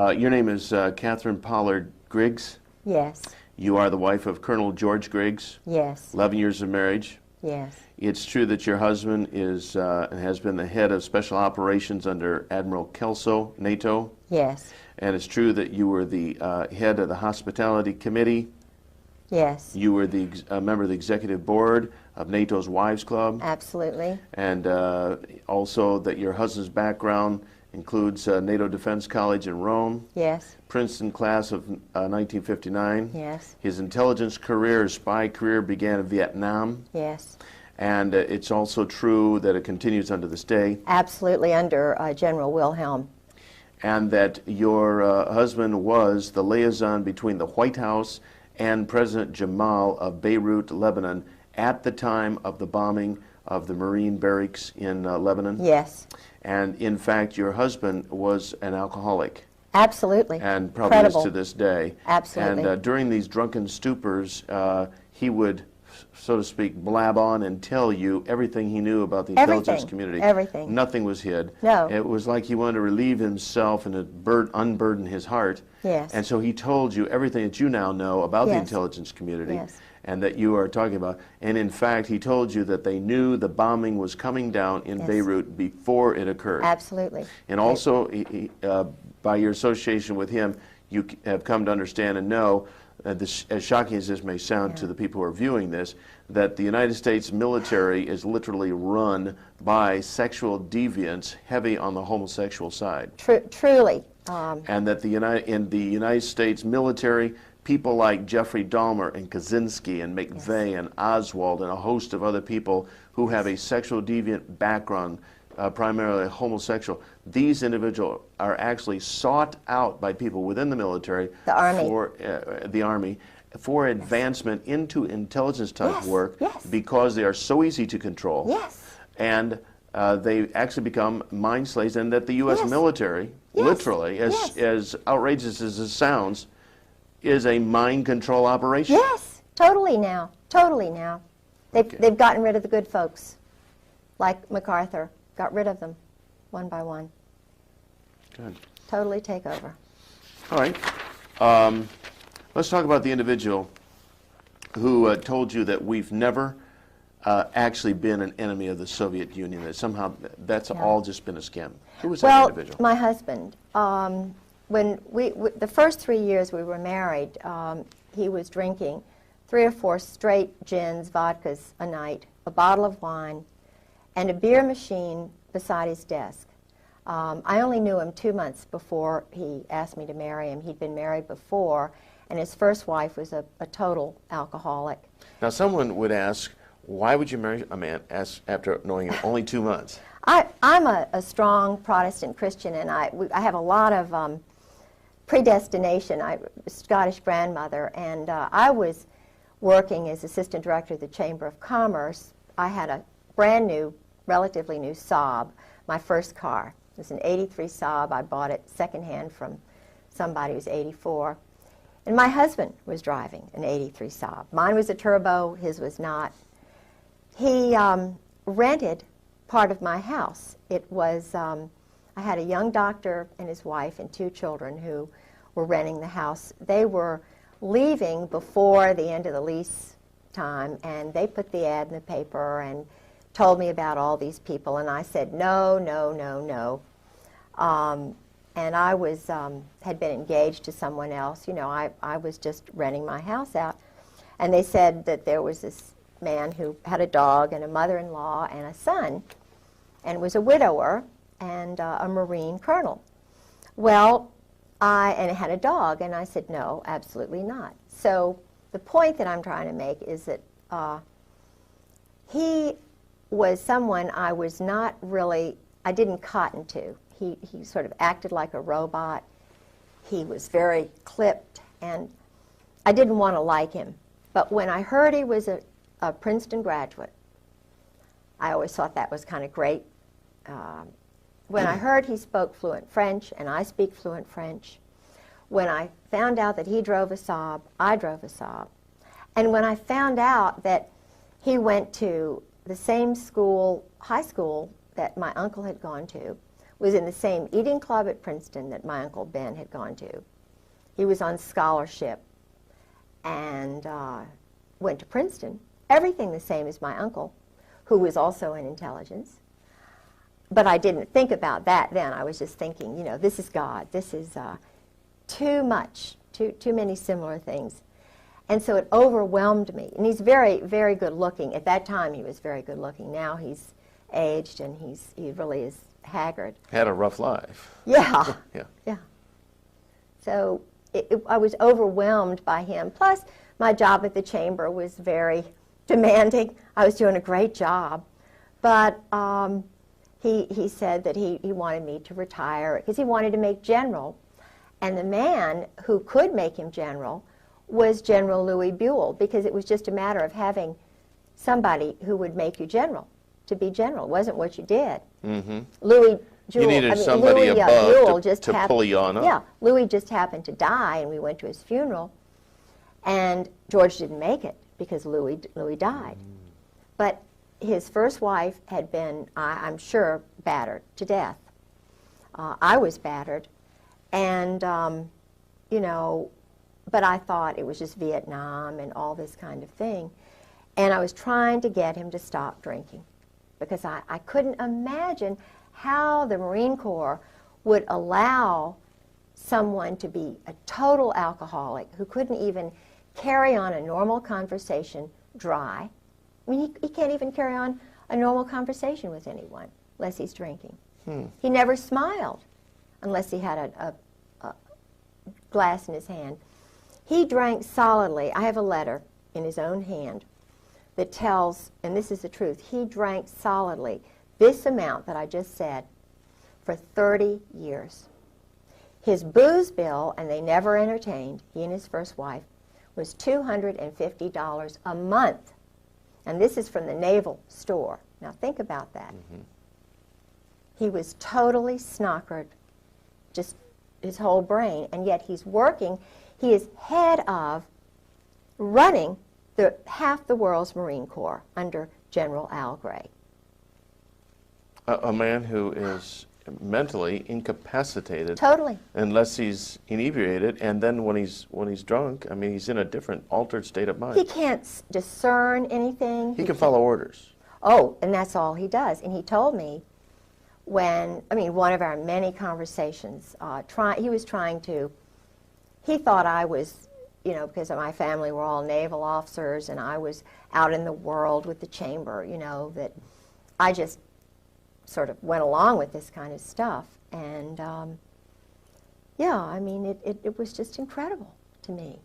Your name is Catherine Pollard Griggs. Yes. You are the wife of Colonel George Griggs. Yes. 11 years of marriage. Yes. It's true that your husband is and has been the head of special operations under Admiral Kelso, NATO. Yes. And it's true that you were the head of the hospitality committee. Yes. You were the member of the executive board of NATO's Wives Club. Absolutely. And also that your husband's background includes NATO Defense College in Rome. Yes. Princeton class of 1959. Yes. His intelligence career, his spy career began in Vietnam. Yes. And it's also true that it continues unto this day. Absolutely, under General Wilhelm. And that your husband was the liaison between the White House and President Jamal of Beirut, Lebanon, at the time of the bombing of the Marine barracks in Lebanon. Yes. And in fact, your husband was an alcoholic. Absolutely. And probably Incredible. is to this day. Absolutely. And during these drunken stupors, he would, so to speak, blab on and tell you everything he knew about the intelligence community. Everything. Nothing was hid. No. It was like he wanted to relieve himself and unburden his heart. Yes. And so he told you everything that you now know about the Yes. intelligence community. Yes. And that you are talking about. And in fact, he told you that they knew the bombing was coming down in Yes. Beirut before it occurred. Absolutely. And also, by your association with him, you have come to understand and know, as shocking as this may sound to the people who are viewing this, that the United States military is literally run by sexual deviants heavy on the homosexual side. Truly. And that in the United States military, people like Jeffrey Dahmer and Kaczynski and McVeigh and Oswald and a host of other people who have a sexual deviant background, primarily homosexual, these individuals are actually sought out by people within the military, The Army. for the Army, for advancement into intelligence type Yes, work, yes. because they are so easy to control. Yes. And they actually become mind slaves, and that the U.S. Yes. military, Yes. literally, as outrageous as it sounds, is a mind control operation. Yes. Totally now. Totally now. They've gotten rid of the good folks, like MacArthur. Got rid of them, one by one. Good. Totally take over. All right. Let's talk about the individual who told you that we've never actually been an enemy of the Soviet Union, that somehow that's all just been a scam. Who was that individual? My husband. When the first 3 years we were married, he was drinking 3 or 4 straight gins, vodkas a night, a bottle of wine, and a beer machine beside his desk. I only knew him 2 months before he asked me to marry him. He'd been married before, and his first wife was a total alcoholic. Now, someone would ask, why would you marry a man after knowing him only 2 months? I'm a strong Protestant Christian, and I have a lot of predestination. I'm a Scottish grandmother, and I was working as assistant director of the Chamber of Commerce. I had a brand new, relatively new Saab, my first car. It was an 83 Saab. I bought it secondhand from somebody who's 84. And my husband was driving an 83 Saab. Mine was a turbo, his was not. He rented part of my house. It was, I had a young doctor and his wife and 2 children who were renting the house. They were leaving before the end of the lease time, and they put the ad in the paper and told me about all these people, and I said, no, no, no, no. And I was, had been engaged to someone else. You know, I was just renting my house out. And they said that there was this man who had a dog and a mother-in-law and a son, and was a widower and a Marine colonel. Well, and had a dog, and I said, no, absolutely not. So the point that I'm trying to make is that he was someone I was not really, I didn't cotton to. He sort of acted like a robot. He was very clipped, and I didn't want to like him. But when I heard he was a Princeton graduate, I always thought that was kind of great. When I heard he spoke fluent French, and I speak fluent French, when I found out that he drove a Saab, I drove a Saab. And when I found out that he went to the same school, high school, that my uncle had gone to, was in the same eating club at Princeton that my Uncle Ben had gone to. He was on scholarship and went to Princeton. Everything the same as my uncle, who was also in intelligence. But I didn't think about that then. I was just thinking, you know, this is God. This is too much, too many similar things. And so it overwhelmed me. And he's very, very good looking. At that time, he was very good looking. Now he's aged and he really is haggard. Had a rough life. Yeah. Yeah. Yeah. So I was overwhelmed by him. Plus, my job at the chamber was very demanding. I was doing a great job. But he said that he wanted me to retire because he wanted to make general. And the man who could make him general was General Louis Buell, because it was just a matter of having somebody who would make you general, to be general. It wasn't what you did. Mm-hmm. Louis Buell, You needed somebody above Buell to pull you on up. Yeah, Louis just happened to die, and we went to his funeral, and George didn't make it because Louis died. But his first wife had been, I'm sure, battered to death. I was battered, and, you know, but I thought it was just Vietnam and all this kind of thing. And I was trying to get him to stop drinking because I couldn't imagine how the Marine Corps would allow someone to be a total alcoholic who couldn't even carry on a normal conversation dry. I mean, he can't even carry on a normal conversation with anyone unless he's drinking. He never smiled unless he had a glass in his hand. He drank solidly. I have a letter in his own hand that tells, and this is the truth, he drank solidly this amount that I just said for 30 years. His booze bill, and they never entertained, he and his first wife, was $250 a month. And this is from the Naval store. Now think about that. Mm-hmm. He was totally snockered, just his whole brain, and yet he's working. He is head of running half the world's Marine Corps under General Al Gray. A man who is mentally incapacitated. Totally. Unless he's inebriated, and then when he's drunk, I mean, he's in a different, altered state of mind. He can't discern anything. He can follow orders. Oh, and that's all he does. And he told me when, I mean, one of our many conversations, he was trying to, he thought I was, you know, because my family were all naval officers and I was out in the world with the chamber, you know, that I just sort of went along with this kind of stuff. And, yeah, I mean, it was just incredible to me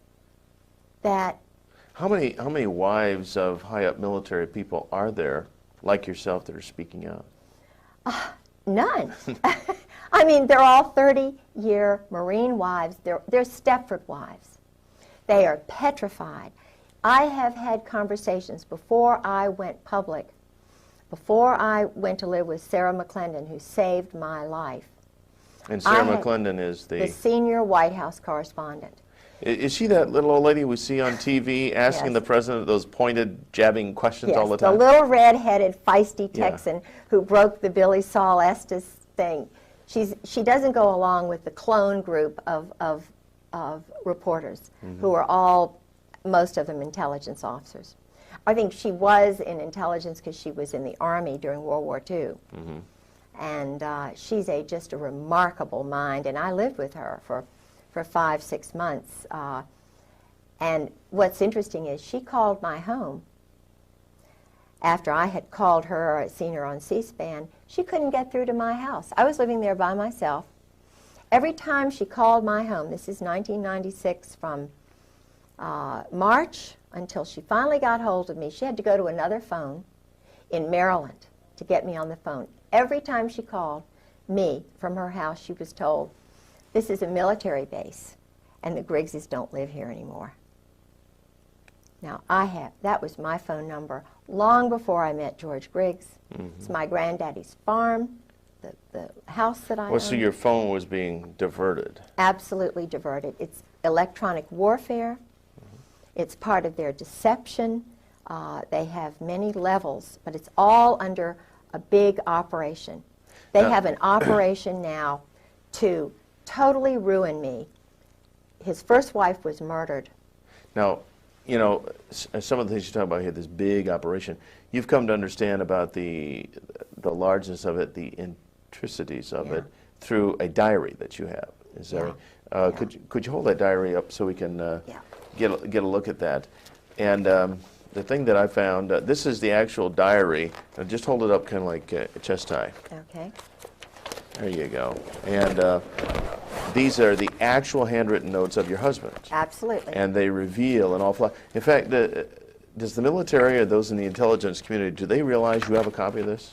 that... How many wives of high-up military people are there, like yourself, that are speaking out? None. I mean, they're all 30-year Marine wives. They're Stepford wives. They are petrified. I have had conversations before I went public, before I went to live with Sarah McClendon, who saved my life. And Sarah McClendon is the senior White House correspondent. Is she that little old lady we see on TV asking the president those pointed, jabbing questions all the time? The little red-headed, feisty Texan who broke the Billy Saul Estes thing. She doesn't go along with the clone group of reporters who are all, most of them, intelligence officers. I think she was in intelligence because she was in the Army during World War II. And she's just a remarkable mind, and I lived with her for 5-6 months. And what's interesting is she called my home. After I had called her, seen her on C-SPAN, she couldn't get through to my house. I was living there by myself. Every time she called my home, this is 1996, from March until she finally got hold of me, she had to go to another phone in Maryland to get me on the phone. Every time she called me from her house, she was told, this is a military base, and the Griggses don't live here anymore. Now, that was my phone number long before I met George Griggs. It's my granddaddy's farm, the house that I own. So your phone was being diverted. Absolutely diverted. It's electronic warfare. It's part of their deception. They have many levels, but it's all under a big operation. They have an operation now to totally ruin me. His first wife was murdered. Now, you know, some of the things you talk about here, this big operation, you've come to understand about the largeness of it, the intricacies of it, through a diary that you have. Is that right? Could you hold that diary up so we can get a look at that? And the thing that I found, this is the actual diary. Just hold it up kind of like chest high. Okay. There you go. And these are the actual handwritten notes of your husband. Absolutely. And they reveal an awful lot. In fact, does the military or those in the intelligence community, do they realize you have a copy of this?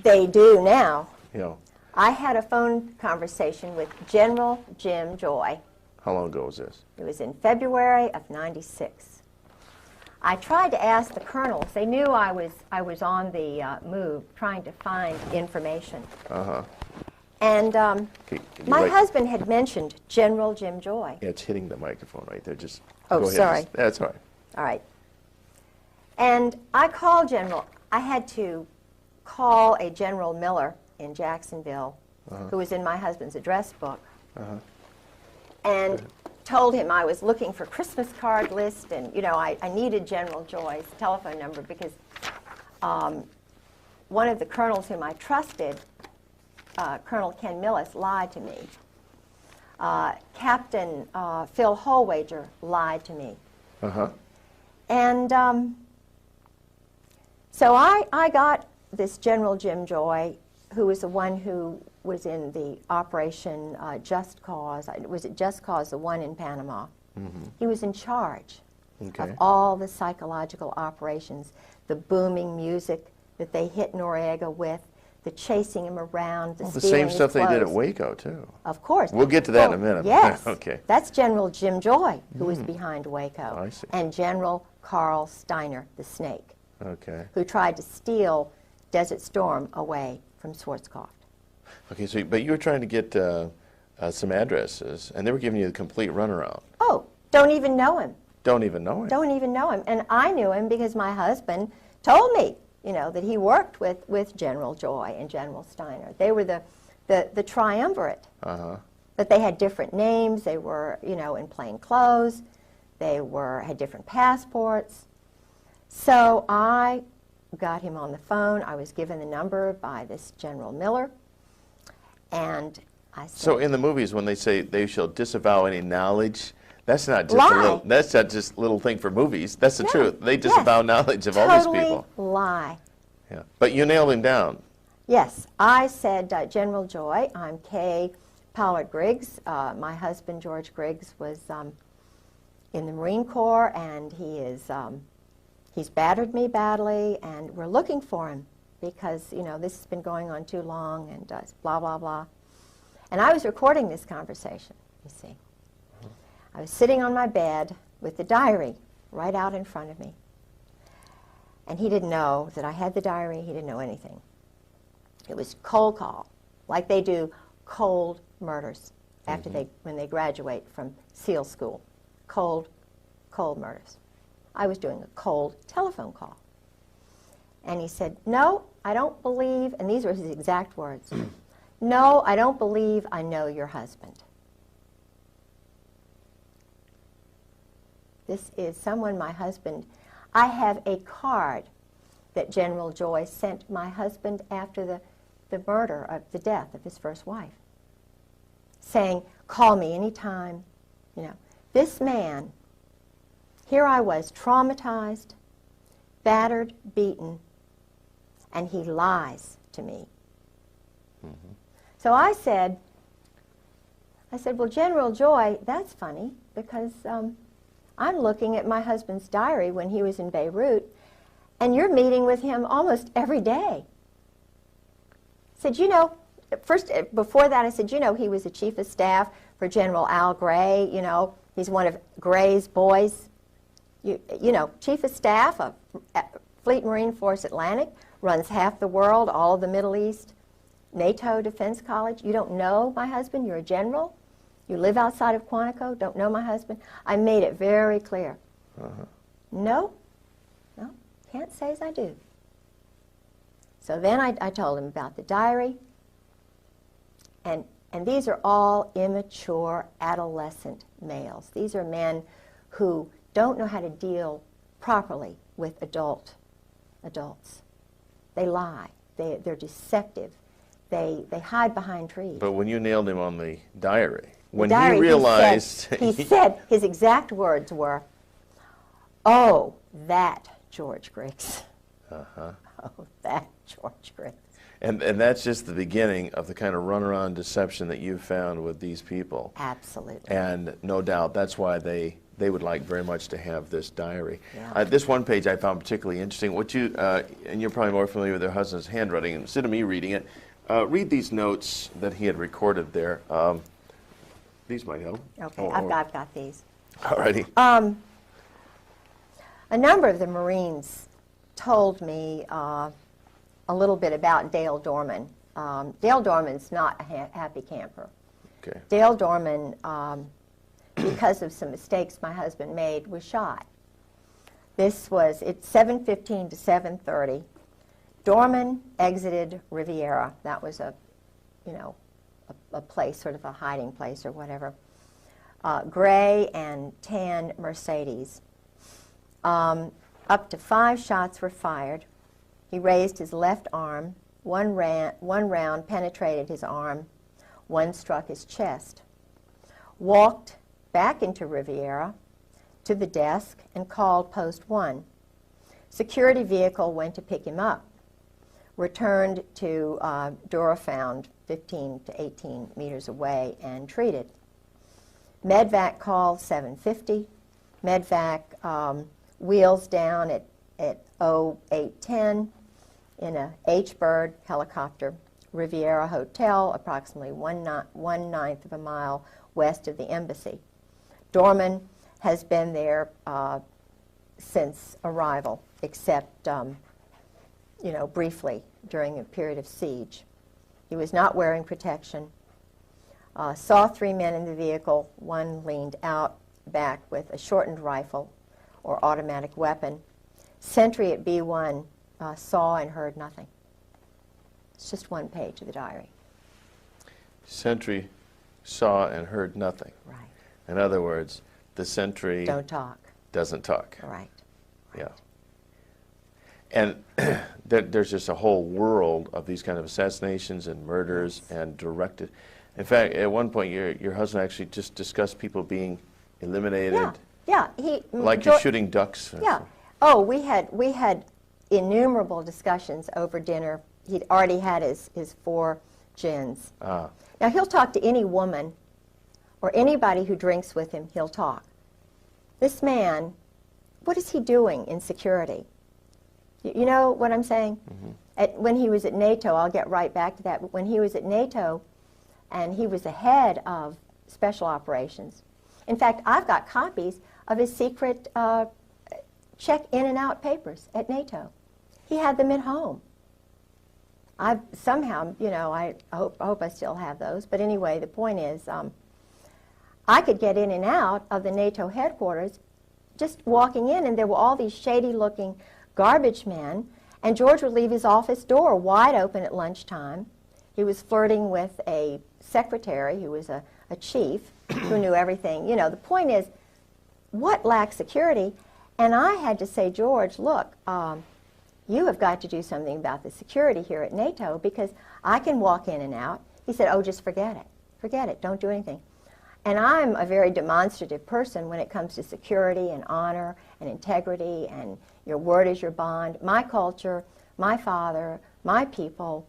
They do now. You know. I had a phone conversation with General Jim Joy. How long ago was this? It was in February of '96. I tried to ask the colonels. They knew I was on the move, trying to find information. And my husband had mentioned General Jim Joy. Yeah, it's hitting the microphone right there. Just oh, go ahead. Sorry. That's all right. All right. And I called General. I had to call a General Miller in Jacksonville, who was in my husband's address book, and told him I was looking for Christmas card list, and you know I needed General Joy's telephone number because one of the colonels whom I trusted, Colonel Ken Millis, lied to me. Captain Phil Holwager lied to me. And so I got this General Jim Joy, who was the one who was in the Operation Just Cause. Was it Just Cause, the one in Panama? He was in charge of all the psychological operations, the booming music that they hit Noriega with, the chasing him around, the same stuff they did at Waco, too. Of course. We'll get to that in a minute. Yes. Okay. That's General Jim Joy, who was behind Waco. I see. And General Carl Steiner, the Snake, okay, who tried to steal Desert Storm away from Schwarzkopf. Okay, so but you were trying to get some addresses, and they were giving you the complete runaround. Oh, don't even know him. Don't even know him. Don't even know him. And I knew him because my husband told me, you know, that he worked with General Joy and General Steiner. They were the triumvirate. But they had different names. They were, you know, in plain clothes. They had different passports. So I got him on the phone. I was given the number by this General Miller. And I said, so in the movies, when they say they shall disavow any knowledge, that's not just that's not just a little thing for movies. That's the truth. They disavow knowledge of all these people. Totally lie. Yeah, but you nailed him down. Yes, I said, General Joy, I'm Kay Pollard Griggs. My husband, George Griggs, was in the Marine Corps, and he's battered me badly, and we're looking for him because, you know, this has been going on too long, and blah, blah, blah. And I was recording this conversation, you see. I was sitting on my bed with the diary right out in front of me. And he didn't know that I had the diary. He didn't know anything. It was cold call, like they do cold murders after when they graduate from SEAL school. Cold murders. I was doing a cold telephone call. And he said, no, I don't believe, and these were his exact words, no, I don't believe I know your husband. This is someone my husband, I have a card that General Joy sent my husband after the murder, of the death of his first wife, saying, call me anytime. You know, this man, here I was, traumatized, battered, beaten, and he lies to me. So I said, well, General Joy, that's funny, because I'm looking at my husband's diary when he was in Beirut, and you're meeting with him almost every day. I said, you know, first, before that I said, you know, he was the chief of staff for General Al Gray, you know, he's one of Gray's boys. You know, chief of staff of Fleet Marine Force Atlantic, runs half the world, all of the Middle East, NATO Defense College. You don't know my husband, you're a general. You live outside of Quantico, don't know my husband. I made it very clear. No, can't say as I do. So then I told him about the diary, and these are all immature adolescent males. These are men who don't know how to deal properly with adults. They lie. They're deceptive. They hide behind trees. But when you nailed him on the diary, when diary, he realized... he said, his exact words were, "Oh, that George Griggs." Uh-huh. Oh, that George Griggs. And that's just the beginning of the kind of runaround deception that you've found with these people. Absolutely. And no doubt that's why they would like very much to have this diary. Yeah. This one page I found particularly interesting. What you and you're probably more familiar with your husband's handwriting. Instead of me reading it, read these notes that he had recorded there. These might help. Okay, I've got these. Alrighty. A number of the Marines told me a little bit about Dale Dorman. Dale Dorman's not a happy camper. Okay. Dale Dorman, because of some mistakes my husband made, was shot. It's 7:15 to 7:30. Dorman exited Riviera. That was a place, sort of a hiding place or whatever. Gray and tan Mercedes. Up to 5 shots were fired. He raised his left arm. One round penetrated his arm. One struck his chest. Walked back into Riviera to the desk and called Post 1. Security vehicle went to pick him up. Returned to Durafound, 15 to 18 meters away, and treated. Medvac called 7:50. Medvac wheels down at 08:10 in a H-Bird helicopter. Riviera Hotel, approximately 1/9 of a mile west of the embassy. Dorman has been there since arrival, except briefly during a period of siege. He was not wearing protection. Saw 3 men in the vehicle. One leaned out back with a shortened rifle or automatic weapon. Sentry at B1 saw and heard nothing. It's just one page of the diary. Sentry saw and heard nothing. Right. In other words, the sentry don't talk. Doesn't talk. Right. Yeah. And there's just a whole world of these kind of assassinations and murders and directed. In fact, at one point, your husband actually just discussed people being eliminated. Yeah. Like you're shooting ducks. Yeah. Oh, we had innumerable discussions over dinner. He'd already had his 4 gins. Ah. Now, he'll talk to any woman or anybody who drinks with him, he'll talk. This man, what is he doing in security? You know what I'm saying? Mm-hmm. When he was at NATO, I'll get right back to that, but when he was at NATO and he was the head of special operations. In fact, I've got copies of his secret check in and out papers at NATO. He had them at home. I hope I still have those. But anyway, the point is, I could get in and out of the NATO headquarters just walking in, and there were all these shady-looking garbage men, and George would leave his office door wide open at lunchtime. He was flirting with a secretary who was a chief who knew everything. You know, the point is, what lacks security? And I had to say, George, look, you have got to do something about the security here at NATO because I can walk in and out. He said, oh, just forget it. Forget it. Don't do anything. And I'm a very demonstrative person when it comes to security and honor and integrity, and your word is your bond. My culture, my father, my people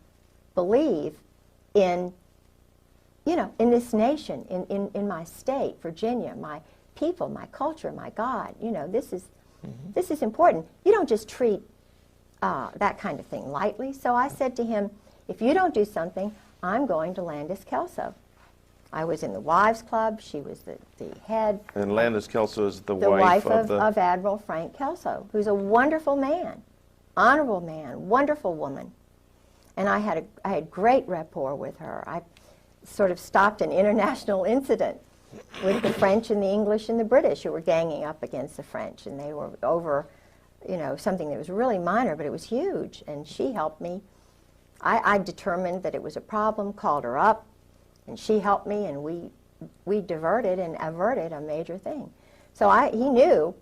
believe in, in this nation, in my state, Virginia, my people, my culture, my God. This is important. You don't just treat that kind of thing lightly. So I said to him, if you don't do something, I'm going to Landis Kelso. I was in the Wives Club. She was the head. And Landis Kelso is the wife of Admiral Frank Kelso, who's a wonderful man, honorable man, wonderful woman. And I had great rapport with her. I sort of stopped an international incident with the French and the English and the British who were ganging up against the French, and they were over, something that was really minor, but it was huge. And she helped me I determined that it was a problem, called her up, and she helped me, and we diverted and averted a major thing. So he knew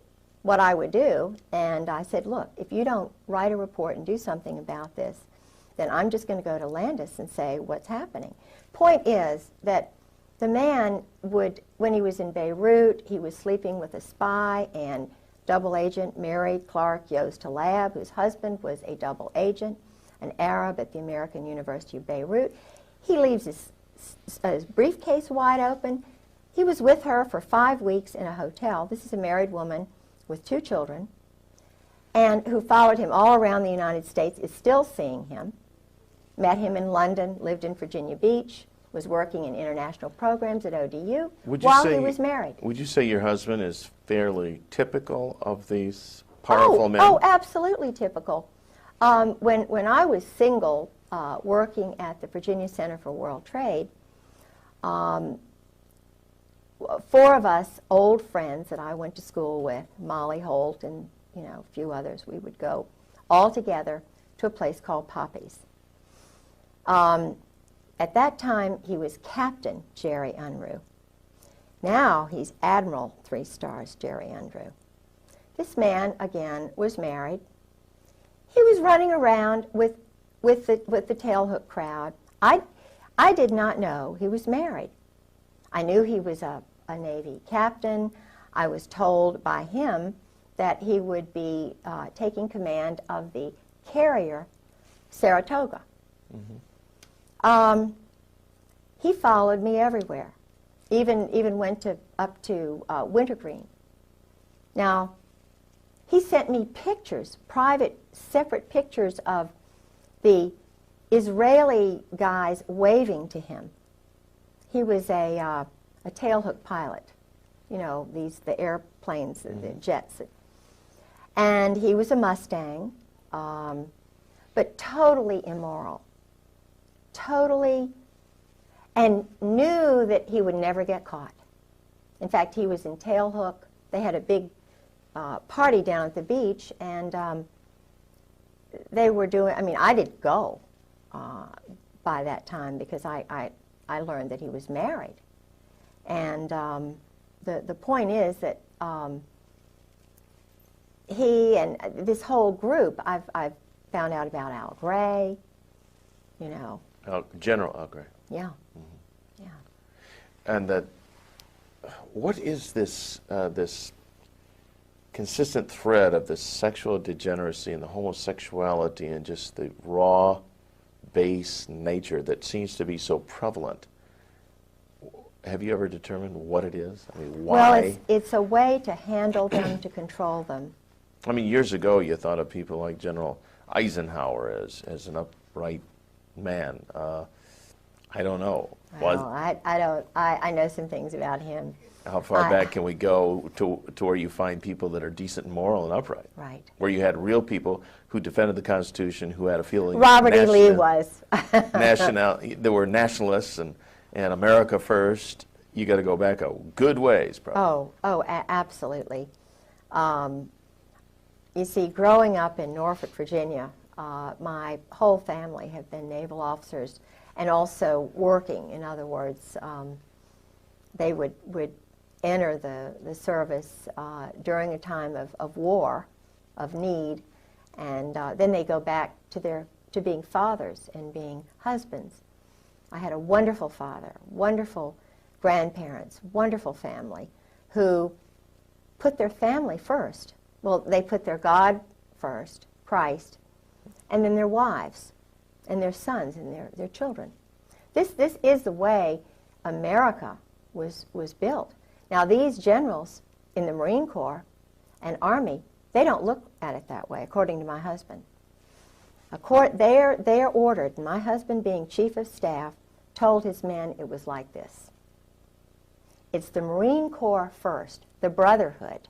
what I would do, and I said, look, if you don't write a report and do something about this, then I'm just going to go to Landis and say what's happening. Point is that the man would, when he was in Beirut, he was sleeping with a spy and double agent married Clark Yost Talab, whose husband was a double agent, an Arab at the American University of Beirut. He leaves his briefcase wide open. He was with her for 5 weeks in a hotel. This is a married woman with 2 children, and who followed him all around the United States, is still seeing him. Met him in London, lived in Virginia Beach, was working in international programs at ODU while he was married. Would you say your husband is fairly typical of these powerful men? Oh, absolutely typical. When I was single, working at the Virginia Center for World Trade, 4 of us old friends that I went to school with, Molly Holt and a few others, we would go all together to a place called Poppy's. At that time, he was Captain Jerry Unruh. Now he's Admiral 3 stars Jerry Unruh. This man, again, was married. He was running around with the tailhook crowd. I did not know he was married. I knew he was a Navy captain. I was told by him that he would be taking command of the carrier Saratoga. Mm-hmm. He followed me everywhere, even went up to Wintergreen. Now, he sent me pictures, private, separate pictures of the Israeli guys waving to him. He was a tailhook pilot, the airplanes, the jets. And he was a Mustang, but totally immoral. Totally, and knew that he would never get caught. In fact, he was in tailhook. They had a big party down at the beach, and they were doing, I didn't go by that time because I learned that he was married. And the point is that he and this whole group, I've found out about Al Gray, General Al Gray. Yeah. Mm-hmm. Yeah. And that, what is this this consistent thread of the sexual degeneracy and the homosexuality and just the raw, base nature that seems to be so prevalent? Have you ever determined what it is? Why? Well, it's a way to handle them, to control them. Years ago, you thought of people like General Eisenhower as an upright man. I don't know. Well, I know some things about him. How far back can we go to where you find people that are decent and moral and upright? Right. Where you had real people who defended the Constitution, who had a feeling. Robert E. Lee was. There were nationalists and America first. You got to go back a good ways, probably. Absolutely. You see, growing up in Norfolk, Virginia, my whole family have been naval officers and also working. In other words, they would enter the service during a time of war, of need, and then they go back to being fathers and being husbands. I had a wonderful father, wonderful grandparents, wonderful family who put their family first. Well, they put their God first, Christ, and then their wives and their sons and their children. This is the way America was built. Now, these generals in the Marine Corps and Army, they don't look at it that way, according to my husband. They are ordered, my husband being chief of staff, told his men it was like this. It's the Marine Corps first, the brotherhood,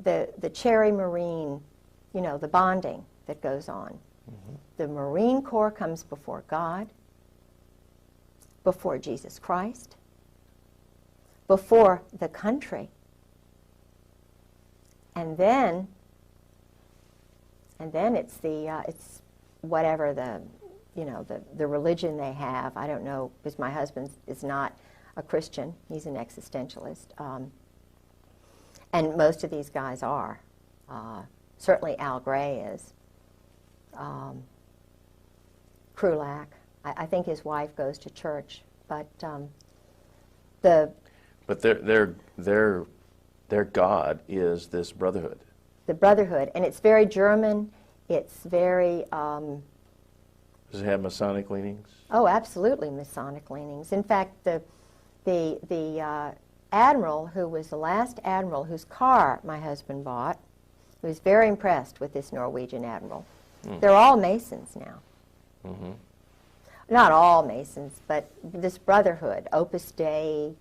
the Cherry Marine, the bonding that goes on. Mm-hmm. The Marine Corps comes before God, before Jesus Christ, before the country, and then it's whatever the religion they have. I don't know, because my husband is not a Christian. He's an existentialist. And most of these guys are. Certainly Al Gray is. Krulak. I think his wife goes to church. But their God is this brotherhood. The brotherhood. And it's very German. It's very... Does it have Masonic leanings? Oh, absolutely Masonic leanings. In fact, the admiral who was the last admiral whose car my husband bought, he was very impressed with this Norwegian admiral. They're all Masons now. Mm-hmm. Not all Masons, but this brotherhood, Opus Dei,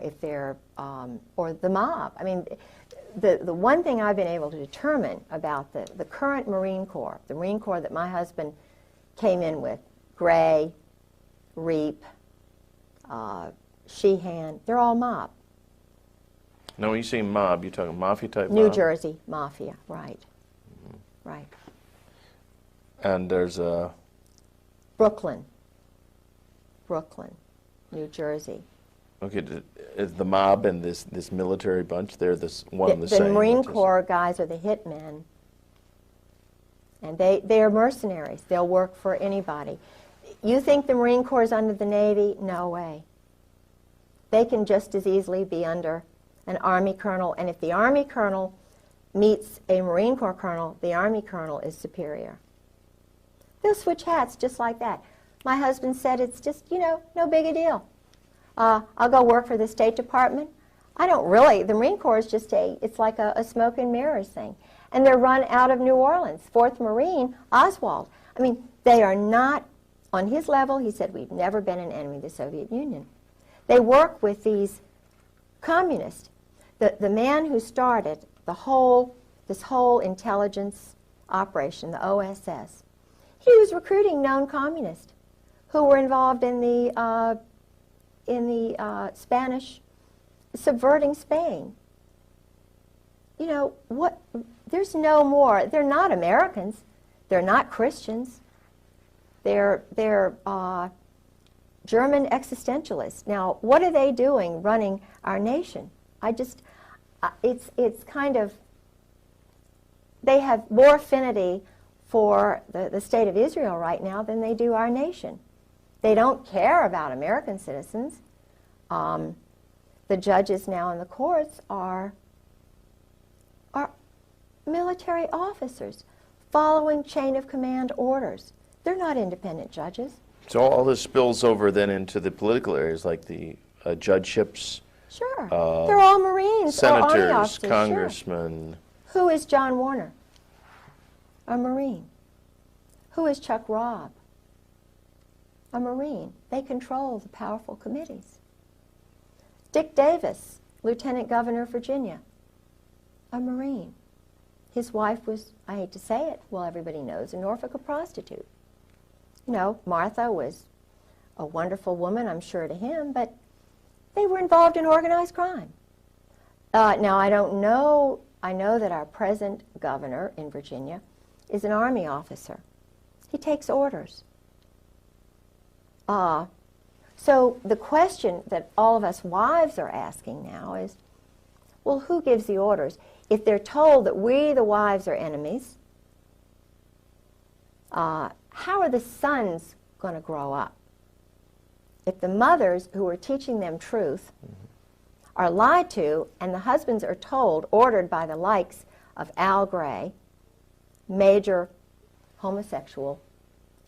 if they're, or the mob. I mean, the one thing I've been able to determine about the current Marine Corps, the Marine Corps that my husband came in with, Gray, Reap, Sheehan, they're all mob. Now, when you say mob, you're talking mafia type New mob? Jersey mafia, right. Mm-hmm. Right. And there's a... Brooklyn, New Jersey. Okay, is the mob and this military bunch, they're one and the same? The Marine Corps guys are the hitmen. And they are mercenaries. They'll work for anybody. You think the Marine Corps is under the Navy? No way. They can just as easily be under an Army colonel. And if the Army colonel meets a Marine Corps colonel, the Army colonel is superior. They'll switch hats just like that. My husband said it's just, no big a deal. I'll go work for the State Department. I don't really. The Marine Corps is just it's like a smoke and mirrors thing. And they're run out of New Orleans. 4th Marine, Oswald. I mean, they are not on his level. He said, we've never been an enemy of the Soviet Union. They work with these communists. The man who started this whole intelligence operation, the OSS, he was recruiting known communists who were involved in the Spanish subverting Spain. There's no more. They're not Americans. They're not Christians. They're German existentialists. Now, what are they doing running our nation? It's kind of, they have more affinity for the state of Israel right now than they do our nation. They don't care about American citizens. The judges now in the courts are military officers following chain of command orders. They're not independent judges. So all this spills over then into the political areas, like the judgeships. Sure. They're all Marines or Army Senators, officers. congressmen. Sure. Who is John Warner? A Marine. Who is Chuck Robb? A Marine. They control the powerful committees. Dick Davis, Lieutenant Governor of Virginia, a Marine. His wife was, I hate to say it, well, everybody knows, in Norfolk, a prostitute. Martha was a wonderful woman, I'm sure, to him, but they were involved in organized crime. Now, I don't know, I know that our present governor in Virginia is an Army officer. He takes orders. So the question that all of us wives are asking now is, well, who gives the orders? If they're told that we, the wives, are enemies, how are the sons going to grow up? If the mothers who are teaching them truth are lied to, and the husbands are told, ordered by the likes of Al Gray, major homosexual,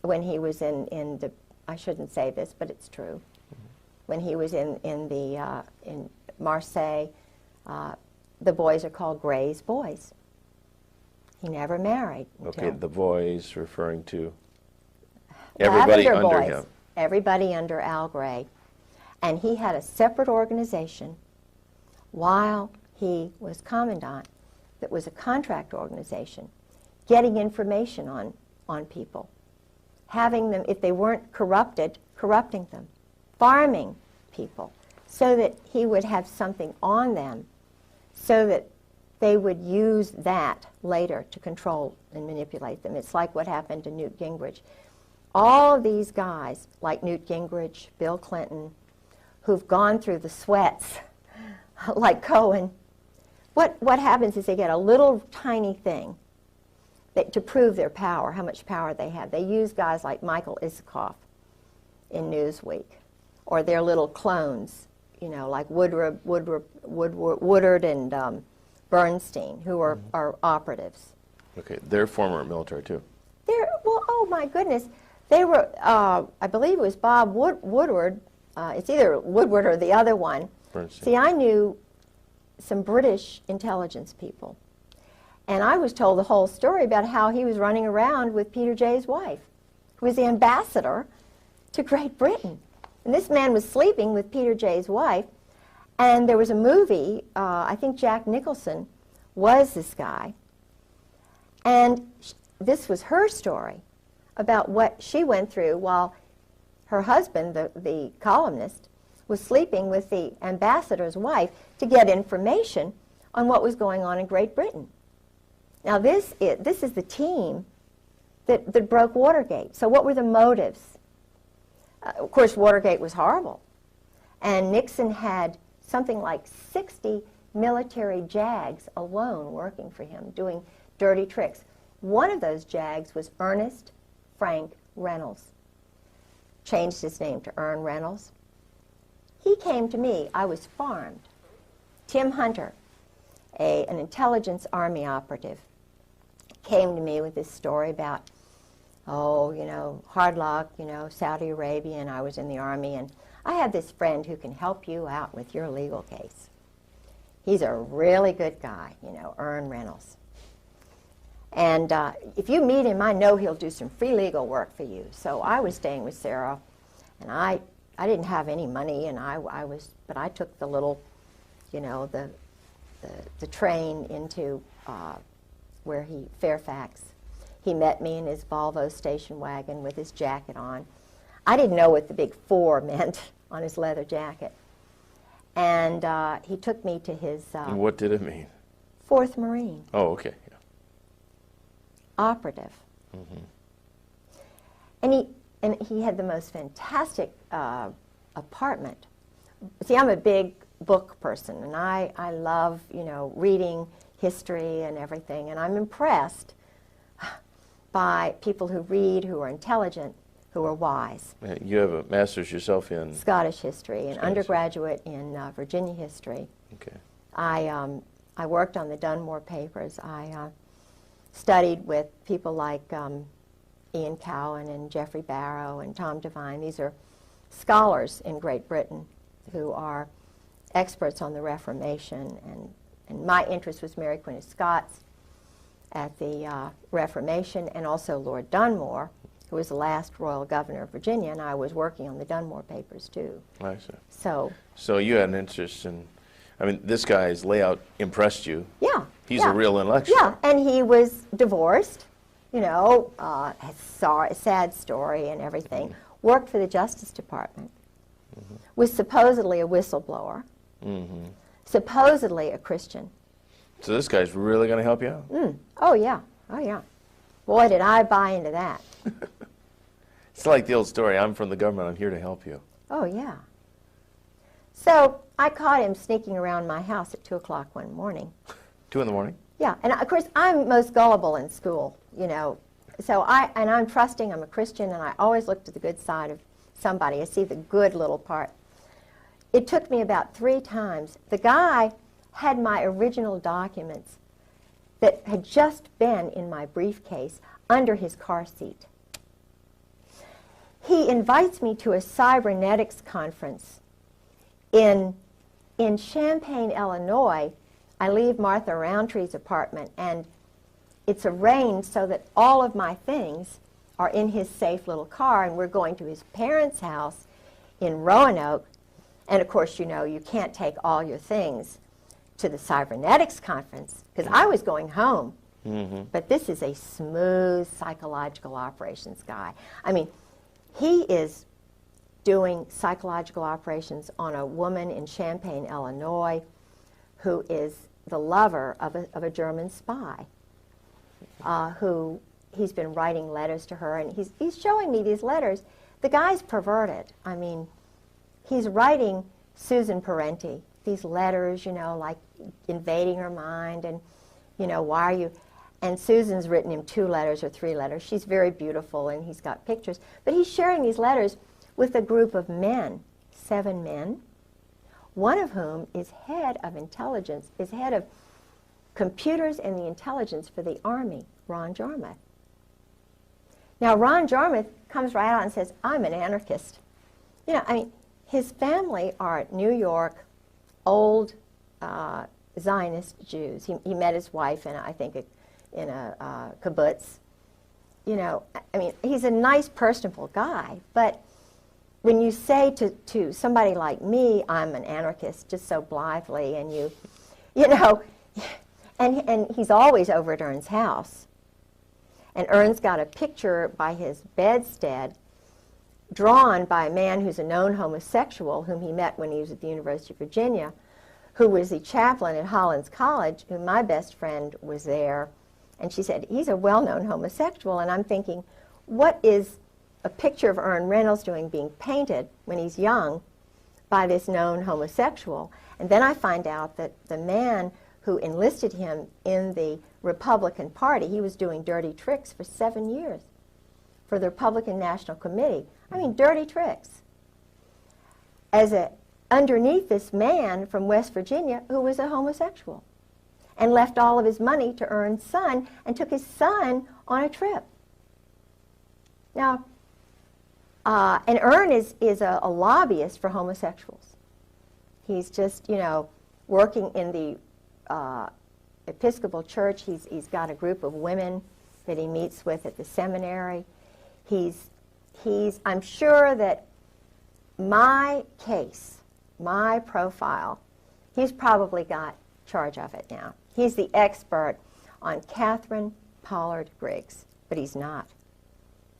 when he was in the, I shouldn't say this, but it's true, when he was in Marseille, the boys are called Gray's boys. He never married. Okay, the boys referring to everybody under boys, him. Everybody under Al Gray. And he had a separate organization while he was commandant that was a contract organization, getting information on people, having them, if they weren't corrupted, corrupting them, farming people, so that he would have something on them, so that they would use that later to control and manipulate them. It's like what happened to Newt Gingrich. All of these guys, like Newt Gingrich, Bill Clinton, who've gone through the sweats, like Cohen, what happens is they get a little tiny thing to prove their power, how much power they have. They use guys like Michael Isikoff in Newsweek, or their little clones, you know, like Woodward and Bernstein, who are operatives. Okay, they're former military too. Well, oh my goodness. They were, I believe it was Bob Woodward. It's either Woodward or the other one. Bernstein. See, I knew some British intelligence people. And I was told the whole story about how he was running around with Peter Jay's wife, who was the ambassador to Great Britain. And this man was sleeping with Peter Jay's wife. And there was a movie, I think Jack Nicholson was this guy. And this was her story about what she went through while her husband, the columnist, was sleeping with the ambassador's wife to get information on what was going on in Great Britain. Now this is the team that broke Watergate. So what were the motives? Of course, Watergate was horrible. And Nixon had something like 60 military JAGs alone working for him, doing dirty tricks. One of those JAGs was Ernest Frank Reynolds. Changed his name to Ern Reynolds. He came to me. I was farmed. Tim Hunter, an intelligence army operative, came to me with this story about, oh, you know, hard luck, you know, Saudi Arabia, and I was in the army, and I have this friend who can help you out with your legal case. He's a really good guy, you know, Ern Reynolds. And if you meet him, I know he'll do some free legal work for you. So I was staying with Sarah, and I didn't have any money, and but I took the little, you know, the train into Fairfax. He met me in his Volvo station wagon with his jacket on. I didn't know what the big 4 meant on his leather jacket. And he took me to his... And what did it mean? 4th Marine. Oh, okay. Yeah. Operative. Mm-hmm. And he had the most fantastic apartment. See, I'm a big book person, and I love, you know, reading history and everything, and I'm impressed by people who read, who are intelligent, who are wise. You have a master's yourself in? Scottish history, and undergraduate in Virginia history. Okay. I worked on the Dunmore papers. I studied with people like Ian Cowan and Geoffrey Barrow and Tom Devine. These are scholars in Great Britain who are experts on the Reformation, and my interest was Mary Queen of Scots at the Reformation, and also Lord Dunmore, who was the last royal governor of Virginia, and I was working on the Dunmore papers too. I see. So you had an interest in, I mean, this guy's layout impressed you. Yeah. He's a real intellectual. Yeah, and he was divorced, you know, a sad story and everything. Mm-hmm. Worked for the Justice Department. Mm-hmm. Was supposedly a whistleblower. Mm-hmm. Supposedly a Christian. So this guy's really going to help you out? Oh, yeah. Oh, yeah. Boy, did I buy into that. It's like the old story, I'm from the government, I'm here to help you. Oh, yeah. So I caught him sneaking around my house at 2 o'clock one morning. 2 in the morning? Yeah, and of course I'm most gullible in school, you know. So I'm trusting, I'm a Christian, and I always look to the good side of somebody. I see the good little part. It took me about 3 times. The guy had my original documents that had just been in my briefcase under his car seat. He invites me to a cybernetics conference in Champaign, Illinois. I leave Martha Roundtree's apartment, and it's arranged so that all of my things are in his safe little car, and we're going to his parents' house in Roanoke. And of course, you know, you can't take all your things to the cybernetics conference, because I was going home. Mm-hmm. But this is a smooth psychological operations guy. I mean, he is doing psychological operations on a woman in Champaign, Illinois, who is the lover of a German spy who he's been writing letters to her, and he's showing me these letters. The guy's perverted. I mean, he's writing Susan Parenti these letters, you know, like invading her mind, and, you know, why are you... And Susan's written him 2 letters or 3 letters. She's very beautiful, and he's got pictures. But he's sharing these letters with a group of men, 7 men, one of whom is head of intelligence, is head of computers and the intelligence for the Army, Ron Jarmuth. Now, Ron Jarmuth comes right out and says, I'm an anarchist. You know, I mean, his family are New York, old Zionist Jews. He met his wife in, I think, in a kibbutz. You know, I mean, he's a nice, personable guy, but when you say to somebody like me, I'm an anarchist, just so blithely, and you know, and he's always over at Ern's house. And Ern's got a picture by his bedstead drawn by a man who's a known homosexual whom he met when he was at the University of Virginia, who was the chaplain at Hollins College, who my best friend was there. And she said, he's a well-known homosexual. And I'm thinking, what is a picture of Ern Reynolds doing being painted when he's young by this known homosexual? And then I find out that the man who enlisted him in the Republican Party, he was doing dirty tricks for 7 years for the Republican National Committee. I mean, dirty tricks. Underneath this man from West Virginia who was a homosexual, and left all of his money to Ern's son and took his son on a trip. Now, and Ern is a lobbyist for homosexuals. He's just, you know, working in the Episcopal Church. He's got a group of women that he meets with at the seminary. I'm sure that my case, my profile, he's probably got charge of it now. He's the expert on Catherine Pollard Griggs, but he's not.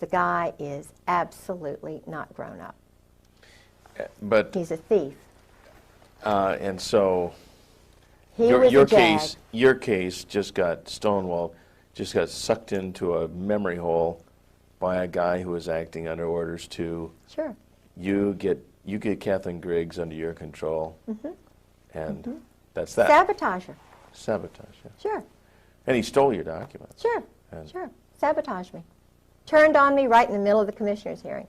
The guy is absolutely not grown up. But he's a thief. And so your case just got stonewalled, just got sucked into a memory hole by a guy who was acting under orders to. Sure. You get Catherine Griggs under your control, and that's that. Sabotage her. Sabotage, yeah. Sure. And he stole your documents. Sure, sure. Sabotage me. Turned on me right in the middle of the commissioner's hearing.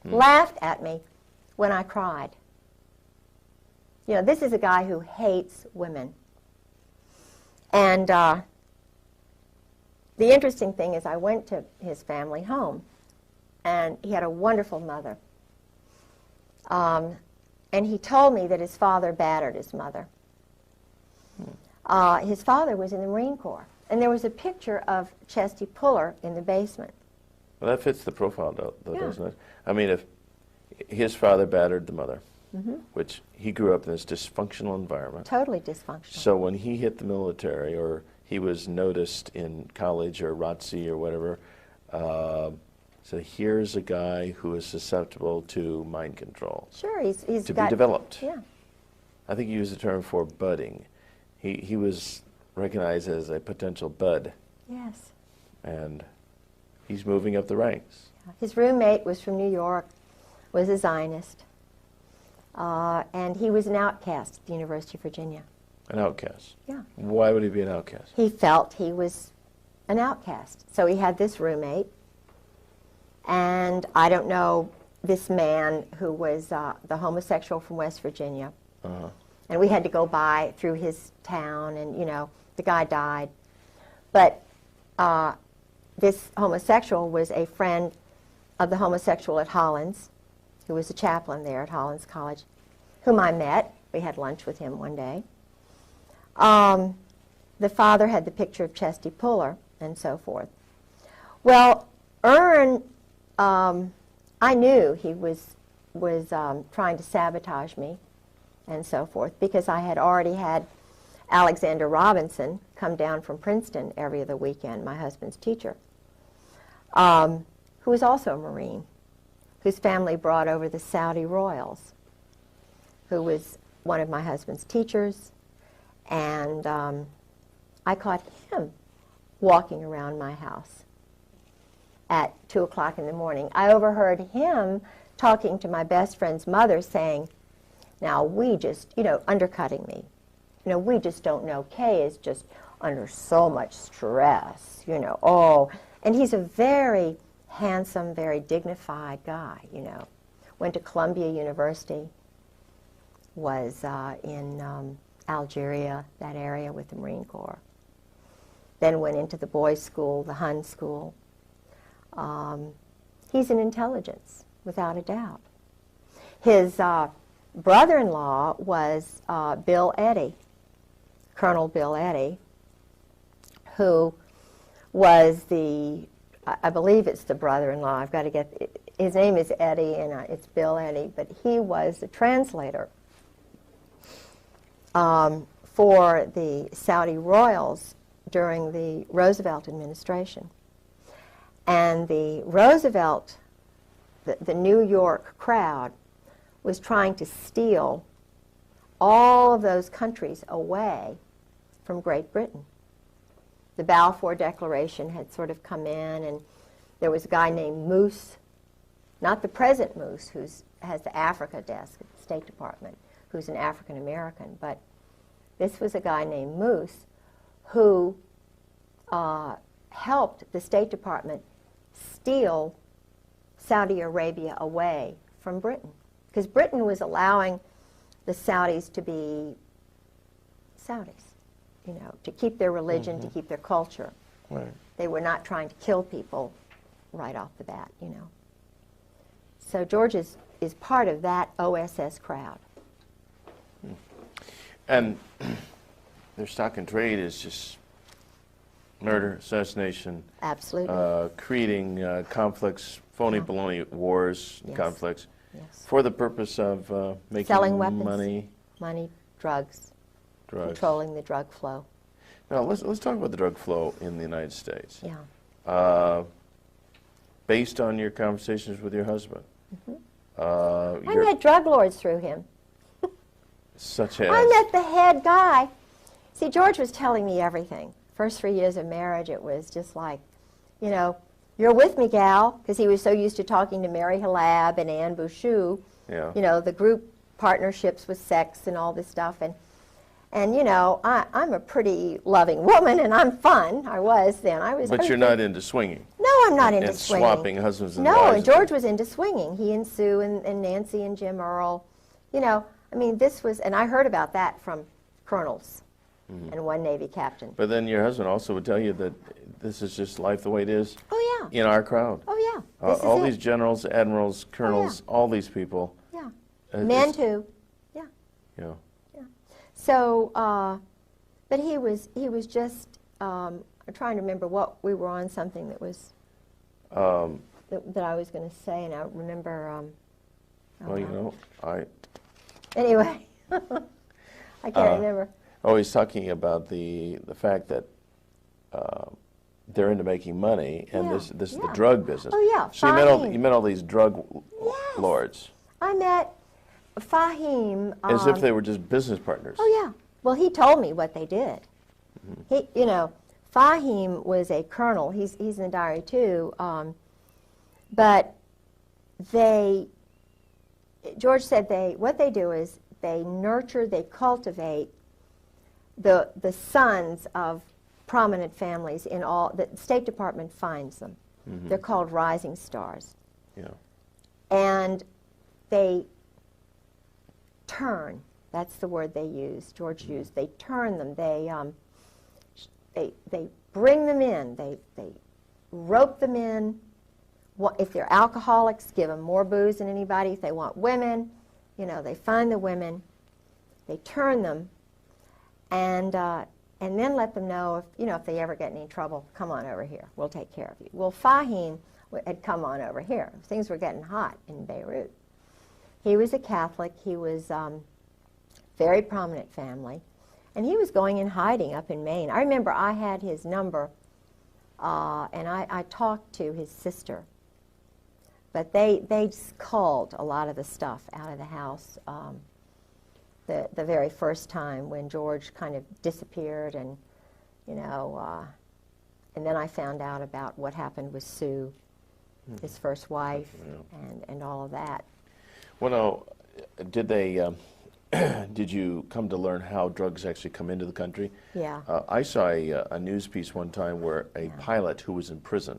Laughed at me when I cried. You know, this is a guy who hates women. And the interesting thing is I went to his family home, and he had a wonderful mother. And he told me that his father battered his mother. His father was in the Marine Corps. And there was a picture of Chesty Puller in the basement. Well, that fits the profile, though, Yeah. doesn't it? I mean, if his father battered the mother, which he grew up in this dysfunctional environment. Totally dysfunctional. So when he hit the military, or he was noticed in college or ROTC or whatever, so here's a guy who is susceptible to mind control. Sure, he's to got, be developed. Yeah. I think you used the term for budding. He was recognized as a potential bud, Yes. and he's moving up the ranks. His roommate was from New York, was a Zionist, and he was an outcast at the University of Virginia. An outcast. Yeah. Why would he be an outcast? He felt he was an outcast. So he had this roommate, and I don't know, this man who was the homosexual from West Virginia. And we had to go by through his town, and, you know, the guy died. But this homosexual was a friend of the homosexual at Hollins, who was a chaplain there at Hollins College, whom I met. We had lunch with him one day. The father had the picture of Chesty Puller, and so forth. Well, Ern, I knew he was trying to sabotage me, and so forth, because I had already had Alexander Robinson come down from Princeton every other weekend, my husband's teacher, who was also a Marine, whose family brought over the Saudi royals, who was one of my husband's teachers, and I caught him walking around my house at 2 o'clock in the morning. I overheard him talking to my best friend's mother saying, now we just, undercutting me. We just don't know. Kay is just under so much stress, oh. And he's a very handsome, very dignified guy, Went to Columbia University, was in Algeria, that area with the Marine Corps. Then went into the boys' school, the Hun school. He's an intelligence, without a doubt. His brother-in-law was Bill Eddy, Colonel Bill Eddy, who was I believe it's the brother-in-law. I've got to get, his name is Eddy, and it's Bill Eddy, but he was the translator for the Saudi royals during the Roosevelt administration. And the Roosevelt, the New York crowd, was trying to steal all of those countries away from Great Britain. The Balfour Declaration had sort of come in, and there was a guy named Moose, not the present Moose, who has the Africa desk at the State Department, who's an African American, but this was a guy named Moose who helped the State Department steal Saudi Arabia away from Britain, because Britain was allowing the Saudis to be Saudis, to keep their religion, to keep their culture. Right. They were not trying to kill people right off the bat, So George is part of that OSS crowd. And their stock and trade is just murder, assassination, Absolutely. creating conflicts, phony baloney wars, Yes. conflicts, Yes. for the purpose of making Selling weapons. money, Drugs, drugs. controlling the drug flow. Now let's talk about the drug flow in the United States. Yeah. Based on your conversations with your husband, I met drug lords through him. such as I met the head guy. See, George was telling me everything. First 3 years of marriage, it was just like, you're with me, gal, because he was so used to talking to Mary Halab and Anne Bouchou, yeah. The group partnerships with sex and all this stuff. And I'm a pretty loving woman, and I'm fun. I was then. But you're not into swinging. No, I'm not into and swinging. swapping husbands and No, wives. and George was into swinging. He and Sue and Nancy and Jim Earl. This was, and I heard about that from colonels and one Navy captain. But then your husband also would tell you that this is just life the way it is Oh, yeah. in our crowd. Oh, yeah. This is All it. these generals, admirals, colonels, all these people. Yeah. it's- Men, too. Yeah. Yeah. So, but he was just, I'm trying to remember what we were on, something that was, that I was going to say, and I remember, Well, anyway, I can't remember. Oh, he's talking about the fact that they're into making money, and Yeah, this is the yeah. drug business. Oh, yeah, So Fahim. you met all these drug Yes. lords I met Fahim. as if they were just business partners. Oh, yeah. Well, he told me what they did. He, Fahim was a colonel. He's in the diary, too. But George said what they do is they nurture, they cultivate the sons of prominent families in all, the State Department finds them. They're called rising stars. Yeah. And they turn, that's the word they use, George used, they turn them, they bring them in, they rope them in. If they're alcoholics, give them more booze than anybody. If they want women, they find the women, they turn them, and then let them know if they ever get in any trouble, come on over here, we'll take care of you. Well, Fahim had come on over here. Things were getting hot in Beirut. He was a Catholic. He was very prominent family, and he was going in hiding up in Maine. I remember I had his number, and I talked to his sister. But they just culled a lot of the stuff out of the house. the very first time when George kind of disappeared, and and then I found out about what happened with Sue, his first wife, and all of that. Well, now, did they? Did you come to learn how drugs actually come into the country? Yeah. I saw a news piece one time where a pilot who was in prison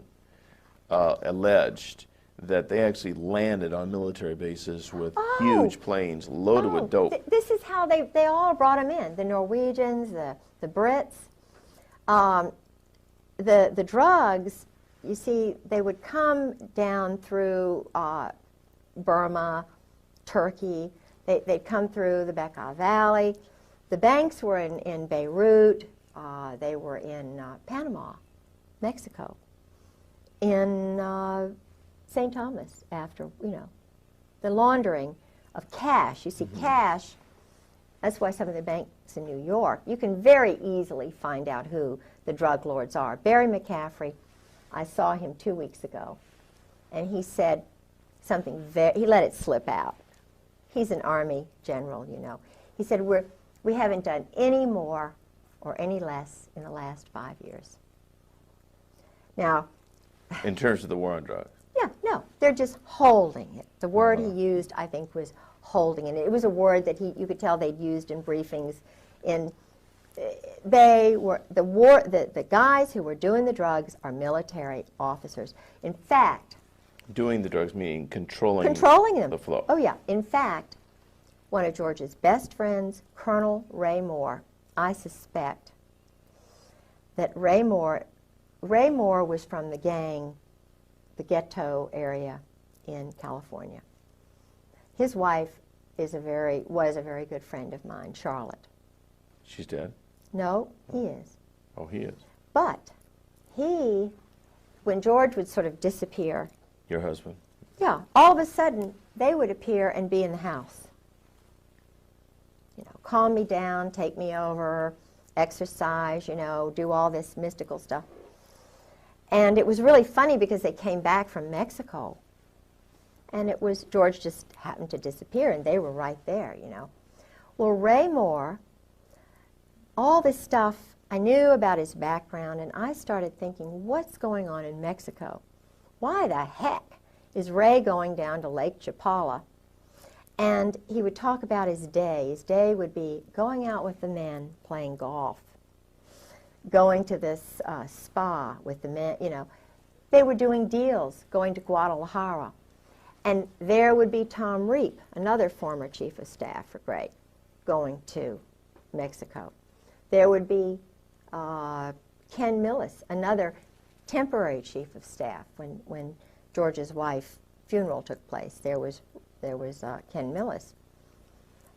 alleged that they actually landed on military bases with huge planes loaded with dope. This is how they all brought them in, the Norwegians, the Brits. The drugs, you see, they would come down through Burma, Turkey. They'd come through the Bekaa Valley. The banks were in Beirut. They were in Panama, Mexico, in St. Thomas, after, the laundering of cash. You see, cash, that's why some of the banks in New York, you can very easily find out who the drug lords are. Barry McCaffrey, I saw him 2 weeks ago, and he said something he let it slip out. He's an Army general, He said, we haven't done any more or any less in the last 5 years. Now, in terms of the war on drugs? Yeah, no, they're just holding it. The word he used, I think, was holding it. It was a word that you could tell they'd used in briefings. They were the guys who were doing the drugs are military officers. In fact, doing the drugs meaning controlling them. The flow. Oh yeah. In fact, one of George's best friends, Colonel Ray Moore, I suspect that Ray Moore was from the gang, the ghetto area in California. His wife was a very good friend of mine, Charlotte. She's dead? No, he is. Oh, he is. But when George would sort of disappear. Your husband? Yeah, all of a sudden they would appear and be in the house. Calm me down, take me over, exercise, do all this mystical stuff. And it was really funny because they came back from Mexico, and George just happened to disappear, and they were right there, Well, Ray Moore, all this stuff, I knew about his background, and I started thinking, what's going on in Mexico? Why the heck is Ray going down to Lake Chapala? And he would talk about his day. His day would be going out with the men, playing golf, going to this spa with the men, They were doing deals, going to Guadalajara. And there would be Tom Reap, another former chief of staff for Griggs, going to Mexico. There would be Ken Millis, another temporary chief of staff when George's wife's funeral took place. There was Ken Millis.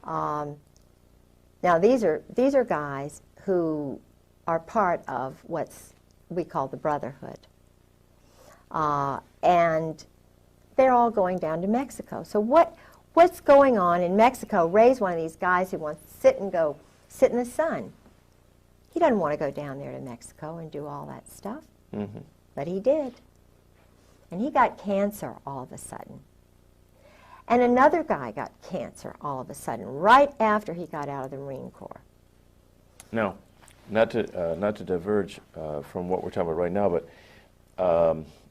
Now these are guys who are part of we call the Brotherhood, and they're all going down to Mexico. So what's going on in Mexico? Ray's one of these guys who wants to sit in the sun. He doesn't want to go down there to Mexico and do all that stuff, but he did, and he got cancer all of a sudden. And another guy got cancer all of a sudden, right after he got out of the Marine Corps. No, not to diverge from what we're talking about right now, but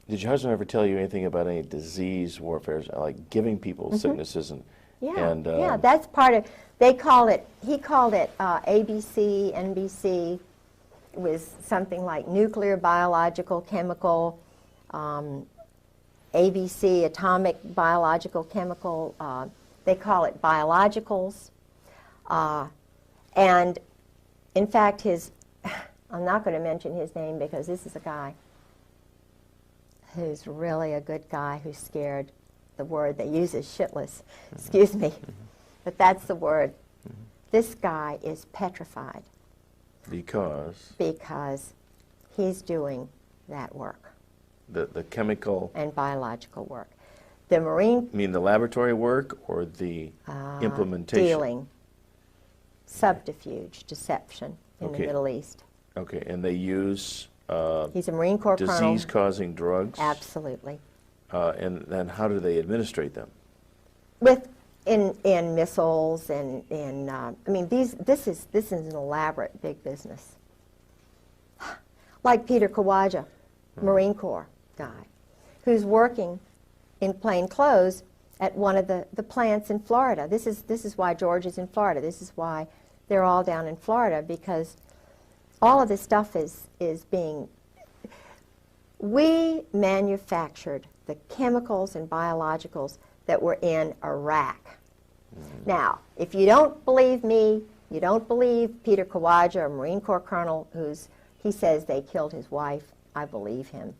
did your husband ever tell you anything about any disease warfare, like giving people sicknesses Yeah, that's part of. He called it ABC, NBC. It was something like nuclear, biological, chemical. ABC, atomic, biological, chemical, they call it biologicals. And in fact, I'm not going to mention his name because this is a guy who's really a good guy who's scared. The word they use is shitless, excuse me, but that's the word. This guy is petrified. Because he's doing that work. The chemical and biological work. The Marine... You mean the laboratory work or the implementation? Dealing, subterfuge, deception in the Middle East. Okay, and they use he's a Marine Corps colonel. Disease-causing drugs? Absolutely. And then how do they administrate them? With in missiles and in I mean this is an elaborate big business. Like Peter Kawaja, Marine Corps guy, who's working in plain clothes at one of the plants in Florida. This is why George is in Florida. This is why they're all down in Florida, because all of this stuff is being. We manufactured the chemicals and biologicals that were in Iraq. Now, if you don't believe me, you don't believe Peter Kawaja, a Marine Corps colonel, he says they killed his wife, I believe him.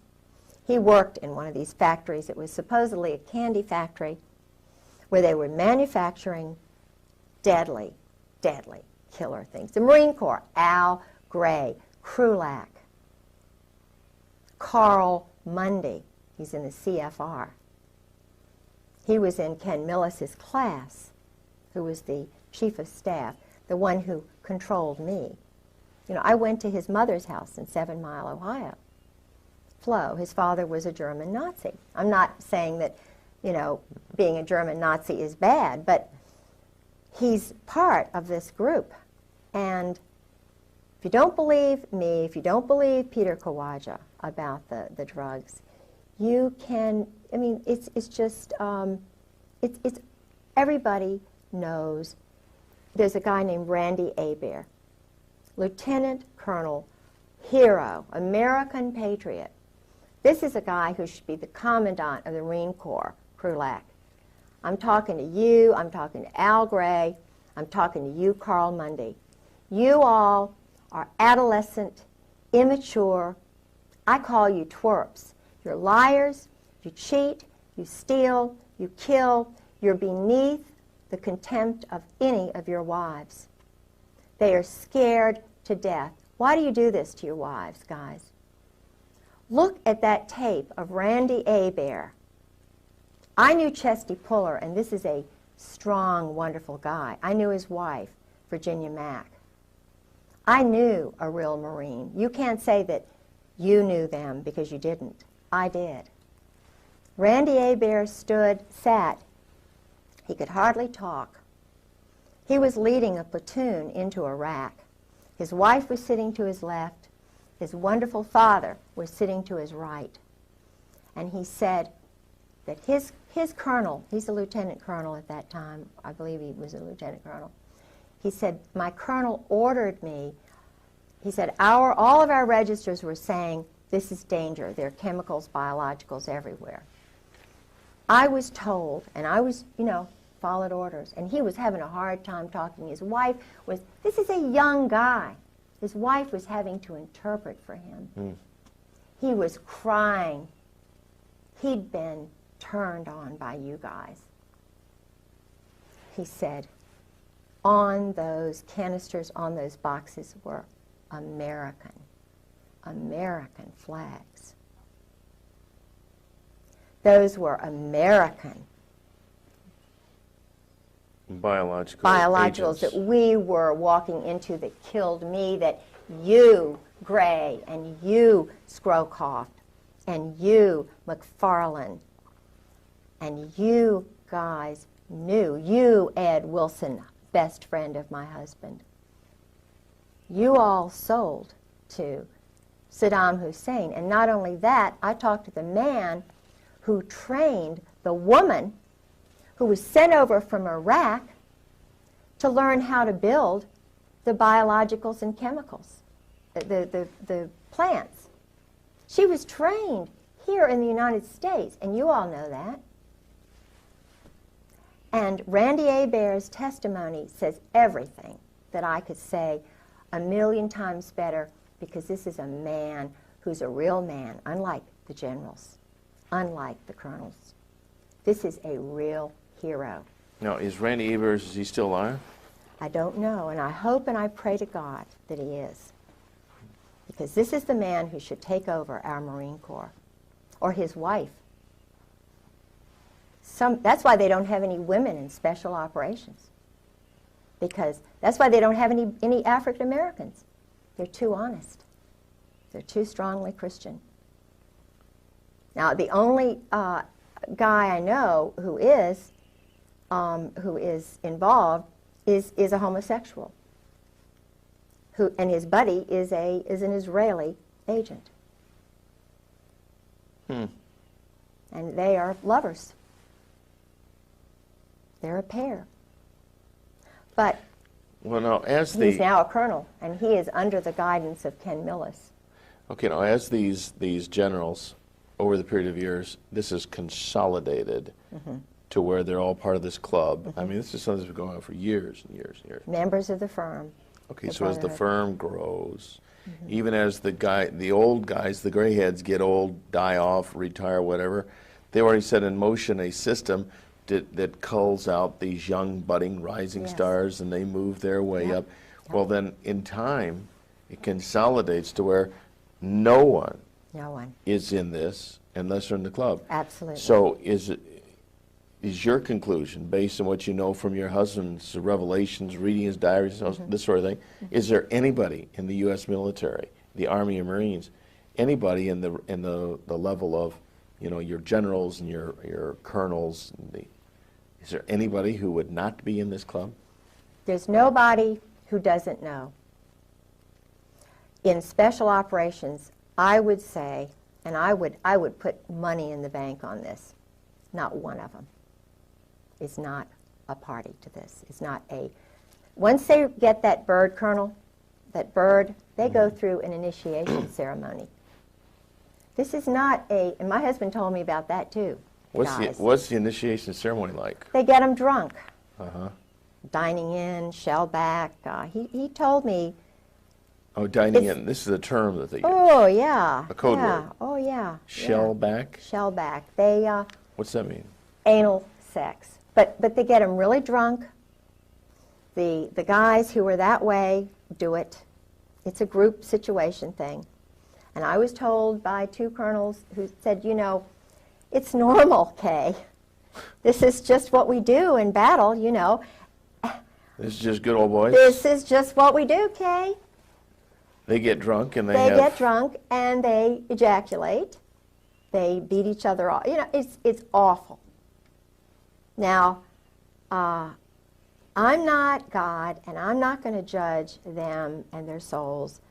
He worked in one of these factories. It was supposedly a candy factory where they were manufacturing deadly, deadly killer things. The Marine Corps, Al Gray, Krulak, Carl Mundy, he's in the CFR. He was in Ken Millis's class, who was the chief of staff, the one who controlled me. You know, I went to his mother's house in 7 Mile, Ohio. Flo, his father was a German Nazi. I'm not saying that, you know, being a German Nazi is bad, but he's part of this group. And if you don't believe me, if you don't believe Peter Kawaja about the drugs, you can, I mean, it's just, it's everybody knows. There's a guy named Randy Hebert, Lieutenant Colonel, hero, American patriot. This is a guy who should be the commandant of the Marine Corps, Krulak. I'm talking to you, I'm talking to Al Gray, I'm talking to you, Carl Mundy. You all are adolescent, immature. I call you twerps. You're liars, you cheat, you steal, you kill. You're beneath the contempt of any of your wives. They are scared to death. Why do you do this to your wives, guys? Look at that tape of Randy Hebert. I knew Chesty Puller, and this is a strong, wonderful guy. I knew his wife, Virginia Mack. I knew a real Marine. You can't say that you knew them because you didn't. I did. Randy Hebert sat. He could hardly talk. He was leading a platoon into Iraq. His wife was sitting to his left. His wonderful father was sitting to his right. And he said that his colonel, he's a lieutenant colonel at that time, I believe he was a lieutenant colonel, he said, my colonel ordered me, he said, all of our registers were saying, this is danger, there are chemicals, biologicals everywhere. I was told, and I was, you know, followed orders, and he was having a hard time talking. His wife was, this is a young guy. His wife was having to interpret for him. He was crying. He'd been turned on by you guys. He said, on those canisters, on those boxes were American flags. Those were American biologicals that we were walking into that killed me, that you, Gray, and you, Scrowcroft, and you, McFarlane, and you guys knew. You, Ed Wilson, best friend of my husband. You all sold to Saddam Hussein. And not only that, I talked to the man who trained the woman who was sent over from Iraq to learn how to build the biologicals and chemicals, the plants. She was trained here in the United States, and you all know that. And Randy Hebert's testimony says everything that I could say 1,000,000 times better, because this is a man who's a real man, unlike the generals, unlike the colonels. This is a real hero. Now, is Randy Hebert, is he still alive? I don't know, and I hope and I pray to God that he is. Because this is the man who should take over our Marine Corps, or his wife. That's why they don't have any women in special operations. Because that's why they don't have any African Americans. They're too honest. They're too strongly Christian. Now, the only guy I know who is who is involved is a homosexual, and his buddy is an Israeli agent. And they are lovers. They're a pair. But Well, now, as he's now a colonel, and he is under the guidance of Ken Millis. Okay, now as these generals, over the period of years, this is consolidated to where they're all part of this club. I mean, this is something that's been going on for years and years and years. Members of the firm. Okay, so as the firm grows, even as the old guys, the gray heads get old, die off, retire, whatever, they already set in motion a system that culls out these young, budding, rising stars, and they move their way up. Well, then, in time, it consolidates to where no one is in this unless they're in the club. Absolutely. So is your conclusion, based on what you know from your husband's revelations, reading his diaries, this sort of thing, is there anybody in the U.S. military, the Army and Marines, anybody in the level of, you know, your generals and your colonels, is there anybody who would not be in this club? There's nobody who doesn't know. In special operations, I would say, and I would put money in the bank on this, not one of them is not a party to this. It's not once they get that bird, Colonel, that bird, they go through an initiation ceremony. This is not and my husband told me about that too. What's the initiation ceremony like? They get them drunk. Dining in, shellback. He told me. Oh, dining in. This is a term that they use. Oh, yeah. A code word. Oh, yeah. Shellback? Shellback. They, what's that mean? Anal sex. But they get them really drunk. The guys who are that way do it. It's a group situation thing. And I was told by two colonels who said, you know, it's normal, Kay. This is just what we do in battle, you know. This is just good old boys? This is just what we do, Kay. They get drunk and they get drunk and they ejaculate. They beat each other off. You know, it's awful. Now, I'm not God, and I'm not going to judge them and their souls.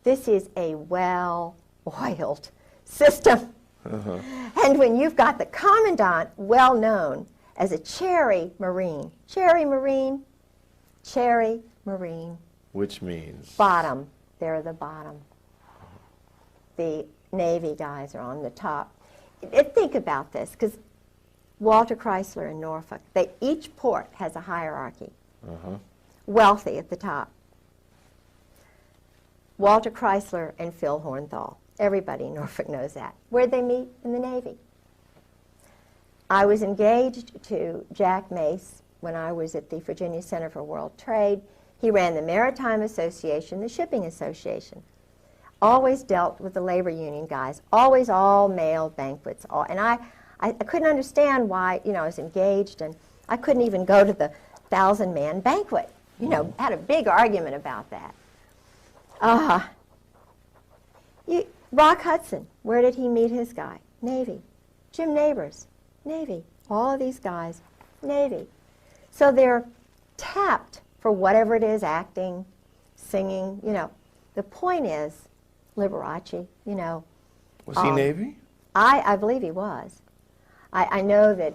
This is a well-oiled system. And when you've got the commandant well known as a cherry Marine, which means? Bottom. They're the bottom. The Navy guys are on the top. Think about this, because Walter Chrysler in Norfolk, each port has a hierarchy. Wealthy at the top. Walter Chrysler and Phil Hornthal. Everybody in Norfolk knows that. Where'd they meet? In the Navy. I was engaged to Jack Mace when I was at the Virginia Center for World Trade. He ran the Maritime Association, the Shipping Association. Always dealt with the labor union guys. Always all male banquets. And I couldn't understand why, you know, I was engaged and I couldn't even go to the 1,000-man banquet. You know, had a big argument about that. Rock Hudson, where did he meet his guy? Navy. Jim Neighbors, Navy. All of these guys, Navy. So they're tapped for whatever it is, acting, singing, you know. The point is, Liberace, you know. Was he Navy? I believe he was. I know that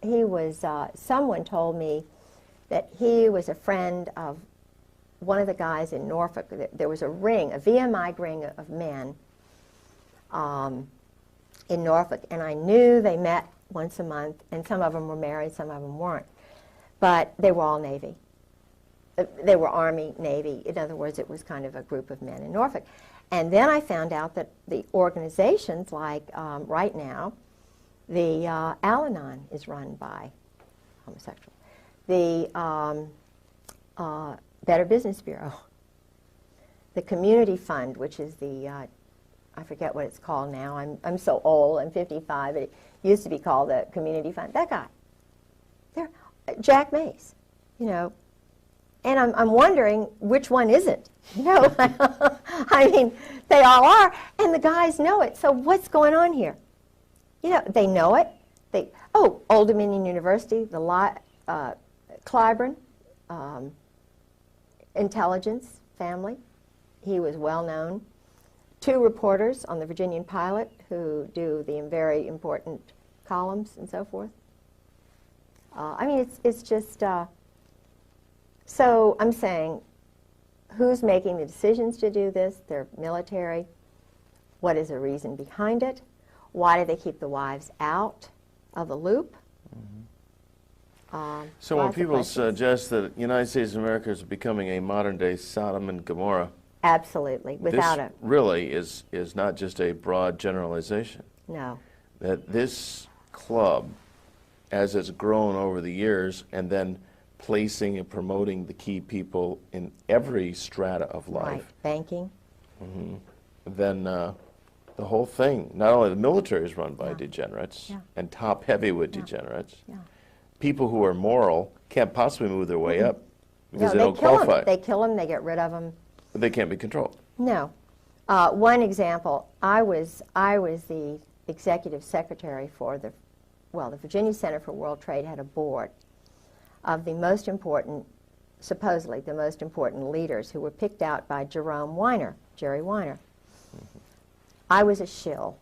he was, someone told me that he was a friend of one of the guys in Norfolk. There was a ring, a VMI ring of men in Norfolk, and I knew they met once a month, and some of them were married, some of them weren't. But they were all Navy. They were Army, Navy. In other words, it was kind of a group of men in Norfolk. And then I found out that the organizations, like right now, the Al-Anon is run by homosexuals. The Better Business Bureau, the Community Fund, which is the, I forget what it's called now. I'm so old, I'm 55, but it used to be called the Community Fund. That guy, Jack Mace, you know. And I'm wondering which one isn't, you know. I mean, they all are, and the guys know it. So what's going on here? You know, they know it. Old Dominion University, Clyburn, intelligence family. He was well known. 2 reporters on the Virginian Pilot who do the very important columns and so forth. I mean, it's just, so I'm saying, who's making the decisions to do this? They're military. What is the reason behind it? Why do they keep the wives out of the loop? So when people suggest that the United States of America is becoming a modern-day Sodom and Gomorrah, absolutely, without this really is not just a broad generalization. No. That this club, as it's grown over the years, and then placing and promoting the key people in every strata of life, Right, banking. then the whole thing, not only the military is run by degenerates and top heavyweight degenerates, people who are moral can't possibly move their way up because they don't qualify. They kill them, they get rid of them. But they can't be controlled. No. One example, I was the executive secretary for the Virginia Center for World Trade had a board of the most important, supposedly the most important leaders who were picked out by Jerry Weiner. I was a shill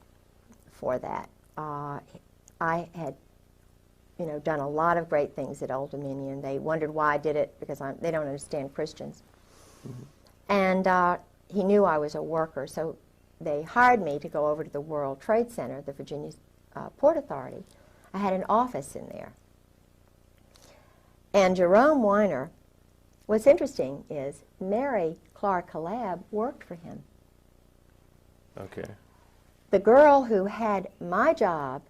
for that. I had, done a lot of great things at Old Dominion. They wondered why I did it because they don't understand Christians. And he knew I was a worker, so they hired me to go over to the World Trade Center, the Virginia Port Authority. I had an office in there. And Jerome Weiner, what's interesting is Mary Clark Collab worked for him. Okay. The girl who had my job,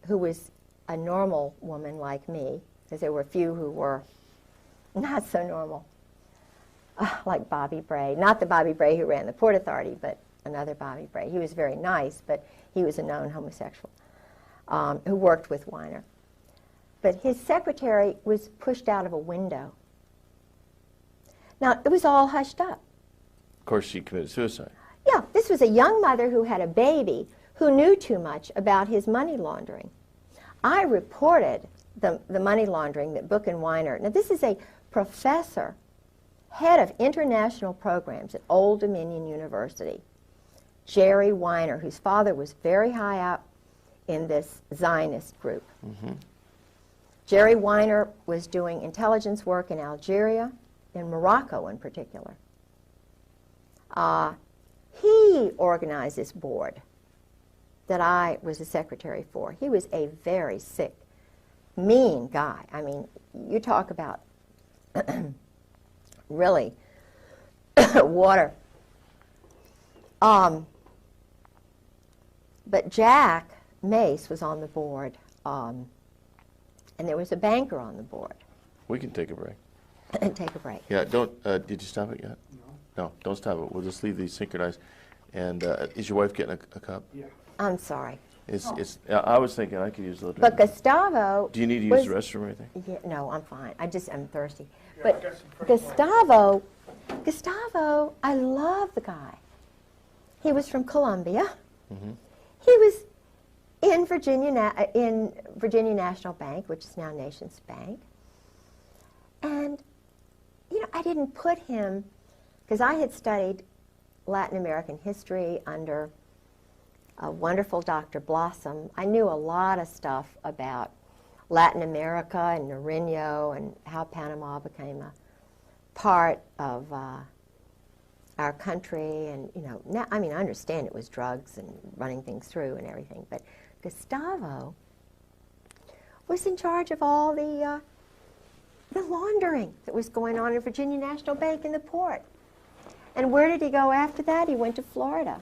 who was a normal woman like me, because there were a few who were not so normal, like Bobby Bray. Not the Bobby Bray who ran the Port Authority, but another Bobby Bray. He was very nice, but he was a known homosexual who worked with Weiner. But his secretary was pushed out of a window. Now, it was all hushed up. Of course, she committed suicide. Yeah, this was a young mother who had a baby who knew too much about his money laundering. I reported the money laundering that Book and Weiner. Now, this is a professor, head of international programs at Old Dominion University, Jerry Weiner, whose father was very high up in this Zionist group. Jerry Weiner was doing intelligence work in Algeria, in Morocco in particular. He organized this board that I was the secretary for. He was a very sick, mean guy. I mean, you talk about really water. But Jack Mace was on the board, and there was a banker on the board. We can take a break. And take a break. Yeah, don't, did you stop it yet? No, don't stop it. We'll just leave these synchronized. And is your wife getting a cup? Yeah. I'm sorry. I was thinking I could use a little But drink. Gustavo... Do you need to use the restroom or anything? Yeah, no, I'm fine. I'm thirsty. Yeah, But I got some fresh Gustavo, I love the guy. He was from Columbia. He was in Virginia National Bank, which is now Nations Bank. And, I didn't put him, because I had studied Latin American history under a wonderful Dr. Blossom. I knew a lot of stuff about Latin America and Nariño and how Panama became a part of our country. And, now, I understand it was drugs and running things through and everything, but Gustavo was in charge of all the laundering that was going on in Virginia National Bank in the port. And where did he go after that? He went to Florida.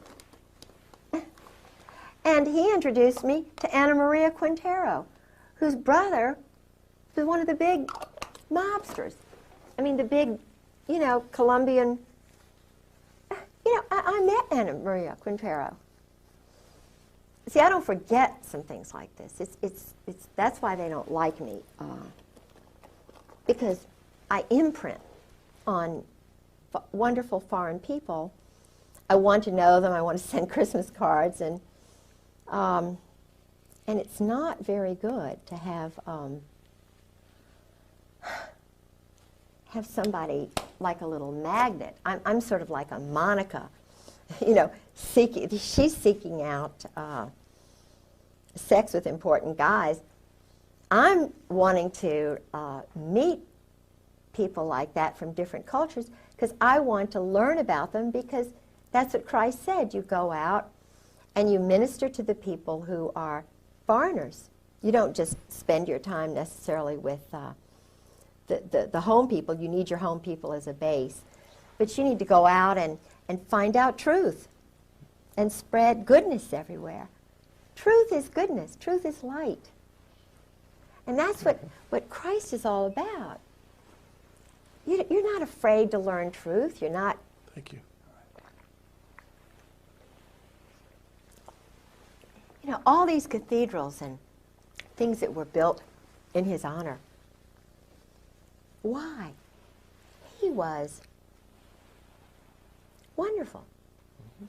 And he introduced me to Ana Maria Quintero, whose brother was one of the big mobsters. I mean, the big, Colombian. I met Ana Maria Quintero. See, I don't forget some things like this. That's why they don't like me, because I imprint on wonderful foreign people. I want to know them. I want to send Christmas cards, and And it's not very good to have somebody like a little magnet. I'm sort of like a Monica, you know, she's seeking out sex with important guys. I'm wanting to meet people like that from different cultures because I want to learn about them, because that's what Christ said. You go out and you minister to the people who are foreigners. You don't just spend your time necessarily with the home people. You need your home people as a base. But you need to go out and find out truth and spread goodness everywhere. Truth is goodness. Truth is light. And that's what Christ is all about. You're not afraid to learn truth. You're not. Thank you. You know, all these cathedrals and things that were built in his honor. Why? He was wonderful. Mm-hmm.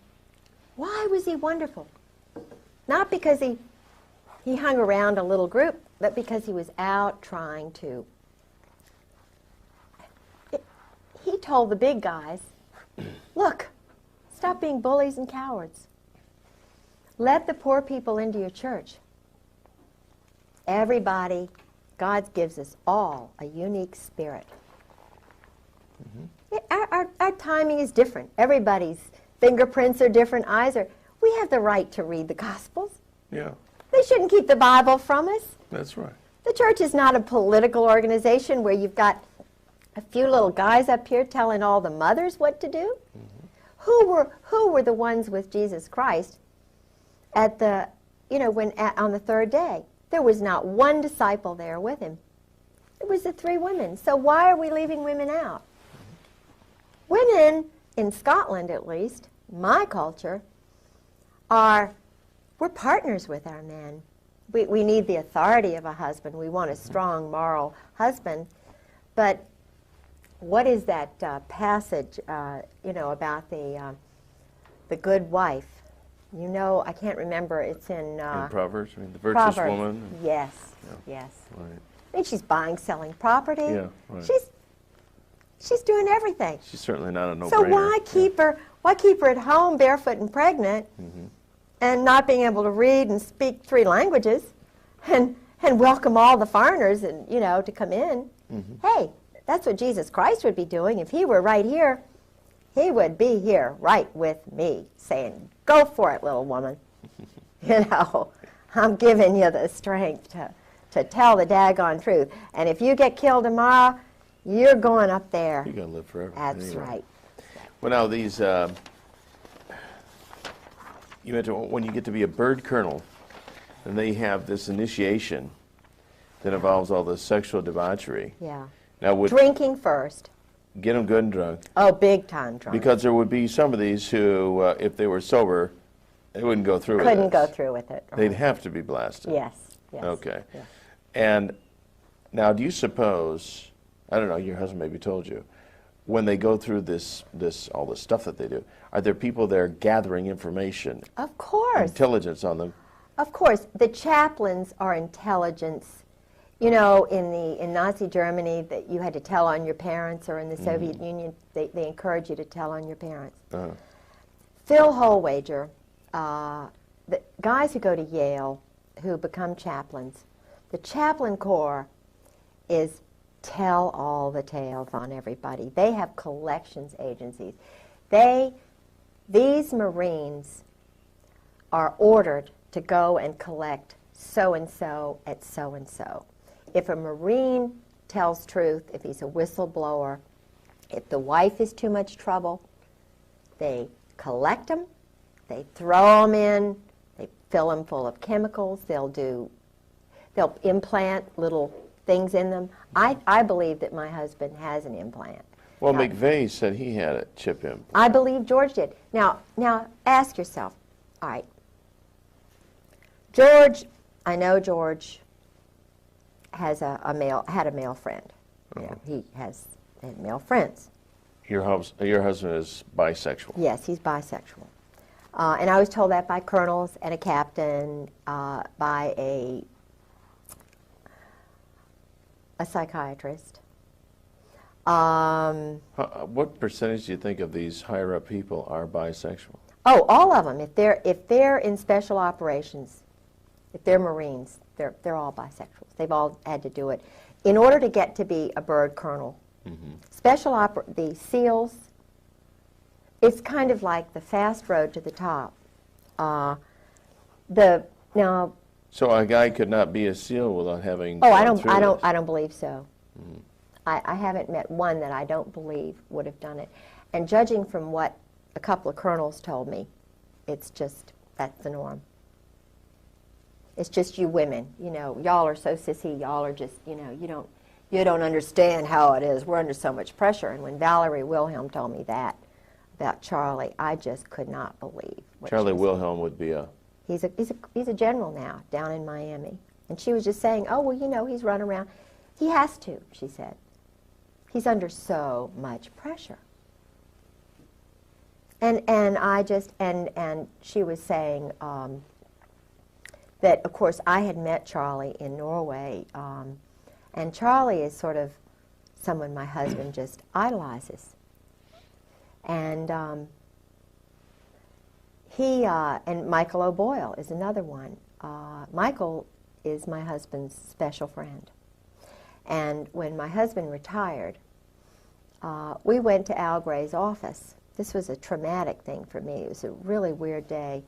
Why was he wonderful? Not because he hung around a little group, but because he was out trying to. He told the big guys, look, stop being bullies and cowards. Let the poor people into your church. Everybody, God gives us all a unique spirit. Mm-hmm. Our timing is different. Everybody's fingerprints are different, eyes are. We have the right to read the Gospels. Yeah. They shouldn't keep the Bible from us. That's right. The church is not a political organization where you've got a few little guys up here telling all the mothers what to do. Mm-hmm. Who were the ones with Jesus Christ at the, you know, on the third day? There was not one disciple there with him. It was the three women. So why are we leaving women out? Women, in Scotland at least, my culture, we're partners with our men. We need the authority of a husband. We want a strong moral husband. But what is that passage, you know, about the good wife? You know, I can't remember. It's in Proverbs. I mean, the virtuous Proverbs. woman. Yes, Yeah. yes. Right. I mean, she's buying, selling property. Yeah, right. She's doing everything. She's certainly not a no-brainer. So why keep her? Why keep her at home, barefoot and pregnant, Mm-hmm. and not being able to read and speak 3 languages, and welcome all the foreigners and, you know, to come in? Mm-hmm. Hey, that's what Jesus Christ would be doing if he were right here. He would be here right with me, saying, "Go for it, little woman." You know, I'm giving you the strength to tell the daggone truth. And if you get killed tomorrow, you're going up there. You're going to live forever. That's anyway. right. Well, now these, you mentioned when you get to be a bird colonel, and they have this initiation that involves all this sexual debauchery. Yeah. Now, would Drinking first. get them good and drunk, Oh, big time drunk. because there would be some of these who, if they were sober, they wouldn't go through with Couldn't go this. through with it. They'd right. have to be blasted. Yes. Yes. Okay. Yeah. And now, do you suppose, I don't know, your husband maybe told you, when they go through all this stuff that they do, are there people there gathering information, Of course. intelligence on them? Of course. The chaplains are intelligence. You know, in Nazi Germany, that you had to tell on your parents, or in the Soviet Union, they encourage you to tell on your parents. Uh-huh. Phil Holwager, the guys who go to Yale, who become chaplains, the chaplain corps is tell all the tales on everybody. They have collections agencies. These Marines are ordered to go and collect so-and-so at so-and-so. If a Marine tells truth, if he's a whistleblower, if the wife is too much trouble, they collect them, they throw them in, they fill them full of chemicals, they'll implant little things in them. I believe that my husband has an implant. Well, Now, McVeigh said he had a chip implant. I believe George did. Now ask yourself, all right, George, I know George has had a male friend. Yeah, he had male friends. Your husband is bisexual. Yes, he's bisexual. And I was told that by colonels and a captain, by a psychiatrist. What percentage do you think of these higher-up people are bisexual? Oh, all of them. If they're in special operations, if they're Marines, they're all bisexuals. They've all had to do it in order to get to be a bird colonel. The SEALs, it's kind of like the fast road to the top. Now. So a guy could not be a SEAL without having. Oh, I don't believe so. I haven't met one that I don't believe would have done it. And judging from what a couple of colonels told me, it's just, that's the norm. It's just you women, you know, y'all are so sissy, y'all are just, you know, you don't understand how it is. We're under so much pressure. And when Valerie Wilhelm told me that about Charlie, I just could not believe what Charlie she was Wilhelm would be a... He's a general now down in Miami. And she was just saying, oh, well, you know, he's run around. He has to, she said. He's under so much pressure. And I just, and she was saying that, of course, I had met Charlie in Norway, and Charlie is sort of someone my husband just idolizes. And and Michael O'Boyle is another one. Michael is my husband's special friend. And when my husband retired, we went to Al Gray's office. This was a traumatic thing for me. It was a really weird day.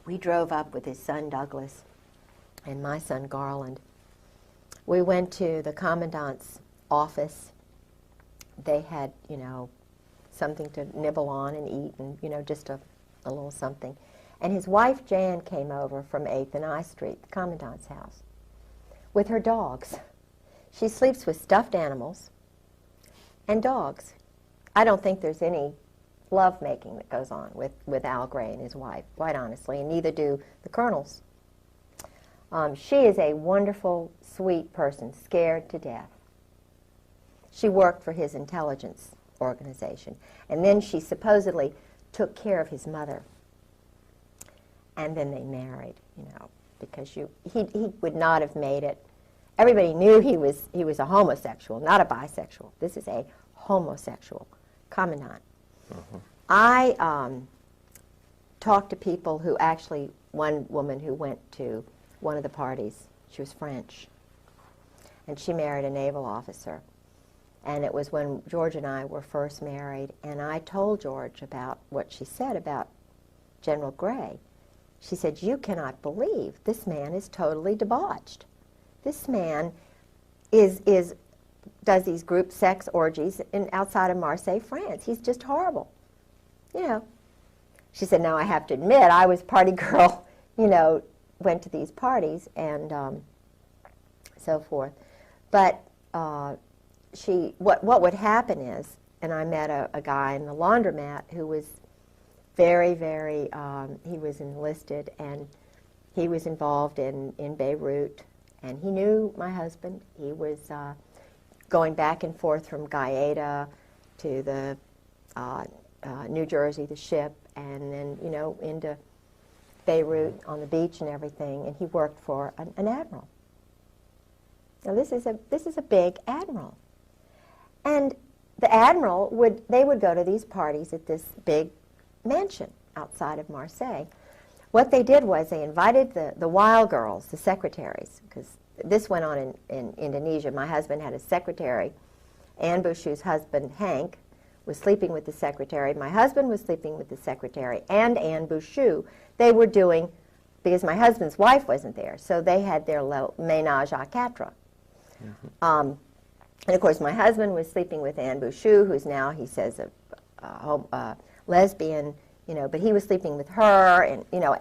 We drove up with his son Douglas and my son Garland. We went to the commandant's office. They had, you know, something to nibble on and eat, and, you know, just a little something. And his wife Jan came over from 8th and I Street, the commandant's house, with her dogs. She sleeps with stuffed animals and dogs. I don't think there's any love-making that goes on with Al Gray and his wife, quite honestly, and neither do the colonels. She is a wonderful, sweet person, scared to death. She worked for his intelligence organization, and then she supposedly took care of his mother. And then they married, you know, because he would not have made it. Everybody knew he was a homosexual, not a bisexual. This is a homosexual commandant. I talked to people who actually, one woman who went to one of the parties, she was French, and she married a naval officer. And it was when George and I were first married, and I told George about what she said about General Gray. She said, you cannot believe this man is totally debauched. This man does these group sex orgies outside of Marseille, France. He's just horrible. You know. She said, now I have to admit, I was party girl, you know, went to these parties and so forth. But what would happen is, and I met a guy in the laundromat who was very, very, he was enlisted, and he was involved in Beirut, and he knew my husband. He was going back and forth from Gaeta to the New Jersey, the ship, and then, you know, into Beirut on the beach and everything, and he worked for an admiral. Now this is a big admiral. And the admiral they would go to these parties at this big mansion outside of Marseille. What they did was they invited the wild girls, the secretaries, because this went on in Indonesia. My husband had a secretary. Anne Bouchou's husband, Hank, was sleeping with the secretary. My husband was sleeping with the secretary and Anne Bouchou. They were doing, because my husband's wife wasn't there, so they had their ménage à quatre. And of course, my husband was sleeping with Anne Bouchou, who's now, he says, a lesbian, you know, but he was sleeping with her, and, you know,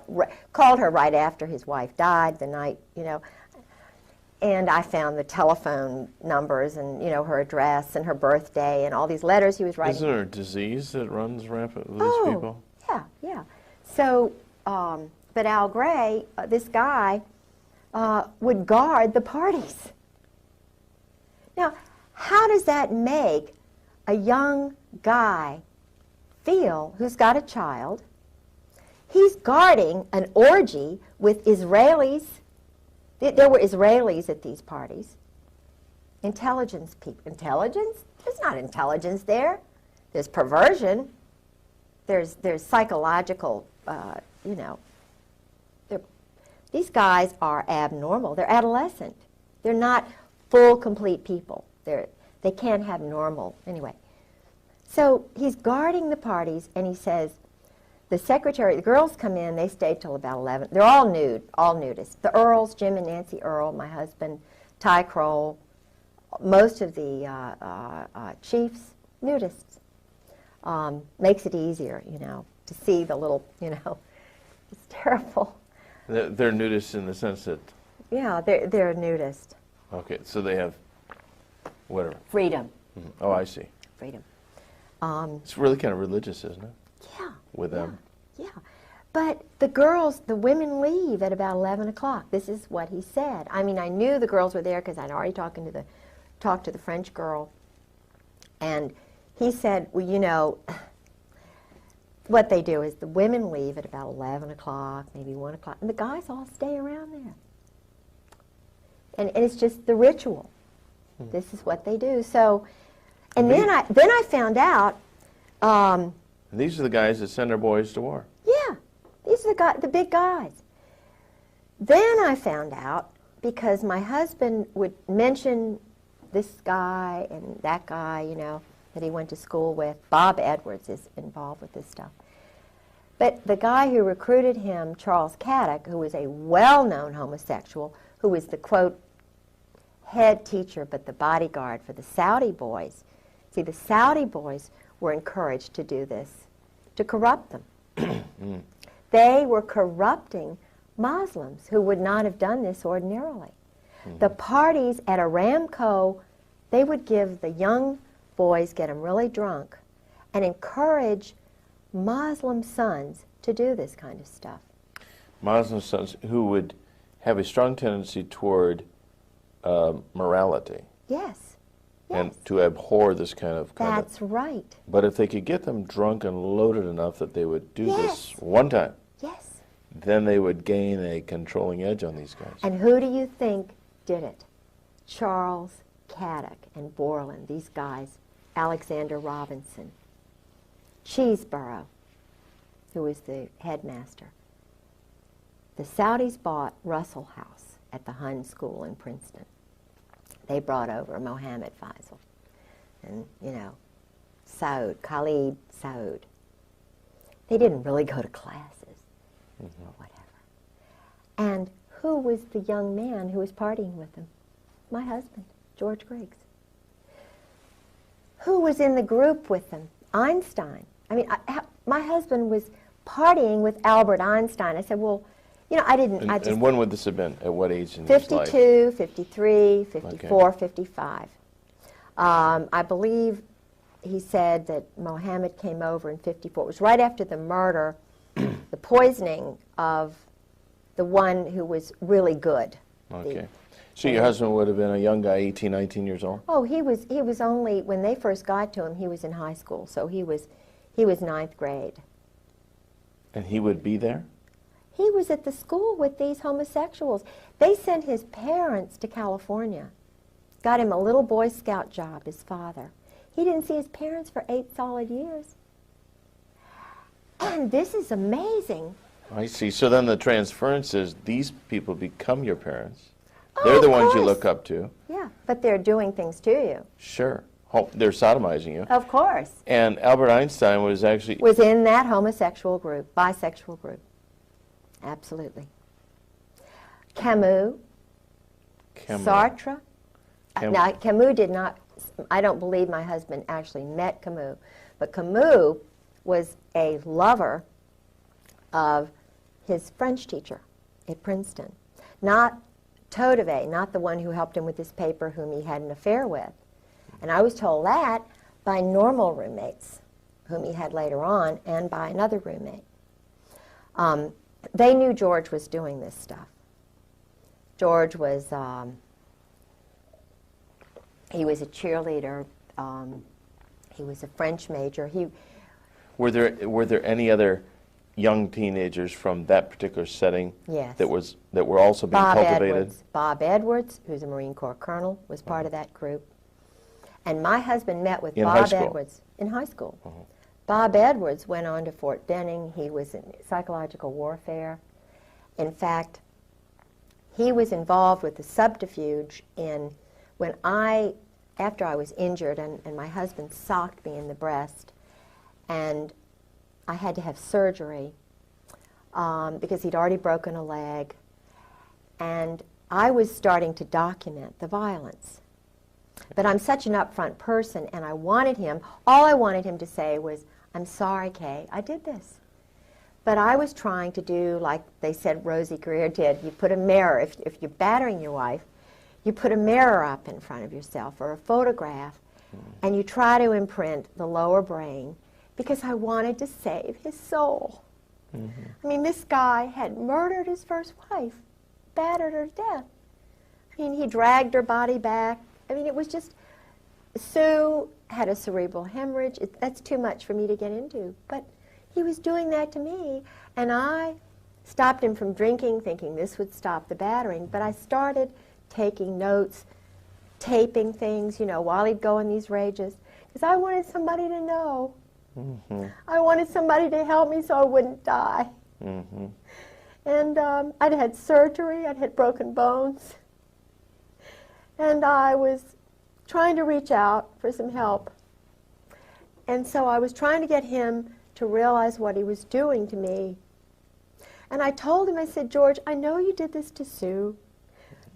called her right after his wife died, the night, you know. And I found the telephone numbers and, you know, her address and her birthday and all these letters he was writing. Isn't there a disease that runs rampant with these people? Yeah, yeah. So, but Al Gray, this guy, would guard the parties. Now, how does that make a young guy Phil, who's got a child, he's guarding an orgy with Israelis. There were Israelis at these parties. Intelligence people. Intelligence? There's not intelligence there. There's perversion. There's psychological, you know. These guys are abnormal. They're adolescent. They're not full, complete people. They can't have normal. Anyway. So he's guarding the parties, and he says, the secretary, the girls come in, they stay till about 11. They're all nude, all nudists. The Earls, Jim and Nancy Earl, my husband, Ty Kroll, most of the chiefs, nudists. Makes it easier, you know, to see the little, you know, it's terrible. They're nudists in the sense that... Yeah, they're nudists. Okay, so they have whatever. Freedom. Mm-hmm. Oh, I see. Freedom. It's really kind of religious, isn't it? Yeah. With them. Yeah. But the girls, the women leave at about 11 o'clock. This is what he said. I mean, I knew the girls were there because I'd already talked to the French girl. And he said, well, you know, what they do is the women leave at about 11 o'clock, maybe 1 o'clock, and the guys all stay around there. And it's just the ritual. This is what they do. So, and then I found out. These are the guys that send their boys to war. Yeah, these are the big guys. Then I found out, because my husband would mention this guy and that guy, you know, that he went to school with. Bob Edwards is involved with this stuff. But the guy who recruited him, Charles Caddock, who was a well-known homosexual, who was the, quote, head teacher but the bodyguard for the Saudi boys. See, the Saudi boys were encouraged to do this, to corrupt them. They were corrupting Muslims who would not have done this ordinarily. The parties at Aramco, they would give the young boys, get them really drunk, and encourage Muslim sons to do this kind of stuff. Muslim sons who would have a strong tendency toward morality. Yes. And to abhor this kind of conduct. That's right. But if they could get them drunk and loaded enough that they would do Yes. this one time, Yes. then they would gain a controlling edge on these guys. And who do you think did it? Charles Caddock and Borland, these guys, Alexander Robinson, Cheeseborough, who was the headmaster. The Saudis bought Russell House at the Hun School in Princeton. They brought over Mohammed Faisal and, you know, Khalid Saud. They didn't really go to classes or whatever. And who was the young man who was partying with them? My husband, George Griggs. Who was in the group with them? Einstein. I mean, my husband was partying with Albert Einstein. I said, well, you know, I didn't. And when would this have been? At what age in his life? 52, 53, 54, Okay. 55. I believe he said that Mohammed came over in 54. It was right after the murder, the poisoning of the one who was really good. Okay. So your husband would have been a young guy, 18, 19 years old? Oh, he was only, when they first got to him, he was in high school, so he was ninth grade. And he would be there? He was at the school with these homosexuals. They sent his parents to California, got him a little Boy Scout job, his father. He didn't see his parents for 8 solid years. And this is amazing. I see. So then the transference is these people become your parents. Oh, They're the of ones you course. look up to. Yeah, but they're doing things to you. Sure. They're sodomizing you. Of course. And Albert Einstein was actually... Was in that homosexual group, bisexual group. Absolutely. Camus, Sartre. Now, Camus did not, I don't believe my husband actually met Camus, but Camus was a lover of his French teacher at Princeton. Not Todeve, not the one who helped him with his paper whom he had an affair with. And I was told that by normal roommates, whom he had later on, and by another roommate. They knew George was doing this stuff. George was, he was a cheerleader. He was a French major. Were there any other young teenagers from that particular setting Yes. that were also being cultivated? Edwards. Bob Edwards, who's a Marine Corps colonel, was part of that group. And my husband met with Bob Edwards in high school. Bob Edwards went on to Fort Benning. He was in psychological warfare. In fact, he was involved with the subterfuge after I was injured and my husband socked me in the breast, and I had to have surgery because he'd already broken a leg, and I was starting to document the violence. But I'm such an upfront person, and all I wanted him to say was, "I'm sorry, Kay, I did this." But I was trying to do like they said Rosie Greer did. You put a mirror, if you're battering your wife, you put a mirror up in front of yourself or a photograph, and you try to imprint the lower brain, because I wanted to save his soul. I mean, this guy had murdered his first wife, battered her to death. I mean, he dragged her body back. I mean, it was just, Sue had a cerebral hemorrhage. That's too much for me to get into. But he was doing that to me, and I stopped him from drinking, thinking this would stop the battering. But I started taking notes, taping things, while he'd go in these rages, because I wanted somebody to know. I wanted somebody to help me so I wouldn't die. And I'd had surgery, I'd had broken bones, and I was trying to reach out for some help. And so I was trying to get him to realize what he was doing to me. And I told him, I said, "George, I know you did this to Sue.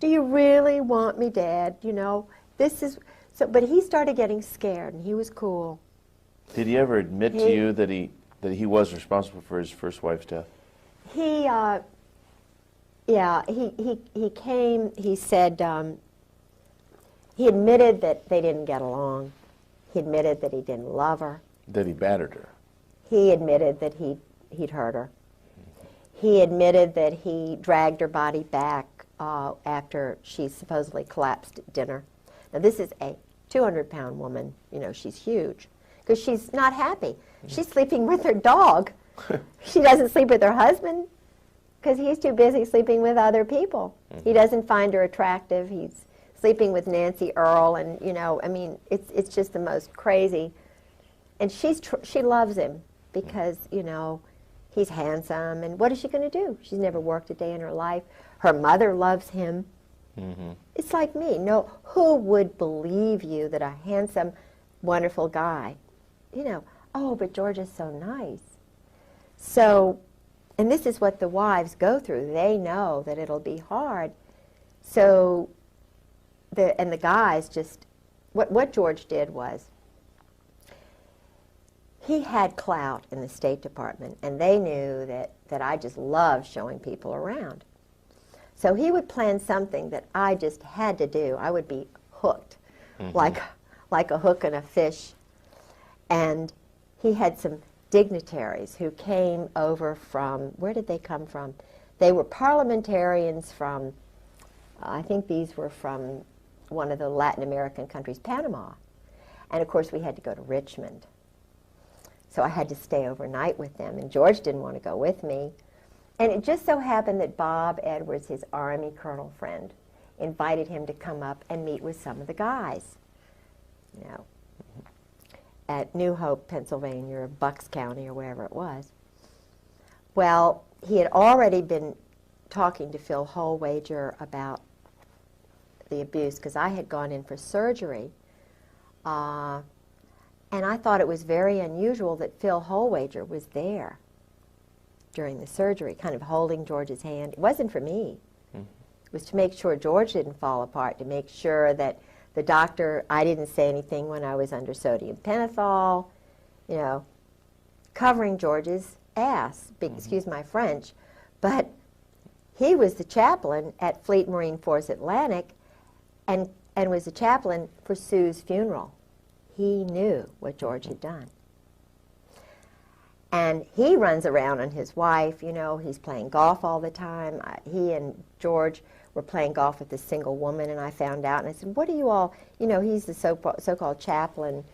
Do you really want me dead? This is..." But he started getting scared, and he was cool. Did he ever admit to you that he was responsible for his first wife's death? He came, he said, he admitted that they didn't get along. He admitted that he didn't love her. That he battered her. He admitted that he'd hurt her. He admitted that he dragged her body back after she supposedly collapsed at dinner. Now, this is a 200-pound woman. She's huge. Because she's not happy. She's sleeping with her dog. She doesn't sleep with her husband because he's too busy sleeping with other people. He doesn't find her attractive. He's sleeping with Nancy Earl, and I mean, it's just the most crazy. And she loves him because he's handsome. And what is she going to do? She's never worked a day in her life. Her mother loves him. It's like me. No, who would believe you that a handsome, wonderful guy? Oh, but George is so nice. So, and this is what the wives go through. They know that it'll be hard. So, the guys just, what George did was, he had clout in the State Department, and they knew that I just loved showing people around. So he would plan something that I just had to do. I would be hooked, like a hook in a fish. And he had some dignitaries who came over from, where did they come from? They were parliamentarians from, I think these were from one of the Latin American countries, Panama. And of course we had to go to Richmond. So I had to stay overnight with them, and George didn't want to go with me. And it just so happened that Bob Edwards, his Army colonel friend, invited him to come up and meet with some of the guys. At New Hope, Pennsylvania, or Bucks County, or wherever it was. Well, he had already been talking to Phil Holwager about the abuse, because I had gone in for surgery. And I thought it was very unusual that Phil Holwager was there during the surgery, kind of holding George's hand. It wasn't for me. It was to make sure George didn't fall apart, to make sure that the doctor, I didn't say anything when I was under sodium pentothal, covering George's ass, excuse my French. But he was the chaplain at Fleet Marine Force Atlantic and was the chaplain for Sue's funeral. He knew what George had done. And he runs around on his wife, he's playing golf all the time. He and George were playing golf with this single woman, and I found out, and I said, "What do you all," he's the so-called chaplain,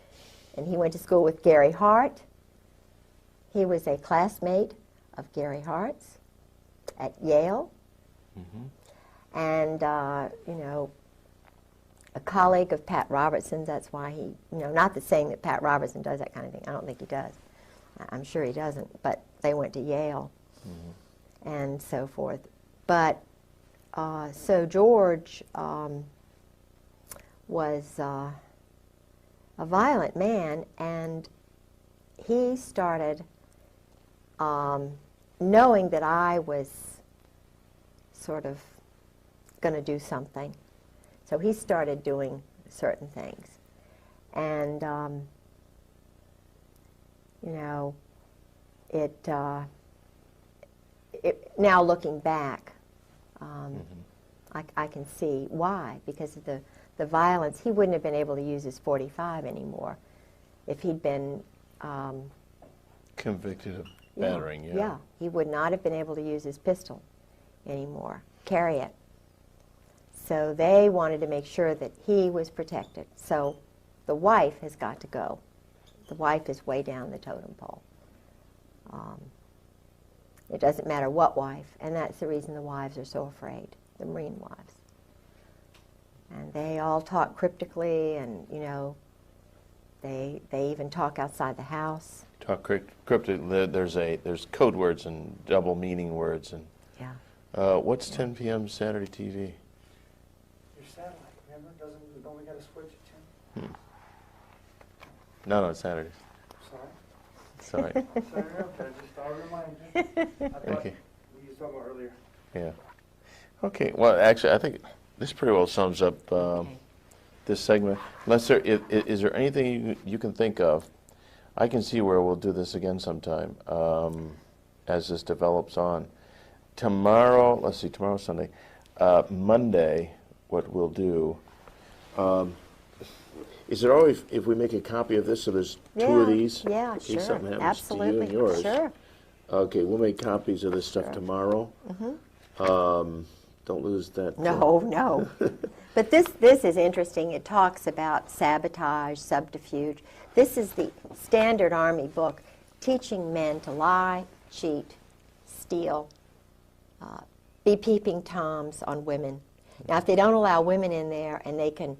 and he went to school with Gary Hart. He was a classmate of Gary Hart's at Yale, and you know, a colleague of Pat Robertson's. That's why he, you know, not the saying that Pat Robertson does that kind of thing. I don't think he does. I'm sure he doesn't. But they went to Yale, and so forth. But so George was a violent man, and he started knowing that I was sort of going to do something. So he started doing certain things. And, you know, now looking back, I can see why, because of the violence. He wouldn't have been able to use his .45 anymore if he'd been convicted of battering. Yeah, he would not have been able to use his pistol anymore, carry it. So they wanted to make sure that he was protected. So the wife has got to go. The wife is way down the totem pole. It doesn't matter what wife, and that's the reason the wives are so afraid, the Marine wives. And they all talk cryptically, and, you know, they even talk outside the house. Talk cryptically. There's code words and double meaning words. And yeah. What's 10 p.m. Saturday TV? Your satellite, remember? It only got a switch at 10? Not on Saturdays. Sorry? Sorry. Sorry, okay, just thought I'd remind you. I thought Okay. we used something earlier. Yeah. Okay. Well, actually, I think this pretty well sums up this segment. Unless is there anything you can think of? I can see where we'll do this again sometime as this develops on. Tomorrow, let's see, tomorrow's Sunday. Monday, what we'll do. Is it always if we make a copy of this, so there's two of these? Yeah, in case sure. something happens Absolutely. to you and yours. Sure. Okay, we'll make copies of this stuff tomorrow. Don't lose that. No, no. But this is interesting. It talks about sabotage, subterfuge. This is the standard Army book teaching men to lie, cheat, steal, be peeping toms on women. Now, if they don't allow women in there and they can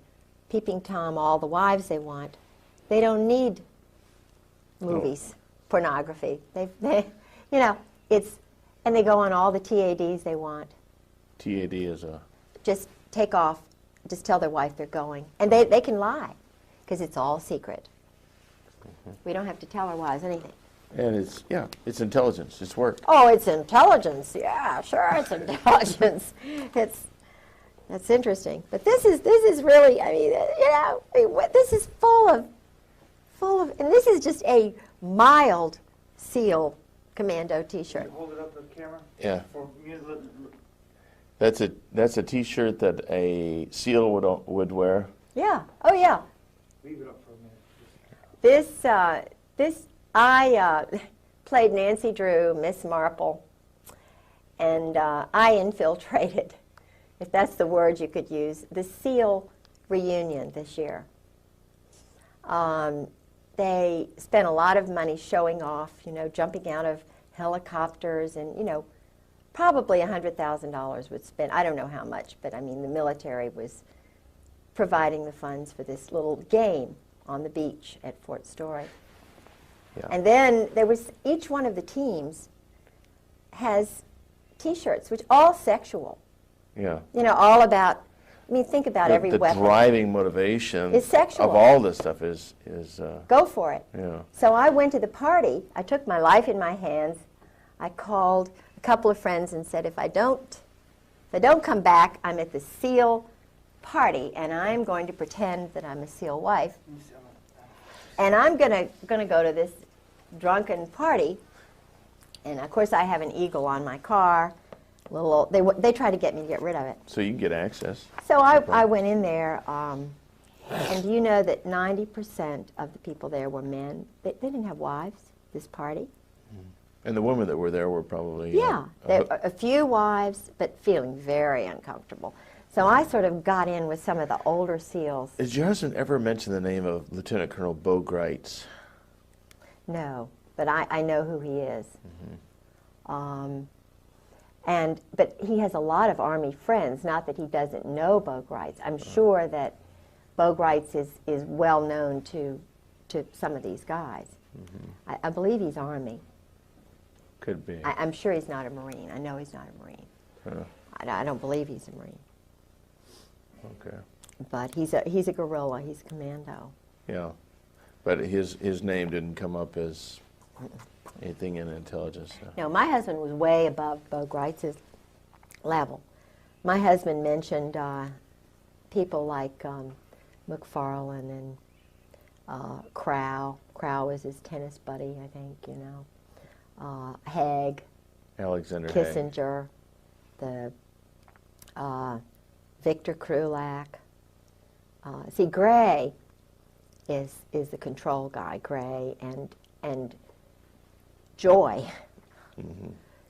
peeping tom all the wives they want, they don't need movies, pornography. They, you know, and they go on all the TADs they want. TAD is a... Just take off, just tell their wife they're going. And they can lie, because it's all secret. We don't have to tell our wives anything. And it's intelligence. It's work. Oh, it's intelligence. Yeah, sure, it's intelligence. That's interesting. But this is really, I mean, you know, this is full of, and this is just a mild SEAL commando T-shirt. Can you hold it up to the camera? Yeah. For me to look. That's a T-shirt that a SEAL would wear. Yeah. Oh, yeah. Leave it up for a minute. I played Nancy Drew, Miss Marple, and I infiltrated, if that's the word you could use, the SEAL reunion this year. They spent a lot of money showing off, you know, jumping out of helicopters, and, you know, probably $100,000 was spent. I don't know how much, but I mean, the military was providing the funds for this little game on the beach at Fort Story. Yeah. And then there was, each one of the teams has T-shirts, which all sexual. Yeah. You know, all about, I mean, think about every the weapon. The driving motivation is sexual. of all this stuff is go for it. Yeah. So I went to the party. I took my life in my hands. I called a couple of friends and said, if I don't come back, I'm at the SEAL party, and I'm going to pretend that I'm a SEAL wife, and I'm gonna go to this drunken party. And of course, I have an eagle on my car. They try to get me to get rid of it. So you can get access. So I went in there, and do you know that 90% of the people there were men? They didn't have wives, this party. And the women that were there were probably... Yeah, a few wives, but feeling very uncomfortable. So I sort of got in with some of the older SEALs. Did your husband ever mention the name of Lieutenant Colonel Bo Greitz? No. but I know who he is. But he has a lot of Army friends, not that he doesn't know Bogarts. I'm sure that Bogarts is well known to some of these guys. I believe he's Army. Could be. I'm sure he's not a Marine. I know he's not a Marine. I don't believe he's a Marine. Okay. But he's a guerrilla. He's a commando. Yeah, but his name didn't come up as anything in intelligence. No, my husband was way above Bogarts' level. My husband mentioned people like McFarlane and Crow. Crow was his tennis buddy, I think, you know. Haig. Alexander Haig. Kissinger. The Victor Krulak. See, Gray is the control guy. Gray and Joy.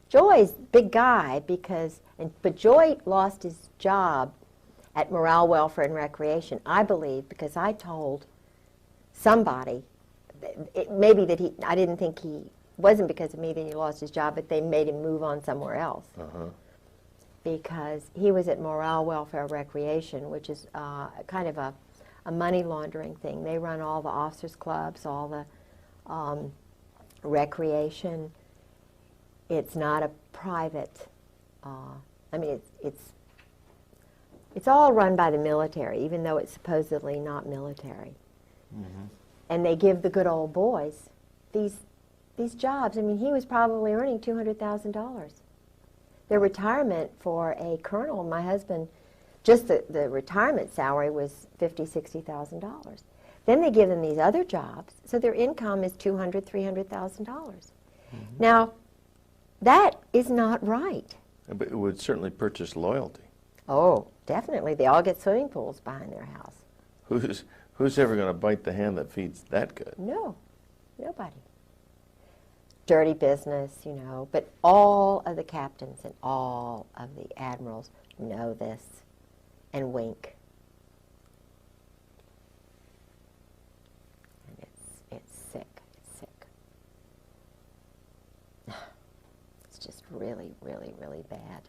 Joy's big guy but Joy lost his job at Morale, Welfare, and Recreation, I believe, because I told somebody, maybe that I didn't think wasn't because of me that he lost his job, but they made him move on somewhere else. Because he was at Morale, Welfare, Recreation, which is kind of a money laundering thing. They run all the officers' clubs, all the recreation. It's not a private, I mean, it's all run by the military, even though it's supposedly not military. And they give the good old boys these jobs. I mean, he was probably earning $200,000. Their retirement for a colonel, my husband, just the retirement salary was $50,000, $60,000. Then they give them these other jobs, so their income is $200,000, $300,000. Now, that is not right. But it would certainly purchase loyalty. Oh, definitely. They all get swimming pools behind their house. Who's ever going to bite the hand that feeds that good? No, nobody. Dirty business, you know, but all of the captains and all of the admirals know this and wink. And it's sick. It's sick. It's just really, really, really bad.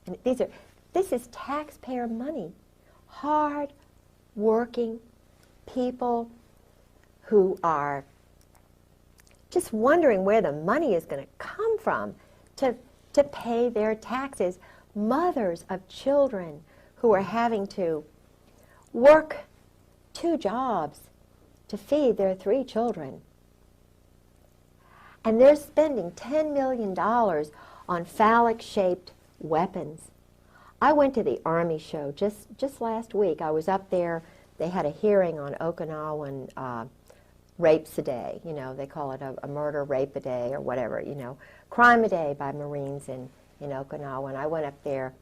And this is taxpayer money. Hard working people who are just wondering where the money is going to come from to pay their taxes. Mothers of children who are having to work 2 jobs to feed their 3 children. And they're spending $10 million on phallic-shaped weapons. I went to the Army show just last week. I was up there. They had a hearing on Okinawan rapes a day. You know, they call it a murder rape a day or whatever, you know. Crime a day by Marines in Okinawa. And I went up there.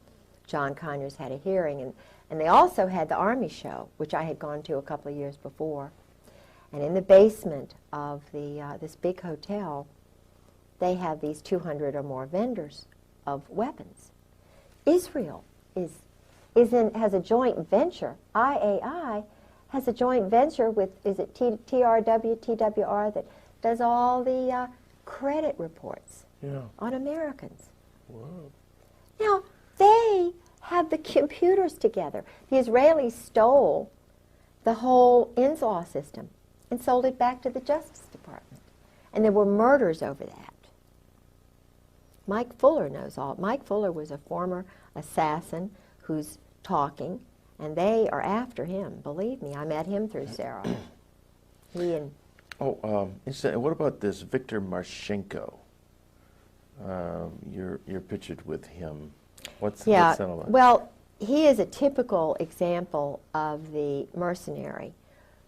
John Conyers had a hearing. And they also had the Army show, which I had gone to a couple of years before. And in the basement of this big hotel, they have these 200 or more vendors of weapons. Israel has a joint venture. IAI has a joint venture with, is it TWR, that does all the credit reports on Americans. Whoa. Now, they have the computers together. The Israelis stole the whole INSLAW system and sold it back to the Justice Department. And there were murders over that. Mike Fuller knows all. Mike Fuller was a former assassin who's talking, and they are after him. Believe me, I met him through Sarah. He and... what about this Victor Marchenko? You're pictured with him. What's that all about? Well, he is a typical example of the mercenary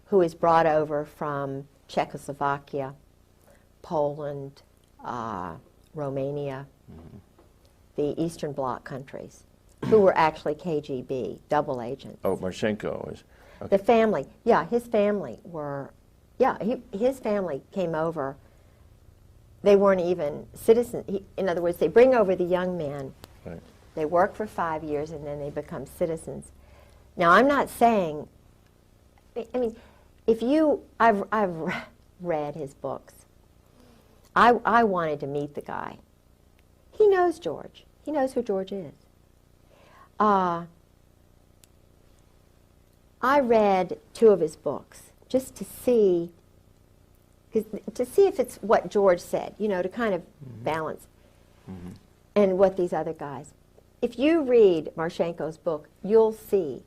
who is brought over from Czechoslovakia, Poland, Romania, the Eastern Bloc countries, who were actually KGB, double agents. Oh, Marchenko is... Okay. The family, his family were, his family came over. They weren't even citizens. In other words, they bring over the young men. Right. They work for 5 years, and then they become citizens. Now, I'm not saying, I mean, I've read his books. I wanted to meet the guy. He knows George. He knows who George is. I read 2 of his books just to see if it's what George said, you know, to kind of balance, and what these other guys. If you read Marchenko's book, you'll see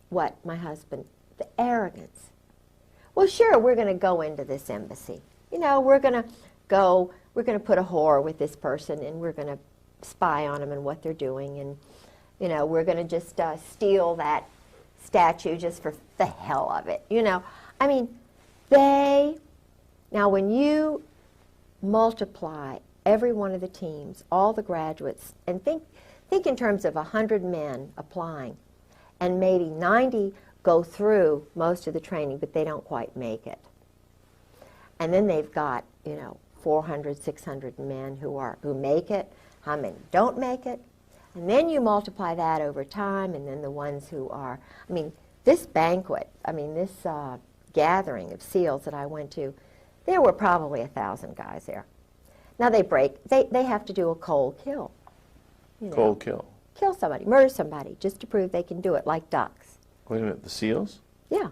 what my husband, the arrogance. Well, sure, we're going to go into this embassy. You know, we're going to put a whore with this person, and we're going to spy on them and what they're doing, and, you know, we're going to just steal that statue just for the hell of it, you know. I mean, now when you multiply every one of the teams, all the graduates, and think in terms of 100 men applying, and maybe 90 go through most of the training, but they don't quite make it. And then they've got, you know, 400, 600 men who make it, how many don't make it, and then you multiply that over time, and then the ones who are, I mean, this banquet, I mean, this gathering of SEALs that I went to, there were probably 1,000 guys there. Now they have to do a cold kill. You know, Cold kill. Kill somebody, murder somebody, just to prove they can do it, like ducks. Wait a minute, the SEALs? Yeah,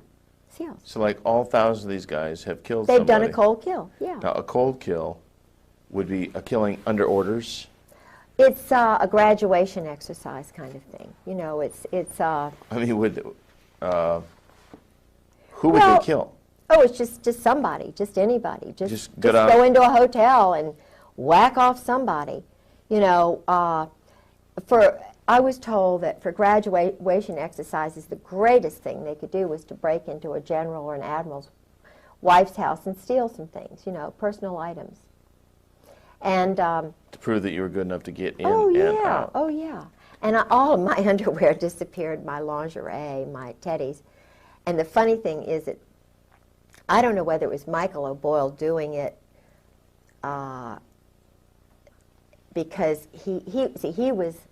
SEALs. So like all 1,000 of these guys have killed They've somebody. done a cold kill, yeah. Now a cold kill would be a killing under orders? It's a graduation exercise kind of thing. You know, it's I mean, who would they kill? Oh, it's just somebody, just anybody. Just go go into a hotel and whack off somebody. You know, I was told that for graduation exercises, the greatest thing they could do was to break into a general or an admiral's wife's house and steal some things, you know, personal items. And to prove that you were good enough to get in and out. Oh, yeah. And all of my underwear disappeared, my lingerie, my teddies. And the funny thing is that I don't know whether it was Michael O'Boyle doing it because he was,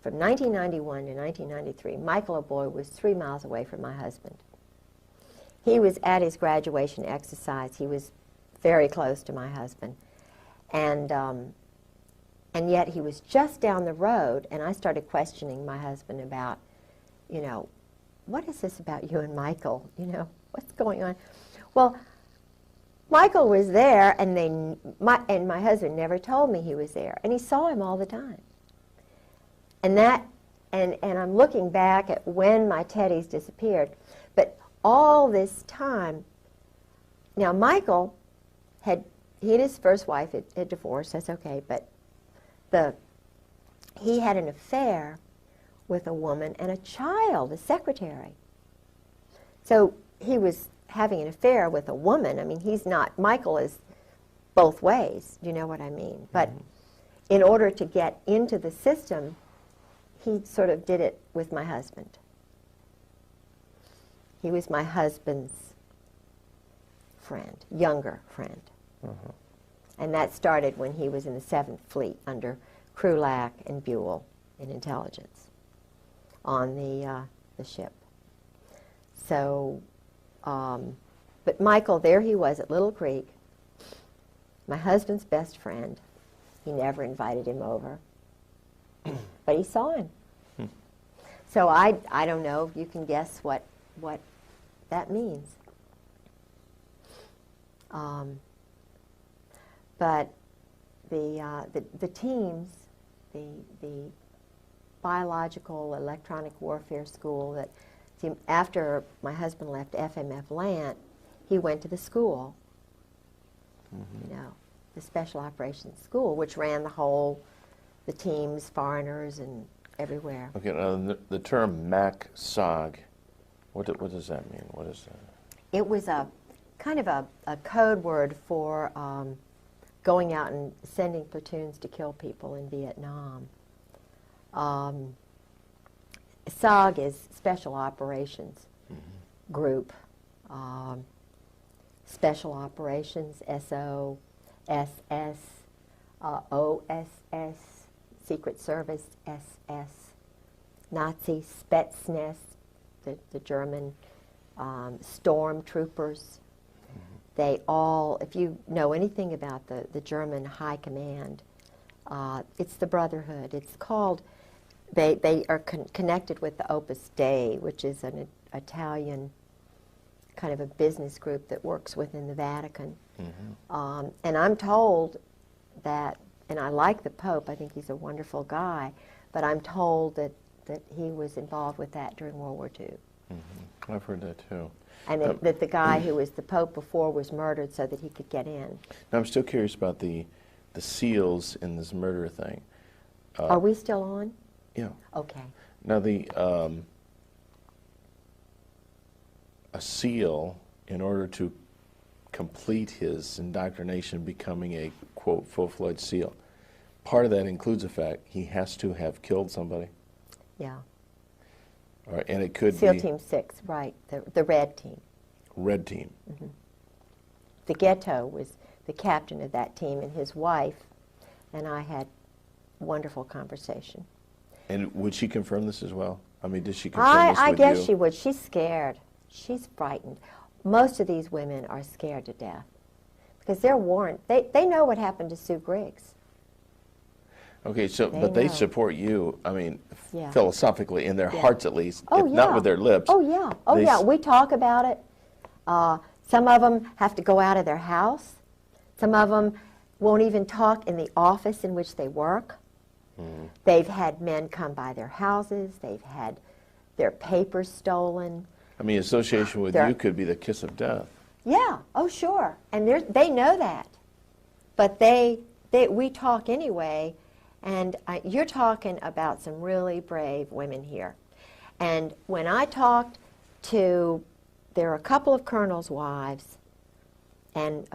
from 1991 to 1993, Michael O'Boyle was 3 miles away from my husband. He was at his graduation exercise. He was very close to my husband. And yet he was just down the road, and I started questioning my husband about, you know, what is this about you and Michael? You know, what's going on? Well, Michael was there, and my husband never told me he was there, and he saw him all the time. And I'm looking back at when my teddies disappeared, but all this time, now Michael he and his first wife had divorced, that's okay, but he had an affair with a woman and a child, a secretary. So he was having an affair with a woman. I mean, Michael is both ways, you know what I mean? But in order to get into the system, he sort of did it with my husband. He was my husband's friend, younger friend. And that started when he was in the 7th Fleet under Krulak and Buell in intelligence on the ship. So, but Michael, there he was at Little Creek, my husband's best friend. He never invited him over, but he saw him. So I don't know if you can guess what that means. But the teams, the biological electronic warfare school that, after my husband left FMF Lant, he went to the school, you know, the Special Operations School, which ran the teams, foreigners, and everywhere. Okay, now the term MAC-SOG, what does that mean? What is that? It was a kind of a code word for going out and sending platoons to kill people in Vietnam. SOG is Special Operations Group. Special Operations, S-O-S-S, O-S-S, Secret Service, S-S, Nazi Spetsnaz, the German stormtroopers. They all, if you know anything about the German high command, it's the Brotherhood. It's called, they are connected with the Opus Dei, which is an Italian kind of a business group that works within the Vatican. And I'm told that, and I like the Pope, I think he's a wonderful guy, but I'm told that he was involved with that during World War II. I've heard that too. And that the guy who was the Pope before was murdered so that he could get in. Now I'm still curious about the seals in this murder thing. Are we still on? Yeah. Okay. Now a seal, in order to complete his indoctrination, becoming a, quote, full-fledged SEAL, part of that includes the fact he has to have killed somebody. Yeah. All right, and it could SEAL be Team 6, right, the red team. Red team. The Ghetto was the captain of that team, and his wife and I had wonderful conversation. And would she confirm this as well? I mean, did she confirm this I with guess you? she would. She's scared. She's frightened. Most of these women are scared to death because they're warned. They know what happened to Sue Griggs. Okay, so They but they know. support you. I mean, Yeah. philosophically, in their Yeah. hearts at least, Oh, if yeah. not with their lips. Oh, yeah. Oh, they yeah. s- We talk about it. Some of them have to go out of their house. Some of them won't even talk in the office in which they work. They've had men come by their houses. They've had their papers stolen. I mean, association with They're- you could be the kiss of death. Yeah. Oh, sure. And they know that. But we talk anyway. And you're talking about some really brave women here. And when I talked to, there are a couple of colonels' wives, and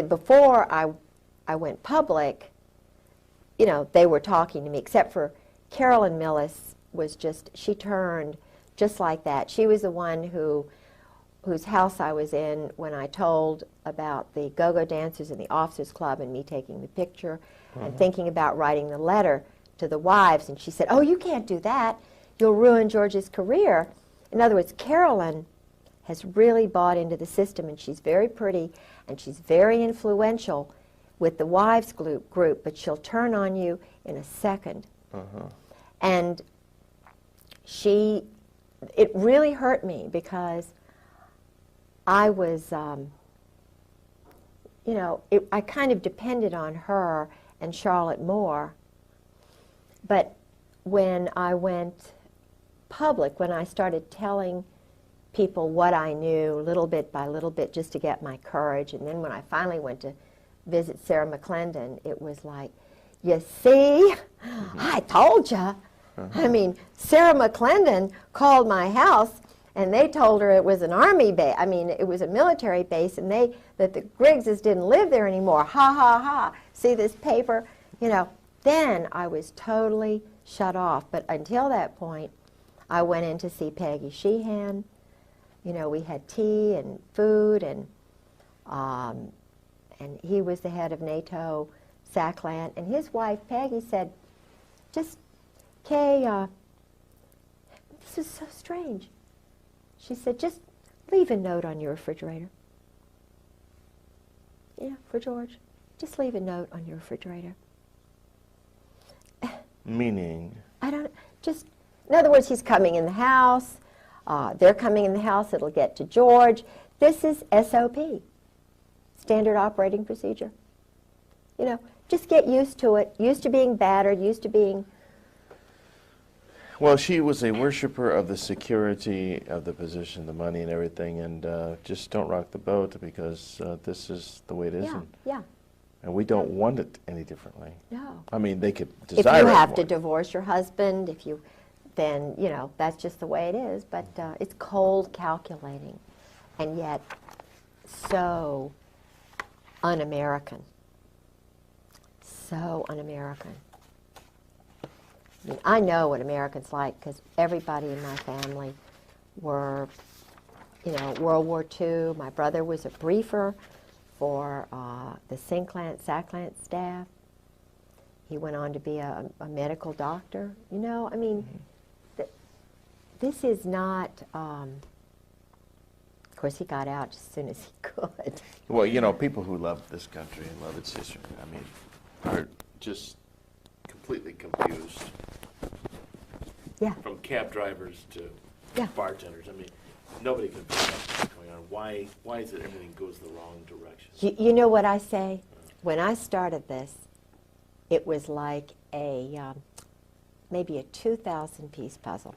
before I went public, you know, they were talking to me, except for Carolyn Millis she turned just like that. She was the one whose house I was in when I told about the go-go dancers in the officers club and me taking the picture and thinking about writing the letter to the wives. And she said, "Oh, you can't do that. You'll ruin George's career." In other words, Carolyn has really bought into the system, and she's very pretty, and she's very influential with the wives group, but she'll turn on you in a second. And it really hurt me because I was, you know, I kind of depended on her and Charlotte Moore. But when I went public, when I started telling people what I knew little bit by little bit just to get my courage, and then when I finally went to visit Sarah McClendon, it was like, you see, I told you. I mean, Sarah McClendon called my house, and they told her it was an army base. I mean, it was a military base, and that the Griggses didn't live there anymore. Ha, ha, ha. See this paper? You know, then I was totally shut off. But until that point, I went in to see Peggy Sheehan. You know, we had tea and food, and he was the head of NATO SACLAN, and his wife, Peggy, said, just, Kay, this is so strange. She said, just leave a note on your refrigerator. Yeah, for George. Just leave a note on your refrigerator. Meaning? I don't, just, in other words, he's coming in the house. They're coming in the house. It'll get to George. This is SOP, standard operating procedure. You know, just get used to it, used to being battered, used to being... Well, she was a worshiper of the security of the position, the money and everything, and just don't rock the boat because this is the way it is. Yeah, yeah. And we don't want it any differently. No. I mean, they could If desire you it have more. to divorce your husband, then, you know, that's just the way it is. But it's cold calculating, and yet so un-American. So un-American. I mean, I know what Americans like because everybody in my family were, you know, World War II. My brother was a briefer for the SACLAN staff. He went on to be a medical doctor. You know, I mean, this is not Of course, he got out as soon as he could. Well, you know, people who love this country and love its history, I mean, are just completely confused. Yeah. From cab drivers to Yeah. bartenders. I mean, nobody can figure out what's going on. Why is it everything goes the wrong direction? You know what I say? When I started this, it was like a maybe a 2,000-piece puzzle.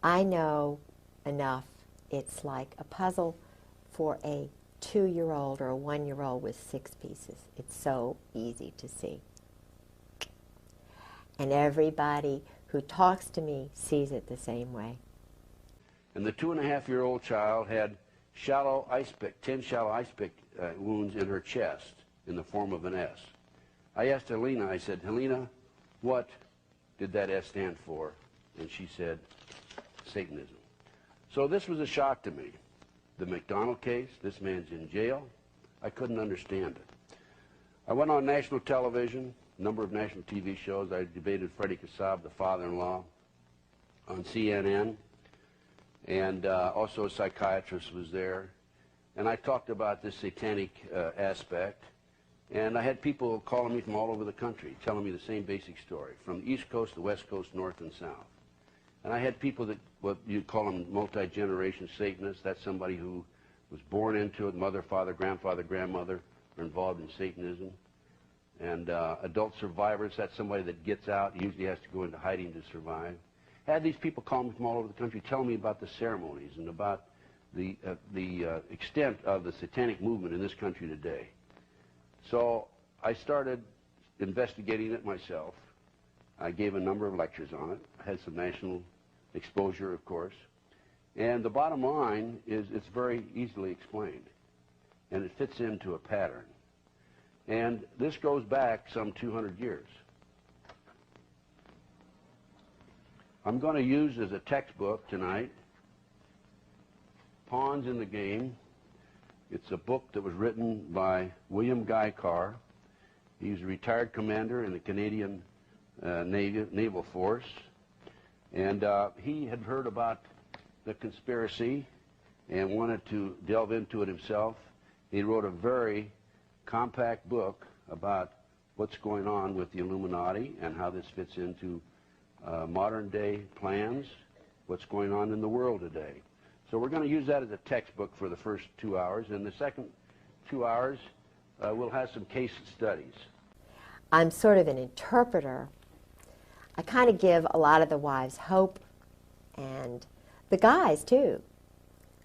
I know enough. It's like a puzzle for a 2-year-old or a 1-year-old with 6 pieces. It's so easy to see. And everybody who talks to me sees it the same way. And the 2.5-year-old child had shallow ice pick, 10 shallow ice pick wounds in her chest in the form of an S. I asked Helena, I said, Helena, what did that S stand for? And she said, Satanism. So this was a shock to me. The McDonald case, this man's in jail. I couldn't understand it. I went on national television, a number of national TV shows. I debated Freddie Kassab, the father-in-law, on CNN. And also a psychiatrist was there. And I talked about this satanic aspect. And I had people calling me from all over the country, telling me the same basic story, from the East Coast, the West Coast, North and South. And I had people that, what you'd call them multi-generation Satanists. That's somebody who was born into it, mother, father, grandfather, grandmother are involved in Satanism. And adult survivors, that's somebody that gets out, usually has to go into hiding to survive. I had these people calling me from all over the country telling me about the ceremonies and about the extent of the satanic movement in this country today. So I started investigating it myself. I gave a number of lectures on it. I had some national exposure, of course. And the bottom line is it's very easily explained, and it fits into a pattern. And this goes back some 200 years. I'm going to use as a textbook tonight Pawns in the Game. It's a book that was written by William Guy Carr. He's a retired commander in the Canadian Naval Force. And he had heard about the conspiracy and wanted to delve into it himself. He wrote a very compact book about what's going on with the Illuminati and how this fits into modern day plans, what's going on in the world today. So we're going to use that as a textbook for the first 2 hours. And the second 2 hours, we'll have some case studies. I'm sort of an interpreter. I kind of give a lot of the wives hope, and the guys too,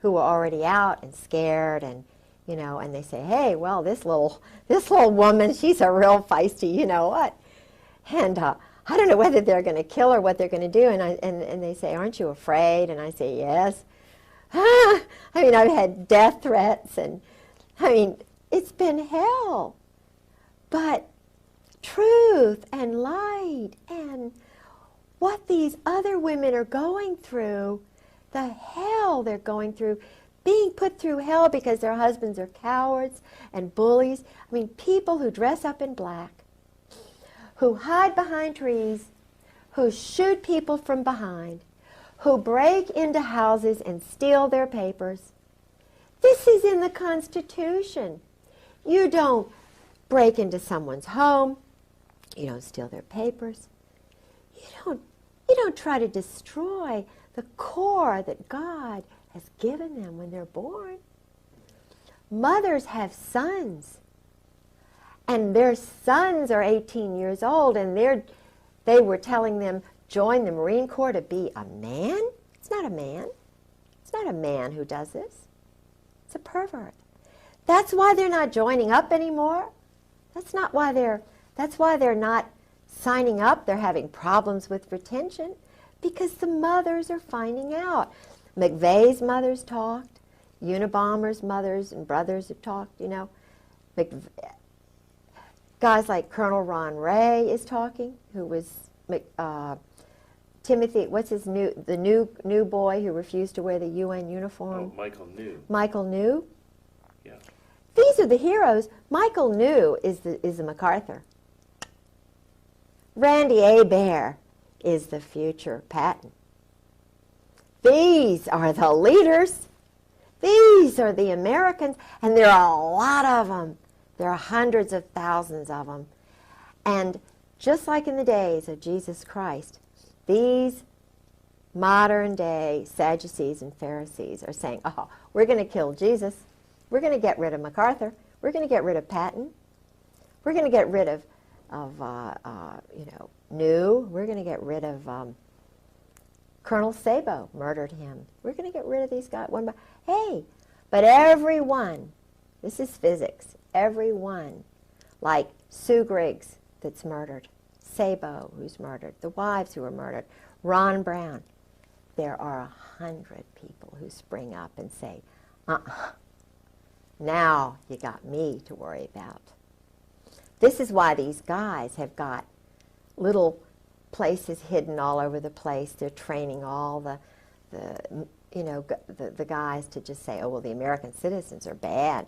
who are already out and scared, and you know, and they say, hey, well, this little woman, she's a real feisty, you know what? And I don't know whether they're going to kill her, what they're going to do, and they say, aren't you afraid? And I say, yes. I mean, I've had death threats, and I mean, it's been hell. But truth and light and what these other women are going through, the hell they're going through, being put through hell because their husbands are cowards and bullies. I mean, people who dress up in black, who hide behind trees, who shoot people from behind, who break into houses and steal their papers. This is in the Constitution. You don't break into someone's home. You don't steal their papers. You don't try to destroy the core that God has given them when they're born. Mothers have sons, and their sons are 18 years old, and they were telling them, join the Marine Corps to be a man? It's not a man. It's not a man who does this. It's a pervert. That's why they're not joining up anymore. That's why they're not signing up. They're having problems with retention because the mothers are finding out. McVeigh's mothers talked. Unabomber's mothers and brothers have talked, you know. Guys like Colonel Ron Ray is talking, who was Timothy, what's his the new boy who refused to wear the UN uniform? Oh, Michael New. Michael New? Yeah. These are the heroes. Michael New is the MacArthur. Randy Hebert is the future Patton. these are the leaders. These are the Americans, and there are a lot of them. There are hundreds of thousands of them. And just like in the days of Jesus Christ, these modern day Sadducees and Pharisees are saying, oh, we're going to kill Jesus. We're going to get rid of MacArthur. We're going to get rid of Patton. We're going to get rid of New. We're going to get rid of Colonel Sabo, murdered him. We're going to get rid of these guys one by hey, but everyone, this is physics, everyone, like Sue Griggs that's murdered, Sabo who's murdered, the wives who were murdered, Ron Brown, there are 100 people who spring up and say, now you got me to worry about. This is why these guys have got little places hidden all over the place. They're training all the guys to just say, oh, well, the American citizens are bad.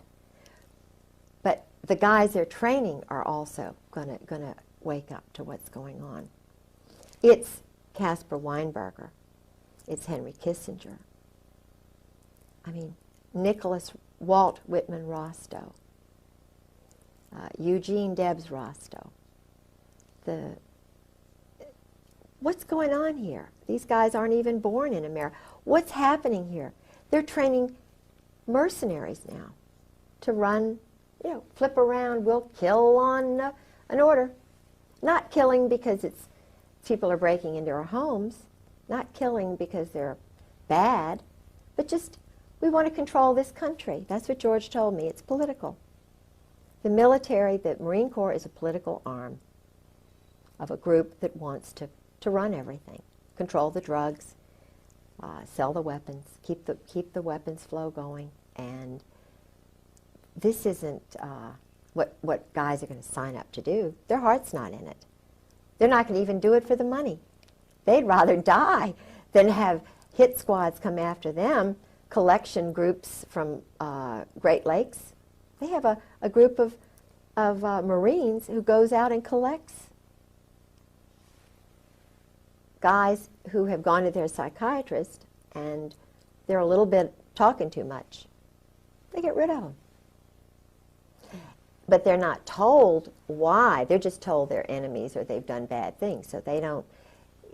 But the guys they're training are also gonna wake up to what's going on. It's Caspar Weinberger. It's Henry Kissinger. I mean, Walt Whitman Rostow. Eugene Debs Rostow. What's going on here? These guys aren't even born in America. What's happening here? They're training mercenaries now to run, flip around. We'll kill on an order. Not killing because people are breaking into our homes. Not killing because they're bad. But just, we want to control this country. That's what George told me. It's political. The military, the Marine Corps is a political arm of a group that wants to run everything, control the drugs, sell the weapons, keep the weapons flow going. And this isn't what guys are going to sign up to do. Their heart's not in it. They're not going to even do it for the money. They'd rather die than have hit squads come after them, collection groups from Great Lakes. They have a group of Marines who goes out and collects guys who have gone to their psychiatrist and they're a little bit talking too much. They get rid of them. But they're not told why. They're just told they're enemies or they've done bad things. So they don't,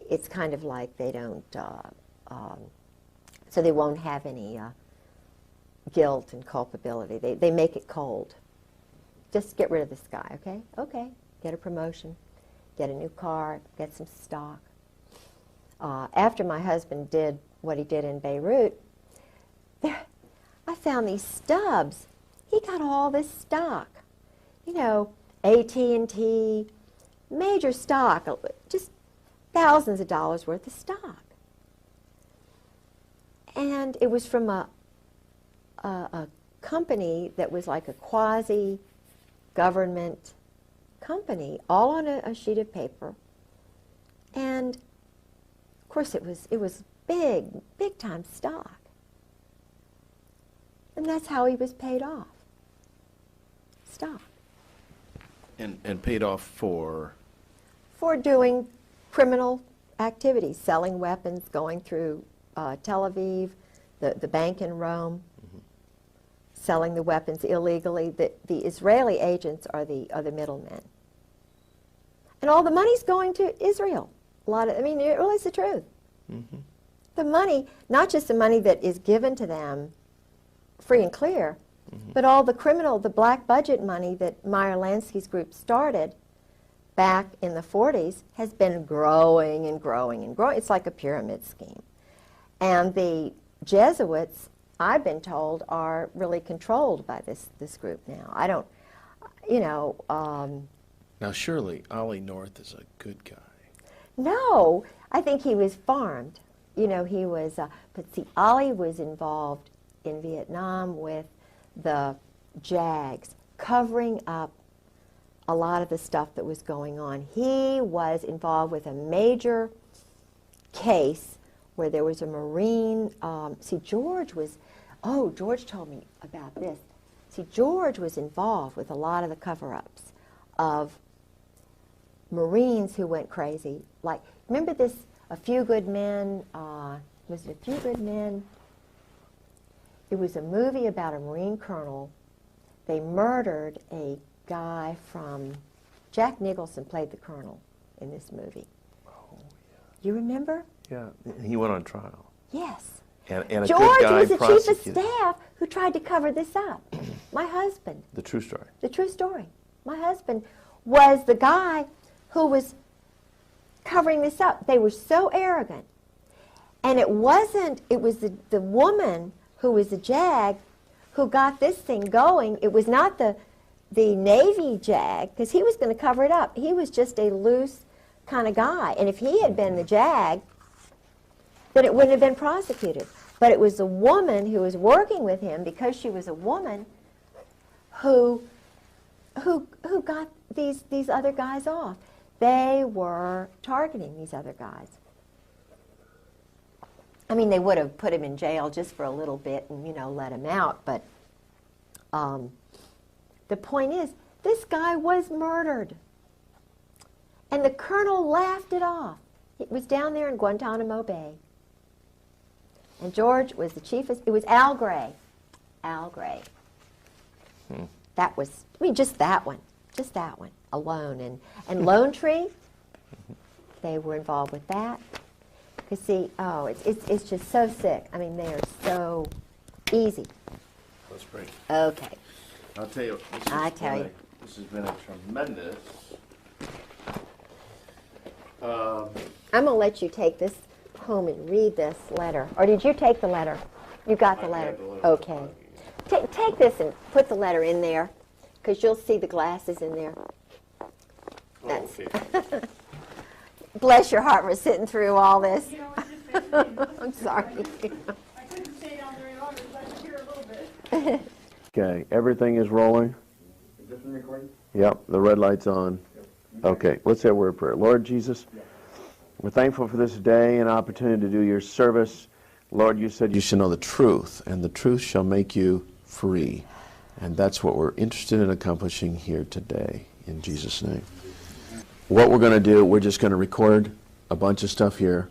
it's kind of like they don't, so they won't have any guilt and culpability. They make it cold. Just get rid of this guy, okay? Okay, get a promotion, get a new car, get some stock. After my husband did what he did in Beirut, I found these stubs. He got all this stock. AT&T, major stock, just thousands of dollars worth of stock. And it was from a company that was like a quasi-government company, all on a sheet of paper. And of course, it was big time stock. And that's how he was paid off. Stock. And paid off for? For doing criminal activities, selling weapons, going through Tel Aviv, the bank in Rome, selling the weapons illegally. The Israeli agents are the middlemen. And all the money's going to Israel. It really is the truth. Mm-hmm. The money, not just the money that is given to them free and clear, but all the black budget money that Meyer Lansky's group started back in the 40s has been growing and growing and growing. It's like a pyramid scheme. And the Jesuits, I've been told, are really controlled by this group now. I don't, Now surely Ollie North is a good guy. No, I think he was farmed. He was, but see, Ollie was involved in Vietnam with the JAGs, covering up a lot of the stuff that was going on. He was involved with a major case where there was a Marine, George told me about this. See, George was involved with a lot of the cover-ups of Marines who went crazy. Like, remember this, A Few Good Men? Was it A Few Good Men? It was a movie about a Marine colonel. They murdered a guy from, Jack Nicholson played the colonel in this movie. Oh, yeah. You remember? Yeah, he went on trial. Yes. And a George good guy was the chief of prosecuted. staff who tried to cover this up. My husband. The true story. The true story. My husband was the guy who was covering this up. They were so arrogant. And it was the woman who was the JAG who got this thing going. It was not the Navy JAG, because he was going to cover it up. He was just a loose kind of guy. And if he had been the JAG, then it wouldn't have been prosecuted. But it was the woman who was working with him, because she was a woman, who got these other guys off. They were targeting these other guys. I mean, they would have put him in jail just for a little bit and, let him out. But the point is, this guy was murdered. And the colonel laughed it off. It was down there in Guantanamo Bay. And George was the chief. It was Al Gray. Al Gray. That was, just that one alone. And Lone Tree, they were involved with that. Because see, it's just so sick. I mean, they are so easy. Let's pray. Okay. I'll tell you. This has been a tremendous. I'm going to let you take this home and read this letter. Or did you take the letter? You got the letter? Okay. Take this and put the letter in there, because you'll see the glasses in there. That's okay. Bless your heart for sitting through all this. I'm sorry. I couldn't stay down very long because I could hear a little bit. Okay, everything is rolling? Is this one recording? Yep, the red light's on. Okay, let's say a word of prayer. Lord Jesus, we're thankful for this day and opportunity to do your service. Lord, you said you should know the truth, and the truth shall make you free. And that's what we're interested in accomplishing here today, in Jesus' name. What we're going to do, we're just going to record a bunch of stuff here,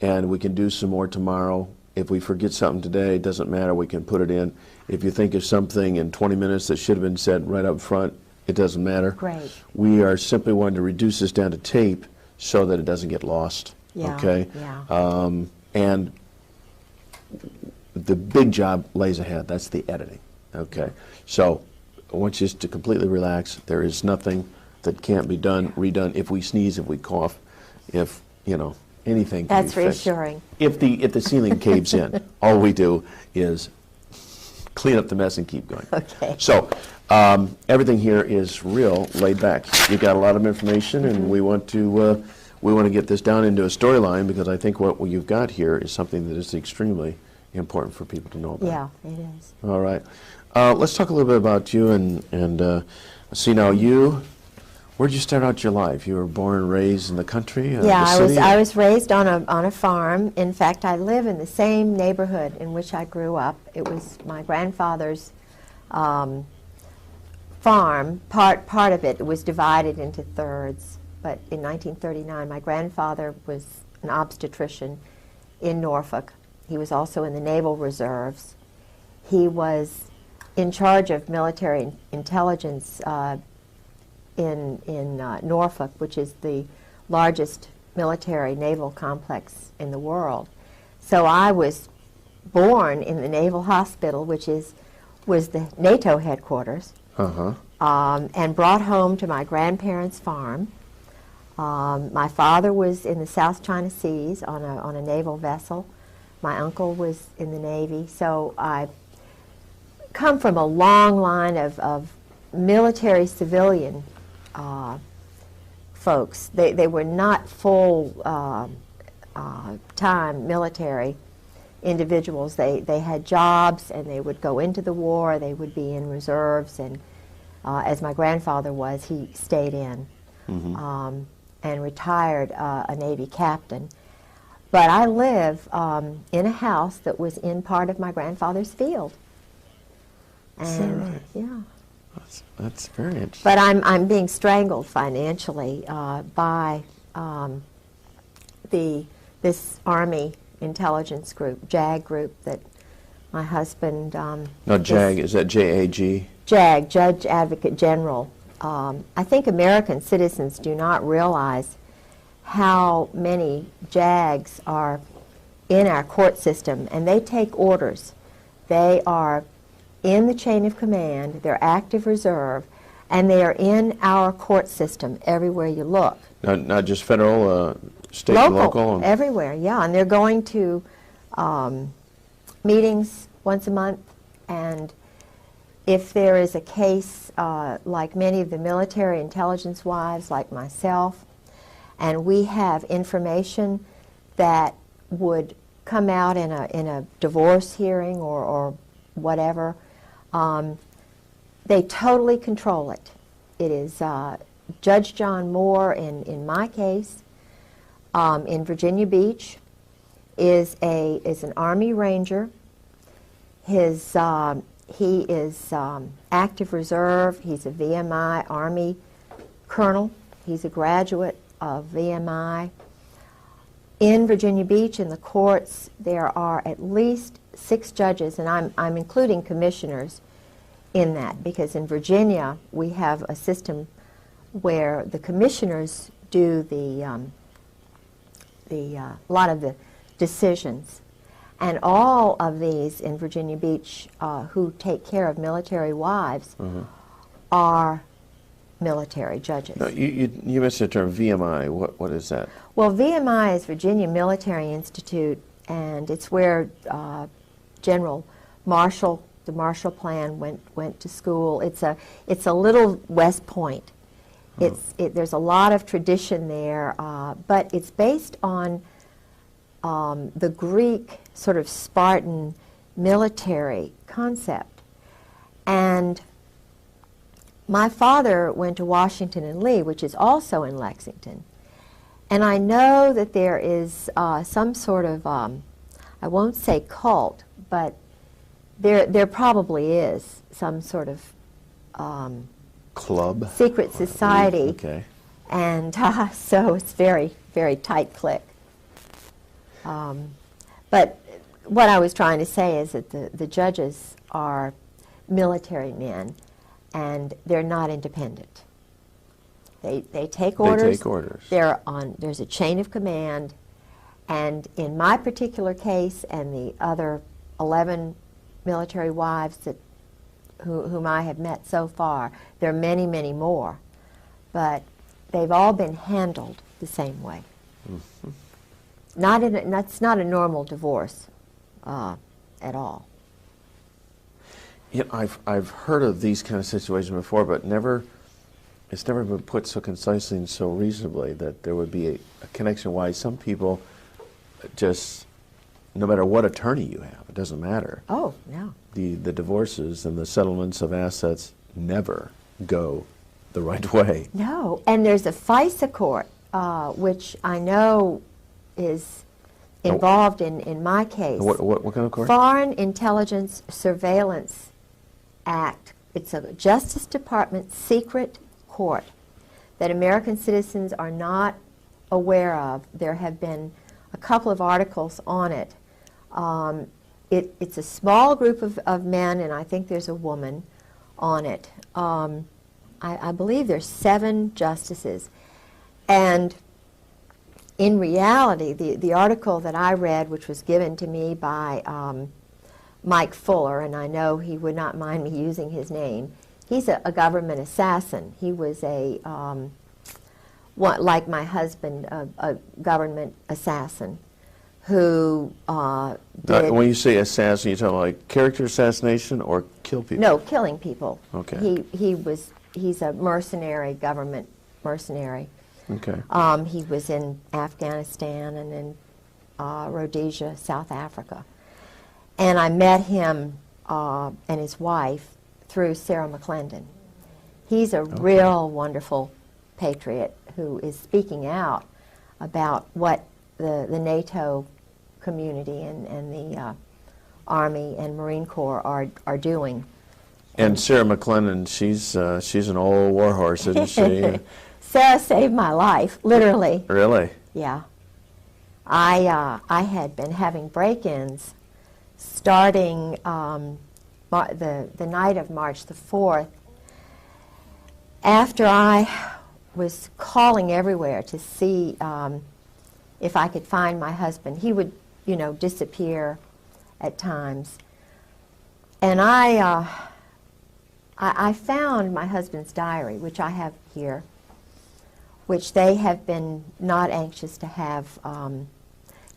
and we can do some more tomorrow. If we forget something today, it doesn't matter, we can put it in. If you think of something in 20 minutes that should have been said right up front, it doesn't matter. Great. We are simply wanting to reduce this down to tape so that it doesn't get lost. Yeah, okay? yeah. And the big job lays ahead. That's the editing. Okay? So I want you to completely relax. There is nothing that can't be done, redone. If we sneeze, if we cough, if, anything can That's be fixed. reassuring. If the ceiling caves in, all we do is clean up the mess and keep going. Okay. So everything here is real laid back. You got a lot of information, and we want to get this down into a storyline, because I think what you've got here is something that is extremely important for people to know about. Yeah, it is. All right. Let's talk a little bit about you and see now where'd you start out your life? You were born and raised in the country? Yeah, the city? I was raised on a farm. In fact, I live in the same neighborhood in which I grew up. It was my grandfather's farm. Part of it was divided into thirds. But in 1939, my grandfather was an obstetrician in Norfolk. He was also in the Naval Reserves. He was in charge of military intelligence in Norfolk, which is the largest military naval complex in the world. So I was born in the Naval Hospital, which was the NATO headquarters, and brought home to my grandparents' farm. My father was in the South China Seas on a naval vessel. My uncle was in the Navy. So I come from a long line of military civilian folks. They were not full time military individuals. They had jobs, and they would go into the war. They would be in reserves, and as my grandfather was, he stayed in and retired a Navy captain. But I live in a house that was in part of my grandfather's field. And Is that right? yeah. That's very interesting. But I'm being strangled financially by this Army intelligence group, JAG group, that my husband... No, JAG, is that J-A-G? JAG, Judge Advocate General. I think American citizens do not realize how many JAGs are in our court system, and they take orders. They are in the chain of command, they're active reserve, and they are in our court system everywhere you look. Not just federal, state and local? Everywhere, yeah. And they're going to meetings once a month, and if there is a case like many of the military intelligence wives like myself, and we have information that would come out in a divorce hearing or whatever, they totally control it. It is Judge John Moore in my case in Virginia Beach is an Army Ranger. He is active reserve. He's a VMI Army colonel. He's a graduate of VMI. In Virginia Beach, in the courts, there are at least 6 judges, and I'm including commissioners in that, because in Virginia we have a system where the commissioners do a lot of the decisions. And all of these in Virginia Beach who take care of military wives are military judges. No, you mentioned the term VMI. What is that? Well, VMI is Virginia Military Institute, and it's where General Marshall, the Marshall Plan, went to school. It's a little West Point. There's a lot of tradition there, but it's based on the Greek sort of Spartan military concept. And my father went to Washington and Lee, which is also in Lexington. And I know that there is some sort of, I won't say cult, but there probably is some sort of club? Secret society. Okay. And so it's very, very tight clique. But what I was trying to say is that the judges are military men, and they're not independent. They take orders. They take orders. There's a chain of command, and in my particular case and the other 11 military wives whom I have met so far, there are many, many more, but they've all been handled the same way. Mm-hmm. That's not a normal divorce at all. Yeah, I've heard of these kind of situations before, but it's never been put so concisely and so reasonably that there would be a connection why some people just, no matter what attorney you have, it doesn't matter. Oh, no. The divorces and the settlements of assets never go the right way. No, and there's a FISA court, which I know is involved in my case. What kind of court? Foreign Intelligence Surveillance Act. It's a Justice Department secret court that American citizens are not aware of. There have been a couple of articles on it. It's a small group of men, and I think there's a woman on it. I believe there's 7 justices. And in reality, the article that I read, which was given to me by Mike Fuller, and I know he would not mind me using his name, he's a government assassin. He was like my husband, a government assassin who did... When you say assassin, you're talking like character assassination or kill people? No, killing people. Okay. He's a mercenary, government mercenary. Okay. He was in Afghanistan and in Rhodesia, South Africa. And I met him and his wife through Sarah McClendon. He's a real wonderful patriot who is speaking out about what the NATO community and the Army and Marine Corps are doing. And Sarah McClendon, she's an old warhorse, isn't she? Sarah saved my life, literally. Really? Yeah. I had been having break-ins starting the night of March the 4th, after I was calling everywhere to see if I could find my husband. He would, you know, disappear at times. And I found my husband's diary, which I have here, which they have been not anxious to have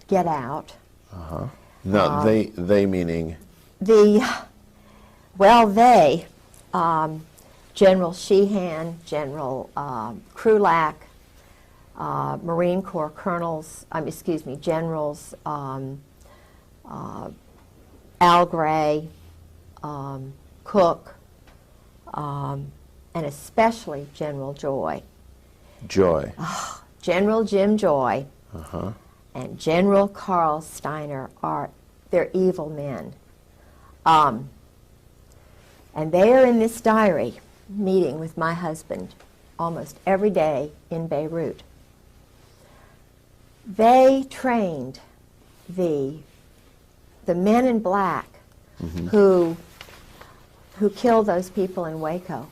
get out. Uh-huh. No, they meaning? General Sheehan, General Krulak, Marine Corps colonels, generals, Al Gray, Cook, and especially General Joy. Joy. General Jim Joy Uh-huh. and General Carl Steiner they're evil men. And they are in this diary meeting with my husband almost every day in Beirut. They trained the men in black who killed those people in Waco.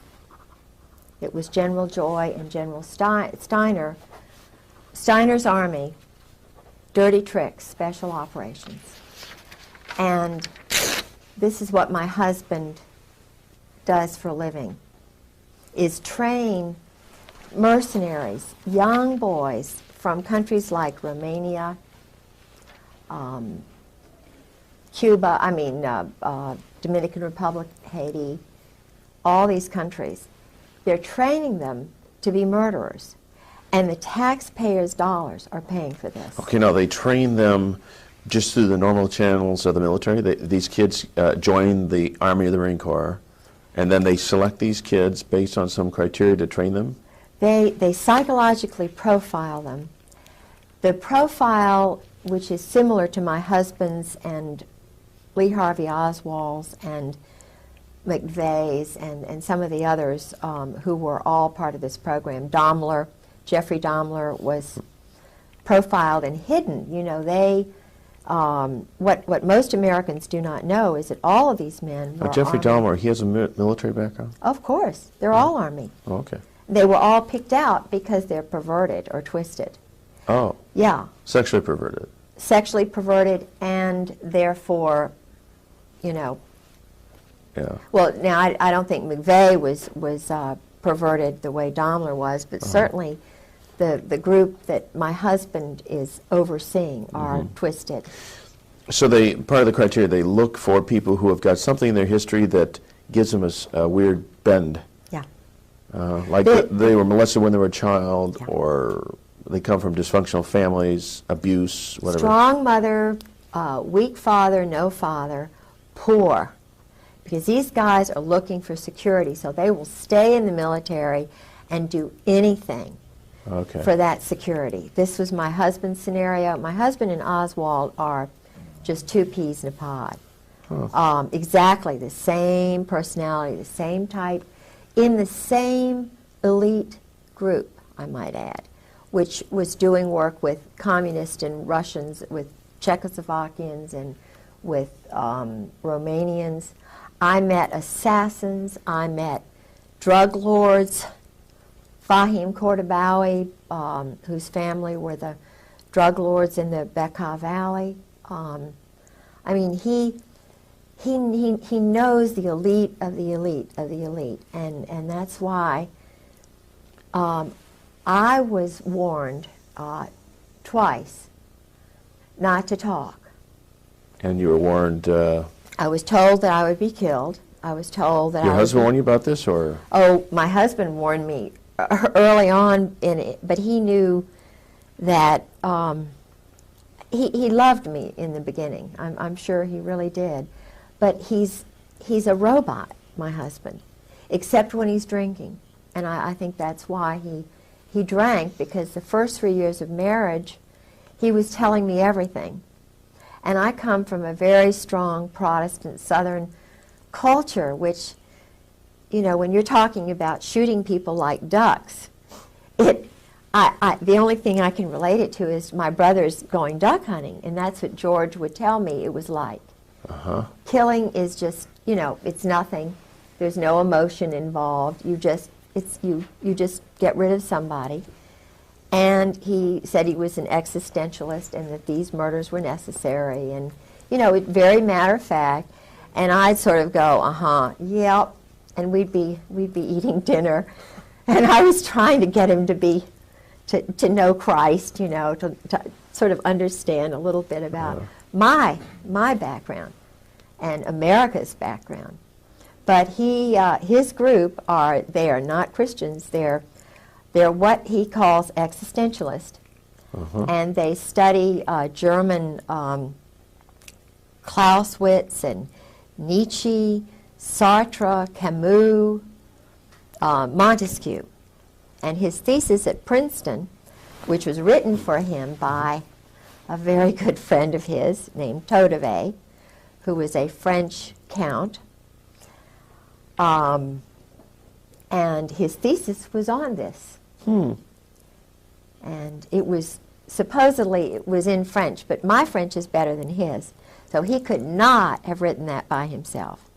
It was General Joy and General Steiner. Steiner's army, dirty tricks, special operations. And this is what my husband does for a living, is train mercenaries, young boys from countries like Romania, Cuba, Dominican Republic, Haiti, all these countries. They're training them to be murderers. And the taxpayers' dollars are paying for this. Okay, now they train them just through the normal channels of the military? These kids join the Army or the Marine Corps, and then they select these kids based on some criteria to train them? They psychologically profile them. The profile, which is similar to my husband's and Lee Harvey Oswald's and McVeigh's and some of the others who were all part of this program. Jeffrey Dahmer was profiled and hidden. You know, what most Americans do not know is that all of these men were Jeffrey Army. Dahmer, he has a military background? Of course. They're all Army. Oh, okay. They were all picked out because they're perverted or twisted. Oh. Yeah. Sexually perverted. Sexually perverted and therefore, you know. Yeah. Well, now I don't think McVeigh was perverted the way Dahmer was, but certainly the group that my husband is overseeing are twisted. So part of the criteria, they look for people who have got something in their history that gives them a weird bend. Yeah. Like they were molested when they were a child, Yeah. or they come from dysfunctional families, abuse, whatever. Strong mother, weak father, no father, poor. Because these guys are looking for security, so they will stay in the military and do anything for that security. This was my husband's scenario. My husband and Oswald are just two peas in a pod. Exactly the same personality, the same type, in the same elite group, I might add, which was doing work with communists and Russians, with Czechoslovakians and with Romanians. I met assassins, I met drug lords, Fahim Kordobawi, whose family were the drug lords in the Bekaa Valley. I mean, he knows the elite of the elite of the elite, and that's why I was warned twice not to talk. And you were warned... I was told that I would be killed. I was told that Your husband warned you about this, or? Oh, my husband warned me early on in it, but he knew that he loved me in the beginning. I'm sure he really did. But he's a robot, my husband, except when he's drinking. And I think that's why he drank, because the first 3 years of marriage, he was telling me everything. And I come from a very strong Protestant Southern culture, which, you know, when you're talking about shooting people like ducks, the only thing I can relate it to is my brothers going duck hunting, and that's what George would tell me it was like. Killing is just, you know, it's nothing. There's no emotion involved. You just get rid of somebody. And he said he was an existentialist and that these murders were necessary, and, you know, very matter of fact. And I'd sort of go, yep, and we'd be eating dinner, and I was trying to get him to know Christ, you know, to sort of understand a little bit about my background and America's background. But his group they are not Christians. They're what he calls existentialist, and they study German Clausewitz and Nietzsche, Sartre, Camus, Montesquieu. And his thesis at Princeton, which was written for him by a very good friend of his named Todeve, who was a French count, and his thesis was on this. And it was, supposedly it was in French, but my French is better than his, so he could not have written that by himself.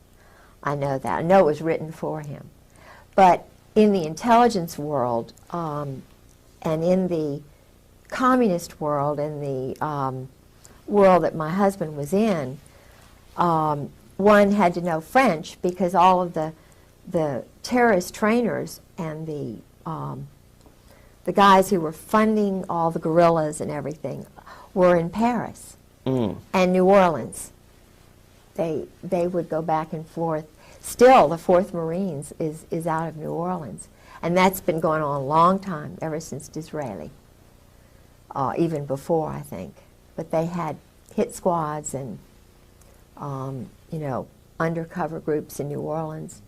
I know that. I know it was written for him. But in the intelligence world, and in the communist world, in the world that my husband was in, one had to know French because all of the terrorist trainers and the guys who were funding all the guerrillas and everything were in Paris and New Orleans. They would go back and forth. Still, the 4th Marines is out of New Orleans. And that's been going on a long time, ever since Disraeli, even before, I think. But they had hit squads and, you know, undercover groups in New Orleans.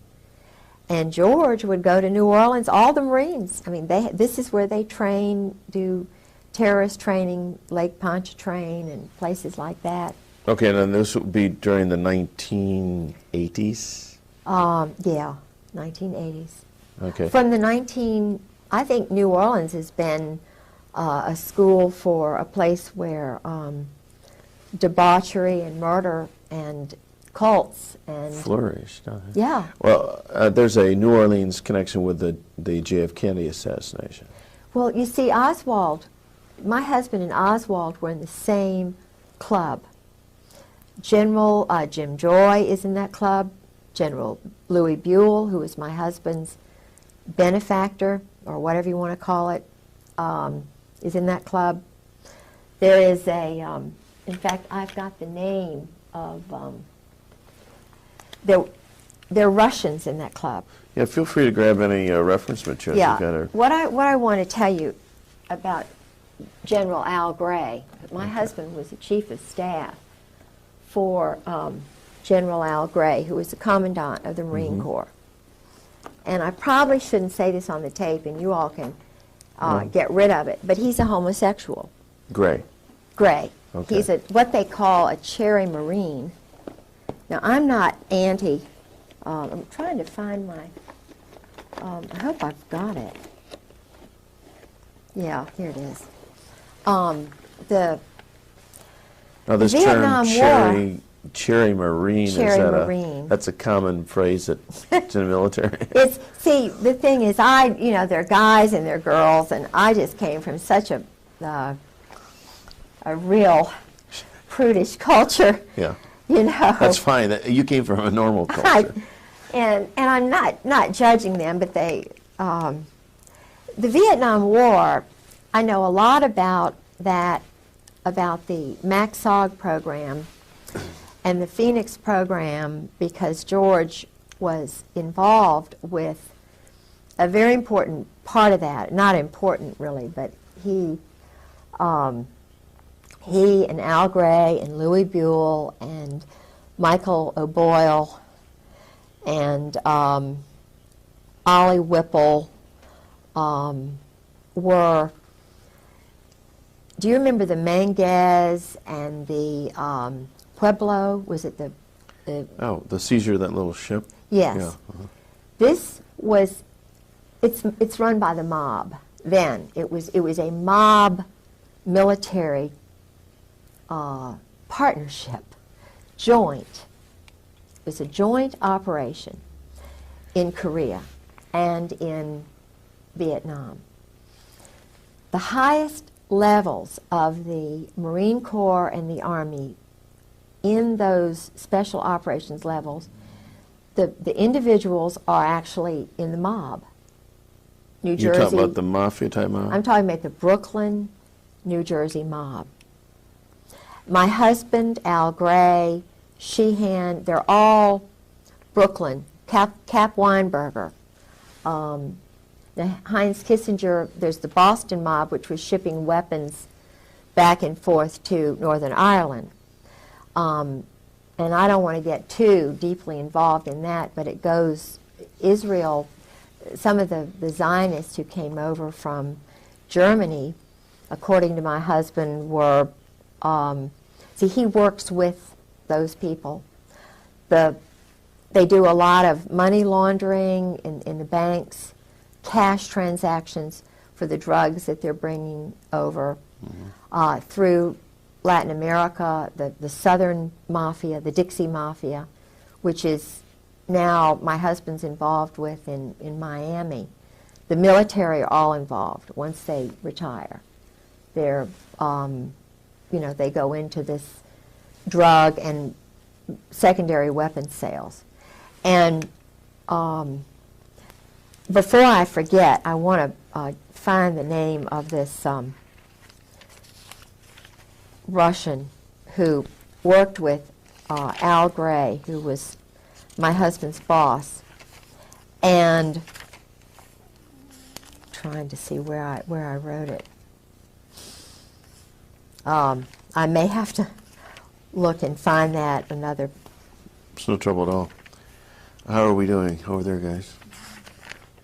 And George would go to New Orleans, all the Marines. I mean, this is where they train, do terrorist training, Lake Pontchartrain and places like that. Okay, and then this would be during the 1980s? Yeah, 1980s. Okay. From I think New Orleans has been a school for a place where debauchery and murder and cults and flourished. yeah. Well, there's a New Orleans connection with the JF Kennedy assassination. Well, you see, Oswald, my husband and Oswald were in the same club. General Jim Joy is in that club. General Louis Buell, who is my husband's benefactor, or whatever you want to call it, is in that club. There is in fact, I've got the name of, there are Russians in that club. Yeah, feel free to grab any reference materials. Yeah, You've got our what I want to tell you about General Al Gray, my husband was the chief of staff for General Al Gray, who was the commandant of the Marine Corps. And I probably shouldn't say this on the tape, and you all can get rid of it, but he's a homosexual. Gray. Gray. Okay. He's what they call a cherry Marine. Now, I'm not anti, I'm trying to find my, I hope I've got it. Yeah, here it is. Now, this Vietnam term cherry Marine, Cherry is that Marine. that's a common phrase in the military? See, the thing is, you know, they're guys and they're girls, and I just came from such a real prudish culture. Yeah. You know. That's fine. You came from a normal culture. And I'm not judging them, but the Vietnam War, I know a lot about that, about the MACSOG program and the Phoenix program, because George was involved with a very important part of that. Not important, really, but he and Al Gray and Louis Buell and Michael O'Boyle and Ollie Whipple were, do you remember the Manguez and the Pueblo? Was it the seizure of that little ship? Yes. Yeah. This was, it's run by the mob. then. It was a mob military partnership, joint. It was a joint operation in Korea and in Vietnam. The highest levels of the Marine Corps and the Army in those special operations levels, the individuals are actually in the mob. New Jersey. You're talking about the mafia type mob? I'm talking about the Brooklyn, New Jersey mob. My husband, Al Gray, Sheehan, they're all Brooklyn. Cap Weinberger. Heinz Kissinger, there's the Boston mob, which was shipping weapons back and forth to Northern Ireland. And I don't want to get too deeply involved in that, but it goes, Israel, some of the Zionists who came over from Germany, according to my husband, were, see, he works with those people. They do a lot of money laundering in the banks, cash transactions for the drugs that they're bringing over through Latin America, the Southern Mafia, the Dixie Mafia, which is now my husband's involved with in Miami. The military are all involved once they retire. They're, they go into this drug and secondary weapons sales. And before I forget, I want to find the name of this Russian who worked with Al Gray, who was my husband's boss, and trying to see where I wrote it. I may have to look and find that another. It's no trouble at all. How are we doing over there, guys?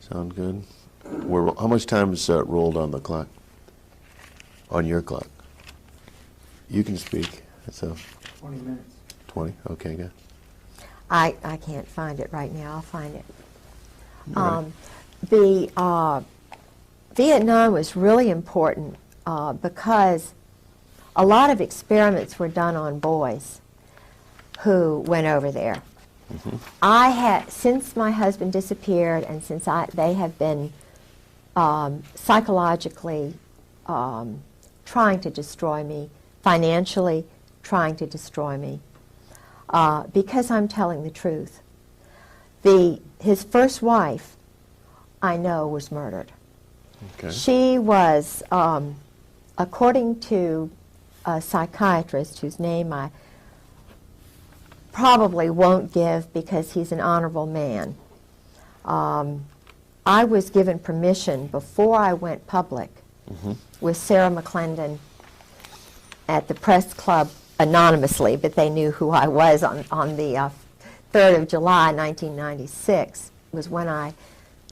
Sound good? How much time is rolled on the clock? On your clock? You can speak. So 20 minutes. 20? Okay, good. I can't find it right now. I'll find it. Right. The Vietnam was really important because a lot of experiments were done on boys who went over there. Mm-hmm. I had, since my husband disappeared and since they have been psychologically trying to destroy me, financially trying to destroy me, because I'm telling the truth. His first wife, I know, was murdered. Okay. She was, according to a psychiatrist whose name I probably won't give because he's an honorable man. I was given permission before I went public with Sarah McClendon at the press club anonymously, but they knew who I was on the 3rd of July, 1996, was when I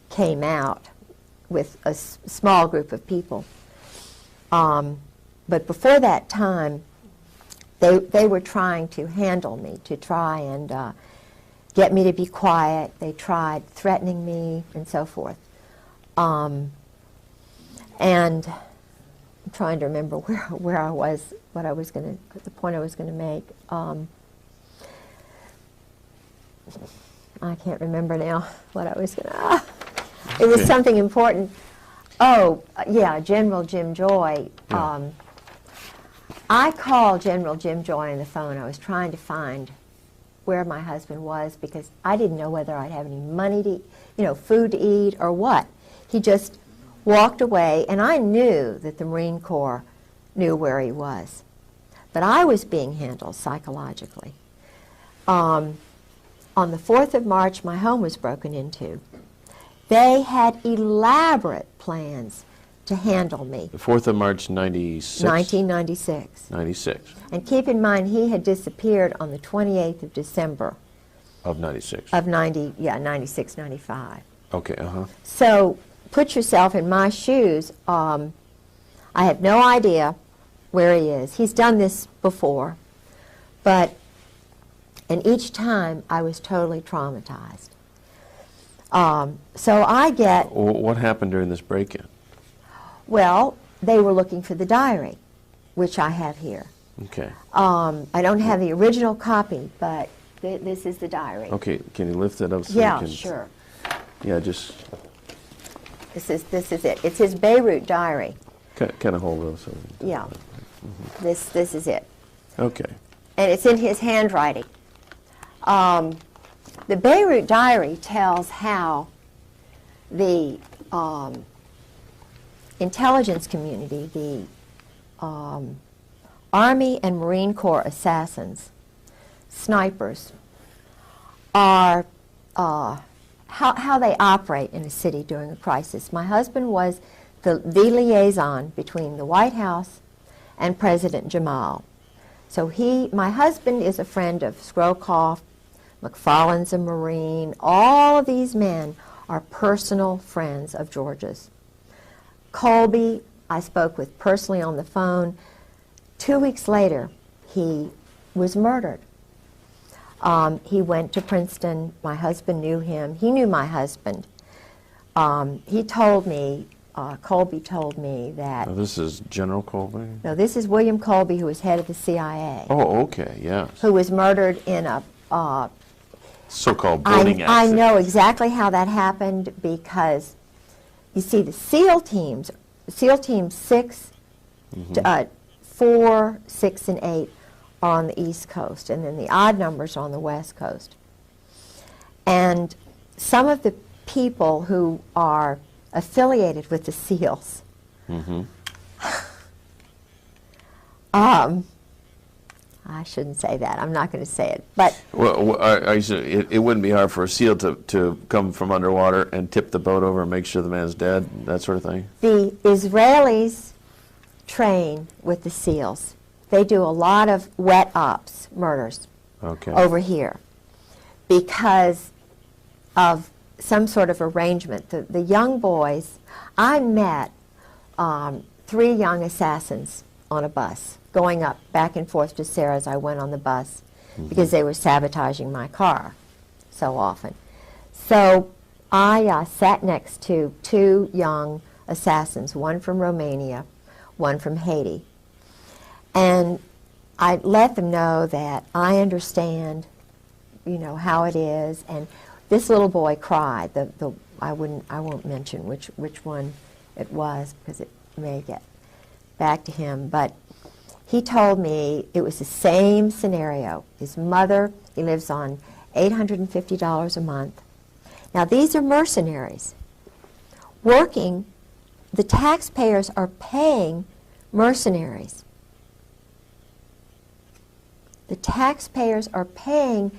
came out with a small group of people. But before that time, they were trying to handle me, to try and get me to be quiet. They tried threatening me and so forth. And I'm trying to remember where I was, what I was going to, the point I was going to make. I can't remember now what I was going to, it was something important. Oh, yeah, General Jim Joy. Yeah. I called General Jim Joy on the phone. I was trying to find where my husband was because I didn't know whether I'd have any money to, food to eat or what. He just walked away, and I knew that the Marine Corps knew where he was. But I was being handled psychologically. On the 4th of March, my home was broken into. They had elaborate plans to handle me. The 4th of March, 96? 1996. 96. And keep in mind, he had disappeared on the 28th of December. Of 96. Of 96, 95. Okay, So put yourself in my shoes. I have no idea where he is. He's done this before, and each time I was totally traumatized. So I get... What happened during this break-in? Well, they were looking for the diary, which I have here. Okay. I don't have the original copy, but this is the diary. Okay, can you lift it up so Yeah, you can... sure. Yeah, just This is it. It's his Beirut diary. kind of hold those. So Yeah. This is it. Okay. And it's in his handwriting. The Beirut diary tells how the intelligence community, the Army and Marine Corps assassins, snipers, are how they operate in a city during a crisis. My husband was the liaison between the White House and President Jamal. So my husband is a friend of Scrowcroft, McFarland's a Marine. All of these men are personal friends of George's. Colby, I spoke with personally on the phone. 2 weeks later, he was murdered. He went to Princeton. My husband knew him. He knew my husband. He told me, Colby told me that... Now, this is General Colby? No, this is William Colby, who was head of the CIA. Oh, okay, yes. Who was murdered in a... so-called boating I accident. know exactly how that happened because, you see, the SEAL teams, SEAL Team 6, 4, 6, and 8 are on the East Coast, and then the odd numbers are on the West Coast. And some of the people who are affiliated with the SEALs, I shouldn't say that. I'm not going to say it. But Well, it wouldn't be hard for a SEAL to come from underwater and tip the boat over and make sure the man's dead, that sort of thing? the Israelis train with the SEALs. They do a lot of wet ops, murders, Okay. over here because of some sort of arrangement. The young boys, I met 3 young assassins on a bus going up back and forth to Sarah's. I went on the bus because they were sabotaging my car so often. So I sat next to 2 young assassins, one from Romania, one from Haiti. And I let them know that I understand, you know, how it is. And this little boy cried. I won't mention which one it was because it may get back to him. But he told me it was the same scenario. His mother, he lives on $850 a month. Now these are mercenaries working. The taxpayers are paying mercenaries. The taxpayers are paying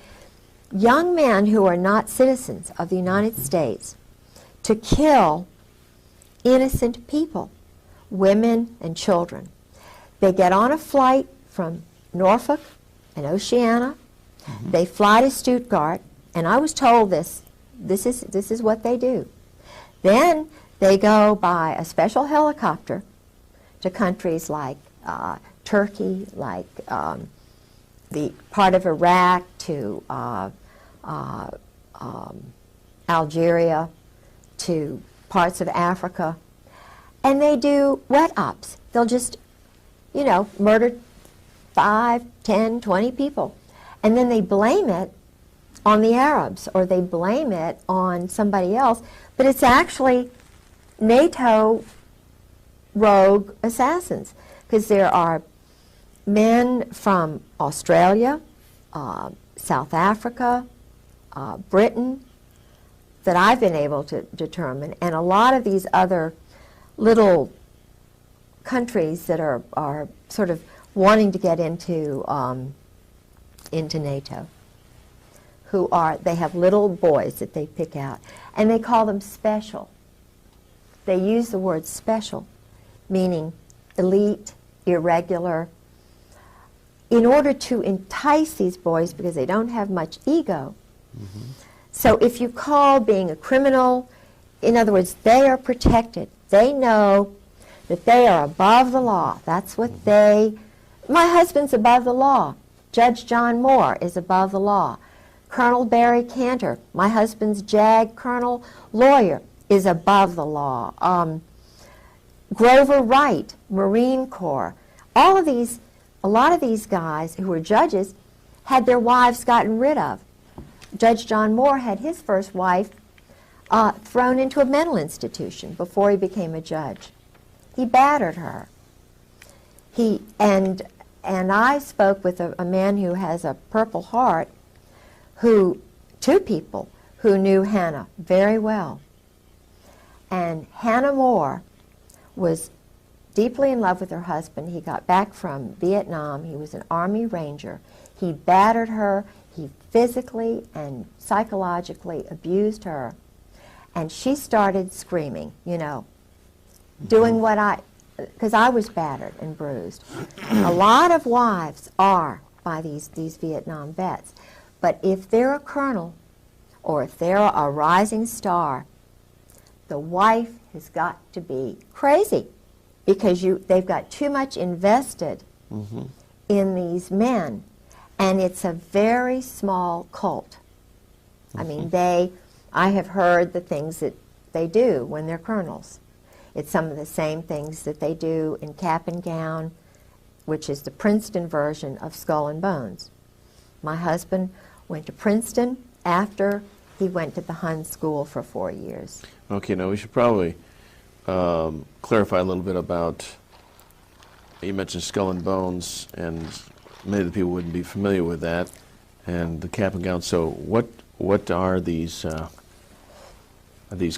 young men who are not citizens of the United States to kill innocent people, women and children. They get on a flight from Norfolk and Oceana. They fly to Stuttgart, and I was told this is what they do. Then they go by a special helicopter to countries like Turkey, like the part of Iraq, to Algeria, to parts of Africa, and they do wet ops. They'll just, you know, murder 5, 10, 20 people, and then they blame it on the Arabs, or they blame it on somebody else, but it's actually NATO rogue assassins, because there are men from Australia, South Africa, Britain, that I've been able to determine, and a lot of these other little countries that are sort of wanting to get into NATO, they have little boys that they pick out, and they call them special. They use the word special, meaning elite, irregular, in order to entice these boys because they don't have much ego. So if you call being a criminal, in other words, they are protected. They know that they are above the law. That's what my husband's above the law. Judge John Moore is above the law. Colonel Barry Cantor, my husband's JAG colonel lawyer, is above the law. Grover Wright, Marine Corps. All of these, a lot of these guys who were judges had their wives gotten rid of. Judge John Moore had his first wife thrown into a mental institution before he became a judge. He battered her. And I spoke with a man who has a Purple Heart, two people who knew Hannah very well. And Hannah Moore was deeply in love with her husband. He got back from Vietnam. He was an Army Ranger. He battered her. He physically and psychologically abused her. And she started screaming, you know, doing what because I was battered and bruised. A lot of wives are by these Vietnam vets. But if they're a colonel or if they're a rising star, the wife has got to be crazy because they've got too much invested in these men. And it's a very small cult. I mean, I have heard the things that they do when they're colonels. It's some of the same things that they do in Cap and Gown, which is the Princeton version of Skull and Bones. My husband went to Princeton after he went to the Hun School for 4 years. Okay, now we should probably clarify a little bit about, you mentioned Skull and Bones, and many of the people wouldn't be familiar with that, and the Cap and Gown. So what are these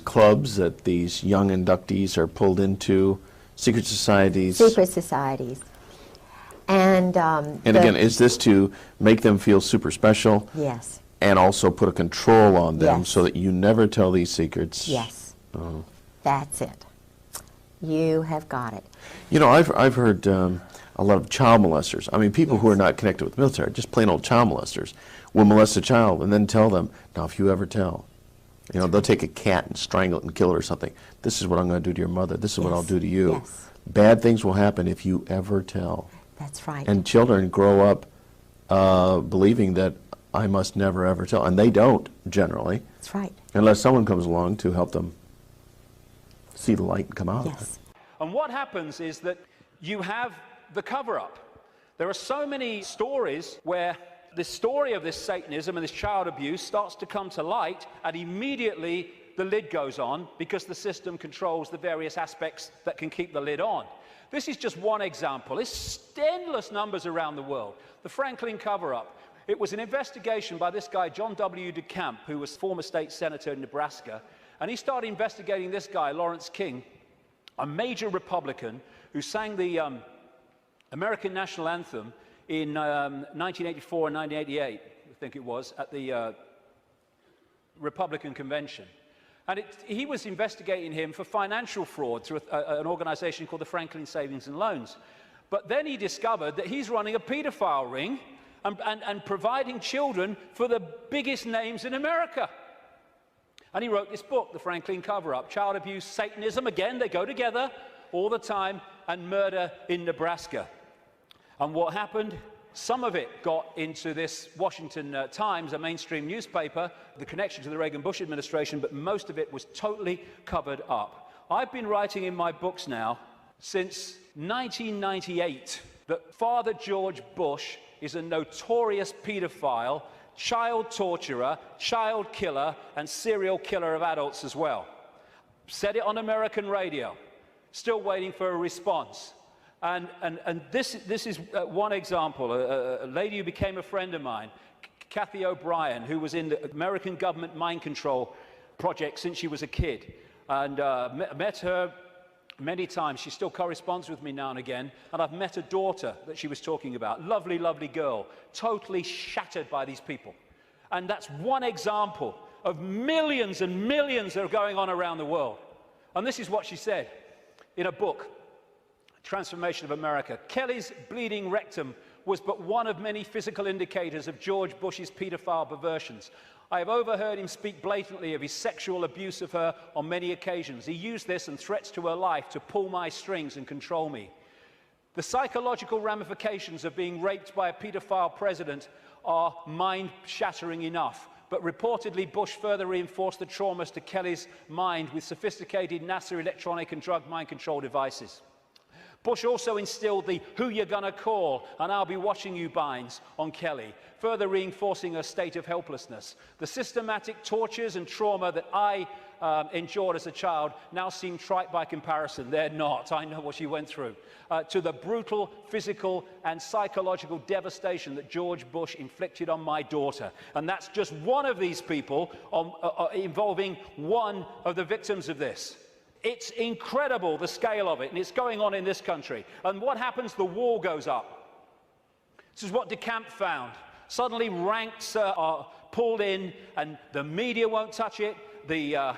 clubs that these young inductees are pulled into, secret societies? Secret societies. And again, is this to make them feel super special? Yes. And also put a control on them Yes. so that you never tell these secrets? Yes. That's it. You have got it. You know, I've heard a lot of child molesters. I mean, people who are not connected with the military, just plain old child molesters, will molest a child and then tell them, now if you ever tell, you know, they'll take a cat and strangle it and kill it or something. This is what I'm going to do to your mother. This is what I'll do to you. Yes. Bad things will happen if you ever tell. That's right. And children grow up believing that I must never ever tell. And they don't, generally. That's right. Unless someone comes along to help them see the light and come out of it. Yes. And what happens is that you have the cover-up. There are so many stories where the story of this Satanism and this child abuse starts to come to light, and immediately the lid goes on because the system controls the various aspects that can keep the lid on. This is just one example. There's endless numbers around the world. The Franklin cover-up. It was an investigation by this guy, John W. DeCamp, who was former state senator in Nebraska, and he started investigating this guy, Lawrence King, a major Republican who sang the American national anthem in 1984 and 1988, I think it was, at the Republican convention. And he was investigating him for financial fraud through an organization called the Franklin Savings and Loans. But then he discovered that he's running a pedophile ring and providing children for the biggest names in America. And he wrote this book, The Franklin Cover-Up, Child Abuse, Satanism, again, they go together all the time, and murder in Nebraska. And what happened? Some of it got into this Washington Times, a mainstream newspaper, the connection to the Reagan-Bush administration, but most of it was totally covered up. I've been writing in my books now since 1998 that Father George Bush is a notorious pedophile, child torturer, child killer, and serial killer of adults as well. Said it on American radio. Still waiting for a response. And this is one example. A lady who became a friend of mine, Kathy O'Brien, who was in the American government mind control project since she was a kid. And met her many times. She still corresponds with me now and again. And I've met a daughter that she was talking about. Lovely, lovely girl. Totally shattered by these people. And that's one example of millions and millions that are going on around the world. And this is what she said in a book, Transformation of America. Kelly's bleeding rectum was but one of many physical indicators of George Bush's pedophile perversions. I have overheard him speak blatantly of his sexual abuse of her on many occasions. He used this and threats to her life to pull my strings and control me. The psychological ramifications of being raped by a pedophile president are mind-shattering enough. But reportedly, Bush further reinforced the traumas to Kelly's mind with sophisticated NASA electronic and drug mind control devices. Bush also instilled the "who you're gonna call and I'll be watching you" binds on Kelly, further reinforcing her state of helplessness. The systematic tortures and trauma that I endured as a child now seem trite by comparison. They're not. I know what she went through. To the brutal physical and psychological devastation that George Bush inflicted on my daughter. And that's just one of these people involving one of the victims of this. It's incredible, the scale of it, and it's going on in this country. And what happens? The wall goes up. This is what DeCamp found. Suddenly ranks are pulled in, and the media won't touch it, the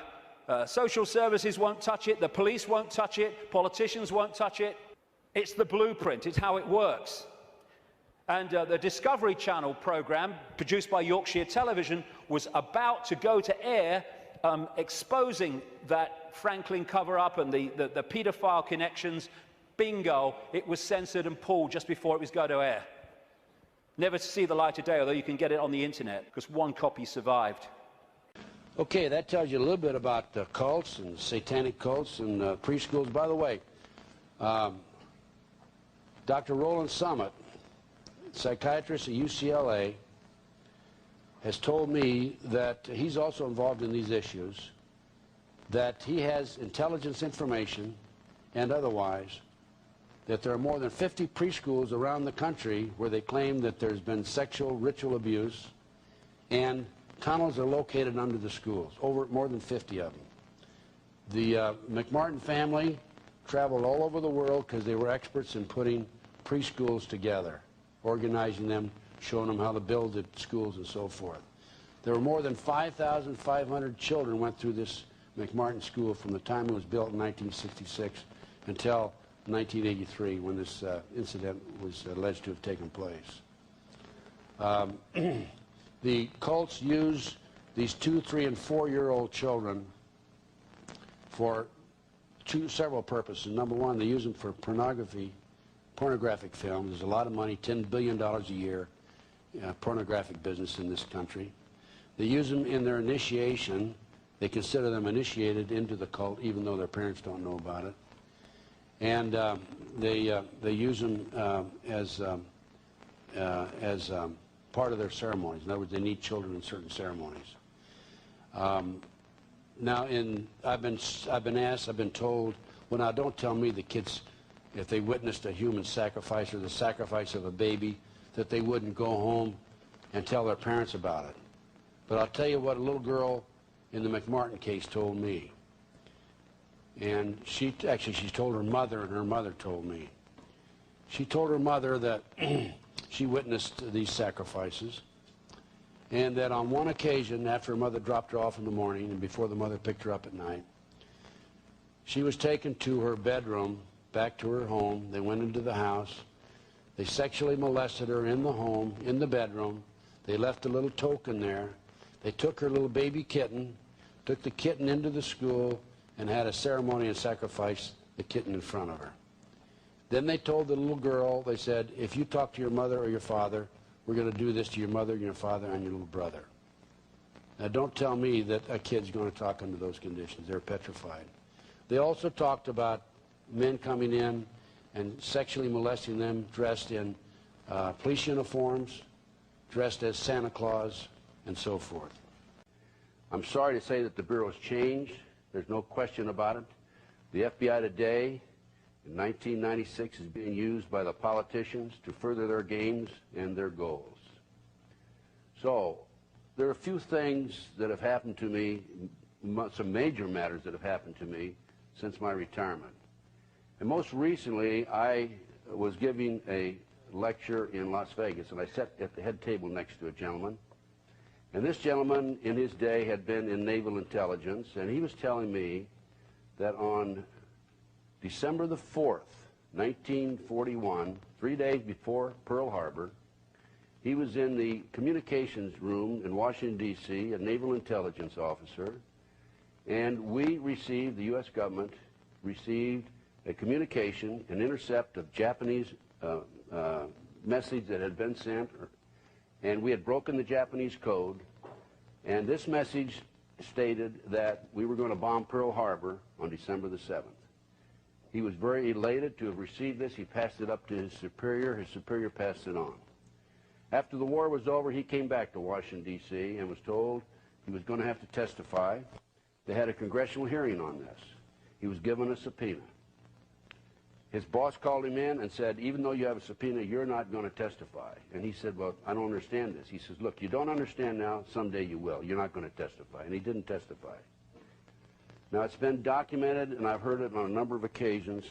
social services won't touch it, the police won't touch it, politicians won't touch it. It's the blueprint, it's how it works. And the Discovery Channel program, produced by Yorkshire Television, was about to go to air, exposing that Franklin cover-up and the paedophile connections. Bingo, it was censored and pulled just before it was going to air. Never to see the light of day, although you can get it on the internet, because one copy survived. Okay, that tells you a little bit about cults and satanic cults and preschools. By the way, Dr. Roland Summit, psychiatrist at UCLA, has told me that he's also involved in these issues, that he has intelligence information and otherwise, that there are more than 50 preschools around the country where they claim that there's been sexual ritual abuse, and tunnels are located under the schools, more than 50 of them. The McMartin family traveled all over the world because they were experts in putting preschools together, organizing them, showing them how to build the schools and so forth. There were more than 5,500 children went through this McMartin school from the time it was built in 1966 until 1983, when this incident was alleged to have taken place. The cults use these 2-, 3-, and 4-year-old children for several purposes. Number one, they use them for pornographic films. There's a lot of money, $10 billion a year, pornographic business in this country. They use them in their initiation. They consider them initiated into the cult, even though their parents don't know about it. And they use them as part of their ceremonies. In other words, they need children in certain ceremonies. Now, I've been told, well, now don't tell me the kids, if they witnessed a human sacrifice or the sacrifice of a baby, that they wouldn't go home and tell their parents about it. But I'll tell you what a little girl in the McMartin case told me. And she told her mother, and her mother told me. She told her mother that she witnessed these sacrifices, and that on one occasion, after her mother dropped her off in the morning and before the mother picked her up at night, she was taken to her bedroom, back to her home. They went into the house. They sexually molested her in the home, in the bedroom. They left a little token there. They took her little baby kitten, took the kitten into the school, and had a ceremony and sacrificed the kitten in front of her. Then they told the little girl, they said, if you talk to your mother or your father, we're going to do this to your mother, your father, and your little brother. Now, don't tell me that a kid's going to talk under those conditions. They're petrified. They also talked about men coming in and sexually molesting them dressed in police uniforms, dressed as Santa Claus, and so forth. I'm sorry to say that the Bureau's changed. There's no question about it. The FBI today, in 1996, is being used by the politicians to further their games and their goals. So, there are a few things that have happened to me, some major matters that have happened to me since my retirement. And most recently, I was giving a lecture in Las Vegas, and I sat at the head table next to a gentleman. And this gentleman, in his day, had been in naval intelligence, and he was telling me that on December the 4th, 1941, 3 days before Pearl Harbor, he was in the communications room in Washington, D.C., a naval intelligence officer, and we received, the U.S. government received a communication, an intercept of Japanese message that had been sent, and we had broken the Japanese code, And this message stated that we were going to bomb Pearl Harbor on December the 7th. He was very elated to have received this. He passed it up to his superior. His superior passed it on. After the war was over, he came back to Washington, D.C. and was told he was going to have to testify. They had a congressional hearing on this. He was given a subpoena. His boss called him in and said, even though you have a subpoena, you're not going to testify. And he said, well, I don't understand this. He says, look, you don't understand now, someday you will. You're not going to testify. And he didn't testify. Now, it's been documented, and I've heard it on a number of occasions,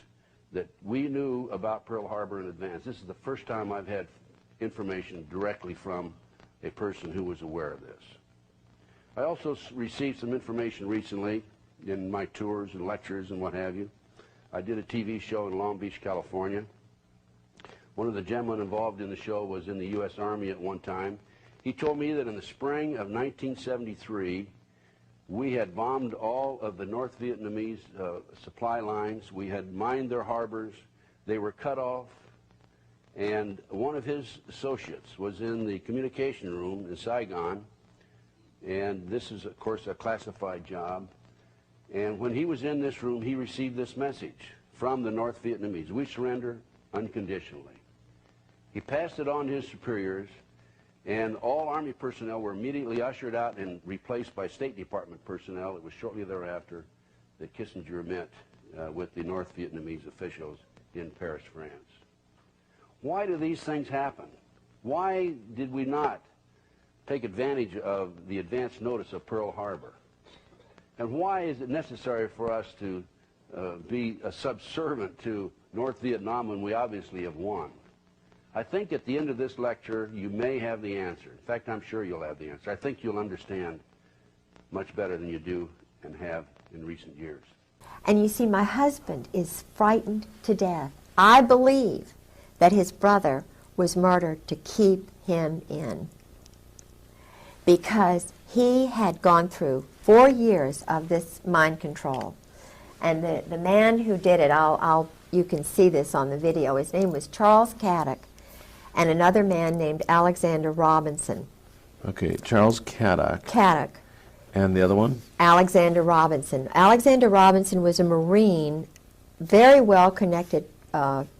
that we knew about Pearl Harbor in advance. This is the first time I've had information directly from a person who was aware of this. I also received some information recently in my tours and lectures and what have you. I did a TV show in Long Beach, California. One of the gentlemen involved in the show was in the U.S. Army at one time. He told me that in the spring of 1973, we had bombed all of the North Vietnamese supply lines. We had mined their harbors. They were cut off. And one of his associates was in the communication room in Saigon. And this is, of course, a classified job. And when he was in this room, he received this message from the North Vietnamese: we surrender unconditionally. He passed it on to his superiors, and all Army personnel were immediately ushered out and replaced by State Department personnel. It was shortly thereafter that Kissinger met with the North Vietnamese officials in Paris, France. Why do these things happen? Why did we not take advantage of the advance notice of Pearl Harbor? And why is it necessary for us to be a subservient to North Vietnam when we obviously have won? I think at the end of this lecture, you may have the answer. In fact, I'm sure you'll have the answer. I think you'll understand much better than you do and have in recent years. And you see, my husband is frightened to death. I believe that his brother was murdered to keep him in, because he had gone through 4 years of this mind control. And the man who did it, you can see this on the video, his name was Charles Caddock, and another man named Alexander Robinson. Okay, Charles Caddock. Caddock. And the other one? Alexander Robinson. Alexander Robinson was a Marine, very well-connected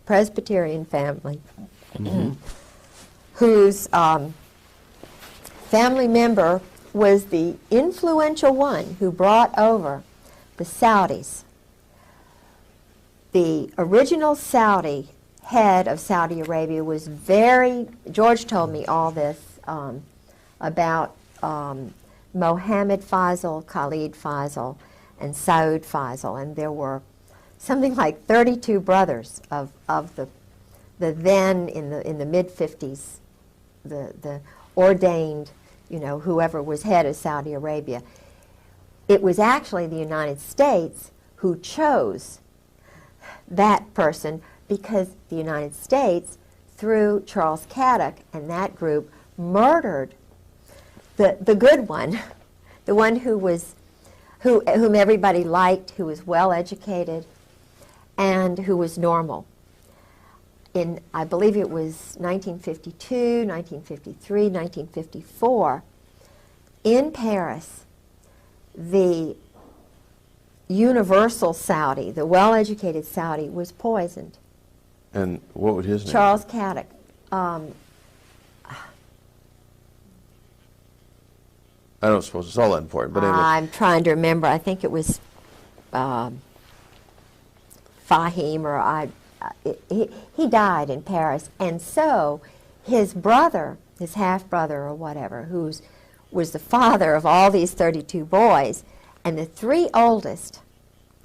Presbyterian family, whose family member was the influential one who brought over the Saudis. The original Saudi head of Saudi Arabia was George told me all this about Mohammed Faisal, Khalid Faisal, and Saud Faisal, and there were something like 32 brothers of the then in the mid-50s, the ordained, whoever was head of Saudi Arabia. It was actually the United States who chose that person, because the United States, through Charles Caddock and that group, murdered the good one, the one whom everybody liked, who was well educated, and who was normal. In, I believe it was 1952, 1953, 1954, in Paris, the universal Saudi, the well-educated Saudi, was poisoned. And what was his name? Charles Caddock. I don't suppose it's all that important, but anyway. I'm trying to remember. I think it was Fahim, or he died in Paris. And so his brother, his half-brother or whatever, was the father of all these 32 boys, and the 3 oldest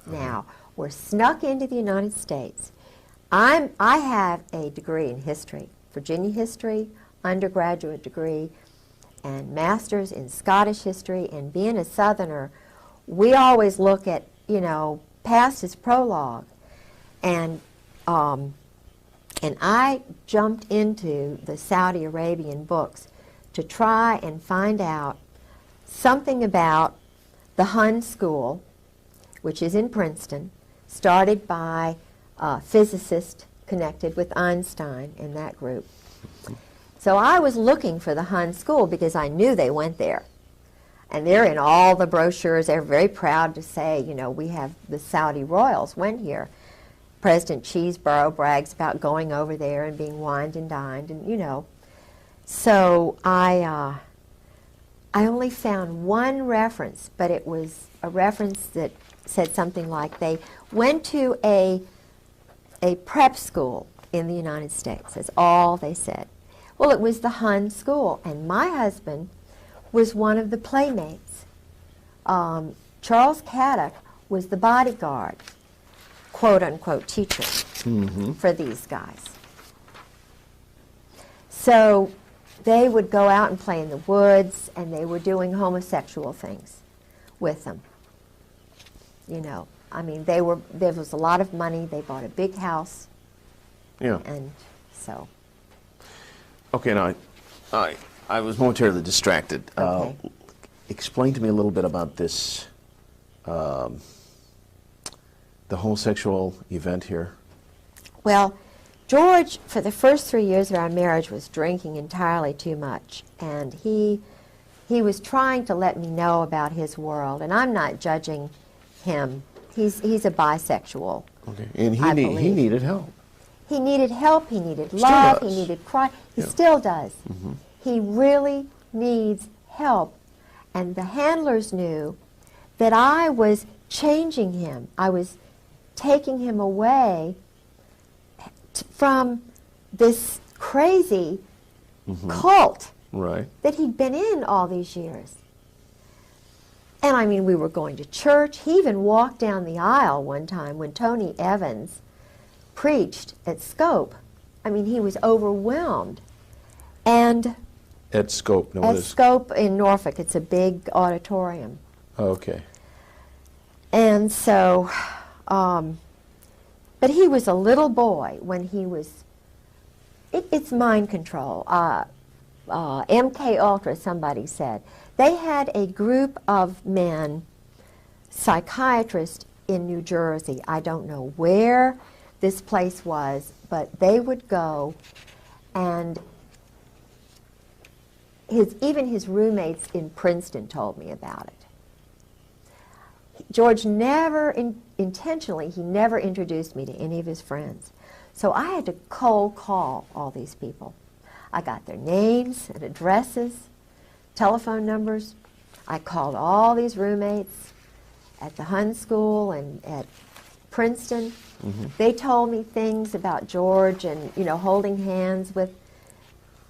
now were snuck into the United States. I have a degree in history, Virginia history, undergraduate degree, and master's in Scottish history. And being a Southerner, we always look at, past is prologue. And I jumped into the Saudi Arabian books to try and find out something about the Hun School, which is in Princeton, started by a physicist connected with Einstein in that group. So I was looking for the Hun School because I knew they went there. And they're in all the brochures. They're very proud to say, you know, we have the Saudi royals went here. President Cheeseborough brags about going over there and being wined and dined, and you know. So I only found one reference, but it was a reference that said something like they went to a prep school in the United States. That's all they said. Well, it was the Hun school, and my husband was one of the playmates. Charles Caddock was the bodyguard, quote-unquote teacher for these guys. So they would go out and play in the woods, and they were doing homosexual things with them. You know, I mean, there was a lot of money. They bought a big house. Yeah. And so. Okay, now, I was momentarily distracted. Okay. Explain to me a little bit about this, the homosexual event here. Well, George, for the first 3 years of our marriage, was drinking entirely too much. And he was trying to let me know about his world. And I'm not judging him. He's a bisexual. Okay, and I he believe. needed help. He needed help, he needed Still love, he does. needed cry. He Yeah. still does. He really needs help. And the handlers knew that I was changing him. I was taking him away from this crazy cult Right. that he'd been in all these years. And I mean, we were going to church. He even walked down the aisle one time when Tony Evans preached at Scope. I mean, he was overwhelmed. And At Scope, no, at it is. Scope in Norfolk, it's a big auditorium. Okay. And so, but he was a little boy when he was, it's mind control. MK Ultra, somebody said. They had a group of men, psychiatrists in New Jersey. I don't know where this place was, but they would go, and even his roommates in Princeton told me about it. George never, intentionally, he never introduced me to any of his friends. So I had to cold call all these people. I got their names and addresses, telephone numbers. I called all these roommates at the Hun School and at Princeton. They told me things about George and, you know, holding hands with,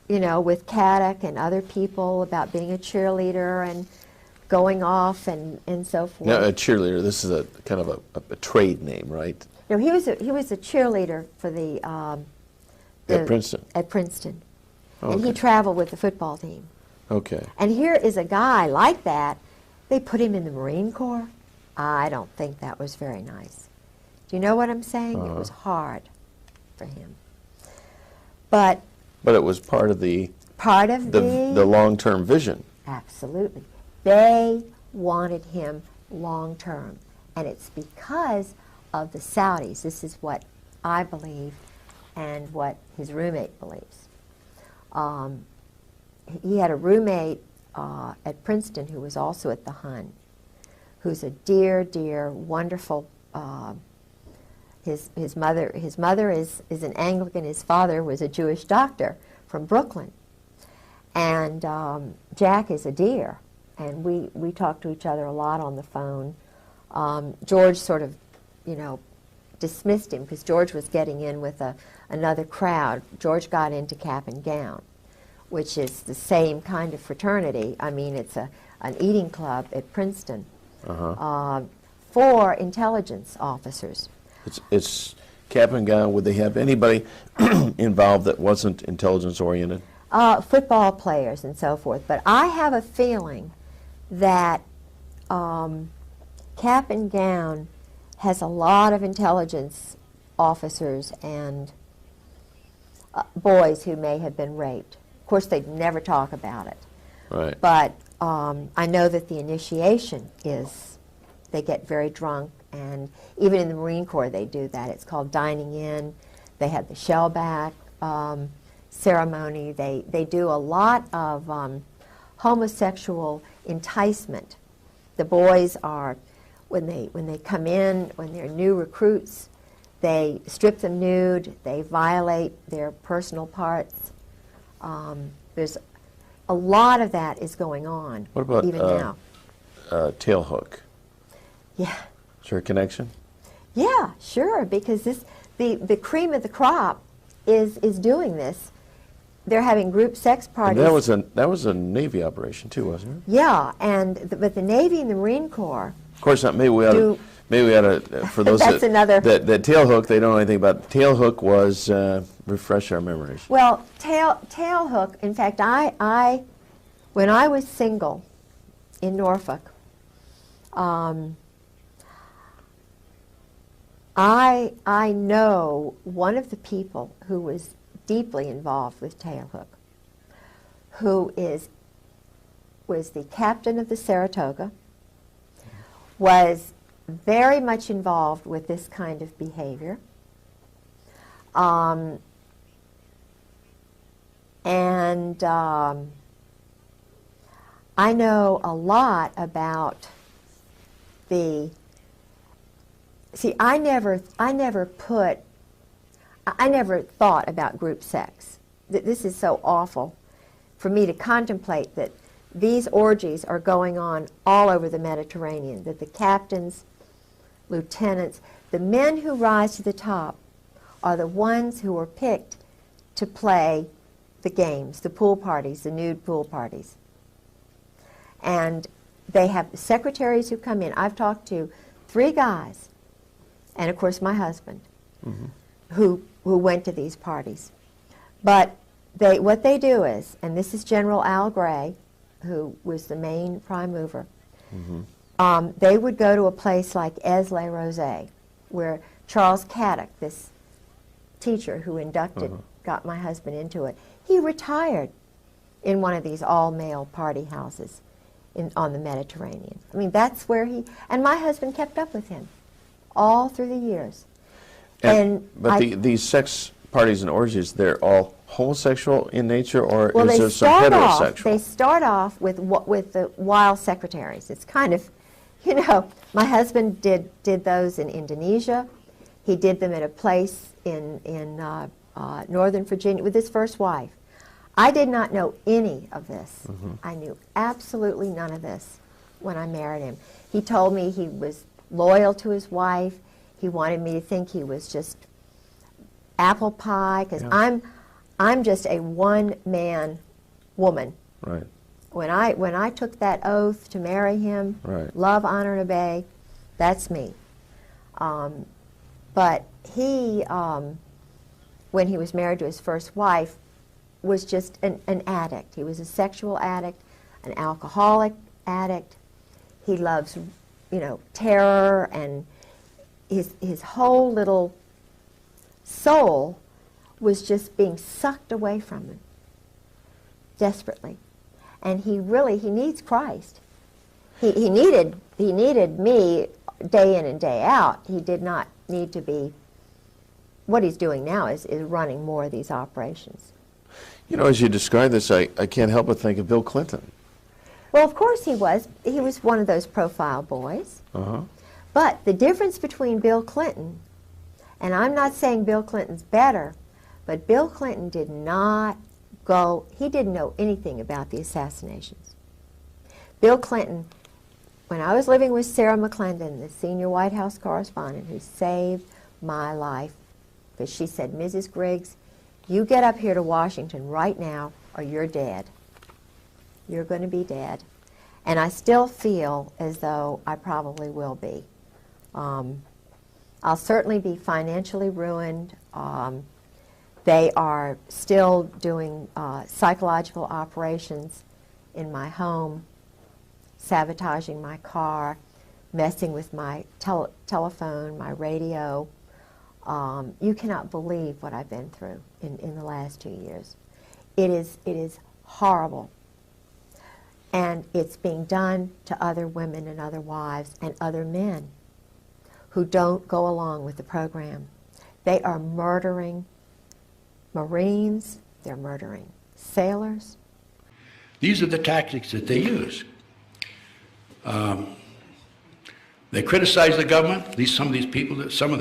you know, with Caddock and other people, about being a cheerleader and going off and so forth. Now, a cheerleader, this is a kind of a trade name, right? No, he was a cheerleader for the At Princeton. At Princeton. Oh, And he okay. traveled with the football team. Okay. And here is a guy like that. They put him in the Marine Corps. I don't think that was very nice. Do you know what I'm saying? It was hard for him. But But it was part of the long-term vision. Absolutely. They wanted him long term. And it's because of the Saudis. This is what I believe and what his roommate believes. He had a roommate at Princeton who was also at the Hun, who's a dear, dear, wonderful. His mother is an Anglican. His father was a Jewish doctor from Brooklyn. And Jack is a dear. And we talk to each other a lot on the phone. George sort of, you know, dismissed him because George was getting in with another crowd. George got into Cap and Gown, which is the same kind of fraternity. I mean, it's an eating club at Princeton for intelligence officers. It's Cap and Gown. Would they have anybody involved that wasn't intelligence-oriented? Football players and so forth. But I have a feeling that Cap and Gown has a lot of intelligence officers and boys who may have been raped. Of course, they'd never talk about it. Right. But I know that the initiation is, they get very drunk, and even in the Marine Corps they do that. It's called dining in. They have the shellback ceremony. They do a lot of homosexual enticement. The boys are, when they come in, when they're new recruits, they strip them nude, they violate their personal parts. There's a lot of that is going on. What about even now? tail hook? Yeah. Is there a connection? Yeah, sure, because the cream of the crop is doing this. They're having group sex parties. And that was a Navy operation too, wasn't it? Yeah, but the Navy and the Marine Corps. Of course not. Maybe we ought to, for those That's another. that tail hook, they don't know anything about. Tail hook was refresh our memories. Well, tail hook. In fact, when I was single in Norfolk, I know one of the people who was deeply involved with tail hook, who was the captain of the Saratoga, was very much involved with this kind of behavior. I know a lot about the. See, I never thought about group sex. This is so awful for me to contemplate that these orgies are going on all over the Mediterranean, that the captains, lieutenants, the men who rise to the top are the ones who are picked to play the games, the pool parties, the nude pool parties. And they have secretaries who come in. I've talked to 3 guys, and of course my husband, who went to these parties. But what they do is, and this is General Al Gray, who was the main prime mover, they would go to a place like Aix-les-Rosés, where Charles Caddock, this teacher who got my husband into it, he retired in one of these all-male party houses on the Mediterranean. I mean, that's where and my husband kept up with him all through the years. But these sex parties and orgies, they're all homosexual in nature, or well, is there some heterosexual? They start off with the wild secretaries. It's kind of, my husband did those in Indonesia. He did them at a place in Northern Virginia with his first wife. I did not know any of this. I knew absolutely none of this when I married him. He told me he was loyal to his wife. He wanted me to think he was just apple pie, because I'm just a one-man woman. Right. When I took that oath to marry him, love, honor, and obey, that's me. But he, when he was married to his first wife, was just an addict. He was a sexual addict, an alcoholic addict. He loves, terror, and his whole little soul was just being sucked away from him desperately. And he needs Christ. He needed me day in and day out. He did not need to be. What he's doing now is running more of these operations. As you describe this, I can't help but think of Bill Clinton. Well, of course he was. He was one of those profile boys. But the difference between Bill Clinton, and I'm not saying Bill Clinton's better, but Bill Clinton did not he didn't know anything about the assassinations. Bill Clinton, when I was living with Sarah McClendon, the senior White House correspondent who saved my life, because she said, Mrs. Griggs, you get up here to Washington right now or you're dead. You're going to be dead. And I still feel as though I probably will be. I'll certainly be financially ruined. They are still doing psychological operations in my home, sabotaging my car, messing with my telephone, my radio. You cannot believe what I've been through in the last 2 years. It is horrible. And it's being done to other women and other wives and other men who don't go along with the program. They are murdering Marines, they're murdering sailors. These are the tactics that they use. They criticize the government, at least some of the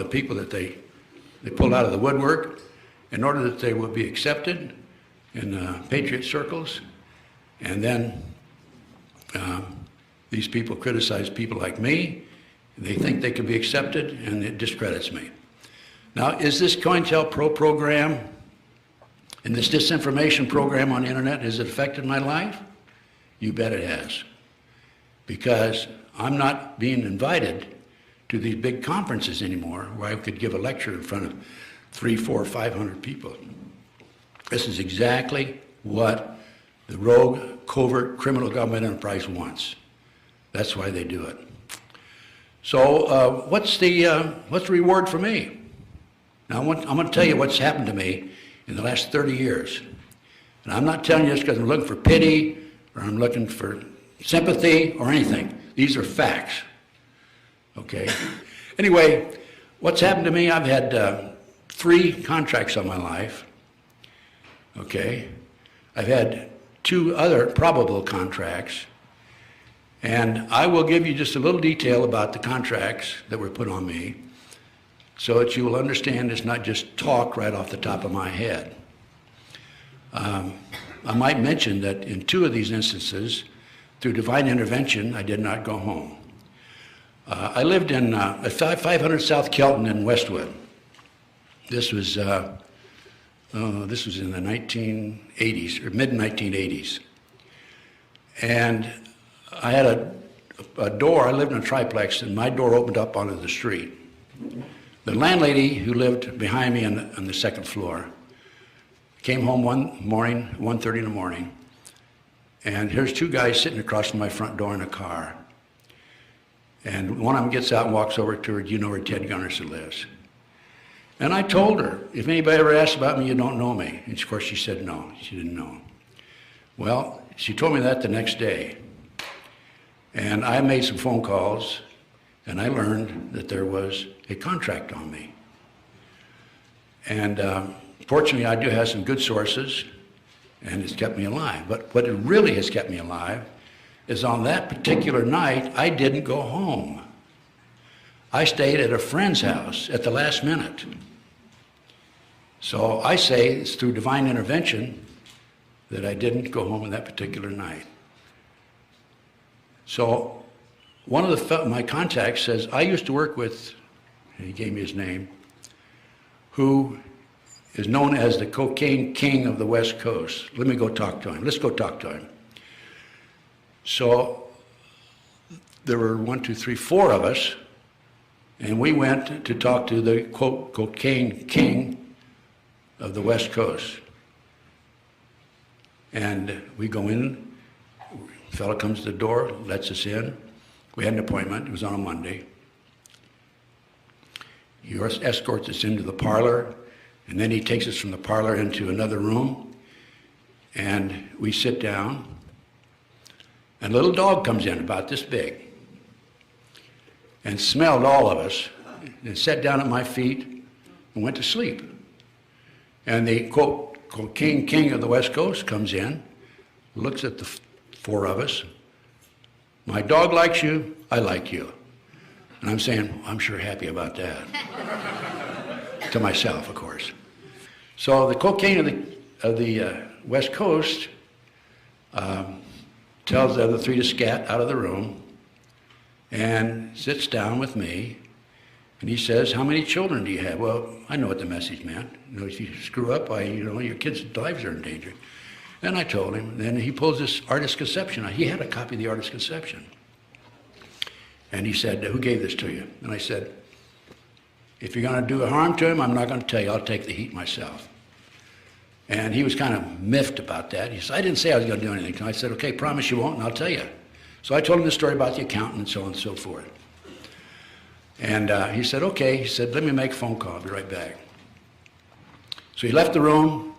people that they pulled out of the woodwork in order that they would be accepted in patriot circles. And then these people criticize people like me. They think they can be accepted, and it discredits me. Now, is this COINTELPRO program and this disinformation program on the internet, has it affected my life? You bet it has. Because I'm not being invited to these big conferences anymore where I could give a lecture in front of 300, 400, 500 people. This is exactly what the rogue, covert, criminal government enterprise wants. That's why they do it. So what's the reward for me? Now I'm going to tell you what's happened to me in the last 30 years. And I'm not telling you this because I'm looking for pity or I'm looking for sympathy or anything. These are facts. Okay? Anyway, what's happened to me, I've had 3 contracts on my life. Okay? I've had 2 other probable contracts. And I will give you just a little detail about the contracts that were put on me so that you will understand it's not just talk right off the top of my head. I might mention that in 2 of these instances, through divine intervention, I did not go home. I lived in 500 South Kelton in Westwood. This was in the 1980s, or mid-1980s. And I had a door, I lived in a triplex, and my door opened up onto the street. The landlady who lived behind me on the 2nd floor came home one morning, 1:30 in the morning, and here's 2 guys sitting across from my front door in a car. And one of them gets out and walks over to her, "Do you know where Ted Gunnerson lives?" And I told her, "If anybody ever asks about me, you don't know me." And of course she said no, she didn't know. Well, she told me that the next day. And I made some phone calls, and I learned that there was a contract on me. And fortunately, I do have some good sources, and it's kept me alive. But what it really has kept me alive is on that particular night, I didn't go home. I stayed at a friend's house at the last minute. So I say it's through divine intervention that I didn't go home on that particular night. So one of my contacts says, I used to work with, and he gave me his name, who is known as the cocaine king of the West Coast. Let me go talk to him. Let's go talk to him. So there were 4 of us, and we went to talk to the, quote, cocaine king of the West Coast. And we go in, the fellow comes to the door, lets us in. We had an appointment, it was on a Monday. He escorts us into the parlor, and then he takes us from the parlor into another room, and we sit down, and a little dog comes in about this big, and smelled all of us, and sat down at my feet, and went to sleep. And the, quote, cocaine king of the West Coast comes in, looks at the 4 of us. My dog likes you, I like you. And I'm saying, I'm sure happy about that. To myself, of course. So the cocaine of the West Coast tells the other 3 to scat out of the room and sits down with me, and he says, "How many children do you have?" Well, I know what the message meant. You know, if you screw up, your kids' lives are in danger. And I told him. Then he pulls this Artist's Conception out. He had a copy of the Artist's Conception. And he said, "Who gave this to you?" And I said, "If you're going to do harm to him, I'm not going to tell you. I'll take the heat myself." And he was kind of miffed about that. He said, "I didn't say I was going to do anything." So I said, "Okay, promise you won't, and I'll tell you." So I told him the story about the accountant and so on and so forth. And he said, "Okay." He said, "Let me make a phone call. I'll be right back." So he left the room,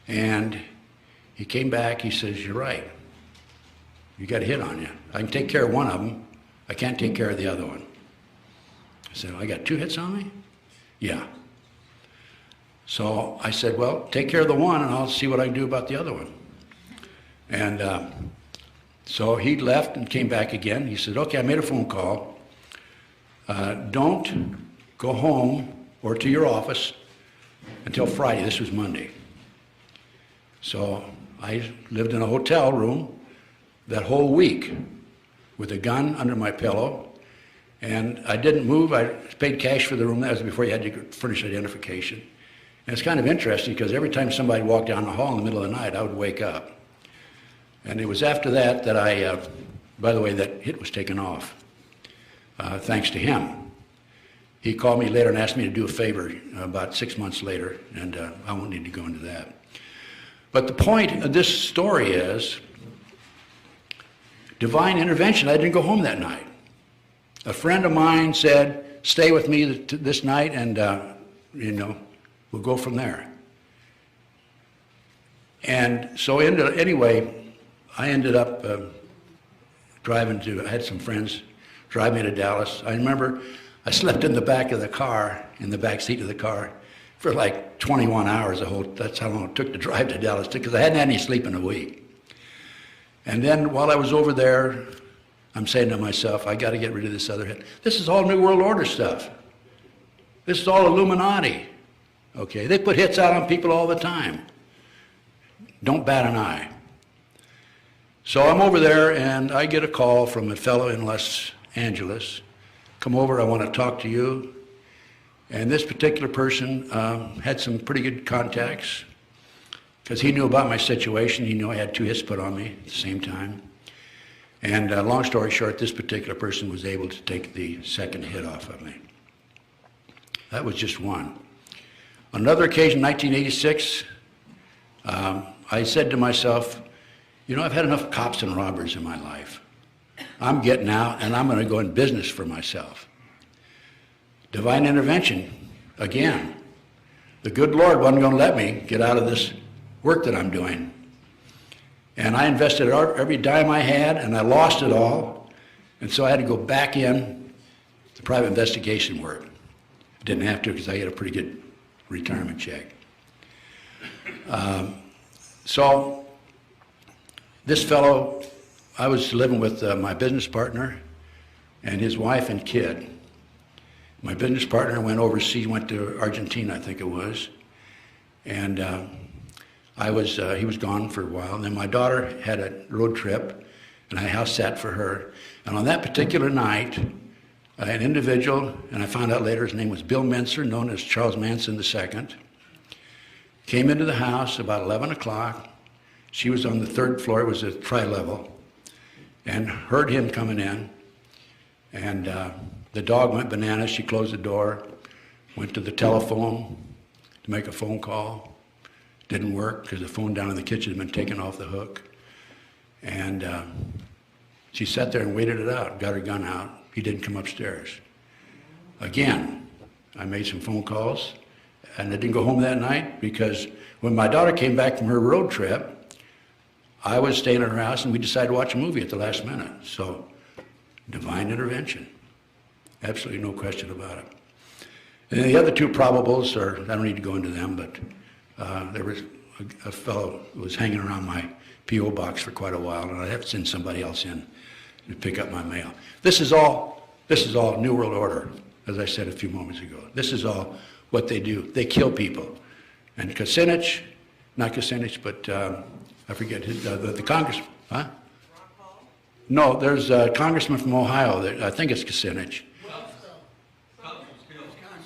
and he came back. He says, "You're right. You got a hit on you. I can take care of one of them. I can't take care of the other one." I said, "I got 2 hits on me?" "Yeah." So I said, "Well, take care of the one, and I'll see what I can do about the other one." And So he left and came back again. He said, okay, I made a phone call. Don't go home or to your office until Friday. This was Monday. So I lived in a hotel room that whole week with a gun under my pillow, and I didn't move. I paid cash for the room. That was before you had to furnish identification. And it's kind of interesting because every time somebody walked down the hall in the middle of the night, I would wake up. And it was after that that I, by the way, that hit was taken off, thanks to him. He called me later and asked me to do a favor about 6 months later, and I won't need to go into that. But the point of this story is divine intervention. I didn't go home that night. A friend of mine said, stay with me this night, and we'll go from there. And so anyway, I ended up I had some friends drive me to Dallas. I remember I slept in the back of the car, in the back seat of the car, for like 21 hours. That's how long it took to drive to Dallas, because I hadn't had any sleep in a week. And then while I was over there, I'm saying to myself, I got to get rid of this other head. This is all New World Order stuff. This is all Illuminati. Okay, they put hits out on people all the time. Don't bat an eye. So I'm over there, and I get a call from a fellow in Los Angeles. Come over, I want to talk to you. And this particular person had some pretty good contacts, because he knew about my situation. He knew I had 2 hits put on me at the same time. And long story short, this particular person was able to take the second hit off of me. That was just one. On another occasion, 1986, I said to myself, I've had enough cops and robbers in my life. I'm getting out, and I'm going to go in business for myself. Divine intervention, again. The good Lord wasn't going to let me get out of this work that I'm doing. And I invested every dime I had, and I lost it all. And so I had to go back in to private investigation work. Didn't have to, because I had a pretty good retirement check. So this fellow, I was living with my business partner and his wife and kid. My business partner went overseas, went to Argentina, I think it was. And he was gone for a while. And then my daughter had a road trip, and I house sat for her. And on that particular night, an individual, and I found out later his name was Bill Menser, known as Charles Manson II, came into the house about 11 o'clock. She was on the 3rd floor, it was a tri-level, and heard him coming in. And the dog went bananas. She closed the door, went to the telephone to make a phone call. Didn't work because the phone down in the kitchen had been taken off the hook. And she sat there and waited it out, got her gun out. He didn't come upstairs. Again, I made some phone calls, and I didn't go home that night because when my daughter came back from her road trip, I was staying at her house, and we decided to watch a movie at the last minute. So, divine intervention. Absolutely no question about it. And the other 2 probables I don't need to go into them, but there was a fellow who was hanging around my P.O. box for quite a while, and I'd have to send somebody else in to pick up my mail. This is all New World Order, as I said a few moments ago. This is all what they do. They kill people. And Kucinich, not Kucinich, but I forget the congressman, huh? No, there's a congressman from Ohio. I think it's Kucinich.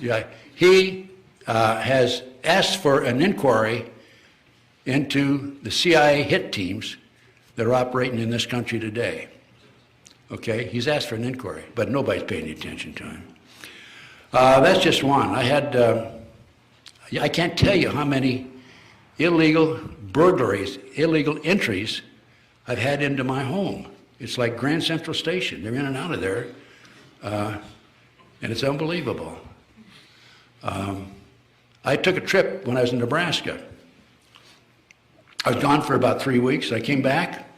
Yeah, he has asked for an inquiry into the CIA hit teams that are operating in this country today. Okay, he's asked for an inquiry, but nobody's paying any attention to him. That's just one. I can't tell you how many illegal burglaries, illegal entries I've had into my home. It's like Grand Central Station. They're in and out of there, and it's unbelievable. I took a trip when I was in Nebraska. I was gone for about 3 weeks. I came back,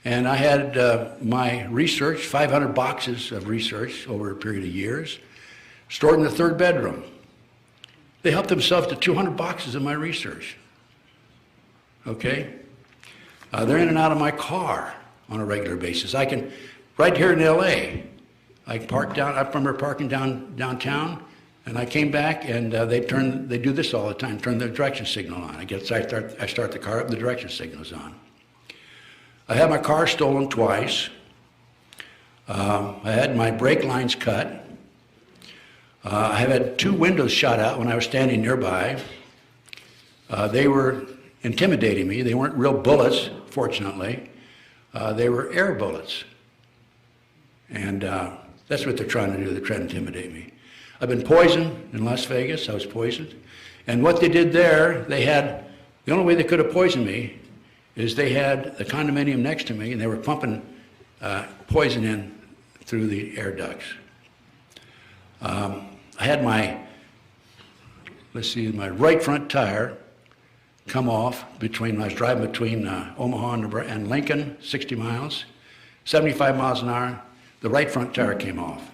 and I had my research, 500 boxes of research over a period of years, stored in the 3rd bedroom. They helped themselves to 200 boxes of my research. Okay? They're in and out of my car. on a regular basis. I can, right here in L.A., I parked down, I remember parking downtown, and I came back, and they do this all the time, turn the direction signal on. I start the car up, the direction signal's on. I had my car stolen twice. I had my brake lines cut. I have had 2 windows shot out when I was standing nearby. They were intimidating me. They weren't real bullets, fortunately. They were air bullets. And that's what they're trying to do. They're trying to intimidate me. I've been poisoned in Las Vegas. I was poisoned. And what they did there, the only way they could have poisoned me is they had the condominium next to me, and they were pumping poison in through the air ducts. I had my right front tire come off when I was driving between Omaha and Lincoln, 60 miles, 75 miles an hour. The right front tire came off.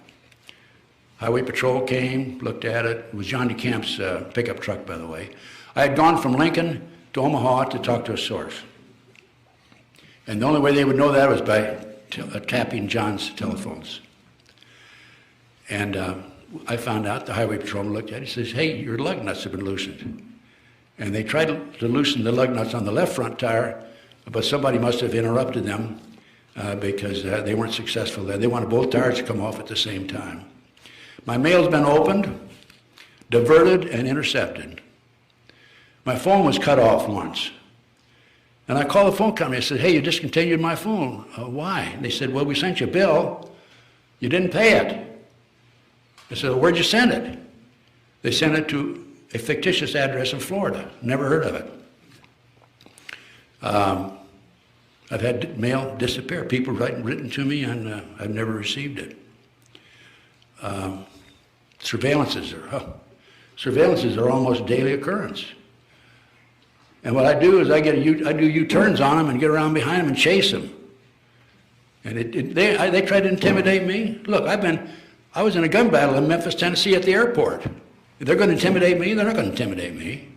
Highway Patrol came, looked at it. It was John DeCamp's pickup truck, by the way. I had gone from Lincoln to Omaha to talk to a source. And the only way they would know that was by tapping John's telephones. And I found out, the Highway Patrolman looked at it, he says, hey, your lug nuts have been loosened. And they tried to loosen the lug nuts on the left front tire, but somebody must have interrupted them because they weren't successful there. They wanted both tires to come off at the same time. My mail's been opened, diverted, and intercepted. My phone was cut off once. And I called the phone company. I said, hey, you discontinued my phone. Why? They said, well, we sent you a bill. You didn't pay it. I said, well, where'd you send it? They sent it to a fictitious address in Florida. Never heard of it. I've had mail disappear. People written to me, and I've never received it. Surveillances are almost a daily occurrence. And what I do is I do U-turns on them and get around behind them and chase them. And they try to intimidate me. Look, I was in a gun battle in Memphis, Tennessee at the airport. If they're going to intimidate me, they're not going to intimidate me.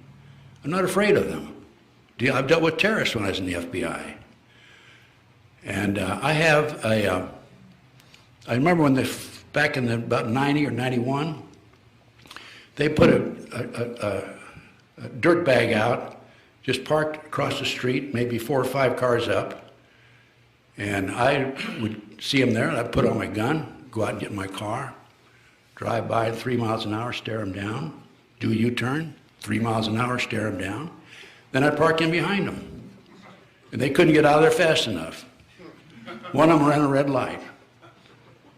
I'm not afraid of them. I've dealt with terrorists when I was in the FBI. And I remember when back in about 90 or 91, they put a dirt bag out, just parked across the street, maybe 4 or 5 cars up. And I would see them there, and I'd put on my gun, go out and get in my car, drive by at 3 miles an hour, stare them down, do a U-turn, 3 miles an hour, stare them down. Then I'd park in behind them. And they couldn't get out of there fast enough. One of them ran a red light.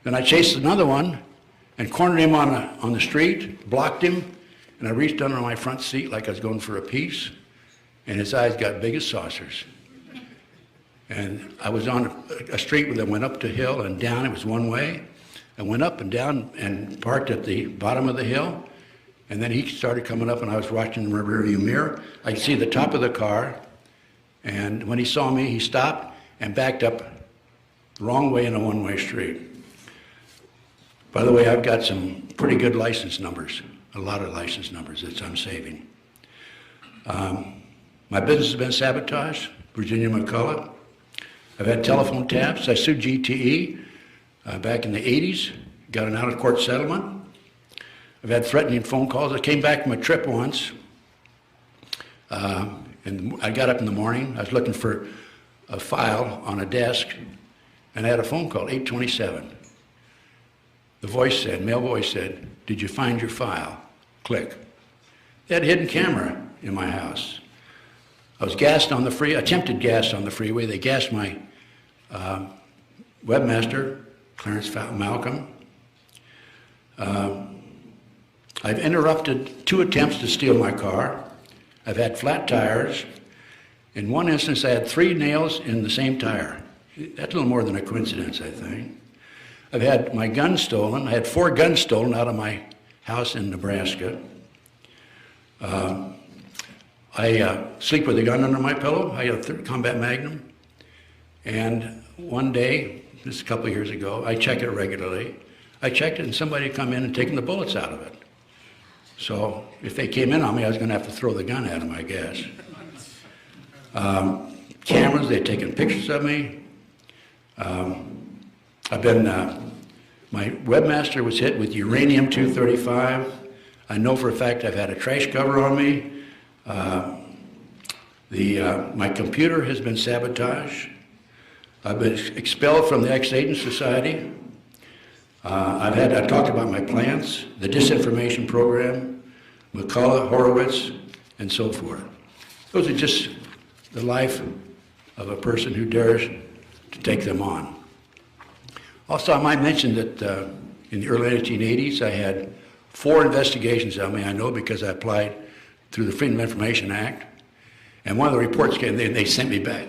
Then I chased another one and cornered him on the street, blocked him, and I reached under my front seat like I was going for a piece, and his eyes got big as saucers. And I was on a street that went up the hill and down. It was one way. I went up and down and parked at the bottom of the hill, and then he started coming up, and I was watching in the rearview mirror. I could see the top of the car, and when he saw me, he stopped and backed up the wrong way in a one-way street. By the way, I've got some pretty good license numbers, a lot of license numbers that I'm saving. My business has been sabotaged, Virginia McCullough. I've had telephone taps. I sued GTE back in the 80s, got an out-of-court settlement. I've had threatening phone calls. I came back from a trip once, and I got up in the morning. I was looking for a file on a desk, and I had a phone call, 827. The voice said, male voice said, did you find your file? Click. They had a hidden camera in my house. I was gassed on the freeway, attempted gas on the freeway. They gassed my webmaster, Clarence Malcolm. I've interrupted 2 attempts to steal my car. I've had flat tires. In one instance, I had 3 nails in the same tire. That's a little more than a coincidence, I think. I've had my gun stolen. I had 4 guns stolen out of my house in Nebraska. I sleep with a gun under my pillow. I have a combat magnum. And one day, this is a couple of years ago, I check it regularly. I checked it and somebody had come in and taken the bullets out of it. So if they came in on me, I was going to have to throw the gun at them, I guess. Cameras, they'd taken pictures of me. I've been, my webmaster was hit with uranium-235. I know for a fact I've had a trash cover on me. My computer has been sabotaged. I've been expelled from the Ex-Agent Society. I talked about my plants, the disinformation program, McCullough, Horowitz, and so forth. Those are just the life of a person who dares to take them on. Also, I might mention that in the early 1980s, I had 4 investigations on me, I know, because I applied through the Freedom of Information Act. And one of the reports came, they sent me back.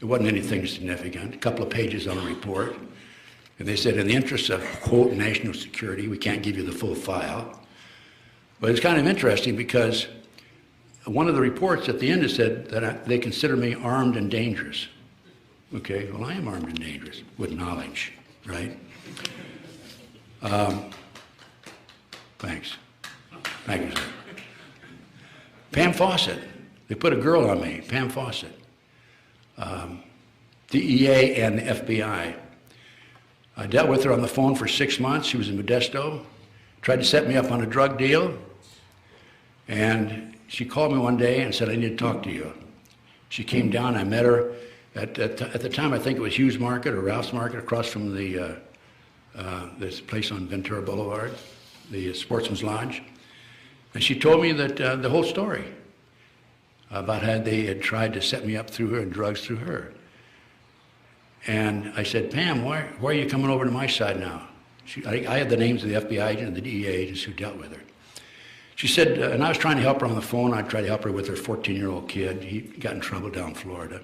It wasn't anything significant, a couple of pages on a report. And they said, in the interest of, quote, national security, we can't give you the full file. But it's kind of interesting because one of the reports at the end has said that they consider me armed and dangerous. Okay, well, I am armed and dangerous with knowledge, right? Thanks. Thank you, sir. Pam Fawcett. They put a girl on me, Pam Fawcett. DEA and the FBI. I dealt with her on the phone for 6 months. She was in Modesto. Tried to set me up on a drug deal. And she called me one day and said, I need to talk to you. She came down. I met her at the time, I think it was Hughes Market or Ralph's Market across from this place on Ventura Boulevard, the Sportsman's Lodge. And she told me that the whole story about how they had tried to set me up through her and drugs through her. And I said, Pam, why are you coming over to my side now? I had the names of the FBI agent and the DEA agents who dealt with her. She said, and I was trying to help her on the phone. I tried to help her with her 14-year-old kid. He got in trouble down in Florida.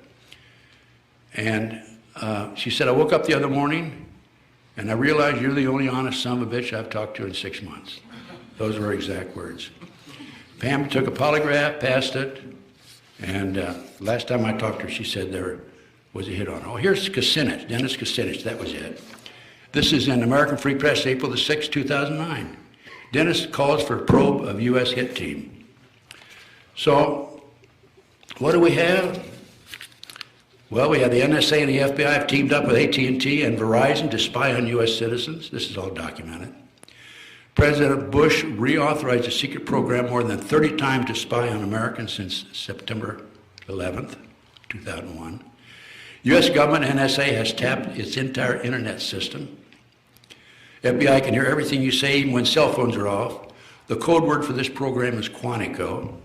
And she said, I woke up the other morning and I realized you're the only honest son of a bitch I've talked to in 6 months. Those were her exact words. Pam took a polygraph, passed it, and last time I talked to her, she said there was a hit on her. Oh, here's Kucinich, Dennis Kucinich, that was it. This is in American Free Press, April the 6th, 2009. Dennis calls for probe of U.S. hit team. So, what do we have? Well, we have the NSA and the FBI have teamed up with AT&T and Verizon to spy on U.S. citizens. This is all documented. President Bush reauthorized a secret program more than 30 times to spy on Americans since September 11th, 2001. U.S. government NSA has tapped its entire internet system. FBI can hear everything you say, even when cell phones are off. The code word for this program is Quantico.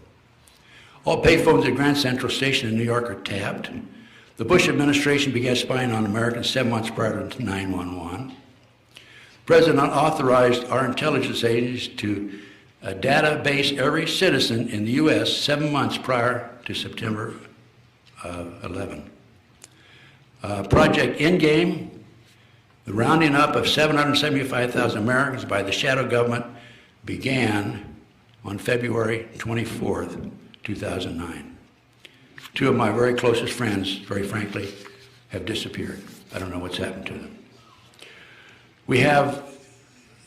All payphones at Grand Central Station in New York are tapped. The Bush administration began spying on Americans 7 months prior to 9/11. The President authorized our intelligence agencies to database every citizen in the U.S. 7 months prior to September 11. Project Endgame, the rounding up of 775,000 Americans by the shadow government, began on February 24th, 2009. 2 of my very closest friends, very frankly, have disappeared. I don't know what's happened to them. We have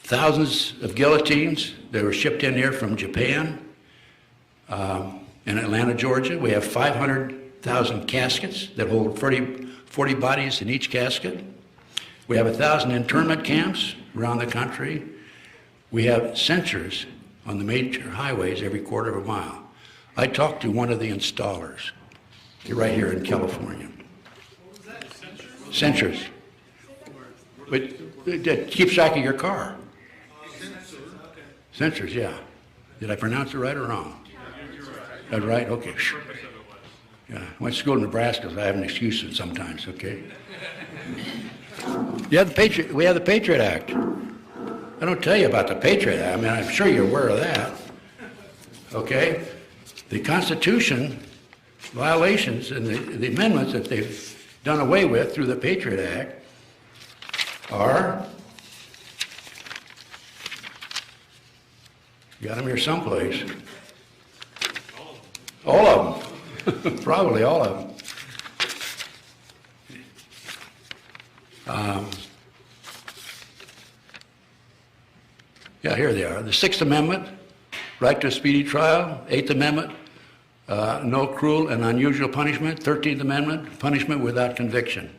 thousands of guillotines that were shipped in here from Japan. In Atlanta, Georgia, we have 500,000 caskets that hold 40 bodies in each casket. We have 1,000 internment camps around the country. We have sensors on the major highways every quarter of a mile. I talked to one of the installers right here in California. What was that, Sensors. But that keeps track of your car. Sensors, yeah. Did I pronounce it right or wrong? That's right? Okay. Yeah. I went to school in Nebraska, so I have an excuse sometimes, okay? We have the Patriot Act. I don't tell you about the Patriot Act. I mean, I'm sure you're aware of that. Okay? The Constitution violations and the amendments that they've done away with through the Patriot Act are, you got them here someplace. All of them. Probably all of them. Yeah, here they are. The 6th Amendment, right to a speedy trial. 8th Amendment, no cruel and unusual punishment. 13th Amendment, punishment without conviction.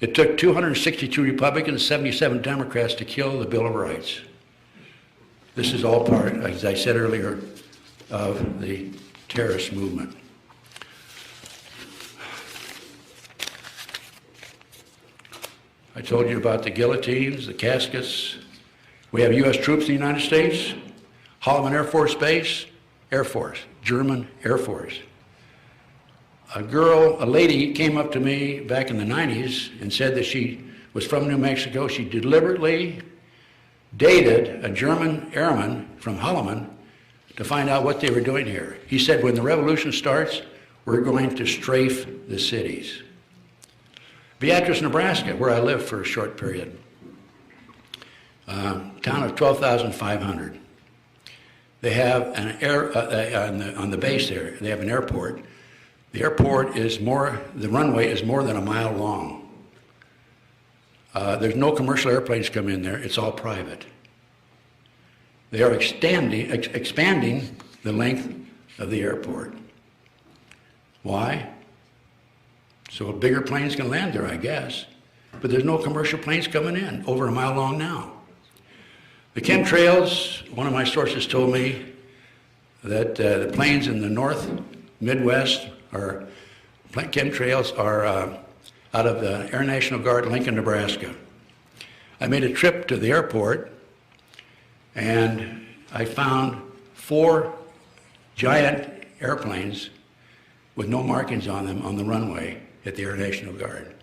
It took 262 Republicans, 77 Democrats to kill the Bill of Rights. This is all part, as I said earlier, of the terrorist movement. I told you about the guillotines, the caskets. We have U.S. troops in the United States, Holloman Air Force Base, Air Force, German Air Force. A lady came up to me back in the 90s and said that she was from New Mexico. She deliberately dated a German airman from Holloman to find out what they were doing here. He said, when the revolution starts, we're going to strafe the cities. Beatrice, Nebraska, where I lived for a short period. Town of 12,500. They have an on the base there, they have an airport. The airport is the runway is more than a mile long. There's no commercial airplanes come in there, it's all private. They are expanding the length of the airport. Why? So bigger planes can land there, I guess. But there's no commercial planes coming in, over a mile long now. The chemtrails, one of my sources told me that the planes in the north, Midwest, chemtrails are out of the Air National Guard, Lincoln, Nebraska. I made a trip to the airport and I found 4 giant airplanes with no markings on them on the runway at the Air National Guard.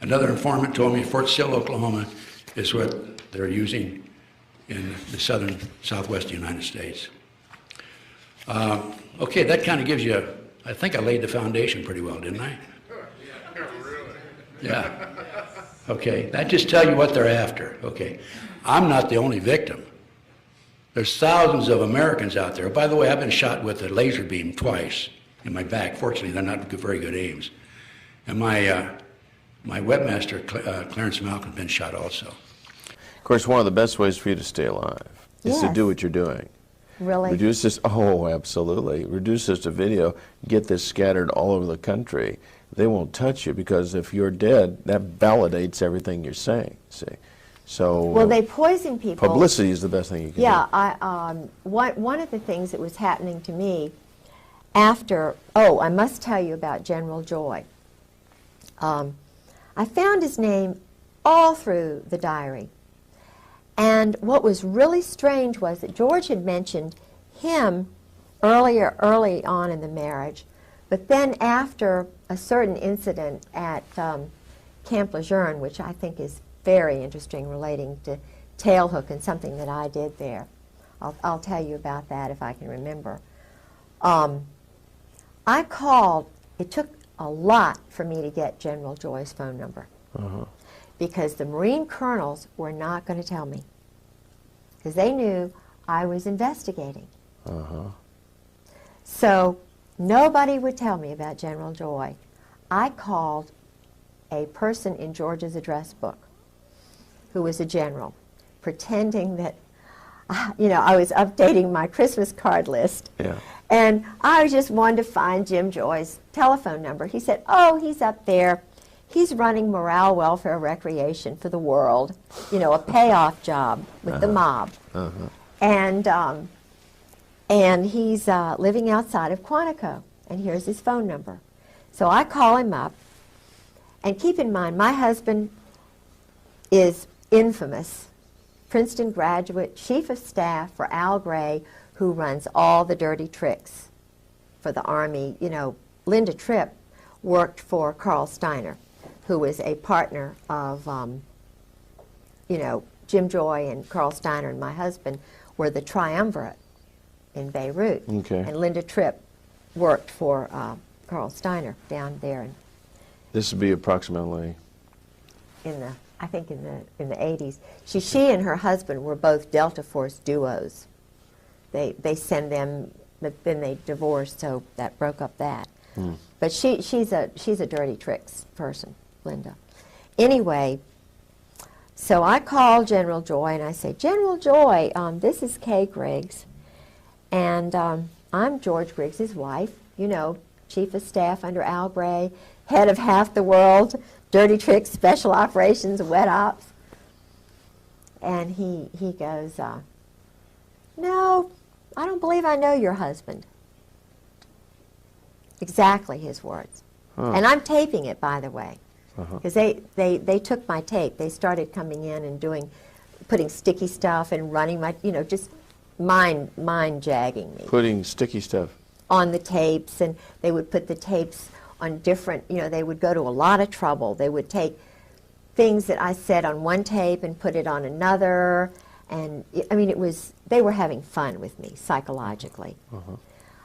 Another informant told me Fort Sill, Oklahoma is what they're using in the southwest United States. Okay, that kind of gives you, I think I laid the foundation pretty well, didn't I? Yeah. Okay, that just tells you what they're after. Okay, I'm not the only victim. There's thousands of Americans out there. By the way, I've been shot with a laser beam twice in my back. Fortunately, they're not very good aims. And my webmaster, Clarence Malcolm, has been shot also. Of course, one of the best ways for you to stay alive is to do what you're doing. Really? Reduce this, oh, absolutely. Reduce this to video, get this scattered all over the country. They won't touch you because if you're dead, that validates everything you're saying, see. So, well, they poison people. Publicity is the best thing you can do. Yeah, one of the things that was happening to me after, I must tell you about General Joy. I found his name all through the diary. And what was really strange was that George had mentioned him early on in the marriage, but then after a certain incident at Camp Lejeune, which I think is very interesting relating to tailhook and something that I did there. I'll tell you about that if I can remember. I called, it took a lot for me to get General Joy's phone number. Because the Marine colonels were not going to tell me. Because they knew I was investigating. So nobody would tell me about General Joy. I called a person in George's address book who was a general, pretending that, I was updating my Christmas card list. Yeah. And I just wanted to find Jim Joy's telephone number. He said, he's up there. He's running morale, welfare, recreation for the world, a payoff job with the mob. And he's living outside of Quantico, and here's his phone number. So I call him up, and keep in mind, my husband is infamous, Princeton graduate, chief of staff for Al Gray, who runs all the dirty tricks for the Army. Linda Tripp worked for Carl Steiner, who was a partner of, Jim Joy and Carl Steiner and my husband were the triumvirate in Beirut. Okay. And Linda Tripp worked for Carl Steiner down there. This would be approximately? I think in the 80s. She and her husband were both Delta Force duos. They send them, but then they divorced, so that broke up that. But she's a dirty tricks person, Linda. Anyway, so I call General Joy and I say, General Joy, this is Kay Griggs, and I'm George Griggs's wife, chief of staff under Al Gray, head of half the world, dirty tricks, special operations, wet ops. And he goes, no, I don't believe I know your husband. Exactly his words. Huh. And I'm taping it, by the way, Uh-huh. because they took my tape. They started coming in and putting sticky stuff and running my, just mind jagging me Putting sticky stuff. on the tapes, and they would put the tapes on different, they would go to a lot of trouble. They would take things that I said on one tape and put it on another, and they were having fun with me psychologically.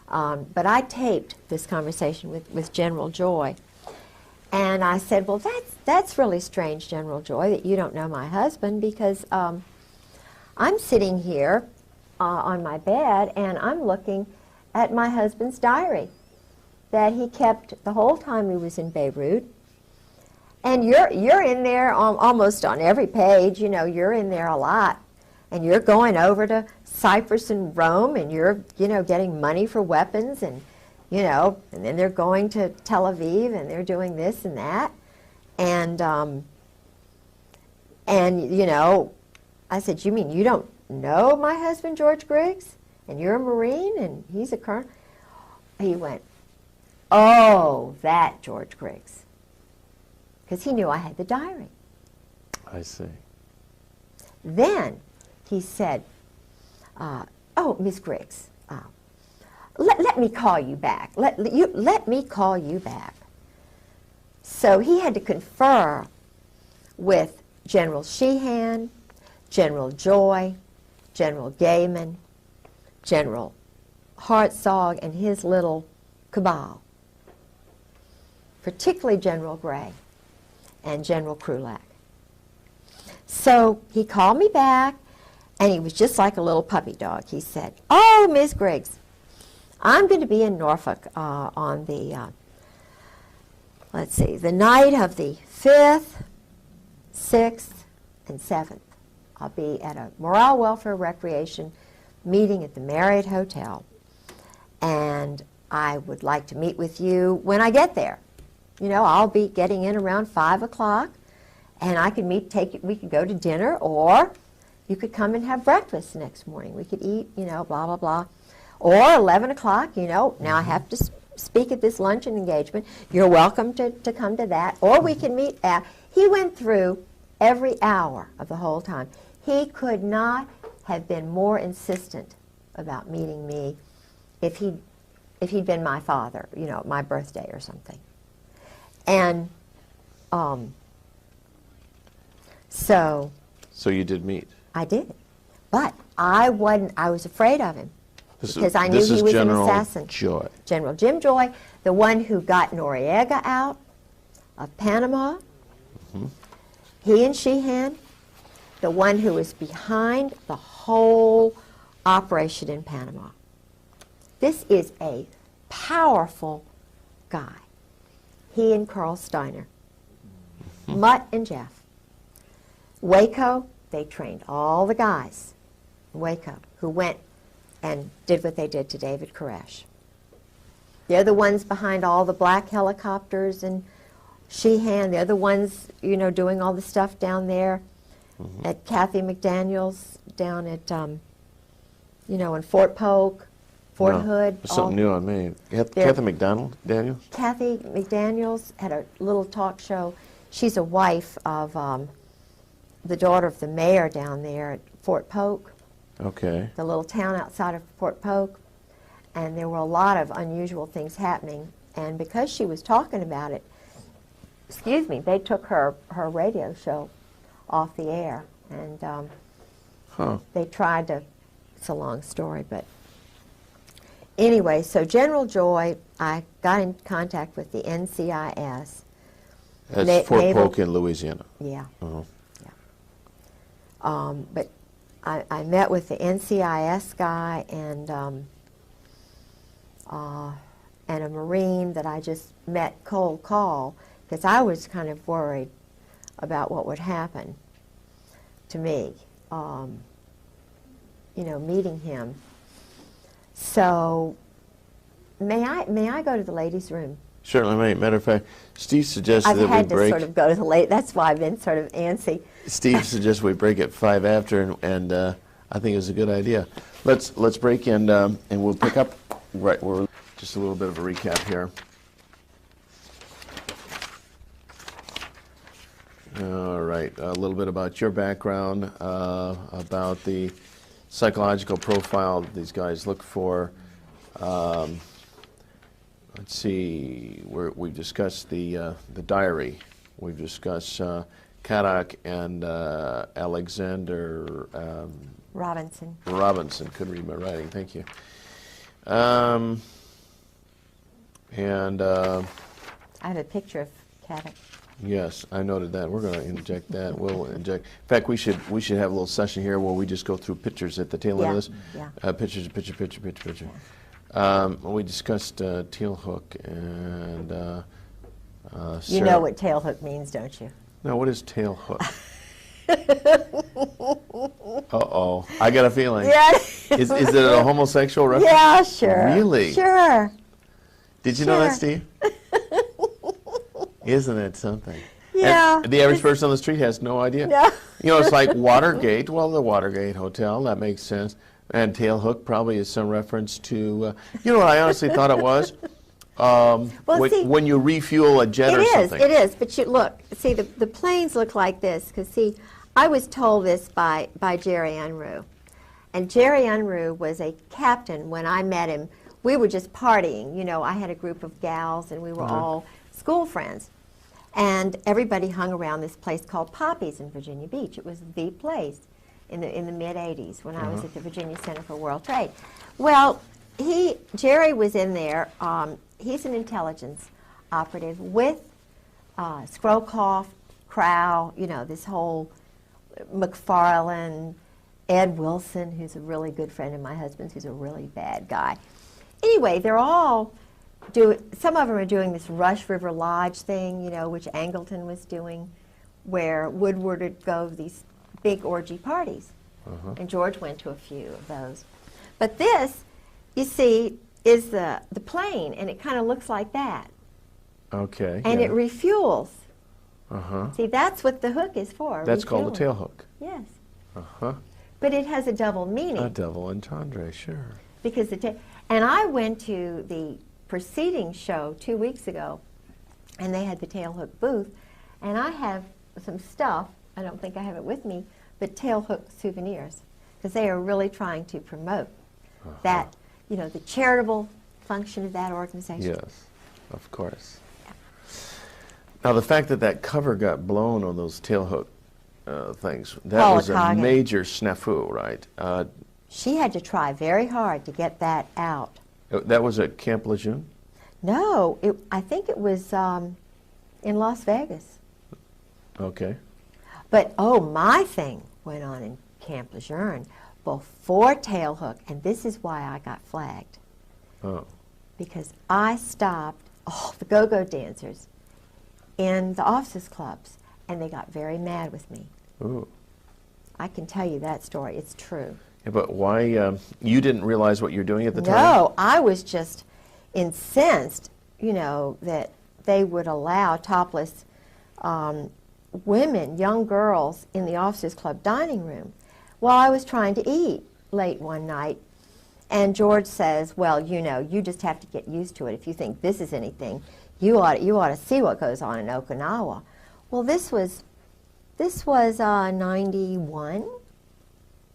But I taped this conversation with General Joy, and I said, well, that's really strange, General Joy, that you don't know my husband, because I'm sitting here on my bed, and I'm looking at my husband's diary that he kept the whole time he was in Beirut. And you're in there almost on every page, you're in there a lot. And you're going over to Cyprus and Rome, and you're, getting money for weapons, and, and then they're going to Tel Aviv, and they're doing this and that. And I said, you mean you don't know my husband, George Griggs? And you're a Marine, and he's a colonel? He went, oh, that George Griggs. Because he knew I had the diary. I see. Then he said, oh, Miss Griggs, let me call you back. Let me call you back. So he had to confer with General Sheehan, General Joy, General Gaiman, General Hartzog, and his little cabal, particularly General Gray and General Krulak. So he called me back, and he was just like a little puppy dog. He said, oh, Miss Griggs, I'm going to be in Norfolk on the, the night of the 5th, 6th, and 7th. I'll be at a Morale, Welfare, Recreation meeting at the Marriott Hotel, and I would like to meet with you when I get there. I'll be getting in around 5 o'clock, and I could we could go to dinner, or you could come and have breakfast the next morning. We could eat, blah, blah, blah. Or 11 o'clock, now I have to speak at this luncheon engagement. You're welcome to come to that. Or we can meet at, he went through every hour of the whole time. He could not have been more insistent about meeting me if he'd been my father, my birthday or something. And so you did meet. I did. But I was afraid of him because I knew This he is was General an assassin. Joy. General Jim Joy, the one who got Noriega out of Panama. He and Sheehan, the one who was behind the whole operation in Panama. This is a powerful guy. He and Carl Steiner. Mutt and Jeff. Waco, they trained all the guys in Waco who went and did what they did to David Koresh. They're the ones behind all the black helicopters, and Sheehan, they're the ones, doing all the stuff down there at Kathy McDaniel's down at, in Fort Polk, Fort Hood. That's something new on me. Kathy McDonald, Daniel? Kathy McDaniels had a little talk show. She's a wife of the daughter of the mayor down there at Fort Polk. Okay. The little town outside of Fort Polk. And there were a lot of unusual things happening. And because she was talking about it, they took her radio show off the air. And they tried to, it's a long story, but anyway, so General Joy, I got in contact with the NCIS. That's Fort Polk in Louisiana. Yeah. Uh-huh. Yeah. But I met with the NCIS guy and a Marine that I just met cold call, because I was kind of worried about what would happen to me, meeting him. So may I go to the ladies' room Certainly, mate. Matter of fact, Steve suggested I've that we had to break. sort of go to the late. That's why I've been sort of antsy. Steve suggests we break at 5 after, and I think it's a good idea. Let's break and we'll pick up. Right, we're just a little bit of a recap here. All right, a little bit about your background, about the psychological profile that these guys look for. Let's see, we've discussed the diary. We've discussed Kadak and Alexander Robinson. Robinson. Couldn't read my writing. Thank you. And I have a picture of Caddick. yes, I noted that. We're going to inject that. We'll inject. In fact, we should have a little session here where we just go through pictures at the tail end of this. Yeah. Picture. We discussed tail hook and. You Sarah- know what tail hook means, don't you? Now, what is tail hook? Uh-oh. I got a feeling. Yeah. Is it a homosexual reference? Yeah, sure. Really? Sure. Did you know that, Sure. Steve? Isn't it something? Yeah. And the average person on the street has no idea. No. You know, it's like Watergate. Well, the Watergate Hotel, that makes sense. And tail hook probably is some reference to, you know what I honestly thought it was? When you refuel a jet or something. It is. But you look, see, the planes look like this. Because, see, I was told this by Jerry Unruh. And Jerry Unruh was a captain when I met him. We were just partying. You know, I had a group of gals, and we were all school friends. And everybody hung around this place called Poppy's in Virginia Beach. It was the place in the mid-'80s when I was at the Virginia Center for World Trade. Well, Jerry was in there. He's an intelligence operative with Scrowcoff, Crow, you know, this whole McFarlane, Ed Wilson, who's a really good friend of my husband's, who's a really bad guy. Anyway, they're all some of them are doing this Rush River Lodge thing, you know, which Angleton was doing, where Woodward would go to these big orgy parties. And George went to a few of those. But this, you see, is the plane, and it kind of looks like that. Okay. And yeah. it refuels. Uh-huh. See, that's what the hook is for. That's called a refueling. tail hook. Yes. Uh-huh. But it has a double meaning. A double entendre, sure. Because and I went to the preceding show 2 weeks ago, and they had the tail hook booth, and I have some stuff, I don't think I have it with me, but tail hook souvenirs, because they are really trying to promote that, you know, the charitable function of that organization. Yes, of course. Now, the fact that cover got blown on those tail hook things, that Paula was a Coggin. major snafu, right? She had to try very hard to get that out. That was at Camp Lejeune? No, I think it was in Las Vegas. Okay. But, oh, my thing went on in Camp Lejeune before tail hook, and this is why I got flagged. Oh. Because I stopped all the go-go dancers in the officers' clubs, and they got very mad with me. Ooh. I can tell you that story. It's true. Yeah, but why, you didn't realize what you're doing at the time? No, I was just incensed, you know, that they would allow topless women, young girls, in the officers' club dining room while I was trying to eat late one night. And George says, well, you know, you just have to get used to it. If you think this is anything, you ought to see what goes on in Okinawa. Well, this was 91,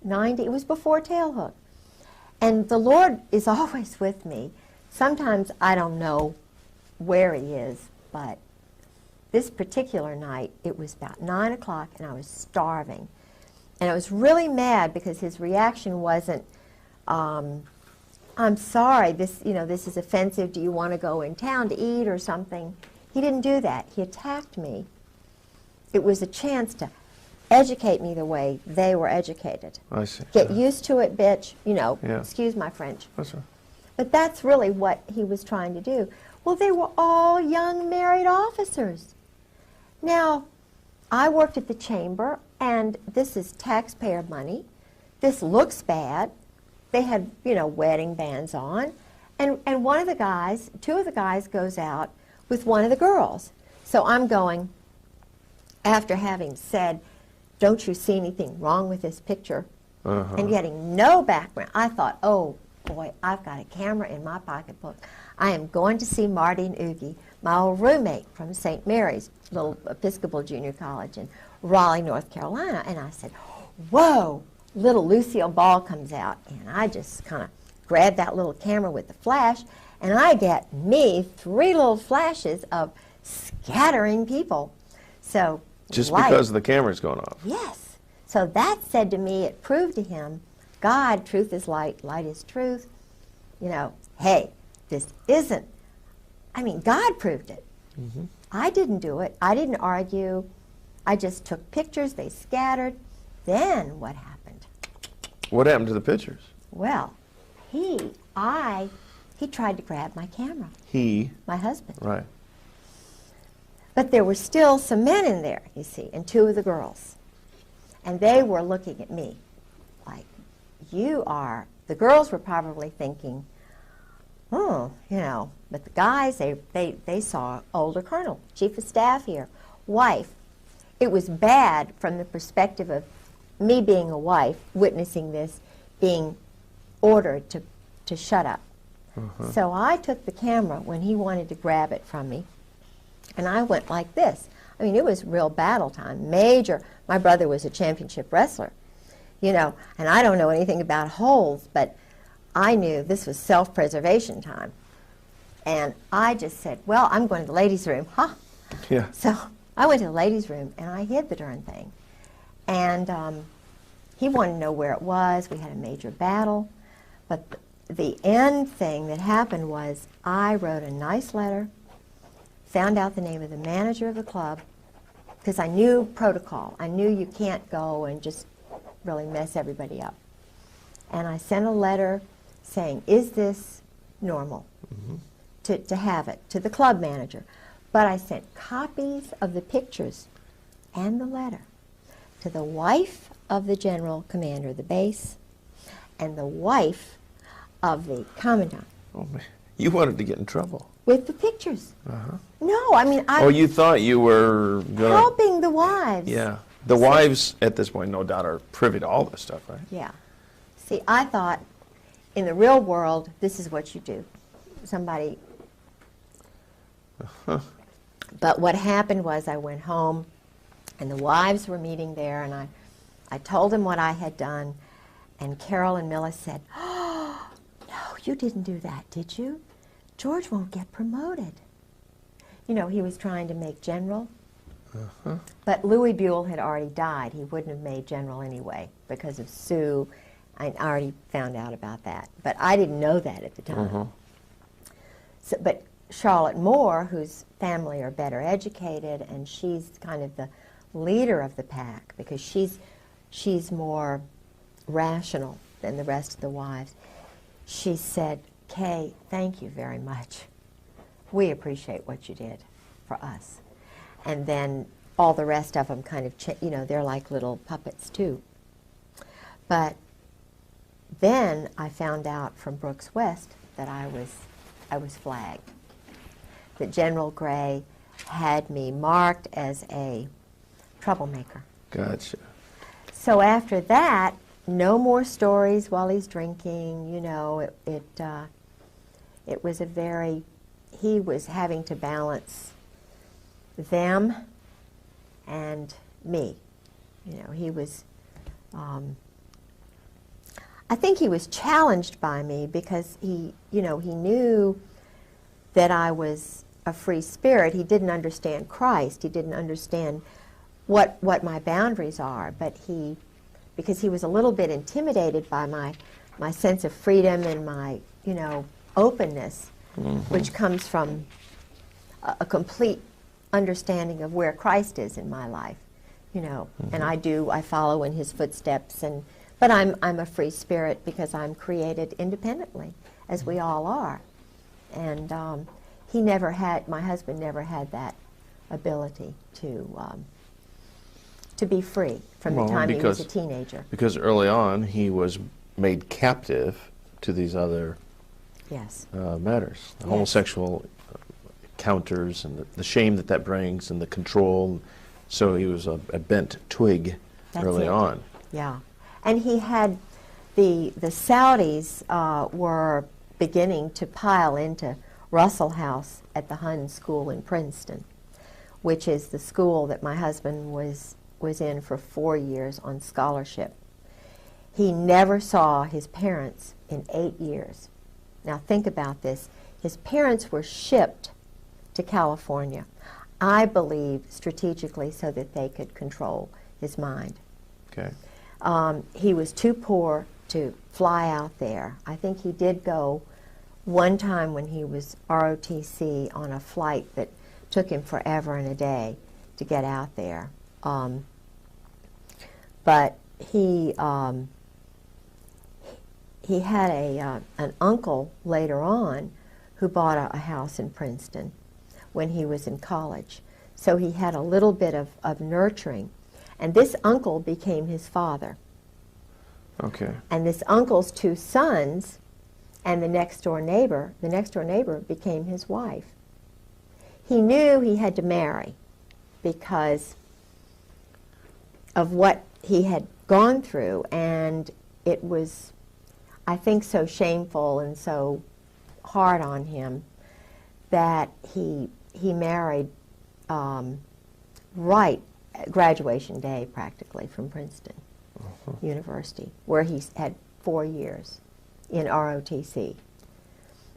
90, it was before tail hook. And the Lord is always with me. Sometimes I don't know where he is, but this particular night, it was about 9 o'clock, and I was starving. And I was really mad because his reaction wasn't, I'm sorry, this is offensive. Do you want to go in town to eat or something? He didn't do that. He attacked me. It was a chance to educate me the way they were educated. I see. Get used to it, bitch. You know, Yeah. excuse my French. That's right. But that's really what he was trying to do. Well, they were all young married officers. Now, I worked at the chamber, and this is taxpayer money. This looks bad. They had, you know, wedding bands on. And one of the guys, two of the guys goes out with one of the girls. So I'm going, after having said, don't you see anything wrong with this picture? And getting no background. I thought, oh boy, I've got a camera in my pocketbook. I am going to see Marty and Oogie, my old roommate from St. Mary's, little Episcopal Junior College in Raleigh, North Carolina. And I said, whoa, little Lucille Ball comes out. And I just kind of grabbed that little camera with the flash, and I get me 3 little flashes of scattering people. So Just light. because the camera's going off. Yes. So that said to me, it proved to him, God, truth is light, light is truth. You know, hey, this isn't, I mean, God proved it. I didn't do it. I didn't argue. I just took pictures, they scattered. Then what happened? What happened to the pictures? Well, he tried to grab my camera, He, my husband. right. But there were still some men in there, you see, and 2 of the girls. And they were looking at me like, you are, the girls were probably thinking, oh, you know, but the guys, they saw older colonel, chief of staff here, wife. It was bad from the perspective of me being a wife, witnessing this, being ordered to shut up. So I took the camera when he wanted to grab it from me, and I went like this. I mean, it was real battle time, major. My brother was a championship wrestler, you know, and I don't know anything about holds, but I knew this was self-preservation time. And I just said, well, I'm going to the ladies' room, huh? Yeah. So I went to the ladies' room, and I hid the darn thing. And he wanted to know where it was. We had a major battle. But the end thing that happened was I wrote a nice letter, found out the name of the manager of the club, because I knew protocol. I knew you can't go and just really mess everybody up. And I sent a letter saying, is this normal to have it, to the club manager? But I sent copies of the pictures and the letter to the wife of the general commander of the base and the wife of the commandant. Oh, man. You wanted to get in trouble. With the pictures. No, I mean, Oh, you thought you were going to... helping the wives. Yeah. The wives, at this point, no doubt, are privy to all this stuff, right? Yeah. See, I thought in the real world, this is what you do. Somebody... But what happened was I went home, and the wives were meeting there, and I told them what I had done, and Carol and Milla said, oh, no, you didn't do that, did you? George won't get promoted. You know, he was trying to make general. But Louis Buell had already died. He wouldn't have made general anyway because of Sue. I already found out about that. But I didn't know that at the time. So, but Charlotte Moore, whose family are better educated, and she's kind of the leader of the pack because she's more rational than the rest of the wives. She said, Kay, thank you very much. We appreciate what you did for us. And then all the rest of them kind of, you know, they're like little puppets too. But then I found out from Brooks West that I was flagged. That General Gray had me marked as a troublemaker. Gotcha. So after that, no more stories while he's drinking. You know, it was a very, he was having to balance them and me. You know, he was, I think he was challenged by me because he, you know, he knew that I was a free spirit. He didn't understand Christ. He didn't understand what my boundaries are, but he, because he was a little bit intimidated by my sense of freedom and my, you know, openness, which comes from a complete understanding of where Christ is in my life, you know, and I follow in his footsteps, but I'm a free spirit because I'm created independently, as we all are, and he never had, my husband never had that ability to be free from the time he was a teenager. Because early on he was made captive to these other Yes. matters, the homosexual counters and the shame that that brings and the control. So he was a bent twig That's early it. on. Yeah. And he had, the Saudis were beginning to pile into Russell House at the Hun School in Princeton, which is the school that my husband was in for 4 years on scholarship. He never saw his parents in 8 years. Now think about this. His parents were shipped to California, I believe strategically so that they could control his mind. Okay. He was too poor to fly out there. I think he did go one time when he was ROTC on a flight that took him forever and a day to get out there. But he had an uncle later on who bought a house in Princeton when he was in college. So he had a little bit of nurturing. And this uncle became his father. Okay. And this uncle's 2 sons and the next door neighbor became his wife. He knew he had to marry because of what he had gone through, and it was, I think, so shameful and so hard on him that he married right at graduation day, practically, from Princeton University, where he had 4 years in ROTC.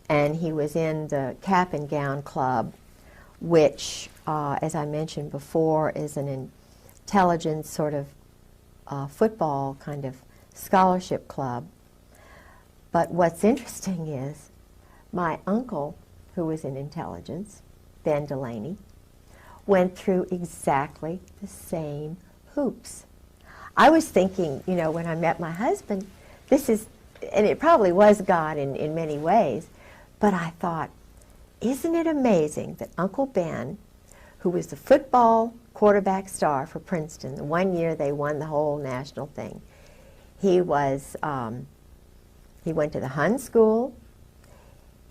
And he was in the Cap and Gown Club, which, as I mentioned before, is an intelligence sort of football kind of scholarship club. But what's interesting is my uncle, who was in intelligence, Ben Delaney, went through exactly the same hoops. I was thinking, you know, when I met my husband, this is, and it probably was God in many ways, but I thought, isn't it amazing that Uncle Ben, who was the football quarterback star for Princeton, the one year they won the whole national thing, he was, he went to the Hun School.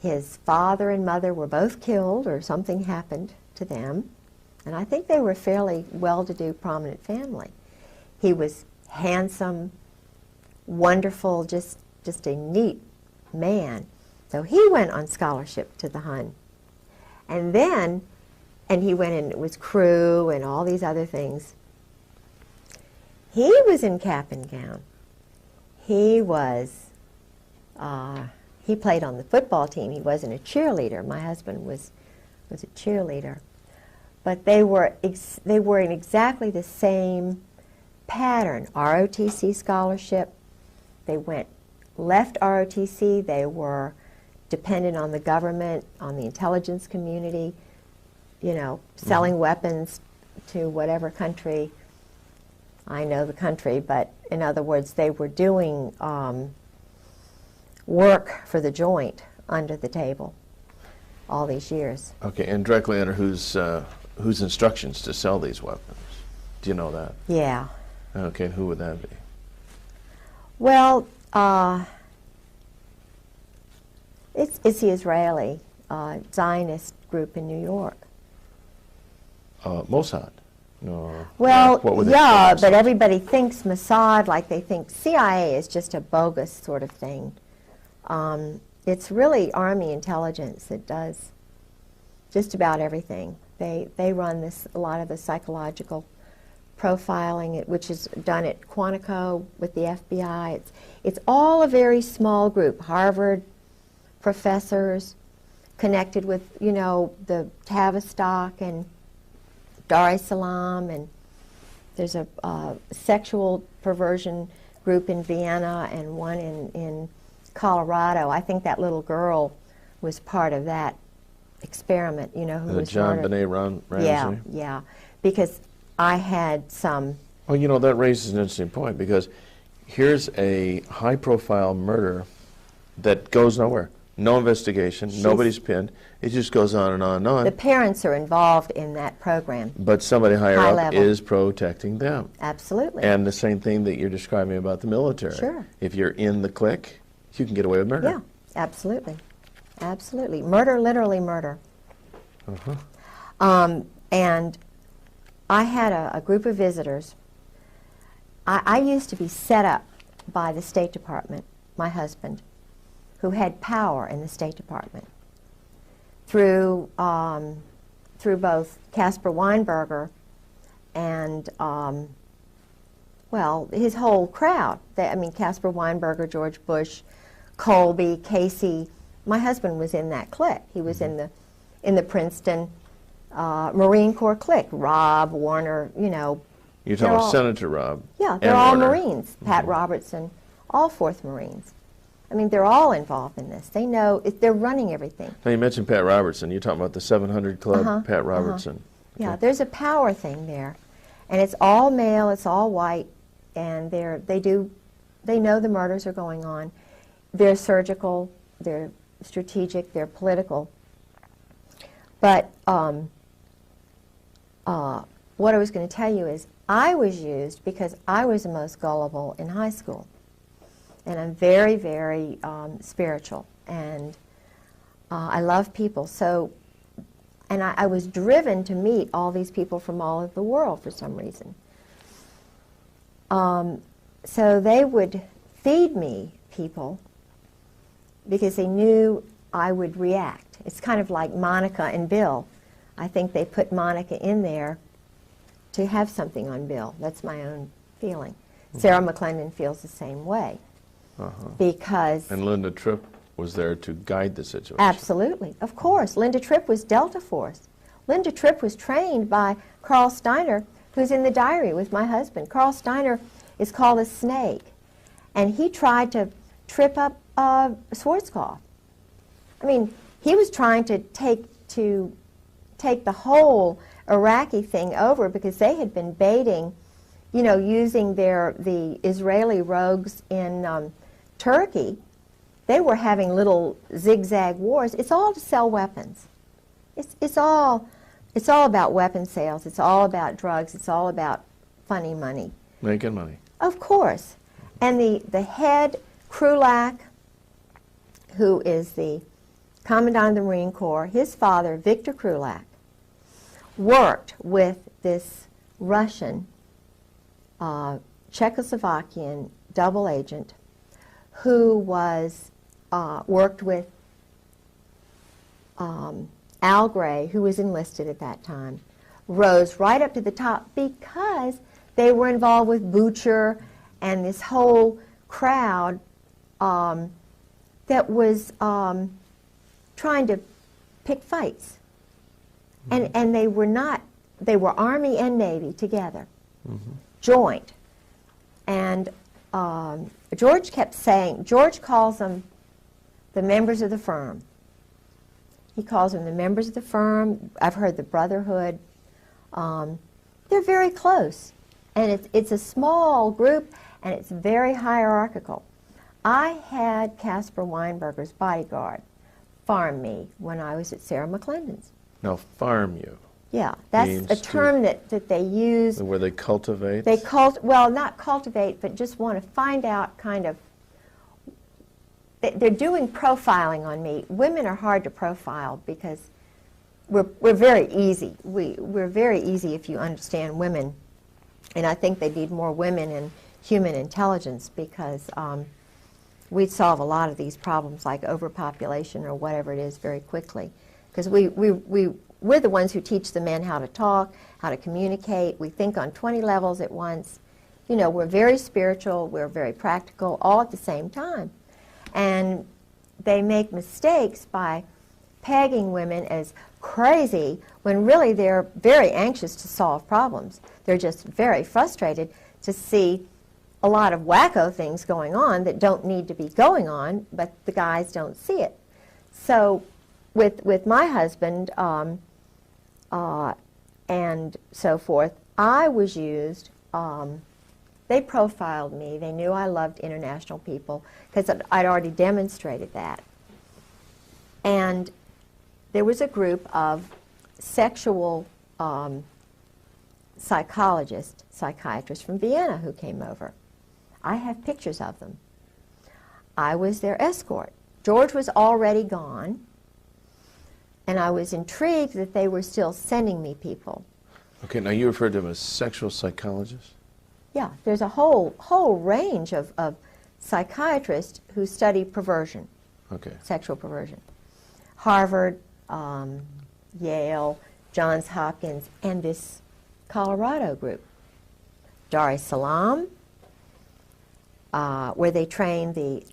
His father and mother were both killed or something happened to them. And I think they were a fairly well-to-do, prominent family. He was handsome, wonderful, just a neat man. So he went on scholarship to the Hun. And then, and he went in, it was crew and all these other things. He was in Cap and Gown. He was, he played on the football team. He wasn't a cheerleader. My husband was a cheerleader. But they were in exactly the same pattern. ROTC scholarship. They left ROTC. They were dependent on the government, on the intelligence community, you know, selling weapons to whatever country. I know the country, but in other words, they were doing work for the joint under the table all these years. Okay, and directly under whose instructions to sell these weapons? Do you know that? Yeah. Okay, who would that be? Well, it's the Israeli Zionist group in New York. Mossad? No. Well, what would they yeah, call but everybody thinks Mossad, like they think CIA is just a bogus sort of thing. It's really Army intelligence that does just about everything. They run a lot of the psychological profiling, which is done at Quantico with the FBI. It's all a very small group. Harvard professors connected with, you know, the Tavistock and Dar es Salaam, and there's a sexual perversion group in Vienna and one in Colorado. I think that little girl was part of that experiment, you know, who was John murdered. Benet Ramsey? Yeah, because I had some... Well, you know, that raises an interesting point, because here's a high-profile murder that goes nowhere. No investigation, nobody's pinned. It just goes on and on and on. The parents are involved in that program. But somebody higher High up level. is protecting them. Absolutely. And the same thing that you're describing about the military. Sure. If you're in the clique, you can get away with murder. Yeah, absolutely. Absolutely. Murder, literally murder. And I had a group of visitors. I used to be set up by the State Department, my husband, who had power in the State Department, through both Caspar Weinberger and, well, his whole crowd. I mean, Caspar Weinberger, George Bush, Colby, Casey. My husband was in that clique. He was in the Princeton Marine Corps clique. Rob, Warner, you know. You're talking about Senator Rob. Yeah, they're and all Warner. Marines. Pat Robertson, all 4th Marines. I mean, they're all involved in this. They know, they're running everything. Now, you mentioned Pat Robertson. You're talking about the 700 Club, Pat Robertson. Yeah, there's a power thing there. And it's all male, it's all white, and they know the murders are going on. They're surgical, they're strategic, they're political. But what I was going to tell you is I was used because I was the most gullible in high school. And I'm very, very spiritual, and I love people. So, and I was driven to meet all these people from all over the world for some reason. So they would feed me people because they knew I would react. It's kind of like Monica and Bill. I think they put Monica in there to have something on Bill. That's my own feeling. Sarah McClendon feels the same way. Because... And Linda Tripp was there to guide the situation. Absolutely. Of course. Linda Tripp was Delta Force. Linda Tripp was trained by Carl Steiner, who's in the diary with my husband. Carl Steiner is called a snake, and he tried to trip up Schwarzkopf. I mean, he was trying to take the whole Iraqi thing over because they had been baiting, you know, using the Israeli rogues in Turkey. They were having little zigzag wars. It's all to sell weapons. It's all about weapon sales. It's all about drugs. It's all about funny money. Making money. Of course. And the head, Krulak, who is the Commandant of the Marine Corps, his father, Victor Krulak, worked with this Russian, Czechoslovakian double agent who was worked with Al Gray, who was enlisted at that time, rose right up to the top because they were involved with Butcher and this whole crowd that was trying to pick fights. And they were not, they were Army and Navy together, joint. And George kept saying, George calls them the members of the firm. He calls them the members of the firm. I've heard the brotherhood. They're very close. And it's a small group, and it's very hierarchical. I had Caspar Weinberger's bodyguard farm me when I was at Sarah McClendon's. Now, farm you. Yeah, that's means a term that they use. Where they cultivate? They well, not cultivate, but just want to find out kind of, they're doing profiling on me. Women are hard to profile because we're very easy. We're very easy if you understand women. And I think they need more women in human intelligence because we'd solve a lot of these problems like overpopulation or whatever it is very quickly. Because we're the ones who teach the men how to talk, how to communicate. We think on 20 levels at once. You know, we're very spiritual, we're very practical, all at the same time. And they make mistakes by pegging women as crazy when really they're very anxious to solve problems. They're just very frustrated to see a lot of wacko things going on that don't need to be going on, but the guys don't see it. So with my husband and so forth, I was used. They profiled me. They knew I loved international people because I'd already demonstrated that. And there was a group of sexual psychologists, psychiatrists from Vienna who came over. I have pictures of them. I was their escort. George was already gone. And I was intrigued that they were still sending me people. Okay, now you referred to them as sexual psychologists? Yeah, there's a whole range of psychiatrists who study perversion, Okay. sexual perversion. Harvard, Yale, Johns Hopkins, and this Colorado group. Dar es Salaam, where they train the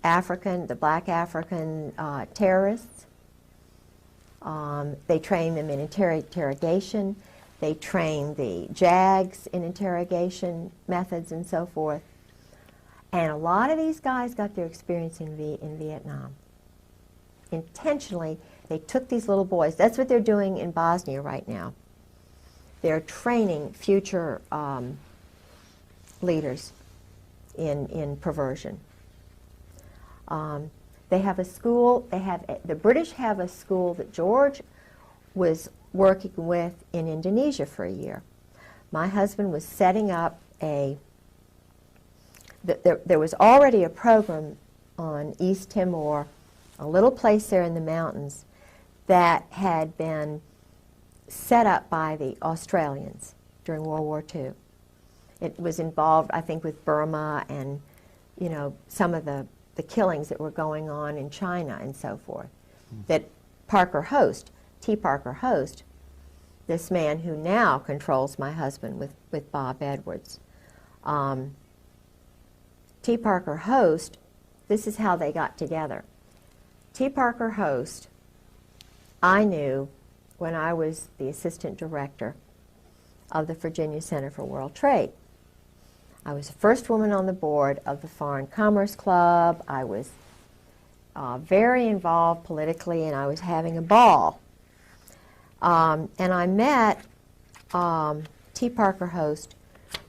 black African terrorists. They train them in interrogation. They train the JAGs in interrogation methods and so forth. And a lot of these guys got their experience in Vietnam. Intentionally, they took these little boys. That's what they're doing in Bosnia right now. They're training future leaders in perversion. They have a school. The British have a school that George was working with in Indonesia for a year. My husband was setting up there was already a program on East Timor, a little place there in the mountains, that had been set up by the Australians during World War II. It was involved, I think, with Burma and, some of the killings that were going on in China and so forth. That T. Parker Host, this man who now controls my husband with Bob Edwards. T. Parker Host, this is how they got together. T. Parker Host, I knew when I was the assistant director of the Virginia Center for World Trade. I was the first woman on the board of the Foreign Commerce Club. I was very involved politically, and I was having a ball. And I met T. Parker Host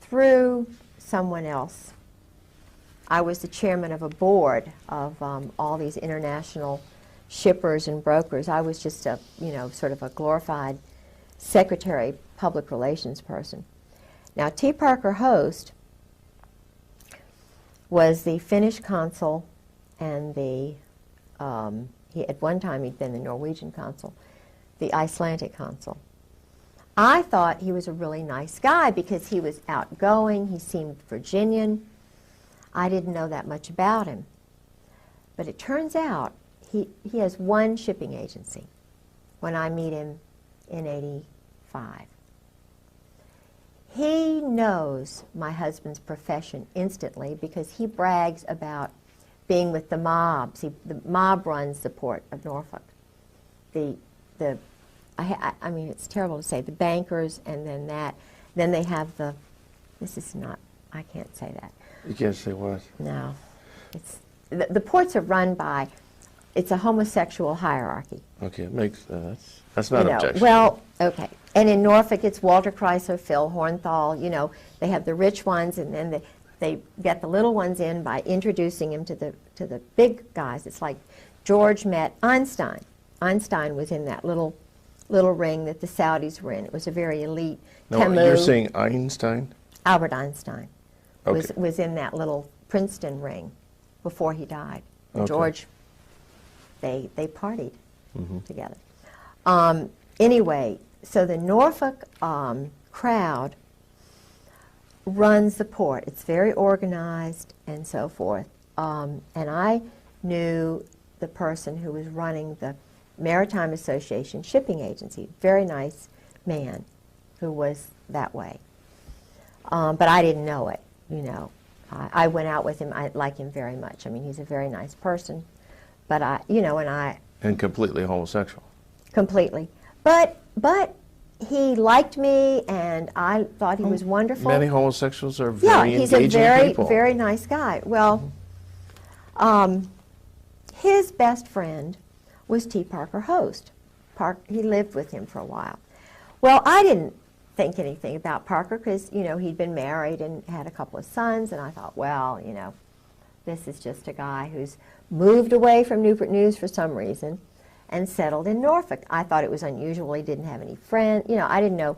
through someone else. I was the chairman of a board of all these international shippers and brokers. I was just a, sort of a glorified secretary, public relations person. Now, T. Parker Host was the Finnish consul and at one time he'd been the Norwegian consul, the Icelandic consul. I thought he was a really nice guy because he was outgoing, he seemed Virginian. I didn't know that much about him. But it turns out he has one shipping agency when I meet him in '85. He knows my husband's profession instantly because he brags about being with the mobs. The mob runs the port of Norfolk. I mean, it's terrible to say, the bankers, and then they have I can't say that. You can't say what? No. The ports are run by, it's a homosexual hierarchy. Okay, it makes, that's not objection. Well, okay. And in Norfolk, it's Walter Chrysler, Phil Hornthal, they have the rich ones, and then they get the little ones in by introducing him to the big guys. It's like George met Einstein. Einstein was in that little ring that the Saudis were in. It was a very elite. No, Camus, you're saying Einstein? Albert Einstein Okay. was in that little Princeton ring before he died. Okay. George, they partied together. Anyway, so the Norfolk crowd runs the port. It's very organized and so forth. And I knew the person who was running the Maritime Association shipping agency, very nice man who was that way. But I didn't know it, I went out with him. I like him very much. I mean, he's a very nice person. But And completely homosexual. Completely. But he liked me, and I thought he was wonderful. Many homosexuals are very he's engaging a very, people. very nice guy. Well, his best friend was T. Parker Host. He lived with him for a while. Well, I didn't think anything about Parker because, he'd been married and had a couple of sons, and I thought, well, this is just a guy who's moved away from Newport News for some reason and settled in Norfolk. I thought it was unusual. He didn't have any friends. I didn't know.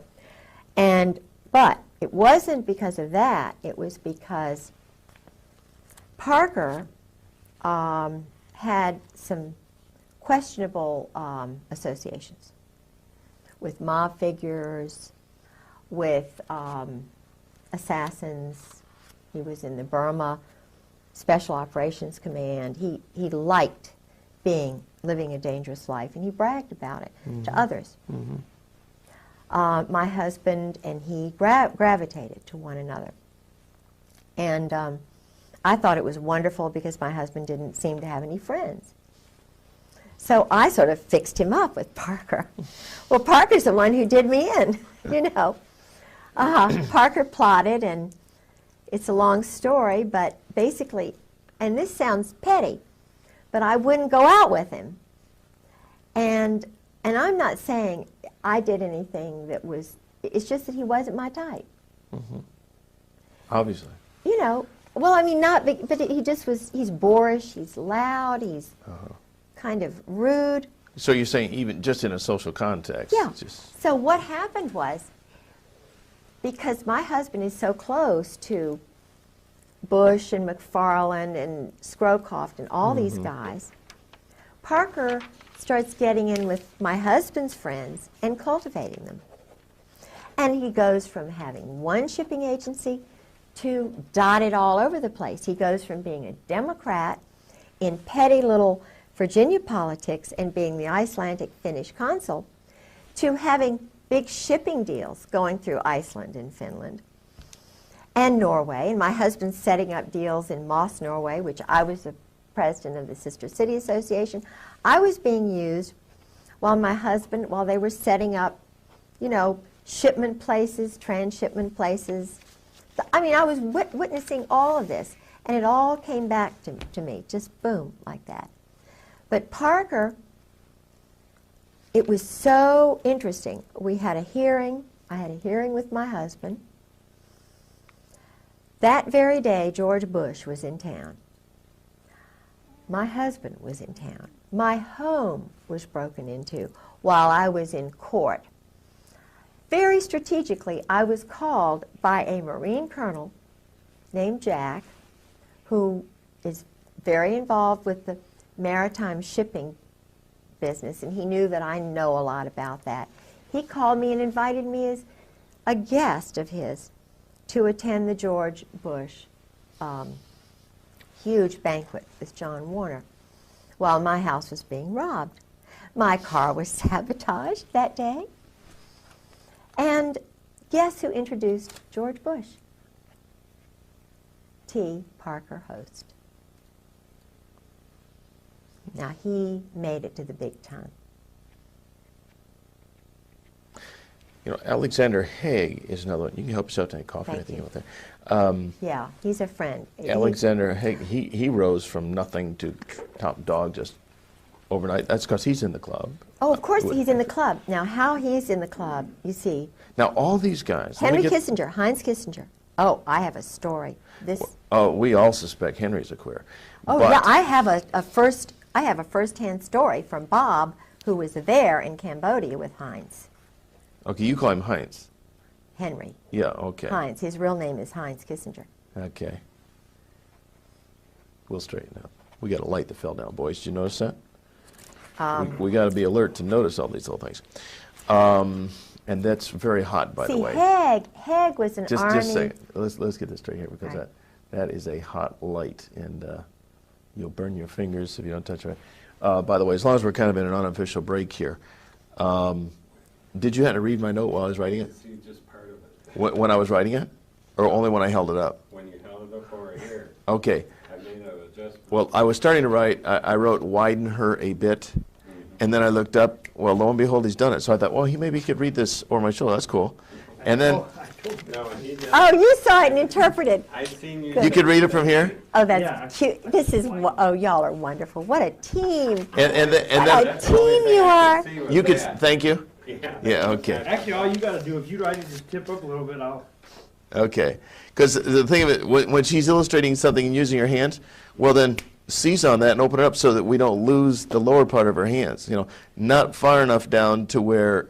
But it wasn't because of that. It was because Parker had some questionable associations with mob figures, with assassins. He was in the Burma Special Operations Command. He liked living a dangerous life, and he bragged about it to others. My husband and he gravitated to one another. And I thought it was wonderful because my husband didn't seem to have any friends. So I sort of fixed him up with Parker. Well, Parker's the one who did me in, you know. Parker plotted, and it's a long story, but basically, and this sounds petty, but I wouldn't go out with him. And I'm not saying I did anything that was, it's just that he wasn't my type. Obviously. You know, well, I mean, not, but he just was, he's boorish, he's loud, he's kind of rude. So you're saying even just in a social context? Yeah. Just, So what happened was, because my husband is so close to Bush and McFarland and Scrowcroft and all these guys, Parker starts getting in with my husband's friends and cultivating them. And he goes from having one shipping agency to dotted all over the place. He goes from being a Democrat in petty little Virginia politics and being the Icelandic Finnish consul to having big shipping deals going through Iceland and Finland and Norway. And my husband's setting up deals in Moss, Norway, which I was the president of the Sister City Association. I was being used while they were setting up, you know, shipment places, transshipment places. I mean, I was witnessing all of this, and it all came back to me, just boom, like that. But Parker, it was so interesting. We had a hearing. I had a hearing with my husband. That very day, George Bush was in town. My husband was in town. My home was broken into while I was in court. Very strategically, I was called by a Marine colonel named Jack, who is very involved with the maritime shipping business, and he knew that I know a lot about that. He called me and invited me as a guest of his to attend the George Bush huge banquet with John Warner while my house was being robbed. My car was sabotaged that day. And guess who introduced George Bush? T. Parker Host. Now, he made it to the big time. you know, Alexander Haig is another one. You can help yourself to any coffee or Thank anything you. out there. Yeah, he's a friend. Alexander Haig, he rose from nothing to top dog just overnight. That's because he's in the club. Oh, of course he's in the club. Now, how he's in the club, you see. Now, all these guys. Henry Kissinger, Heinz Kissinger. Oh, I have a story. Oh, we all suspect Henry's a queer. Oh, but, yeah, I have a first-hand story from Bob, who was there in Cambodia with Heinz. Okay, you call him Heinz. Henry. Yeah, okay. Heinz. His real name is Heinz Kissinger. Okay. We'll straighten out. We got a light that fell down, boys. Did you notice that? We got to be alert to notice all these little things. And that's very hot, by the way. Haig was an army. Just a second. Let's get this straight here, because Right. that is a hot light, and you'll burn your fingers if you don't touch it. By the way, as long as we're kind of in an unofficial break here, did you have to read my note while I was writing it? See just part of it. When I was writing it? Or only when I held it up? When you held it up over here, Okay. I made an adjustment. Well, I was starting to write, I wrote widen her a bit, and then I looked up, well, lo and behold, he's done it. So I thought, well, maybe he could read this over my shoulder. That's cool. And then, No, and he did. Oh, you saw it and interpreted. I seen you. you could read it from here? Oh, that's cute. This is, oh, y'all are wonderful. What a team. And What then, a team you are. you could, thank you? Yeah. Yeah, okay. Actually, all you gotta do, if you write it, just tip up a little bit, I'll. Okay, because the thing of it, when she's illustrating something and using her hands, well then seize on that and open it up so that we don't lose the lower part of her hands. You know, not far enough down to where,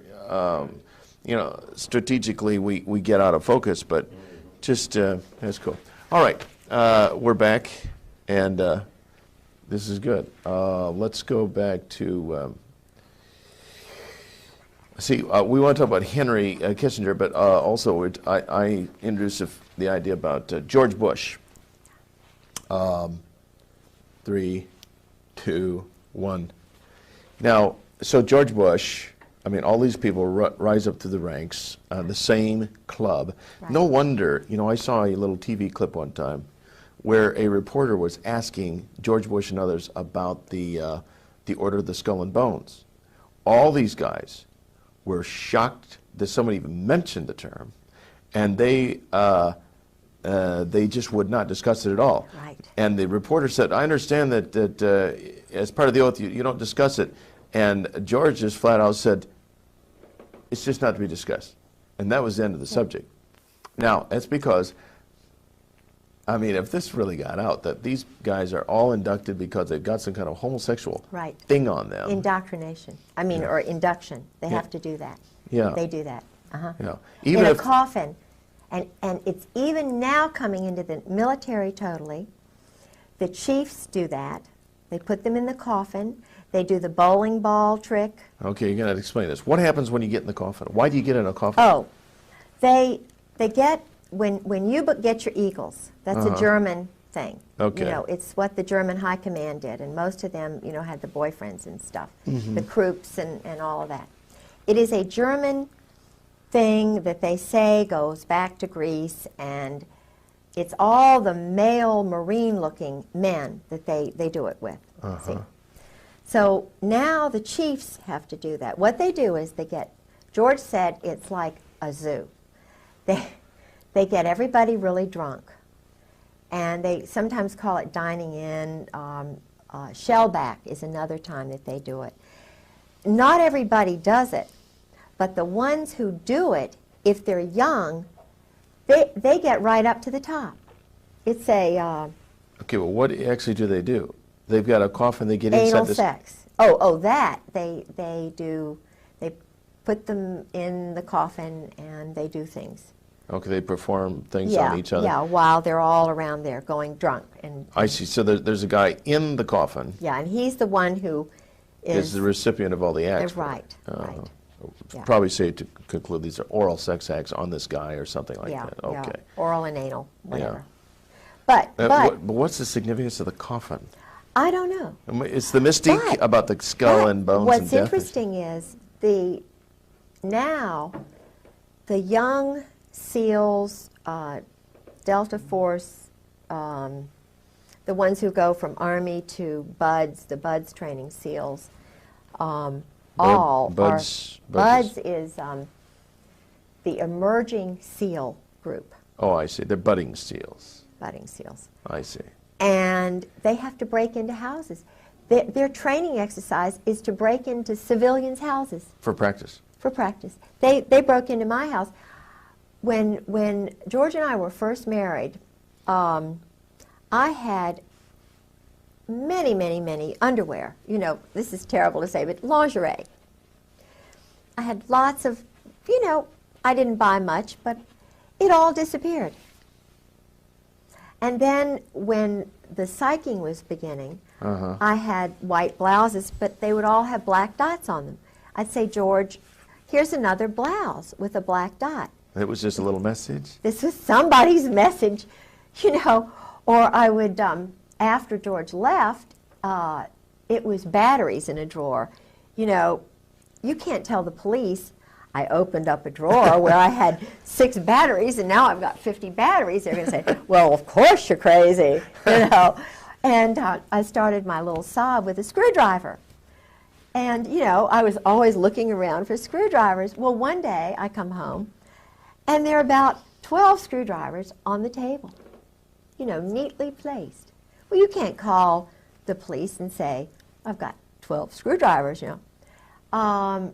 you know, strategically we get out of focus, but just that's cool. All right, we're back, and this is good. Let's go back to. See, we want to talk about Henry Kissinger, but also I introduced the idea about George Bush. 3, 2, 1. Now, so George Bush, I mean, all these people rise up through the ranks, the same club. Right. No wonder, you know, I saw a little TV clip one time where a reporter was asking George Bush and others about the Order of the Skull and Bones. All these guys were shocked that somebody even mentioned the term, and they just would not discuss it at all. Right. And the reporter said, I understand that as part of the oath you don't discuss it. And George just flat out said, it's just not to be discussed. And that was the end of the subject. Now, that's because, I mean, if this really got out, that these guys are all inducted because they've got some kind of homosexual Right. thing on them. Indoctrination. I mean, Yeah. or induction. They Yeah. have to do that. Yeah. They do that. Yeah. In Even a if, coffin. And it's even now coming into the military totally. The chiefs do that. They put them in the coffin. They do the bowling ball trick. okay, you're going to explain this. What happens when you get in the coffin? Why do you get in a coffin? Oh, they get, when you get your eagles, that's a German thing. Okay. You know, it's what the German high command did, and most of them, you know, had the boyfriends and stuff, the Krupps and all of that. It is a German thing that they say goes back to Greece, and it's all the male marine-looking men that they do it with. See? So now the chiefs have to do that. What they do is they get, George said it's like a zoo. They get everybody really drunk, and they sometimes call it dining in. Shellback is another time that they do it. Not everybody does it, but the ones who do it, if they're young, they get right up to the top. It's a Okay, well, what actually do they do? They've got a coffin, they get anal inside this... sex. Oh, that they do. They put them in the coffin and they do things. Okay, they perform things Yeah, on each other. yeah. While they're all around there going drunk and I see. So there's a guy in the coffin yeah, and he's the one who is the recipient of all the acts. right, right. Yeah. Probably safe to conclude these are oral sex acts on this guy or something like yeah, that. yeah. Okay. Oral and anal, whatever. Yeah. But but what's the significance of the coffin? I don't know. I mean, it's the mystique But- about the skull But and bones what's and death. interesting is now the young SEALs, Delta Force, the ones who go from Army to BUDS, the BUDS training SEALs, Buds BUDS is the emerging SEAL group, Oh, I see. They're budding seals. budding SEALs. I see. And they have to break into houses. Their training exercise is to break into civilians' houses For practice. for practice. They broke into my house. When George and I were first married, I had many underwear. You know, this is terrible to say, but lingerie. I had lots of, you know, I didn't buy much, but it all disappeared. And then when the psyching was beginning, I had white blouses, but they would all have black dots on them. I'd say, George, here's another blouse with a black dot. It was just a little message. This was somebody's message, you know. Or I would, after George left, it was batteries in a drawer. You know, you can't tell the police I opened up a drawer where I had 6 batteries and now I've got 50 batteries. They're going to say, well, of course you're crazy, you know. And I started my little sob with a screwdriver. And, you know, I was always looking around for screwdrivers. Well, one day I come home and there are about 12 screwdrivers on the table, you know, neatly placed. Well, you can't call the police and say, I've got 12 screwdrivers, you know.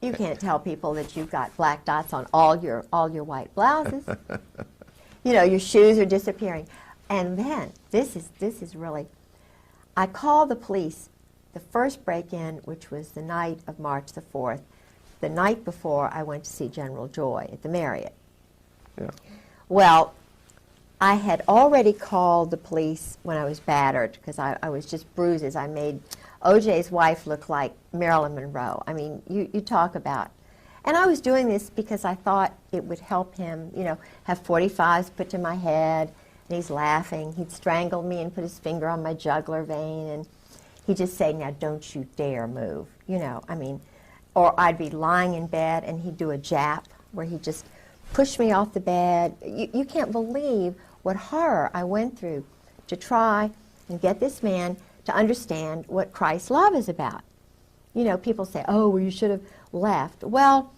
You can't tell people that you've got black dots on all your white blouses. You know, your shoes are disappearing. And then, this is really, I called the police the first break-in, which was the night of March the 4th. The night before, I went to see General Joy at the Marriott. Yeah. Well, I had already called the police when I was battered because I was just bruises. I made O.J.'s wife look like Marilyn Monroe. I mean, you talk about. And I was doing this because I thought it would help him, you know, have 45s put to my head, and he's laughing. He'd strangle me and put his finger on my jugular vein, and he'd just say, now don't you dare move, you know, I mean, or I'd be lying in bed and he'd do a jap where he'd just push me off the bed. You can't believe what horror I went through to try and get this man to understand what Christ's love is about. You know, people say, oh, well, you should have left. Well,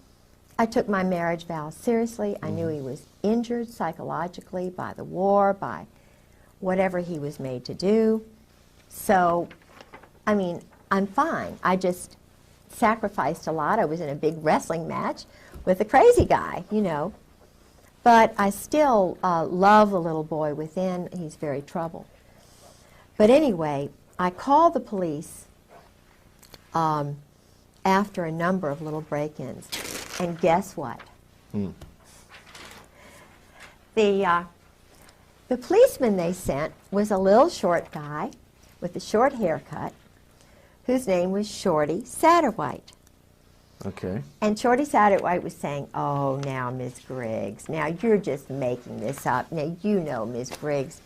I took my marriage vows seriously. I knew he was injured psychologically by the war, by whatever he was made to do. So, I mean, I'm fine. I just sacrificed a lot. I was in a big wrestling match with a crazy guy, you know. But I still love the little boy within. He's very troubled. But anyway, I called the police after a number of little break-ins. And guess what? The policeman they sent was a little short guy with a short haircut whose name was Shorty Satterwhite. Okay. And Shorty Satterwhite was saying, oh, now, Miss Griggs, now you're just making this up. Now, you know, Miss Griggs,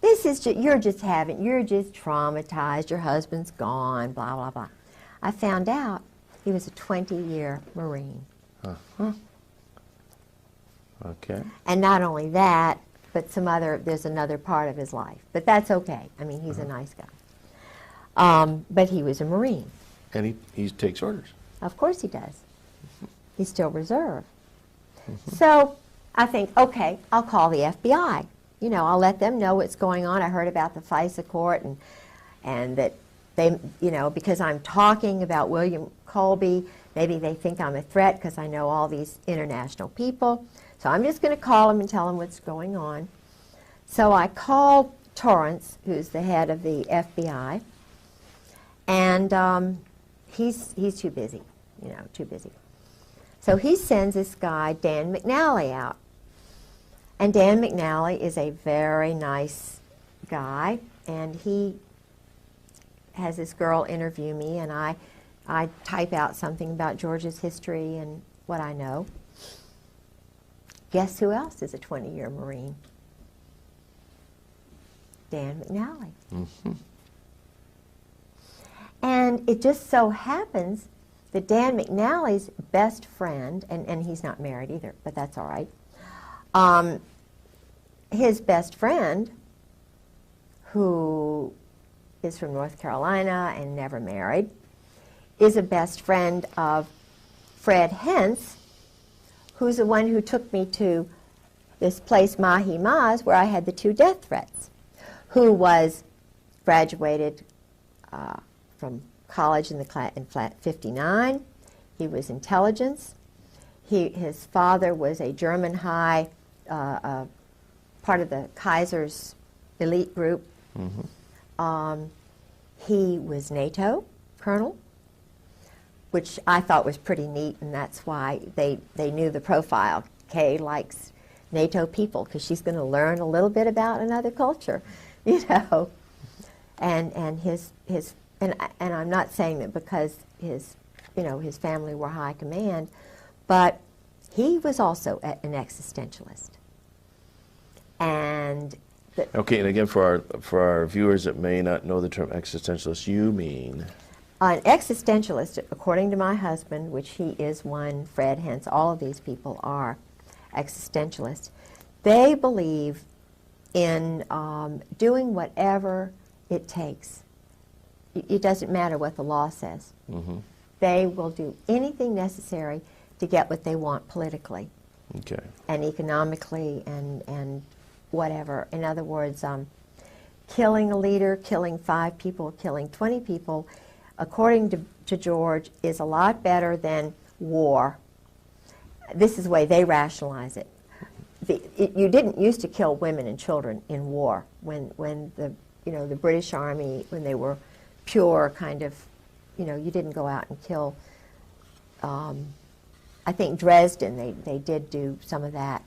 this is you're just traumatized. Your husband's gone, blah, blah, blah. I found out he was a 20-year Marine. Okay. And not only that, but there's another part of his life. But that's okay. I mean, he's a nice guy. But he was a Marine. And he takes orders. Of course he does. He's still reserve. So I think, okay, I'll call the FBI. You know, I'll let them know what's going on. I heard about the FISA court and that they, you know, because I'm talking about William Colby, maybe they think I'm a threat because I know all these international people. So I'm just going to call them and tell them what's going on. So I called Torrance, who's the head of the FBI, and he's too busy, you know, too busy. So he sends this guy, Dan McNally, out. And Dan McNally is a very nice guy, and he has this girl interview me, and I type out something about Georgia's history and what I know. Guess who else is a 20-year Marine? Dan McNally. And it just so happens that Dan McNally's best friend, and he's not married either, but that's all right, his best friend, who is from North Carolina and never married, is a best friend of Fred Hentz, who's the one who took me to this place, Mahi Maz, where I had the 2 death threats, who was graduated from college in flat 59. He was intelligence. His father was a German high, part of the Kaiser's elite group. He was NATO colonel, which I thought was pretty neat, and that's why they knew the profile. Kay likes NATO people because she's going to learn a little bit about another culture, you know. And I'm not saying that because his family were high command, but he was also an existentialist. And okay, and again, for our viewers that may not know the term existentialist, you mean? An existentialist, according to my husband, which he is one, Fred Hentz, all of these people are existentialists. They believe in doing whatever it takes. It doesn't matter what the law says. They will do anything necessary to get what they want politically, and economically, and whatever. In other words, killing a leader, killing 5 people, killing 20 people, according to George, is a lot better than war. This is the way they rationalize it. You didn't used to kill women and children in war when the British Army, when they were pure kind of, you didn't go out and kill. I think Dresden, they did do some of that,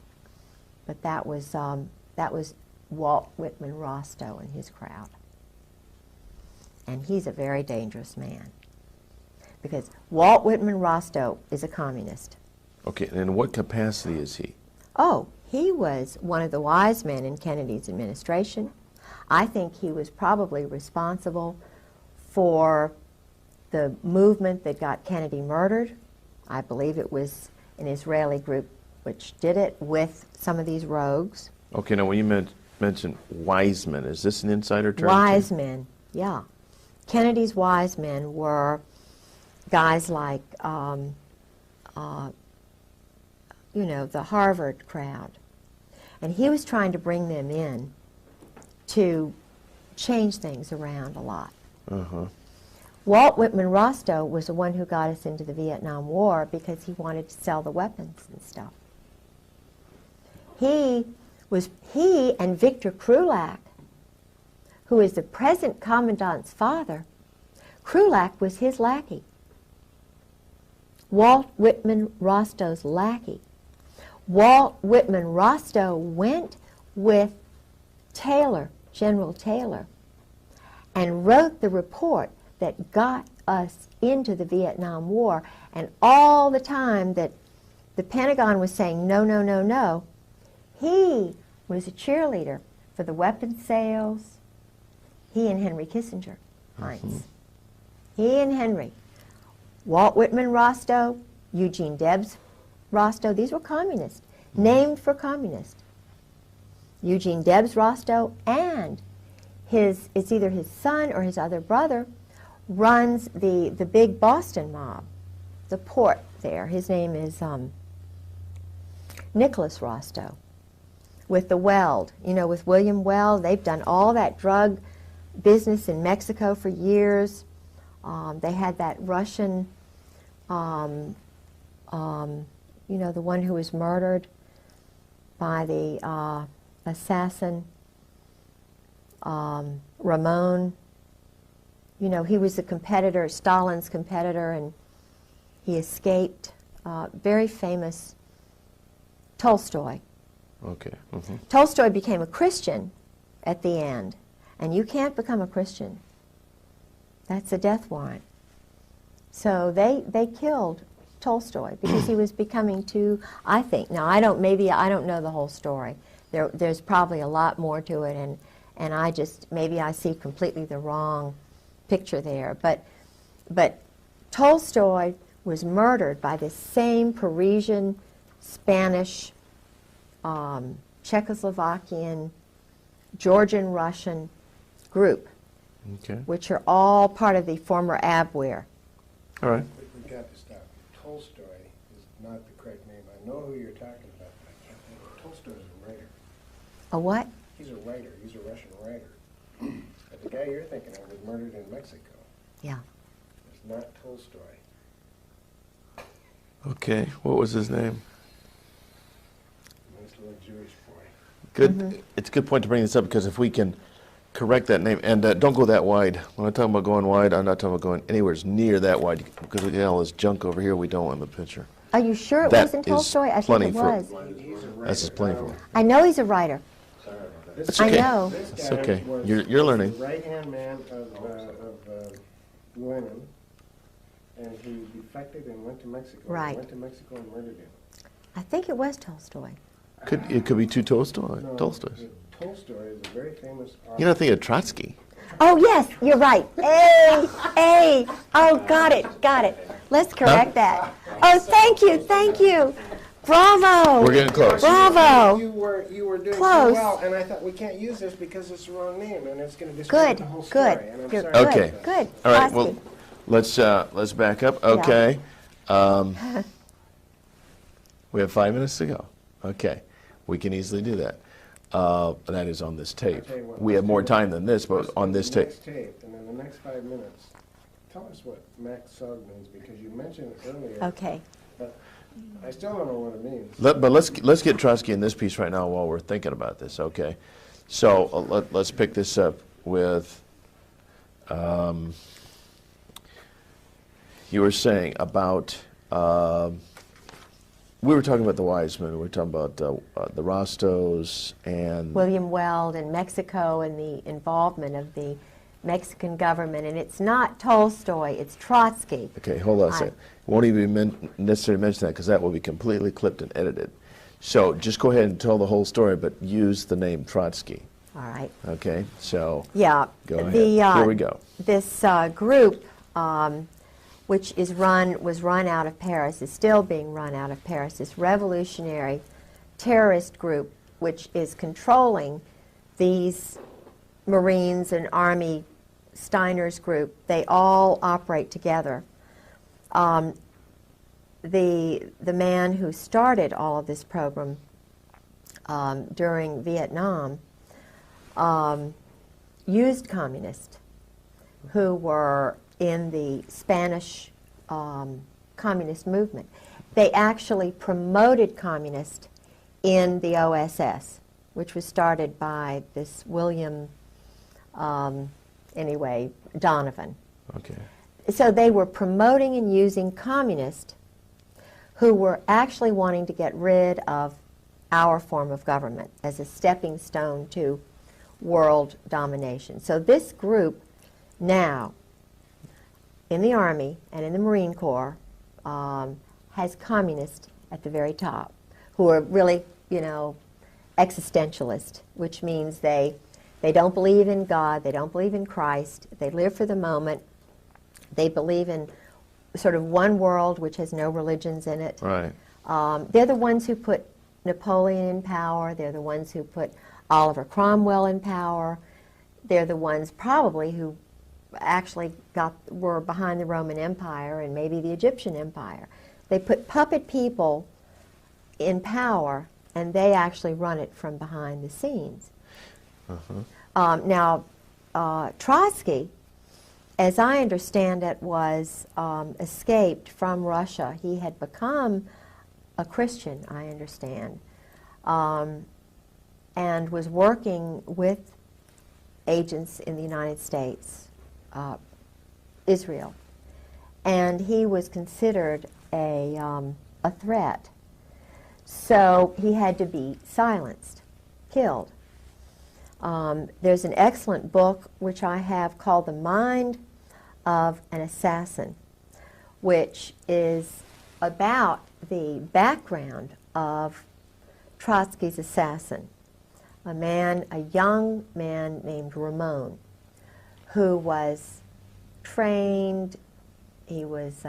but that was Walt Whitman Rostow and his crowd. And he's a very dangerous man. because Walt Whitman Rostow is a communist. Okay, and in what capacity is he? Oh, he was one of the wise men in Kennedy's administration. I think he was probably responsible for the movement that got Kennedy murdered. I believe it was an Israeli group which did it with some of these rogues. Okay, now when you mentioned wise men, is this an insider term? Wise too? men, yeah. Kennedy's wise men were guys like, you know, the Harvard crowd. And he was trying to bring them in to change things around a lot. Uh-huh. Walt Whitman Rostow was the one who got us into the Vietnam War because he wanted to sell the weapons and stuff. He and Victor Krulak, who is the present commandant's father, Krulak was his lackey. Walt Whitman Rostow's lackey. Walt Whitman Rostow went with Taylor, General Taylor, and wrote the report that got us into the Vietnam War. And all the time that the Pentagon was saying, no, no, no, no, he was a cheerleader for the weapons sales. He and Henry Kissinger, Heinz. He and Henry. Walt Whitman Rostow, Eugene Debs Rostow, these were communists, named for communists. Eugene Debs Rostow and it's either his son or his other brother, runs the big Boston mob, the port there. His name is Nicholas Rostow, with the Weld, you know, with William Weld. They've done all that drug business in Mexico for years. They had that Russian, you know, the one who was murdered by the assassin, Ramon. You know, he was a competitor, Stalin's competitor, and he escaped. Very famous Tolstoy. Okay. Mm-hmm. Tolstoy became a Christian at the end, and you can't become a Christian. That's a death warrant. So they killed Tolstoy because he was becoming too, I think, now I don't know the whole story. There's probably a lot more to it, and I just, maybe I see completely the wrong picture there. But Tolstoy was murdered by this same Parisian, Spanish, Czechoslovakian, Georgian, Russian group, Okay. which are all part of the former Abwehr. All right. We've got to stop. Tolstoy is not the correct name. I know who you're talking about, but I can't think of it. Tolstoy is a writer. A what? He's a writer. He's a Russian writer. But the guy you're thinking of was murdered in Mexico. Yeah. It's not Tolstoy. Okay. What was his name? Nice little Jewish boy. Good. It's a good point to bring this up because if we can correct that name, and don't go that wide. When I'm talking about going wide, I'm not talking about going anywhere near that wide because we got all this junk over here we don't want in the picture. Are you sure it That wasn't is Tolstoy? I think plenty it for- was. He's a writer. That's just plenty for. I know he's a writer. Sorry about that. It's I okay. know. This It's guy okay. was You're learning. the right-hand man of Lenin, and he defected and went to Mexico. Right. He went to Mexico and murdered him. I think it was Tolstoy. It could be two Tolstoys. No, Tolstoys. Tolstoy is a very famous author. You're not thinking of Trotsky. Oh, yes, you're right. Hey, hey. Oh, got it. Let's correct that. Oh, thank you. Bravo. We're getting close. Bravo. You were doing Close. so well, and I thought we can't use this because it's the wrong name, and it's going to destroy Good, the whole story. good. And I'm You're sorry good, Okay. about that. Good. All right. Frosty. Well, let's back up. Okay. We have 5 minutes to go. Okay. We can easily do that. That is on this tape. I'll tell you what, We let's have more do time than this, but on this tape. Next tape, and in the next 5 minutes, tell us what Max Sog means, because you mentioned it earlier, Okay. but I still don't know what it means. But let's get Trotsky in this piece right now while we're thinking about this, okay? So let's pick this up with, you were saying about, we were talking about the wise men, we were talking about the Rostows and... William Weld in Mexico and the involvement of the Mexican government, and it's not Tolstoy, it's Trotsky. Okay, hold on a second. Won't even necessarily mention that because that will be completely clipped and edited. So just go ahead and tell the whole story, but use the name Trotsky. All right. Okay, so Yeah. go ahead. Here we go. This group, which was run out of Paris, is still being run out of Paris, this revolutionary terrorist group, which is controlling these Marines and Army Steiner's group. They all operate together. The man who started all of this program during Vietnam used communists who were in the Spanish communist movement. They actually promoted communists in the OSS, which was started by this William, Donovan. Okay. So they were promoting and using communists who were actually wanting to get rid of our form of government as a stepping stone to world domination. So this group now in the Army and in the Marine Corps has communists at the very top who are really, existentialist, which means they don't believe in God, they don't believe in Christ, they live for the moment, they believe in sort of one world which has no religions in it. Right. They're the ones who put Napoleon in power, they're the ones who put Oliver Cromwell in power, they're the ones probably who actually were behind the Roman Empire and maybe the Egyptian Empire. They put puppet people in power and they actually run it from behind the scenes. Now, Trotsky, as I understand it, was escaped from Russia. He had become a Christian, I understand, and was working with agents in the United States, Israel. And he was considered a threat. So he had to be silenced, killed. There's an excellent book which I have called The Mind of an Assassin, which is about the background of Trotsky's assassin, a young man named Ramon, who was trained, he was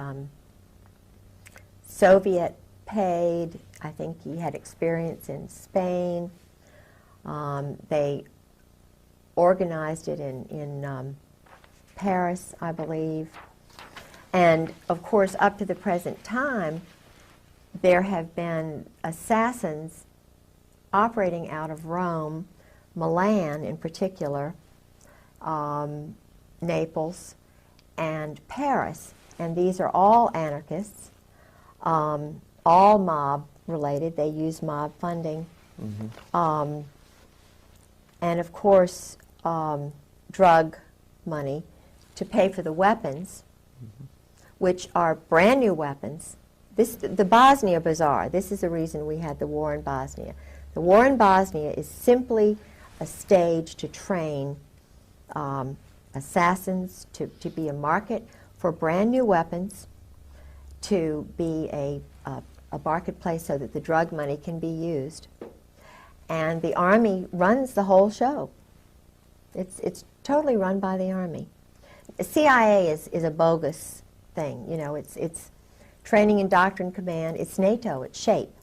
Soviet paid, I think he had experience in Spain. They organized it in Paris, I believe. And of course, up to the present time, there have been assassins operating out of Rome, Milan in particular, Naples, and Paris. And these are all anarchists, all mob related. They use mob funding. And of course, drug money to pay for the weapons, which are brand new weapons. The Bosnia Bazaar, this is the reason we had the war in Bosnia. The war in Bosnia is simply a stage to train assassins, to be a market for brand new weapons, to be a marketplace so that the drug money can be used. And the Army runs the whole show. It's totally run by the Army. The CIA is a bogus thing. It's Training and Doctrine Command. It's NATO. It's SHAPE.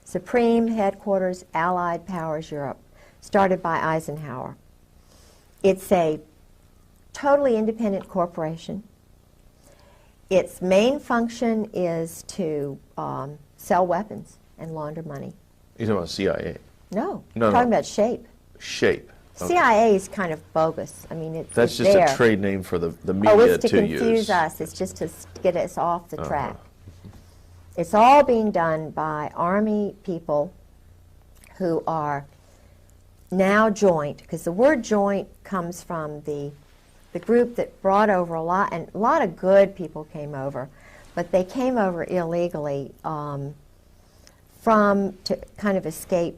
Supreme Headquarters Allied Powers Europe, started by Eisenhower. It's a totally independent corporation. Its main function is to sell weapons and launder money. You're talking about CIA? No, No, I'm talking no. about SHAPE. SHAPE. Okay. CIA is kind of bogus. I mean, That's just there. a trade name for the media Oh, it's to to confuse use. us. It's just to get us off the track. It's all being done by Army people who are now joint, because the word joint comes from the group that brought over a lot, and a lot of good people came over, but they came over illegally to kind of escape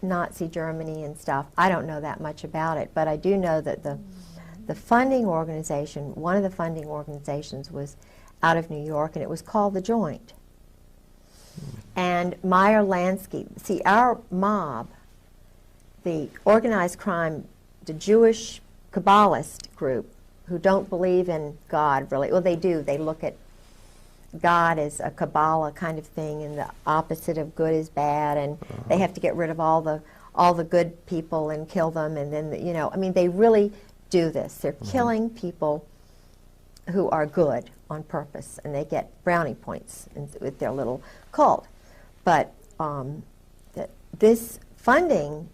Nazi Germany and stuff. I don't know that much about it, but I do know that the funding organization, one of the funding organizations was out of New York, and it was called the Joint. And Meyer Lansky, see, our mob, the organized crime, the Jewish Kabbalist group, who don't believe in God really, well, they do. They look at God as a Kabbalah kind of thing, and the opposite of good is bad, and they have to get rid of all the good people and kill them, and then you know, I mean, they really do this. They're killing people who are good on purpose, and they get brownie points with their little cult. But this funding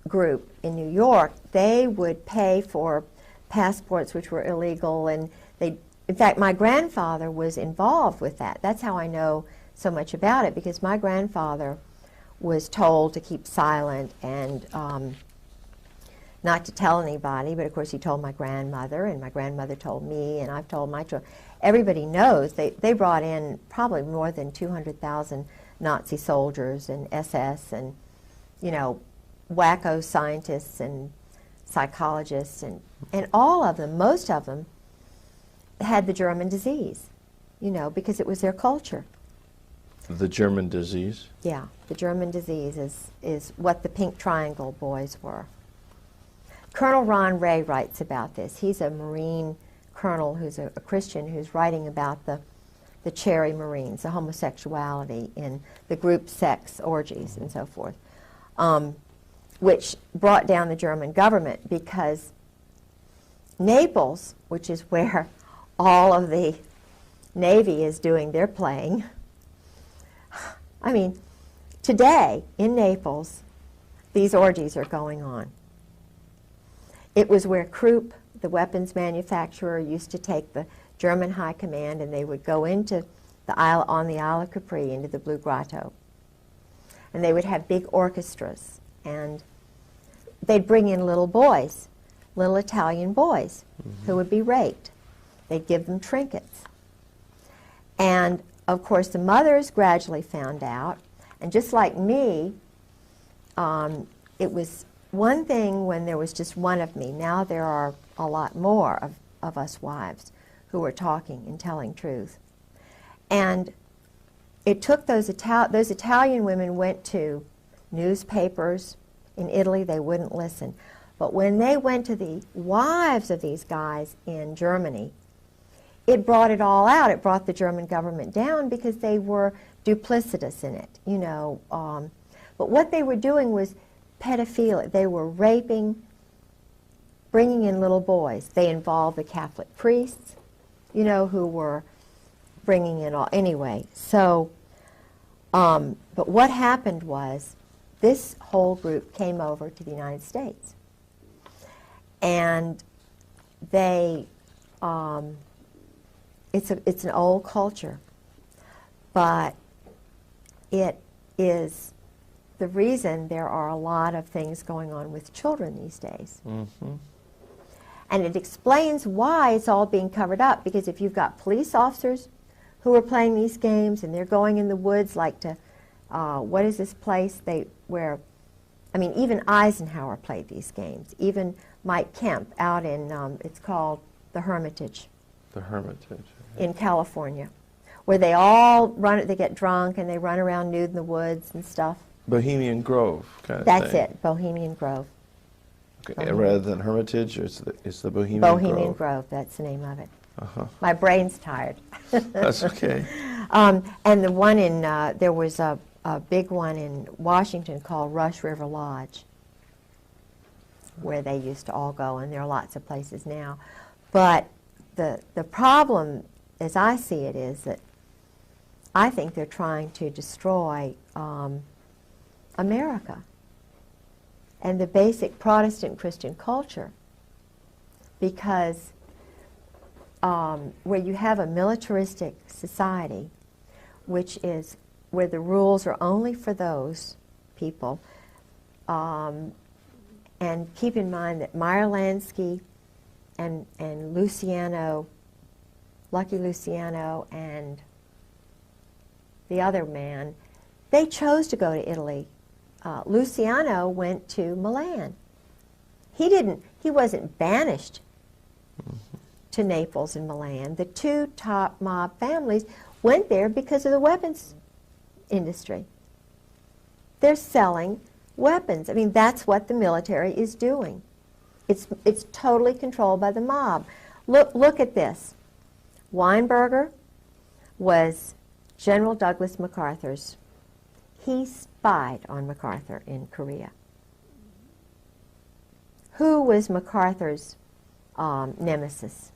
group in New York, they would pay for passports which were illegal, and they. In fact, my grandfather was involved with that. That's how I know so much about it, because my grandfather was told to keep silent and not to tell anybody, but of course he told my grandmother, and my grandmother told me, and I've told my children. Everybody knows they brought in probably more than 200,000 Nazi soldiers and SS and, you know, wacko scientists and psychologists, and all of them, most of them, had the German disease, you know, because it was their culture. The German disease? Yeah, the German disease is what the Pink Triangle boys were. Colonel Ron Ray writes about this. He's a Marine colonel who's a Christian who's writing about the Cherry Marines, the homosexuality in the group sex orgies and so forth, which brought down the German government, because Naples, which is where all of the Navy is doing their playing. I mean, today in Naples, these orgies are going on. It was where Krupp, the weapons manufacturer, used to take the German high command, and they would go into the Isle, on the Isle of Capri, into the Blue Grotto. And they would have big orchestras, and they'd bring in little boys, little Italian boys, who would be raped. They'd give them trinkets. And, of course, the mothers gradually found out, and just like me, it was one thing when there was just one of me. Now there are a lot more of us wives who are talking and telling truth. And it took those Italian women went to newspapers in Italy, they wouldn't listen. But when they went to the wives of these guys in Germany, it brought it all out. It brought the German government down because they were duplicitous in it, you know. But what they were doing was pedophilia. They were raping, bringing in little boys. They involved the Catholic priests, you know, who were bringing in all. Anyway, so, but what happened was this whole group came over to the United States. And they, it's an old culture, but it is the reason there are a lot of things going on with children these days. And it explains why it's all being covered up, because if you've got police officers who are playing these games and they're going in the woods like to, what is this place where, I mean, even Eisenhower played these games. Even Mike Kemp out in, it's called the Hermitage. The Hermitage. In California, where they all run, they get drunk and they run around nude in the woods and stuff. Bohemian Grove kind of That's thing. it, Bohemian Grove. Okay. Rather than Hermitage, it's the Bohemian Bohemian Grove. Grove, that's the name of it. My brain's tired. That's okay. And the one in, there was a big one in Washington called Rush River Lodge, where they used to all go, and there are lots of places now. But the problem, as I see it, is that I think they're trying to destroy America and the basic Protestant Christian culture, because where you have a militaristic society, which is where the rules are only for those people, and keep in mind that Meyer Lansky and Luciano, Lucky Luciano, and the other man, they chose to go to Italy Luciano went to Milan. He wasn't banished to Naples and Milan. The two top mob families went there because of the weapons industry. They're selling weapons. I mean, that's what the military is doing. It's totally controlled by the mob. Look at this. Weinberger was General Douglas MacArthur's. He spied on MacArthur in Korea. Who was MacArthur's nemesis?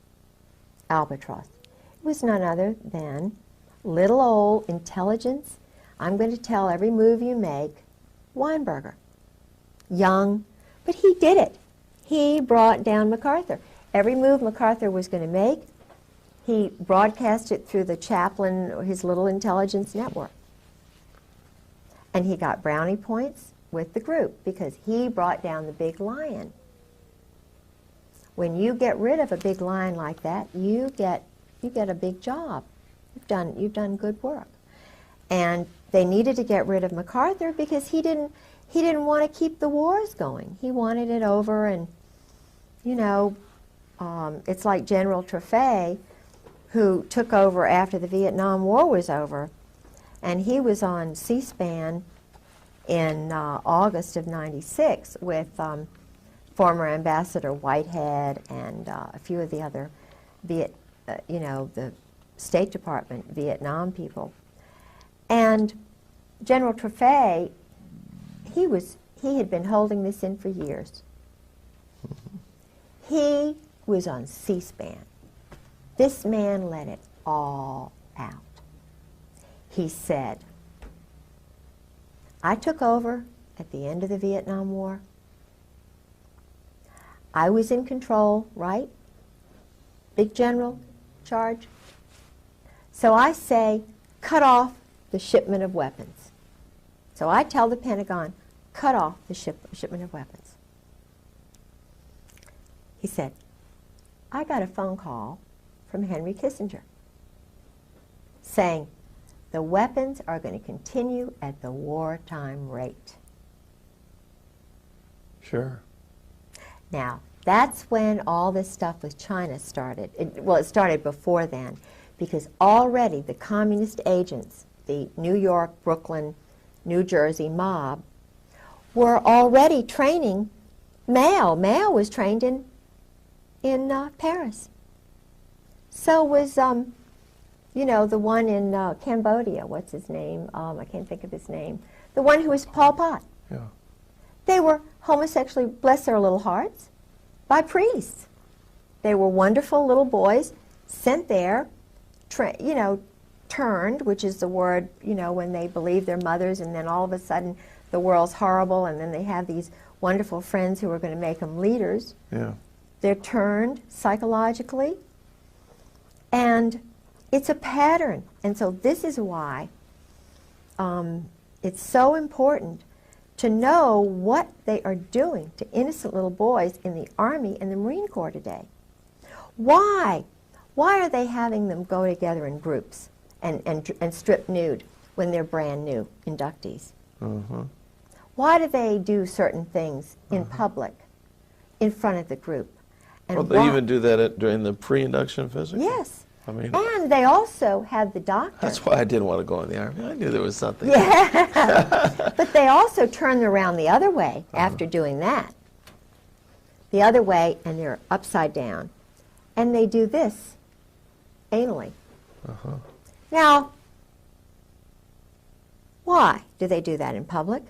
Albatross. It was none other than little old intelligence. I'm going to tell every move you make. Weinberger. Young, but he did it. He brought down MacArthur. Every move MacArthur was going to make, he broadcast it through the chaplain, or his little intelligence network. And he got brownie points with the group because he brought down the big lion. When you get rid of a big lion like that, you get a big job. You've done good work. And they needed to get rid of MacArthur because he didn't want to keep the wars going. He wanted it over, and you know, it's like General Trefay, who took over after the Vietnam War was over, and he was on C-SPAN in August of '96 with former Ambassador Whitehead and a few of the other the State Department Vietnam people. And General Trefay, he had been holding this in for years. He was on C-SPAN. This man let it all out. He said, I took over at the end of the Vietnam War. I was in control, right? Big general charge. So I say, cut off the shipment of weapons. So I tell the Pentagon, cut off the shipment of weapons. He said, I got a phone call from Henry Kissinger saying the weapons are going to continue at the wartime rate. Sure. Now, that's when all this stuff with China started. It started before then, because already the communist agents, the New York, Brooklyn, New Jersey mob, were already training Mao. Mao was trained in Paris. So was, the one in Cambodia. What's his name? I can't think of his name. The one who was Pol Pot. Yeah. They were homosexually, bless their little hearts, by priests. They were wonderful little boys sent there, turned, which is the word, when they believe their mothers, and then all of a sudden the world's horrible, and then they have these wonderful friends who are going to make them leaders. Yeah. They're turned psychologically, and it's a pattern. And so this is why it's so important to know what they are doing to innocent little boys in the Army and the Marine Corps today. Why? Why are they having them go together in groups and strip nude when they're brand new inductees? Uh-huh. Why do they do certain things in public, in front of the group? And Well, they even do that during the pre-induction physical? Yes. I mean, And they also have the doctor. that's why I didn't want to go in the Army. I knew there was something. Yeah. But they also turn around the other way after doing that. The other way, and they're upside down. And they do this anally. Now, why do they do that in public?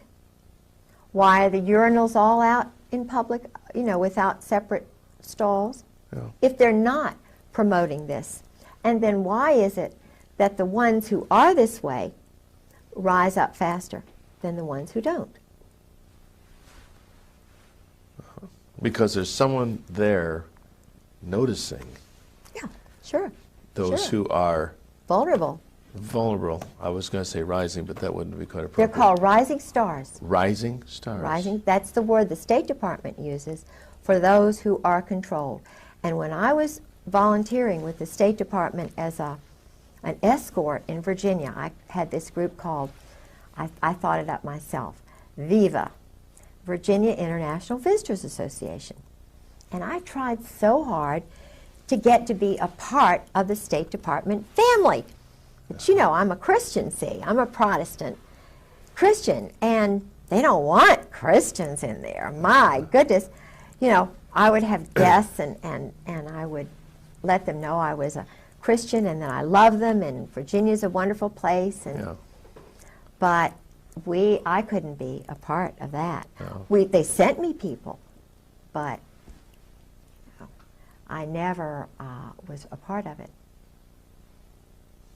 Why are the urinals all out in public, without separate stalls? Yeah. If they're not promoting this. And then why is it that the ones who are this way rise up faster than the ones who don't? Because there's someone there noticing Yeah, sure. those Sure. who are Vulnerable. vulnerable. I was going to say rising, but that wouldn't be quite They're appropriate. called rising stars. Rising stars. Rising, that's the word the State Department uses for those who are controlled. And when I was volunteering with the State Department as an escort in Virginia, I had this group called, I thought it up myself, VIVA, Virginia International Visitors Association. And I tried so hard to get to be a part of the State Department family. But you know, I'm a Christian, see, I'm a Protestant Christian, and they don't want Christians in there. My goodness. You know, I would have guests, and I would let them know I was a Christian and that I love them, and Virginia's a wonderful place. And Yeah. But I couldn't be a part of that. No. They sent me people, but I never was a part of it,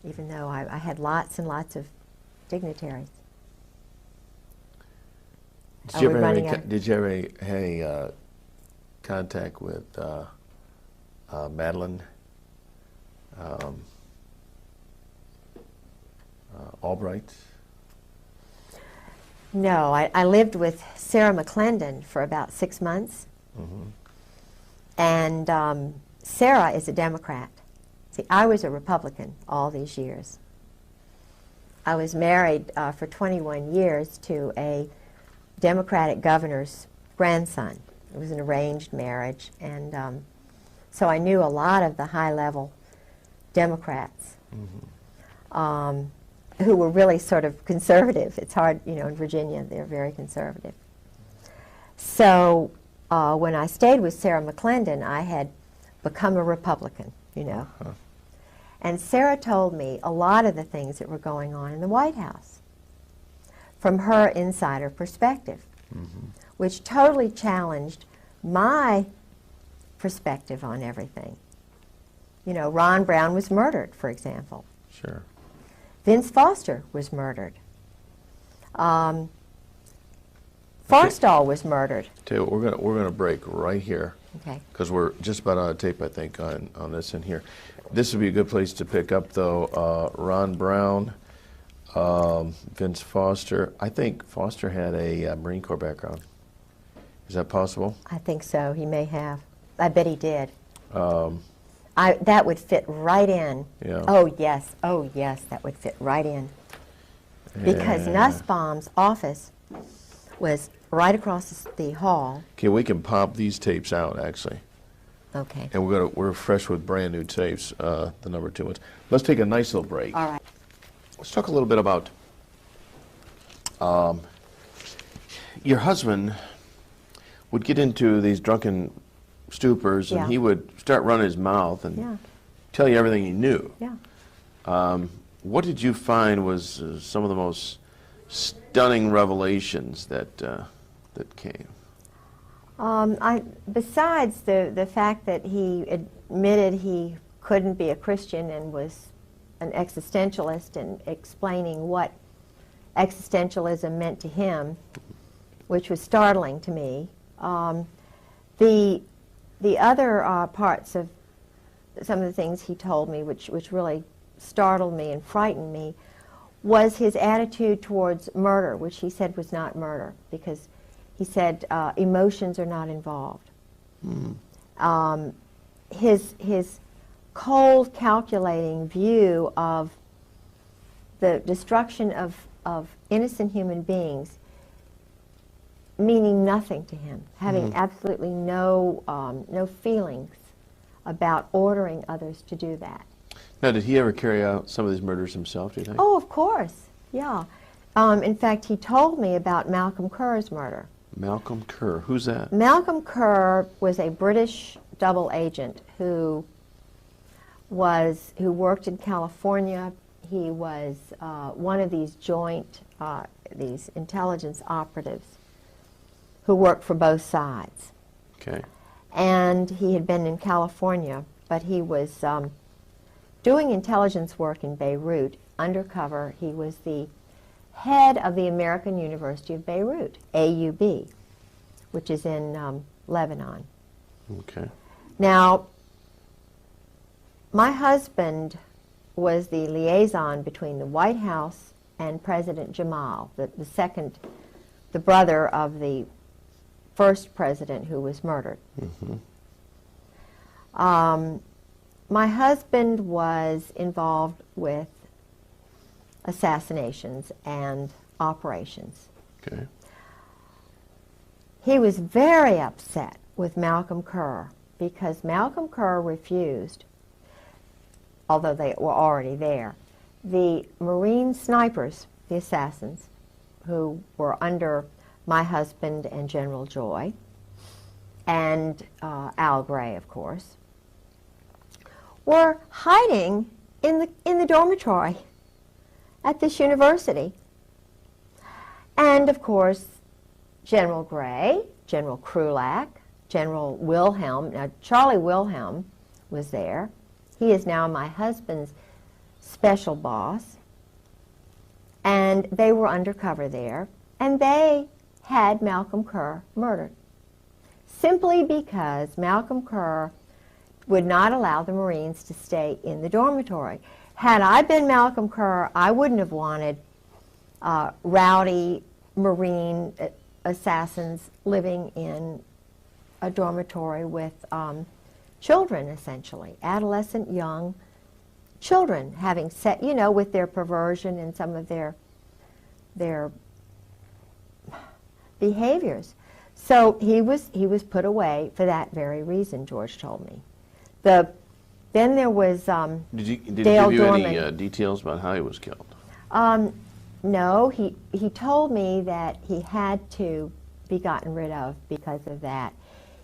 even though I had lots and lots of dignitaries. Did you ever have any contact with Madeleine Albright? No, I lived with Sarah McClendon for about 6 months. Mm-hmm. And Sarah is a Democrat. See, I was a Republican all these years. I was married for 21 years to a Democratic governor's grandson. It was an arranged marriage, and so I knew a lot of the high-level Democrats. Mm-hmm. Who were really sort of conservative. It's hard, you know, in Virginia, they're very conservative. So when I stayed with Sarah McClendon, I had become a Republican, you know. Uh-huh. And Sarah told me a lot of the things that were going on in the White House from her insider perspective, Mm-hmm. which totally challenged my perspective on everything. You know, Ron Brown was murdered, for example. Sure. Vince Foster was murdered. Forstall was murdered. Tell you what, we're gonna break right here Okay. because we're just about out of tape, I think, on this in here. This would be a good place to pick up, though. Ron Brown, Vince Foster. I think Foster had a Marine Corps background. Is that possible? I think so. He may have. I bet he did. That would fit right in. Yeah. Oh, yes. Oh, yes, that would fit right in. Because Yeah. Nussbaum's office was right across the hall. Okay, we can pop these tapes out, actually. Okay. And we're fresh with brand new tapes, the number 2 ones. Let's take a nice little break. All right. Let's talk a little bit about your husband would get into these drunken stupors, and Yeah. he would start running his mouth and Yeah. tell you everything he knew. Yeah. What did you find was some of the most stunning revelations that came? Besides the fact that he admitted he couldn't be a Christian and was an existentialist and explaining what existentialism meant to him, which was startling to me, the other parts of some of the things he told me, which really startled me and frightened me, was his attitude towards murder, which he said was not murder, because he said emotions are not involved. Mm. His cold, calculating view of the destruction of innocent human beings meaning nothing to him, having absolutely no feelings about ordering others to do that. Now, did he ever carry out some of these murders himself, do you think? Oh, of course, yeah. In fact, he told me about Malcolm Kerr's murder. Malcolm Kerr, who's that? Malcolm Kerr was a British double agent who worked in California. He was one of these joint, these intelligence operatives who worked for both sides. Okay. And he had been in California, but he was doing intelligence work in Beirut, undercover. He was the head of the American University of Beirut, AUB, which is in Lebanon. Okay. Now, my husband was the liaison between the White House and President Jamal, the brother of the first president who was murdered. Mm-hmm. My husband was involved with assassinations and operations. Okay. he was very upset with Malcolm Kerr because Malcolm Kerr refused, although they were already there, the Marine snipers, the assassins, who were under my husband and General Joy, and Al Gray, of course, were hiding in the dormitory at this university. And, of course, General Gray, General Krulak, General Wilhelm, now Charlie Wilhelm was there. He is now my husband's special boss. And they were undercover there. And they had Malcolm Kerr murdered. Simply because Malcolm Kerr would not allow the Marines to stay in the dormitory. Had I been Malcolm Kerr, I wouldn't have wanted rowdy Marine assassins living in a dormitory with children, essentially, adolescent, young children, having set, you know, with their perversion and some of their behaviors. So he was put away for that very reason, George told me. Then there was Did he Dale give you Dorman. any details about how he was killed? No, he told me that he had to be gotten rid of because of that.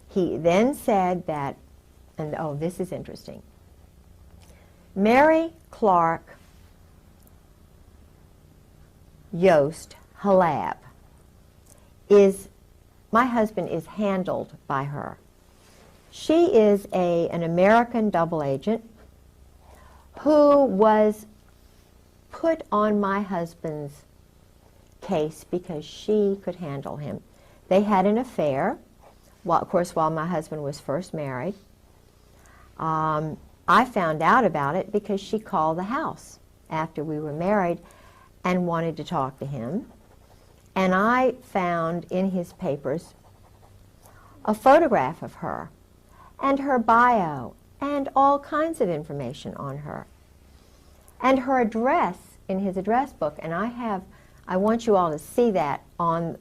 He then said that, and oh, this is interesting, Mary Clark Yost Halab is, my husband is handled by her. She is an American double agent who was put on my husband's case because she could handle him. They had an affair, well, of course, while my husband was first married. I found out about it because she called the house after we were married and wanted to talk to him. And I found in his papers a photograph of her and her bio and all kinds of information on her. And her address in his address book, and I want you all to see that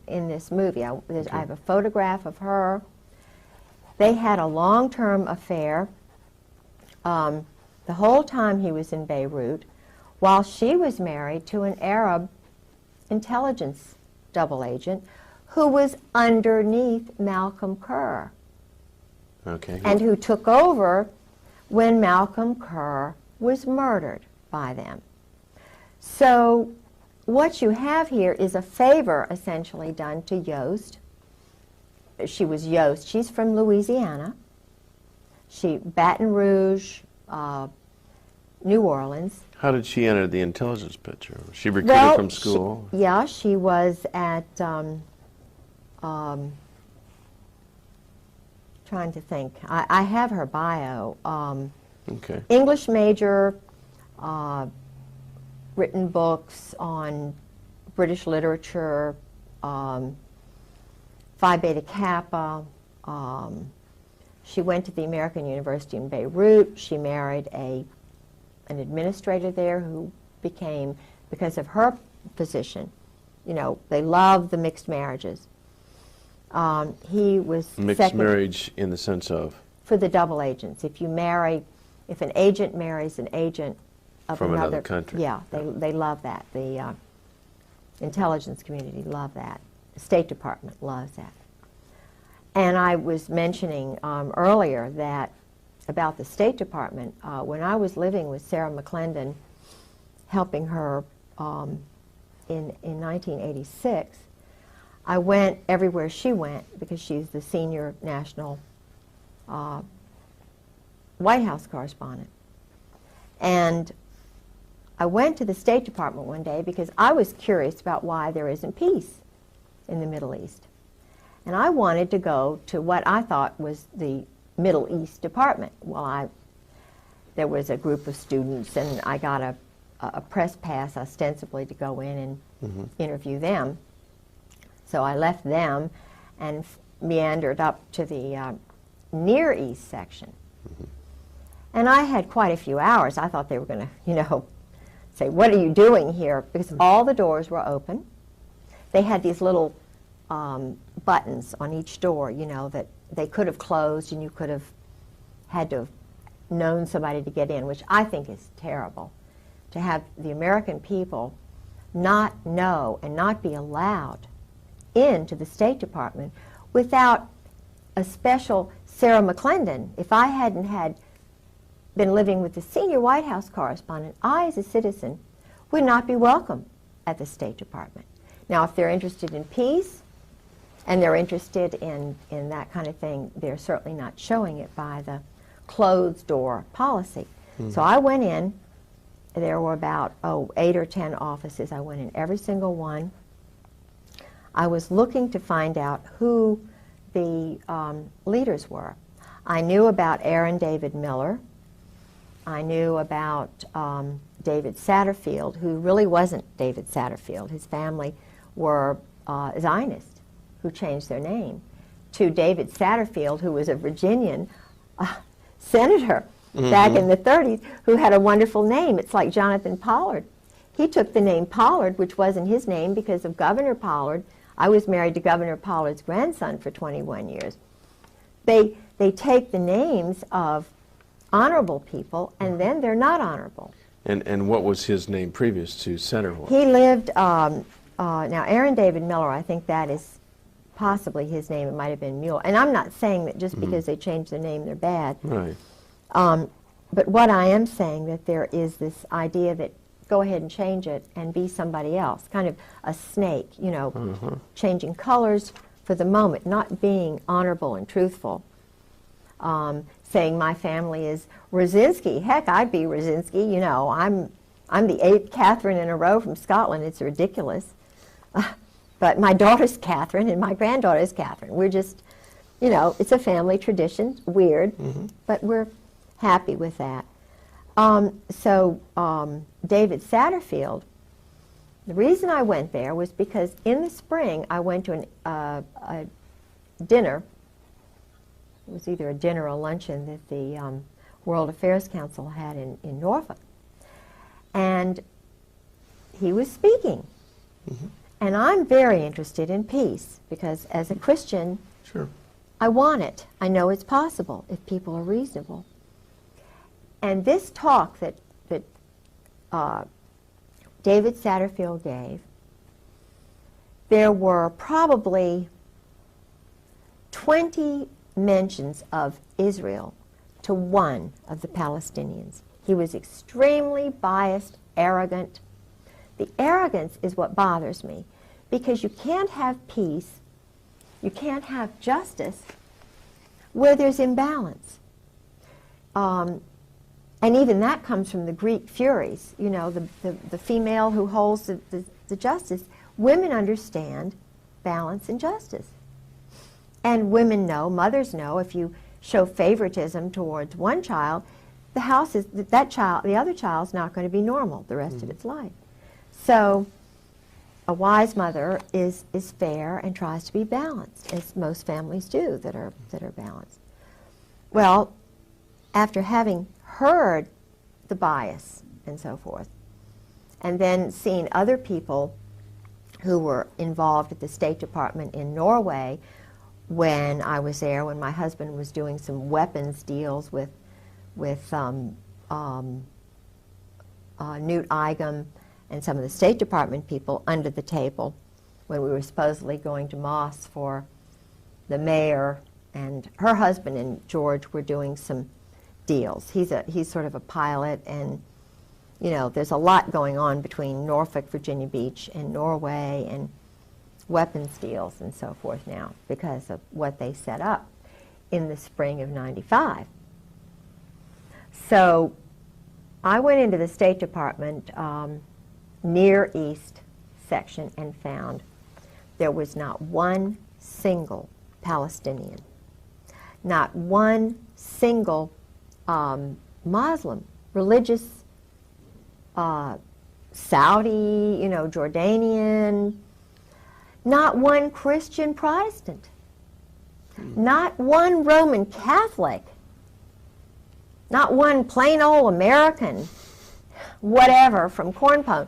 in this movie. I have a photograph of her. They had a long-term affair the whole time he was in Beirut, while she was married to an Arab intelligence double agent who was underneath Malcolm Kerr. Okay. And who took over when Malcolm Kerr was murdered by them. So what you have here is a favor essentially done to Yost. She was Yost. She's from Louisiana. Baton Rouge, New Orleans. How did she enter the intelligence picture? Was she recruited from school? She was at, trying to think. I have her bio. Okay. English major, written books on British literature, Phi Beta Kappa. She went to the American University in Beirut. She married an administrator there who became, because of her position, you know, they love the mixed marriages. He was Mixed marriage in the sense of? For the double agents. If an agent marries an agent of from another country. Yeah, they love that. The intelligence community love that. The State Department loves that. And I was mentioning earlier that about the State Department, when I was living with Sarah McClendon, helping her in 1986, I went everywhere she went because she's the senior national White House correspondent. And I went to the State Department one day because I was curious about why there isn't peace in the Middle East. And I wanted to go to what I thought was the Middle East Department. Well, there was a group of students, and I got a press pass ostensibly to go in and interview them. So I left them and meandered up to the Near East section. And I had quite a few hours. I thought they were going to, say, what are you doing here? Because all the doors were open. They had these little buttons on each door, you know, that they could have closed and you could have had to have known somebody to get in, which I think is terrible, to have the American people not know and not be allowed into the State Department without a special Sarah McClendon. If I hadn't been living with the senior White House correspondent, I, as a citizen, would not be welcome at the State Department. Now, if they're interested in peace and they're interested in that kind of thing, they're certainly not showing it by the closed door policy. So I went in. There were about 8 or 10 offices. I went in every single one. I was looking to find out who the leaders were. I knew about Aaron David Miller. I knew about David Satterfield, who really wasn't David Satterfield. His family were Zionists who changed their name to David Satterfield, who was a Virginian senator back in the 30s, who had a wonderful name. It's like Jonathan Pollard. He took the name Pollard, which wasn't his name, because of Governor Pollard. I was married to Governor Pollard's grandson for 21 years. They take the names of honorable people, and then they're not honorable. And what was his name previous to Senator? He lived, now Aaron David Miller, I think that is possibly his name. It might have been Mueller. And I'm not saying that just because they changed their name, they're bad. Right. But what I am saying, that there is this idea that go ahead and change it and be somebody else, kind of a snake, you know, changing colors for the moment, not being honorable and truthful. Saying my family is Rosinski. Heck, I'd be Rosinski. You know, I'm the 8th Catherine in a row from Scotland. It's ridiculous. But my daughter's Catherine and my granddaughter's Catherine. We're just, you know, it's a family tradition. Weird, but we're happy with that. David Satterfield, the reason I went there was because in the spring I went to a dinner. It was either a dinner or a luncheon that the World Affairs Council had in Norfolk. And he was speaking. And I'm very interested in peace because as a Christian, I want it. I know it's possible if people are reasonable. And this talk that David Satterfield gave, there were probably 20 mentions of Israel to one of the Palestinians. He was extremely biased, arrogant. The arrogance is what bothers me, because you can't have peace, you can't have justice where there's imbalance. And even that comes from the Greek Furies, you know, the female who holds the justice. Women understand balance and justice. And women know, mothers know, if you show favoritism towards one child, the other child's not going to be normal the rest of its life. So a wise mother is fair and tries to be balanced, as most families do that are balanced. Well, after having heard the bias and so forth, and then seen other people who were involved at the State Department in Norway when I was there, when my husband was doing some weapons deals with Newt Eigum and some of the State Department people under the table when we were supposedly going to Moss for the mayor, and her husband and George were doing some deals. He's sort of a pilot, and you know, there's a lot going on between Norfolk, Virginia Beach, and Norway, and weapons deals and so forth now because of what they set up in the spring of '95. So I went into the State Department Near East section and found there was not one single Palestinian, not one single Muslim, religious, Saudi, you know, Jordanian, not one Christian Protestant, not one Roman Catholic, not one plain old American, whatever, from Corn Pone.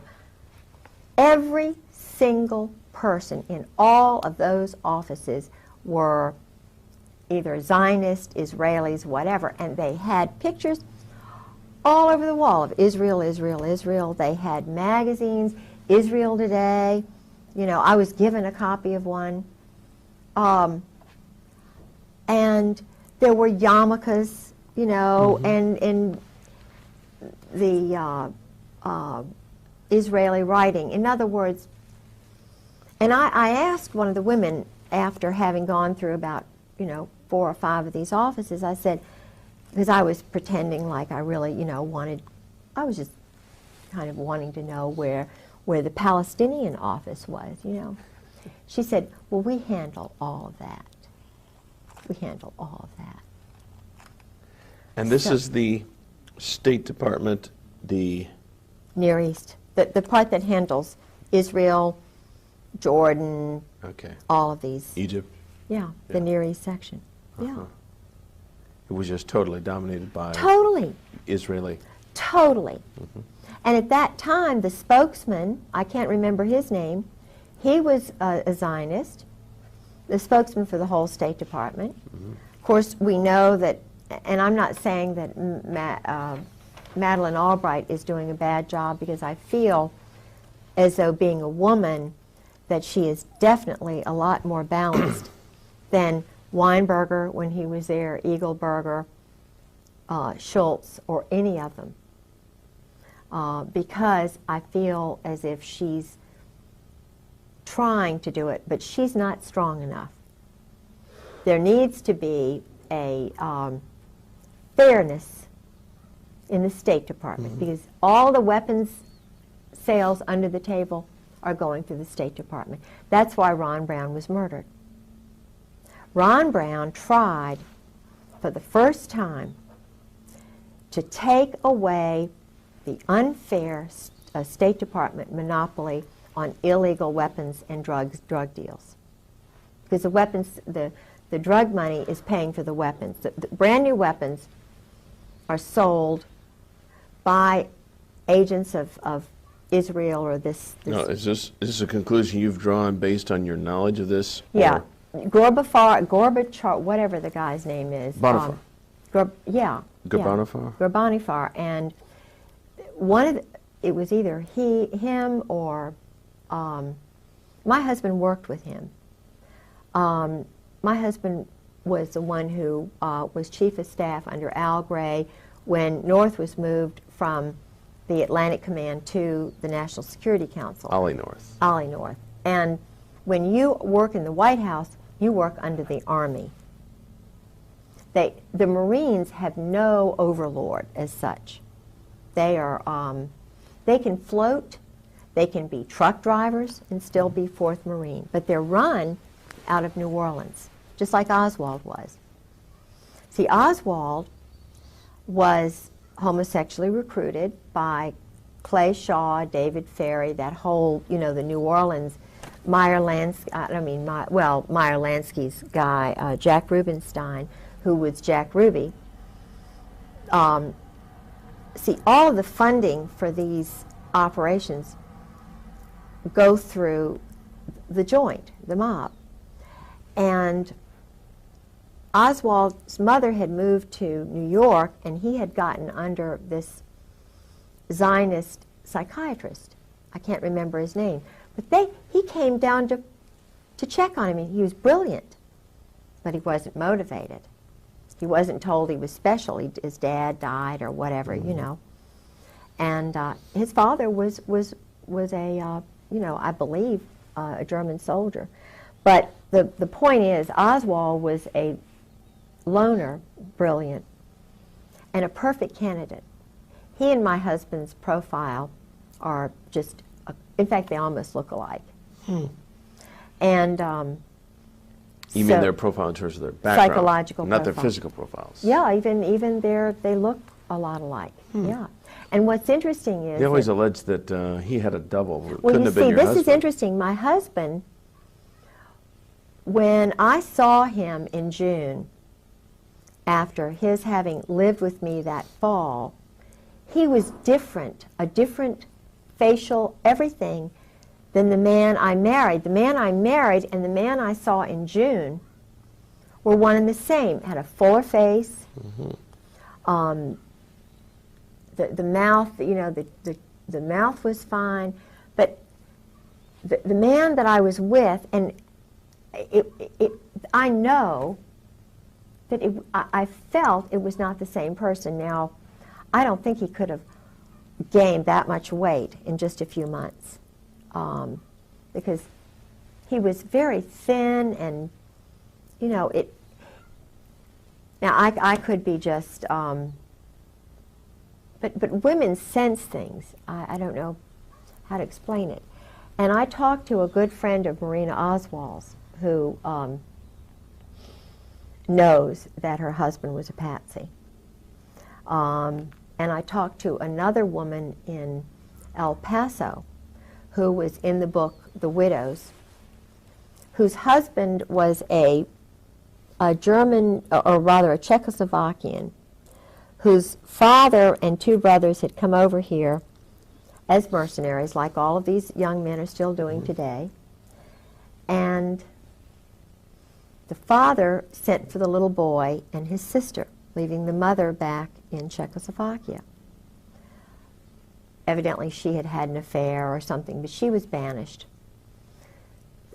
Every single person in all of those offices were either Zionist, Israelis, whatever, and they had pictures all over the wall of Israel, Israel, Israel. They had magazines, Israel Today. You know, I was given a copy of one. And there were yarmulkes, you know, and the Israeli writing. In other words, and I asked one of the women after having gone through about, you know, 4 or 5 of these offices, I said, because I was pretending like I really, you know, I was just kind of wanting to know where the Palestinian office was, you know. She said, well, we handle all of that. We handle all of that. And this is the State Department, the Near East, the part that handles Israel, Jordan, okay, all of these. Egypt. Yeah, the Near East section. Yeah. It was just totally dominated by Totally. Israeli. Totally. And at that time, the spokesman, I can't remember his name, he was a Zionist, the spokesman for the whole State Department. Of course, we know that, and I'm not saying that Madeleine Albright is doing a bad job, because I feel as though, being a woman, that she is definitely a lot more balanced than Weinberger when he was there, Eagleberger, Schultz, or any of them. Because I feel as if she's trying to do it, but she's not strong enough. There needs to be a fairness in the State Department, because all the weapons sales under the table are going through the State Department. That's why Ron Brown was murdered. Ron Brown tried for the first time to take away the unfair State Department monopoly on illegal weapons and drug deals. Because the weapons, the drug money is paying for the weapons. The brand new weapons are sold by agents of Israel or this. No, is this a conclusion you've drawn based on your knowledge of this? Yeah, Gorbachev, whatever the guy's name is. Bonifar. Gorbanifar. Gorbanifar, and one of it was either him or my husband worked with him. My husband was the one who was chief of staff under Al Gray when North was moved from the Atlantic Command to the National Security Council. Ollie North. Ollie North. And when you work in the White House, you work under the Army. The Marines have no overlord as such. They are, they can float, they can be truck drivers and still be 4th Marine, but they're run out of New Orleans, just like Oswald was. See, Oswald was homosexually recruited by Clay Shaw, David Ferry, that whole, you know, the New Orleans, Meyer Lansky's guy, Jack Rubenstein, who was Jack Ruby. See, all of the funding for these operations go through the joint, the mob. And Oswald's mother had moved to New York, and he had gotten under this Zionist psychiatrist. I can't remember his name. But he came down to check on him. He was brilliant, but he wasn't motivated. He wasn't told he was special. His dad died or whatever, you know. And his father was a, you know, I believe, a German soldier. But the point is, Oswald was a loner, brilliant, and a perfect candidate. He and my husband's profile are just, in fact, they almost look alike. And you mean their profile in terms of their background? Psychological not profile. Their physical profiles. Yeah, even they look a lot alike. Yeah. And what's interesting is They always allege that he had a double. well, Couldn't you have been see, your this husband. is interesting. My husband, when I saw him in June, after his having lived with me that fall, he was different, a different facial, everything, than the man I married. The man I married and the man I saw in June were one and the same. Had a fuller face. The mouth, you know, the mouth was fine, but the man that I was with, and I know that I felt it was not the same person. Now, I don't think he could have gained that much weight in just a few months, because he was very thin, and you know it. Now I could be just, but women sense things. I don't know how to explain it. And I talked to a good friend of Marina Oswald's who knows that her husband was a patsy. And I talked to another woman in El Paso who was in the book The Widows, whose husband was a German, or rather a Czechoslovakian, whose father and two brothers had come over here as mercenaries, like all of these young men are still doing today. And the father sent for the little boy and his sister, leaving the mother back in Czechoslovakia. Evidently she had had an affair or something, but she was banished.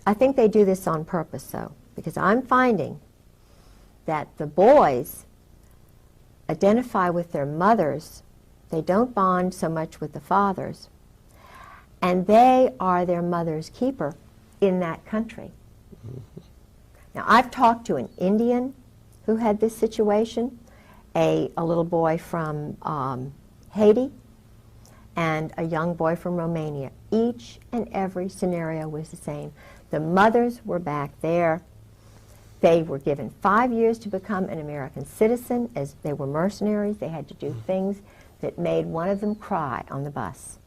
I think they do this on purpose, though, because I'm finding that the boys identify with their mothers. They don't bond so much with the fathers, and they are their mother's keeper in that country. Now, I've talked to an Indian who had this situation, a little boy from Haiti, and a young boy from Romania. Each and every scenario was the same. The mothers were back there. They were given 5 years to become an American citizen. As they were mercenaries, they had to do things that made one of them cry on the bus.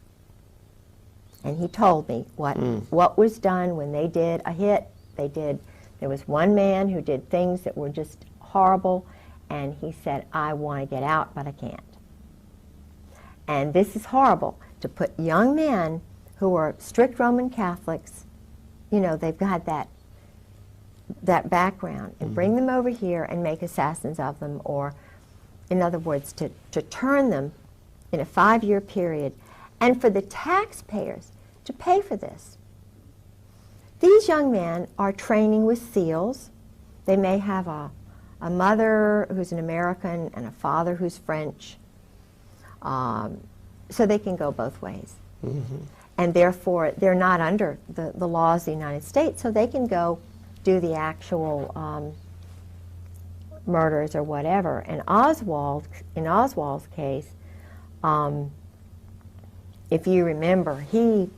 And he told me what was done when they did a hit. There was one man who did things that were just horrible, and he said, I want to get out, but I can't. And this is horrible, to put young men who are strict Roman Catholics, you know, they've got that background, and bring them over here and make assassins of them, or, in other words, to turn them in a 5-year period, and for the taxpayers to pay for this. These young men are training with SEALs. They may have a mother who's an American and a father who's French, so they can go both ways. And therefore, they're not under the laws of the United States, so they can go do the actual murders or whatever. And in Oswald's case, if you remember, he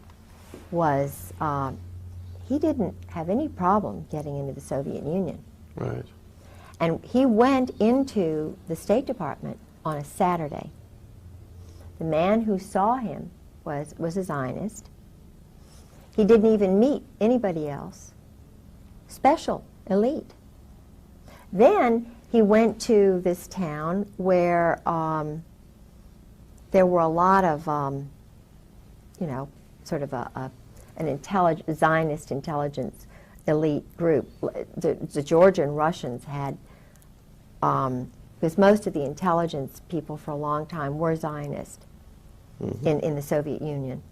didn't have any problem getting into the Soviet Union. Right. And he went into the State Department on a Saturday. The man who saw him was a Zionist. He didn't even meet anybody else. Special, elite. Then he went to this town where there were a lot of, you know, sort of an Zionist intelligence elite group. The Georgian Russians had, because most of the intelligence people for a long time were Zionist in the Soviet Union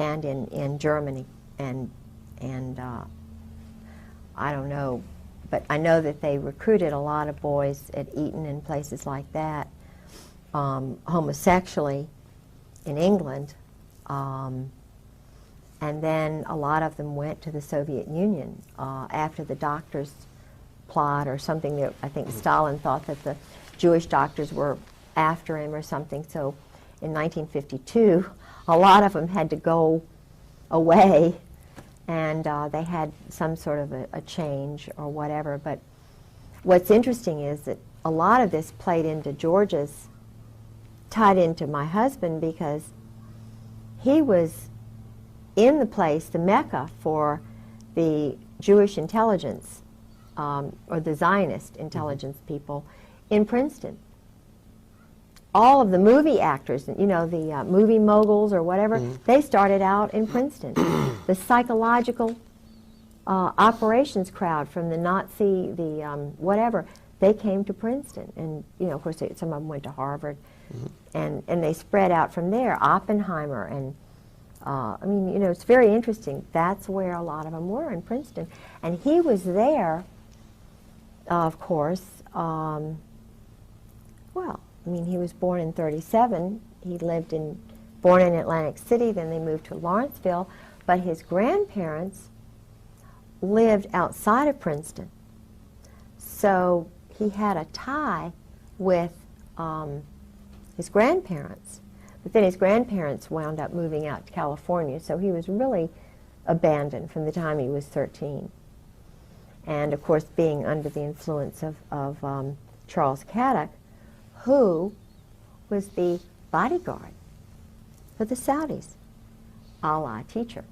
and in Germany. And I don't know, but I know that they recruited a lot of boys at Eton and places like that, homosexually in England. And then a lot of them went to the Soviet Union after the doctors' plot or something that I think Stalin thought that the Jewish doctors were after him or something. So in 1952, a lot of them had to go away, and they had some sort of a change or whatever. But what's interesting is that a lot of this played into George's, tied into my husband, because he was in the place, the Mecca for the Jewish intelligence, or the Zionist intelligence people in Princeton. All of the movie actors, you know, the movie moguls or whatever, they started out in Princeton. the psychological operations crowd from the Nazi, the whatever, they came to Princeton. And, you know, of course, some of them went to Harvard. And they spread out from there. Oppenheimer and, I mean, you know, it's very interesting. That's where a lot of them were, in Princeton. And he was there, of course, well, I mean, he was born in 37. He lived born in Atlantic City, then they moved to Lawrenceville. But his grandparents lived outside of Princeton. So he had a tie with his grandparents. But then his grandparents wound up moving out to California, so he was really abandoned from the time he was 13. And of course, being under the influence of Charles Caddock, who was the bodyguard for the Saudis, a la teacher.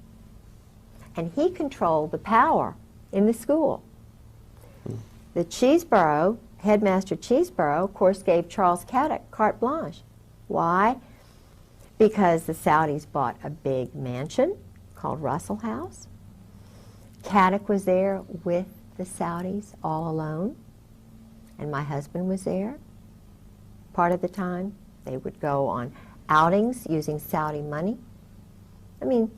And he controlled the power in the school. The Cheeseborough, Headmaster Cheeseborough, of course, gave Charles Caddock carte blanche. Why? Because the Saudis bought a big mansion called Russell House. Caddock was there with the Saudis all alone, and my husband was there part of the time. They would go on outings using Saudi money. I mean,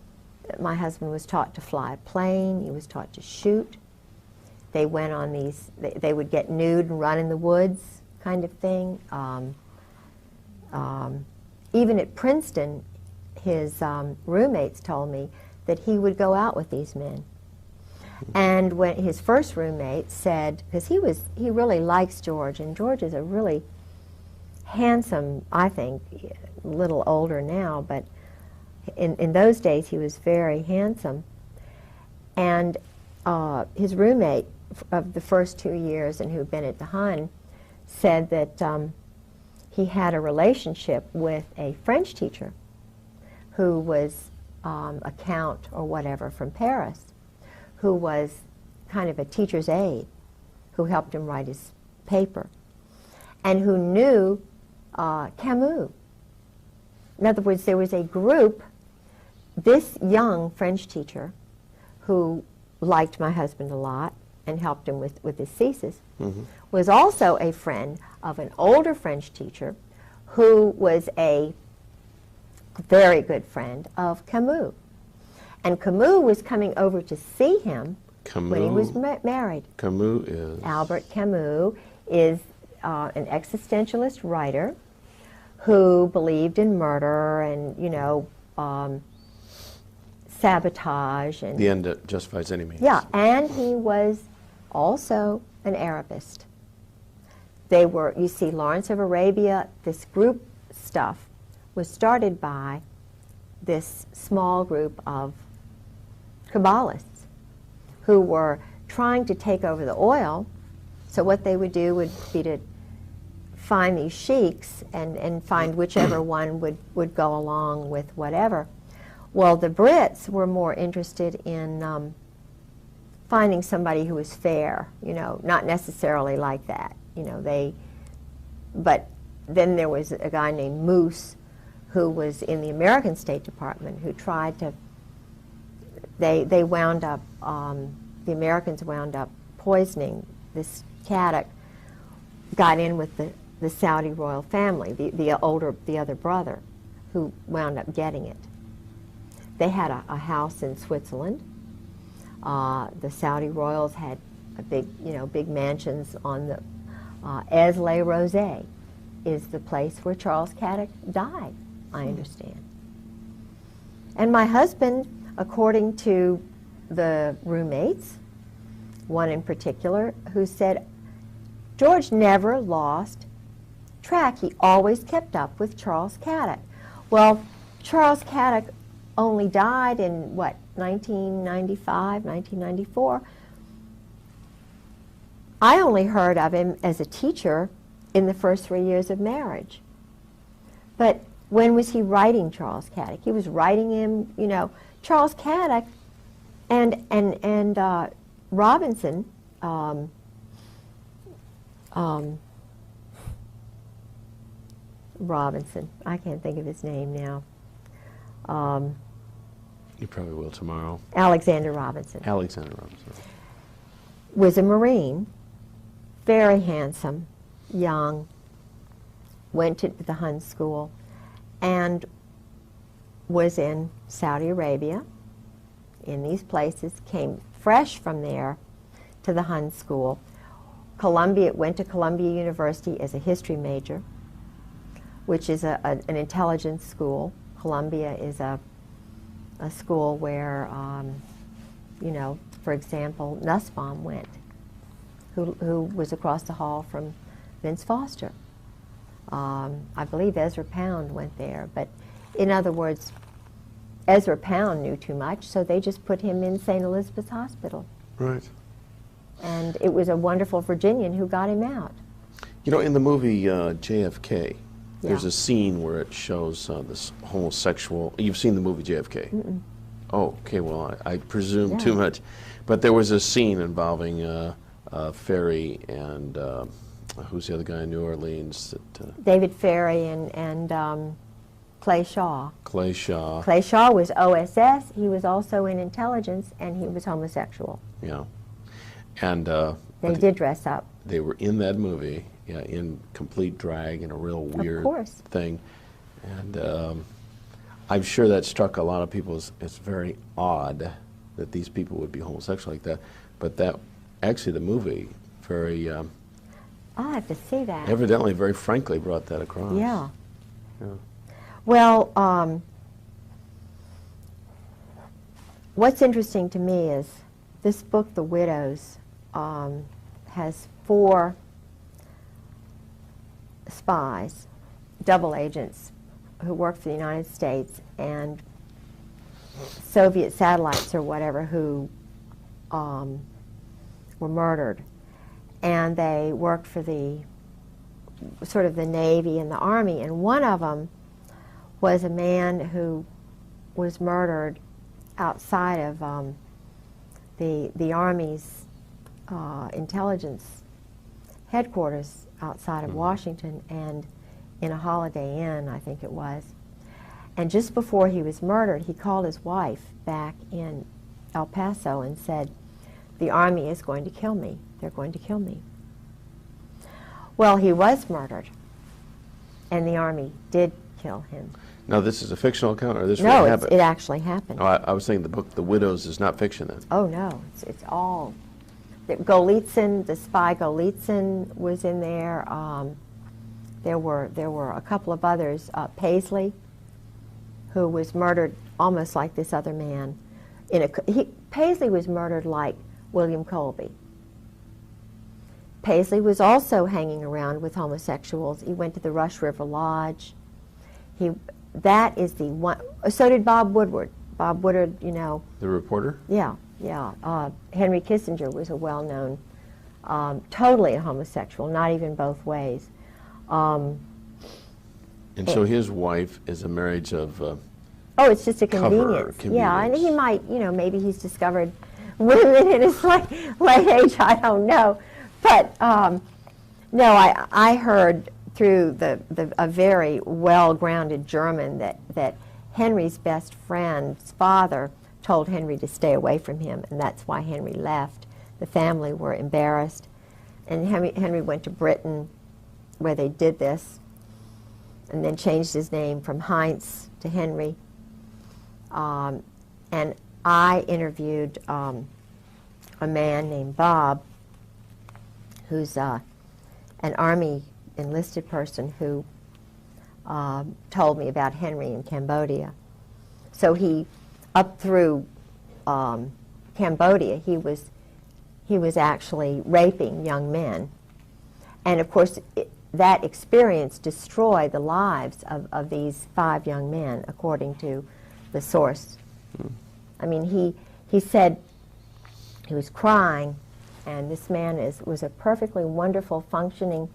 my husband was taught to fly a plane. He was taught to shoot. They went on these, they would get nude and run in the woods kind of thing. Even at Princeton, his roommates told me that he would go out with these men. And when his first roommate said, because he really likes George, and George is a really handsome, I think, a little older now, but in those days he was very handsome. And his roommate of the first 2 years, and who'd been at the Hun, said that he had a relationship with a French teacher who was a count or whatever from Paris, who was kind of a teacher's aide, who helped him write his paper, and who knew Camus. In other words, there was a group, this young French teacher, who liked my husband a lot and helped him with his thesis, was also a friend of an older French teacher who was a very good friend of Camus. And Camus was coming over to see him when he was married. Camus is? Albert Camus is an existentialist writer who believed in murder and, you know, sabotage. And The end that justifies any means. yeah, and he was also an Arabist. They were, you see, Lawrence of Arabia, this group stuff was started by this small group of Kabbalists who were trying to take over the oil. So what they would do would be to find these sheiks and find whichever one would go along with whatever. Well, the Brits were more interested in finding somebody who was fair, you know, not necessarily like that, you know, but then there was a guy named Moose who was in the American State Department who tried to, they wound up, the Americans wound up poisoning this Caddock, got in with the Saudi royal family, the other brother, who wound up getting it. They had a house in Switzerland. The Saudi royals had a big mansions on the Aix-les-Rosés is the place where Charles Caddock died, I understand. And my husband, according to the roommates, one in particular, who said, George never lost track. He always kept up with Charles Caddock. Well, Charles Caddock only died in, what, 1995, 1994. I only heard of him as a teacher in the first 3 years of marriage. But when was he writing Charles Caddock? He was writing him, you know, Charles Caddock and Robinson, Robinson, I can't think of his name now. You probably will tomorrow. Alexander Robinson. Alexander Robinson. Was a Marine, very handsome, young, went to the Hun School, and was in Saudi Arabia, in these places, came fresh from there to the Hun School. Went to Columbia University as a history major, which is an intelligence school. Columbia is a school where, you know, for example, Nussbaum went, who was across the hall from Vince Foster. I believe Ezra Pound went there, but in other words, Ezra Pound knew too much, so they just put him in St. Elizabeth's Hospital. Right. And it was a wonderful Virginian who got him out. You know, in the movie JFK, there's Yeah. a scene where it shows this homosexual. You've seen the movie JFK? Mm-mm. Oh, okay. Well, I presume Yeah. too much, but there was a scene involving Ferry and who's the other guy in New Orleans? That, David Ferry and Clay Shaw. Clay Shaw. Clay Shaw was OSS. He was also in intelligence, and he was homosexual. Yeah. And They did dress up. they were in that movie, yeah, in complete drag and a real weird course. thing. And I'm sure that struck a lot of people as it's very odd that these people would be homosexual like that. But that, actually, the movie very I'll have to see that. evidently, very frankly, brought that across. Yeah. Yeah. Well, what's interesting to me is this book, The Widows, has 4 spies, double agents, who worked for the United States and Soviet satellites or whatever who were murdered. And they worked for the sort of the Navy and the Army, and one of them was a man who was murdered outside of the Army's intelligence headquarters outside of Washington, and in a Holiday Inn, I think it was. And just before he was murdered, he called his wife back in El Paso and said, "The Army is going to kill me. They're going to kill me." Well, he was murdered, and the Army did kill him. Now, this is a fictional account, or this No, really happened? it actually happened. Oh, I was saying the book, The Widows, is not fiction then. Oh no, it's all. Golitsyn, the spy Golitsyn was in there. There were a couple of others. Paisley, who was murdered almost like this other man. Paisley was murdered like William Colby. Paisley was also hanging around with homosexuals. He went to the Rush River Lodge. That is the one. So did Bob Woodward. Bob Woodward, you know. The reporter? Yeah. Henry Kissinger was a well-known, totally a homosexual, not even both ways. And so his wife is a marriage of Oh, it's just a cover convenience. Yeah, and he convenience. might, you know, maybe he's discovered women in his late age, I don't know. But no, I heard through a very well-grounded German that Henry's best friend's father told Henry to stay away from him, and that's why Henry left. The family were embarrassed, and Henry went to Britain, where they did this, and then changed his name from Heinz to Henry. And I interviewed a man named Bob, who's an Army enlisted person who told me about Henry in Cambodia. So he, up through Cambodia, he was actually raping young men. And of course, that experience destroyed the lives of these 5 young men, according to the source. I mean, he said he was crying, and this man was a perfectly wonderful, functioning,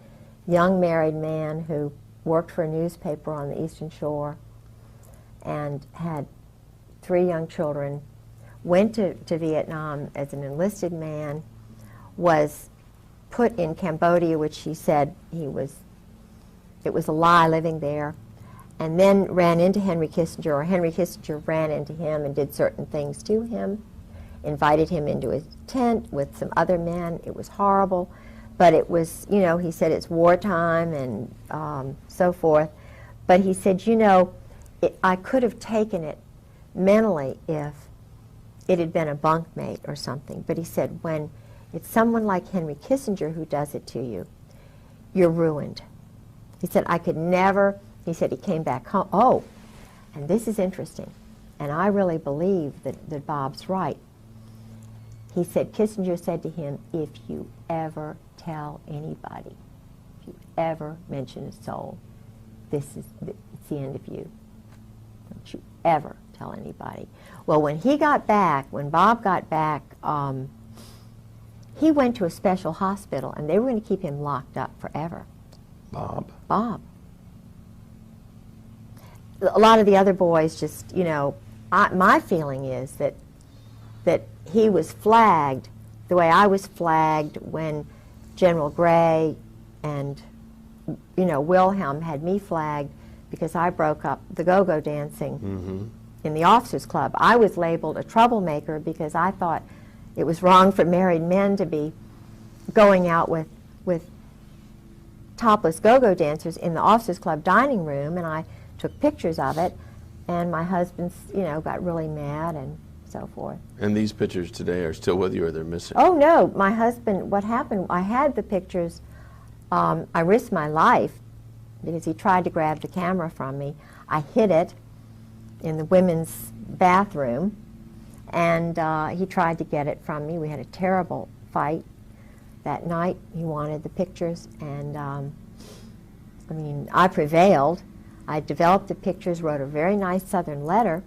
young married man who worked for a newspaper on the Eastern Shore and had 3 young children, went to Vietnam as an enlisted man, was put in Cambodia, which he said it was a lie living there, and then ran into Henry Kissinger, or Henry Kissinger ran into him and did certain things to him, invited him into his tent with some other men. It was horrible, but it was, you know, he said it's wartime and so forth. But he said, you know, I could have taken it mentally if it had been a bunkmate or something. But he said, when it's someone like Henry Kissinger who does it to you, you're ruined. He said, I could never, he said he came back home. Oh, and this is interesting, and I really believe that Bob's right. He said, Kissinger said to him, if you ever tell anybody, if you ever mention a soul, it's the end of you. Don't you ever tell anybody. Well, when he got back, when Bob got back, he went to a special hospital, and they were going to keep him locked up forever. Bob? Bob. A lot of the other boys just, you know, my feeling is that he was flagged the way I was flagged when General Gray and, you know, Wilhelm had me flagged because I broke up the go-go dancing in the officers' club. I was labeled a troublemaker because I thought it was wrong for married men to be going out with topless go-go dancers in the officers' club dining room, and I took pictures of it, and my husband, you know, got really mad and so forth. And these pictures today are still with you, or they're missing? Oh, no. My husband, what happened, I had the pictures. I risked my life because he tried to grab the camera from me. I hid it in the women's bathroom, and he tried to get it from me. We had a terrible fight that night. He wanted the pictures, and I mean, I prevailed. I developed the pictures, wrote a very nice Southern letter,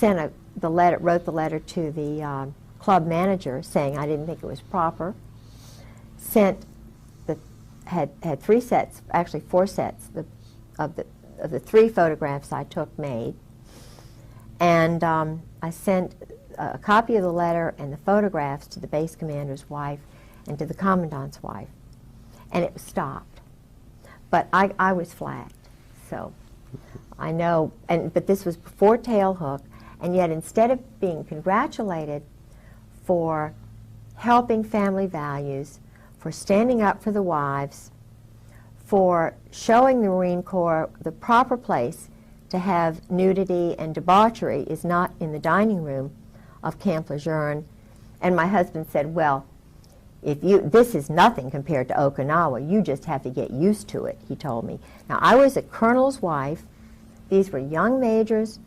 wrote the letter to the club manager saying I didn't think it was proper, had 3 sets, actually 4 sets of the 3 photographs I took made, and I sent a copy of the letter and the photographs to the base commander's wife and to the commandant's wife, and it stopped. But I was flagged, so I know, but this was before Tailhook, and yet instead of being congratulated for helping family values, for standing up for the wives, for showing the Marine Corps the proper place to have nudity and debauchery is not in the dining room of Camp Lejeune. And my husband said, well, this is nothing compared to Okinawa. You just have to get used to it, he told me. Now, I was a colonel's wife. These were young majors,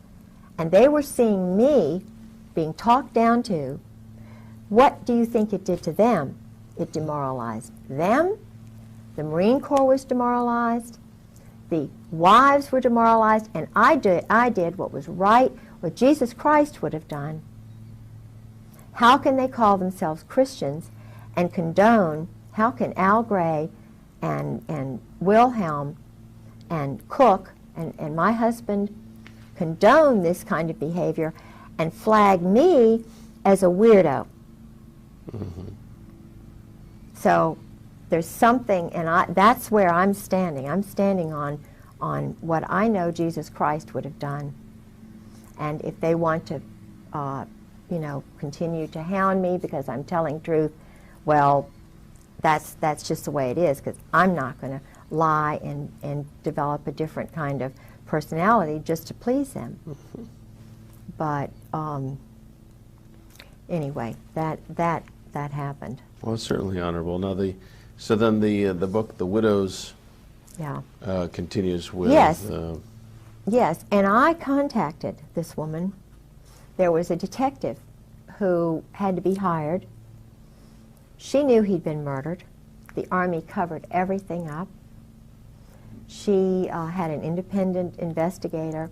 and they were seeing me being talked down to. What do you think it did to them? It demoralized them. The Marine Corps was demoralized. The wives were demoralized, and I did what was right, what Jesus Christ would have done. How can they call themselves Christians and condone, how can Al Gray and Wilhelm and Cook and my husband condone this kind of behavior and flag me as a weirdo? So there's something, and that's where I'm standing. I'm standing on what I know Jesus Christ would have done. And if they want to, you know, continue to hound me because I'm telling truth, well, that's just the way it is, because I'm not going to lie and develop a different kind of personality just to please them. But anyway, that happened. Well, it's certainly honorable. Now, so then the book, The Widows, Yeah. continues with... Yes. Yes, and I contacted this woman. There was a detective who had to be hired. She knew he'd been murdered. The Army covered everything up. She had an independent investigator.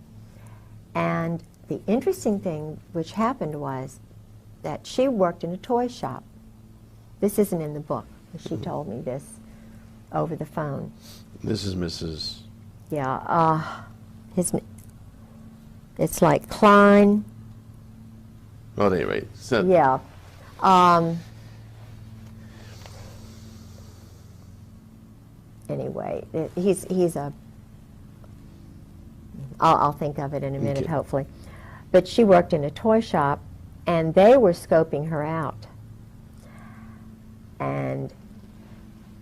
And the interesting thing which happened was that she worked in a toy shop. This isn't in the book. She told me this over the phone. This is Mrs. Yeah, it's like Klein. Well, at any rate. So Yeah. Anyway, he's a I'll think of it in a minute, Okay. hopefully. But she worked in a toy shop, and they were scoping her out. And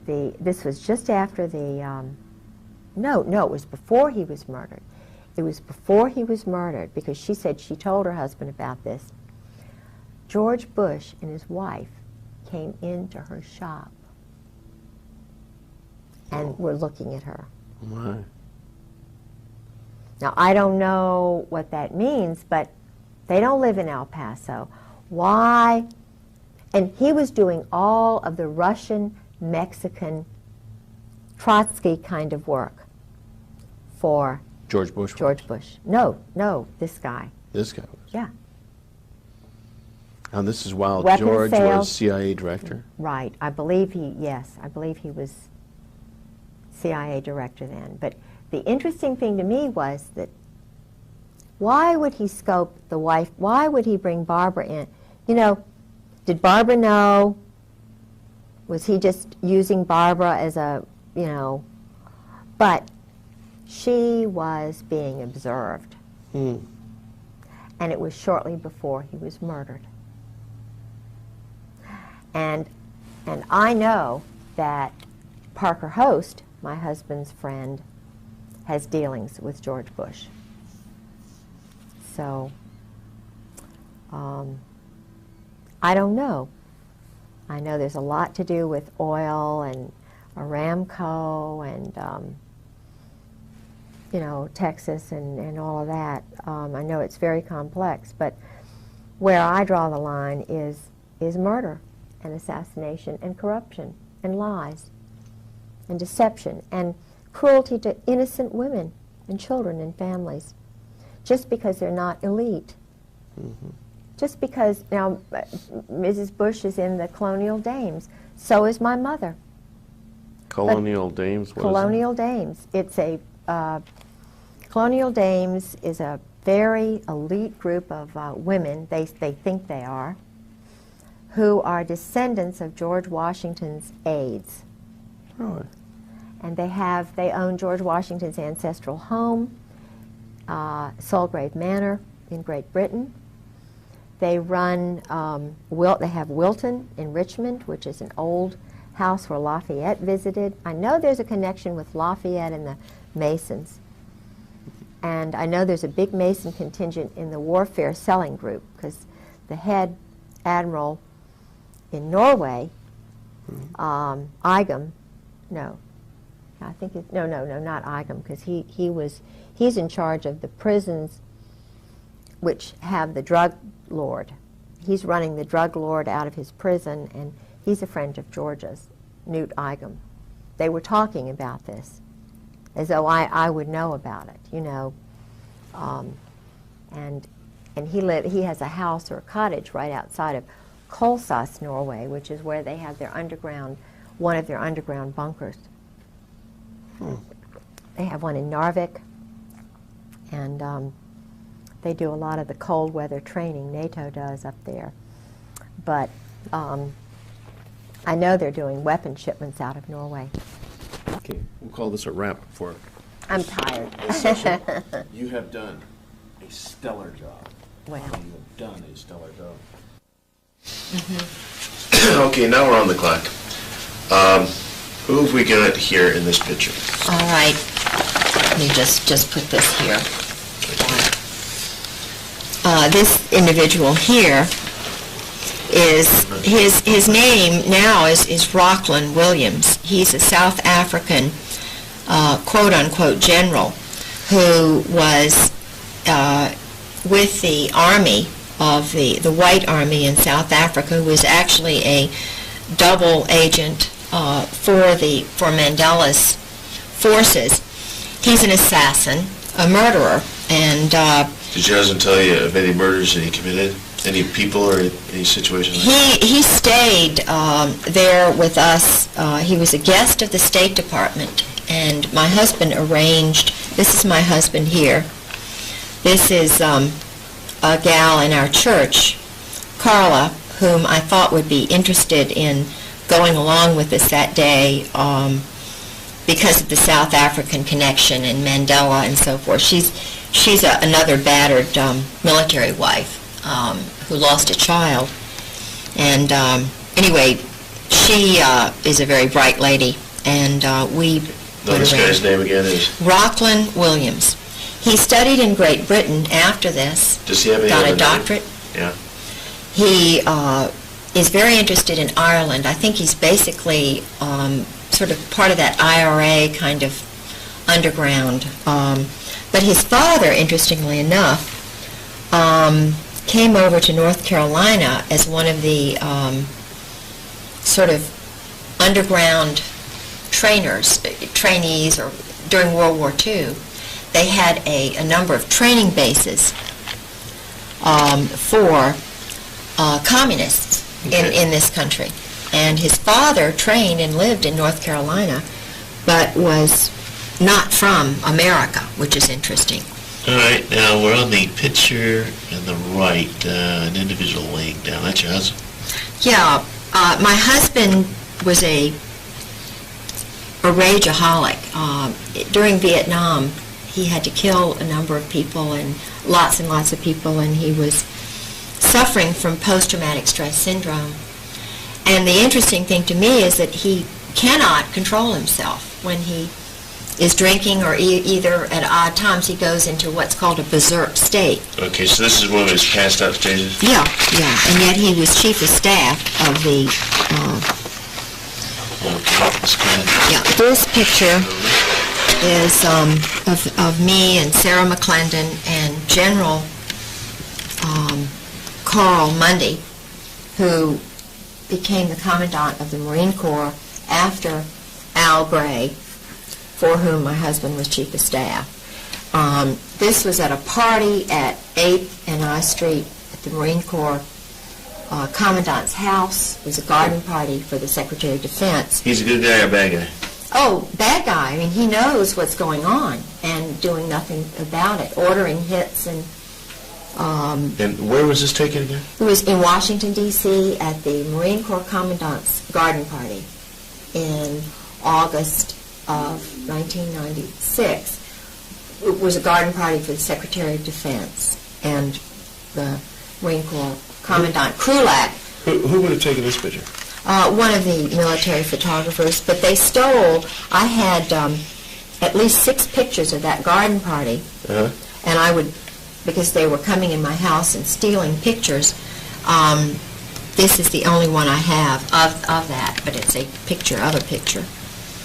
this was just after the, no, it was before he was murdered. It was before he was murdered, because she said she told her husband about this. George Bush and his wife came into her shop and were looking at her. My. Now, I don't know what that means, but they don't live in El Paso. Why? And he was doing all of the Russian, Mexican, Trotsky kind of work for George Bush. George Bush. No, this guy. This guy was. Yeah, And this is while Weapons George sales. was CIA director? right. I believe he was CIA director then. But the interesting thing to me was that why would he scope the wife? Why would he bring Barbara in? You know, did Barbara know? Was he just using Barbara as a, you know? But she was being observed. Hmm. And it was shortly before he was murdered. And I know that Parker Host, my husband's friend, has dealings with George Bush. So, I don't know. I know there's a lot to do with oil and Aramco and, you know, Texas and all of that. I know it's very complex, but where I draw the line is murder and assassination and corruption and lies and deception and cruelty to innocent women and children and families just because they're not elite. Mm-hmm. Just because, now, Mrs. Bush is in the Colonial Dames. So is my mother. Colonial Dames? What Colonial Dames. It's a, Colonial Dames is a very elite group of women, they think they are, who are descendants of George Washington's aides. is it? Really? And they own George Washington's ancestral home, Solgrave Manor in Great Britain. They run, they have Wilton in Richmond, which is an old house where Lafayette visited. I know there's a connection with Lafayette and the Masons. And I know there's a big Mason contingent in the Warfare Selling Group, because the head admiral in Norway, Igam, no, I think it's, no, not Igam, because he's in charge of the prisons which have the drug lord. He's running the drug lord out of his prison, and he's a friend of George's, Newt Igam. They were talking about this, as though I would know about it, you know. And he has a house or a cottage right outside of Kolsås, Norway, which is where they have their underground, one of their underground bunkers. They have one in Narvik, and they do a lot of the cold weather training NATO does up there. But I know they're doing weapon shipments out of Norway. Okay, we'll call this a wrap for I'm tired. You have done a stellar job. Well. You have done a stellar job. Okay, now we're on the clock. Who have we got here in this picture? All right. Let me just put this here. This individual here is, his name now is Rockland Williams. He's a South African quote-unquote general who was with the army of the White Army in South Africa, who was actually a double agent for Mandela's forces. He's an assassin, a murderer, and Did your husband tell you of any murders that he committed? Any people or any situations like that? he stayed there with us. He was a guest of the State Department, and my husband arranged, this is my husband here, this is a gal in our church, Carla, whom I thought would be interested in going along with us that day because of the South African connection and Mandela and so forth. she's another battered military wife who lost a child. And anyway, she is a very bright lady, and we No, this guy's name again is? Rockland Williams. He studied in Great Britain after this. Does he have any got other a doctorate. name? Yeah. He is very interested in Ireland. I think he's basically sort of part of that IRA kind of underground. But his father, interestingly enough, came over to North Carolina as one of the sort of underground trainees, or during World War II. They had a number of training bases for communists in this country. And his father trained and lived in North Carolina, but was not from America, which is interesting. All right, now we're on the picture on the right, an individual laying down. That's your husband? Yeah, my husband was a rageaholic. During Vietnam, he had to kill a number of people, and lots of people, and he was suffering from post-traumatic stress syndrome. And the interesting thing to me is that he cannot control himself when he is drinking, or either at odd times he goes into what's called a berserk state. Okay, so this is one of his passed out stages? Yeah, and yet he was chief of staff of the... Okay, let's go ahead. Yeah, this picture is of me and Sarah McClendon and General Carl Mundy, who became the Commandant of the Marine Corps after Al Gray, for whom my husband was Chief of Staff. This was at a party at 8th and I Street at the Marine Corps Commandant's house. It was a garden party for the Secretary of Defense. He's a good guy or a bad guy? Oh, bad guy. I mean, he knows what's going on and doing nothing about it, ordering hits and... And where was this taken again? It was in Washington, D.C. at the Marine Corps Commandant's garden party in August of 1996. It was a garden party for the Secretary of Defense and the Marine Corps Commandant Krulak. Who would have taken this picture? One of the military photographers, but they stole, I had at least 6 pictures of that garden party, and I would, because they were coming in my house and stealing pictures, this is the only one I have of that, but it's a picture of a picture,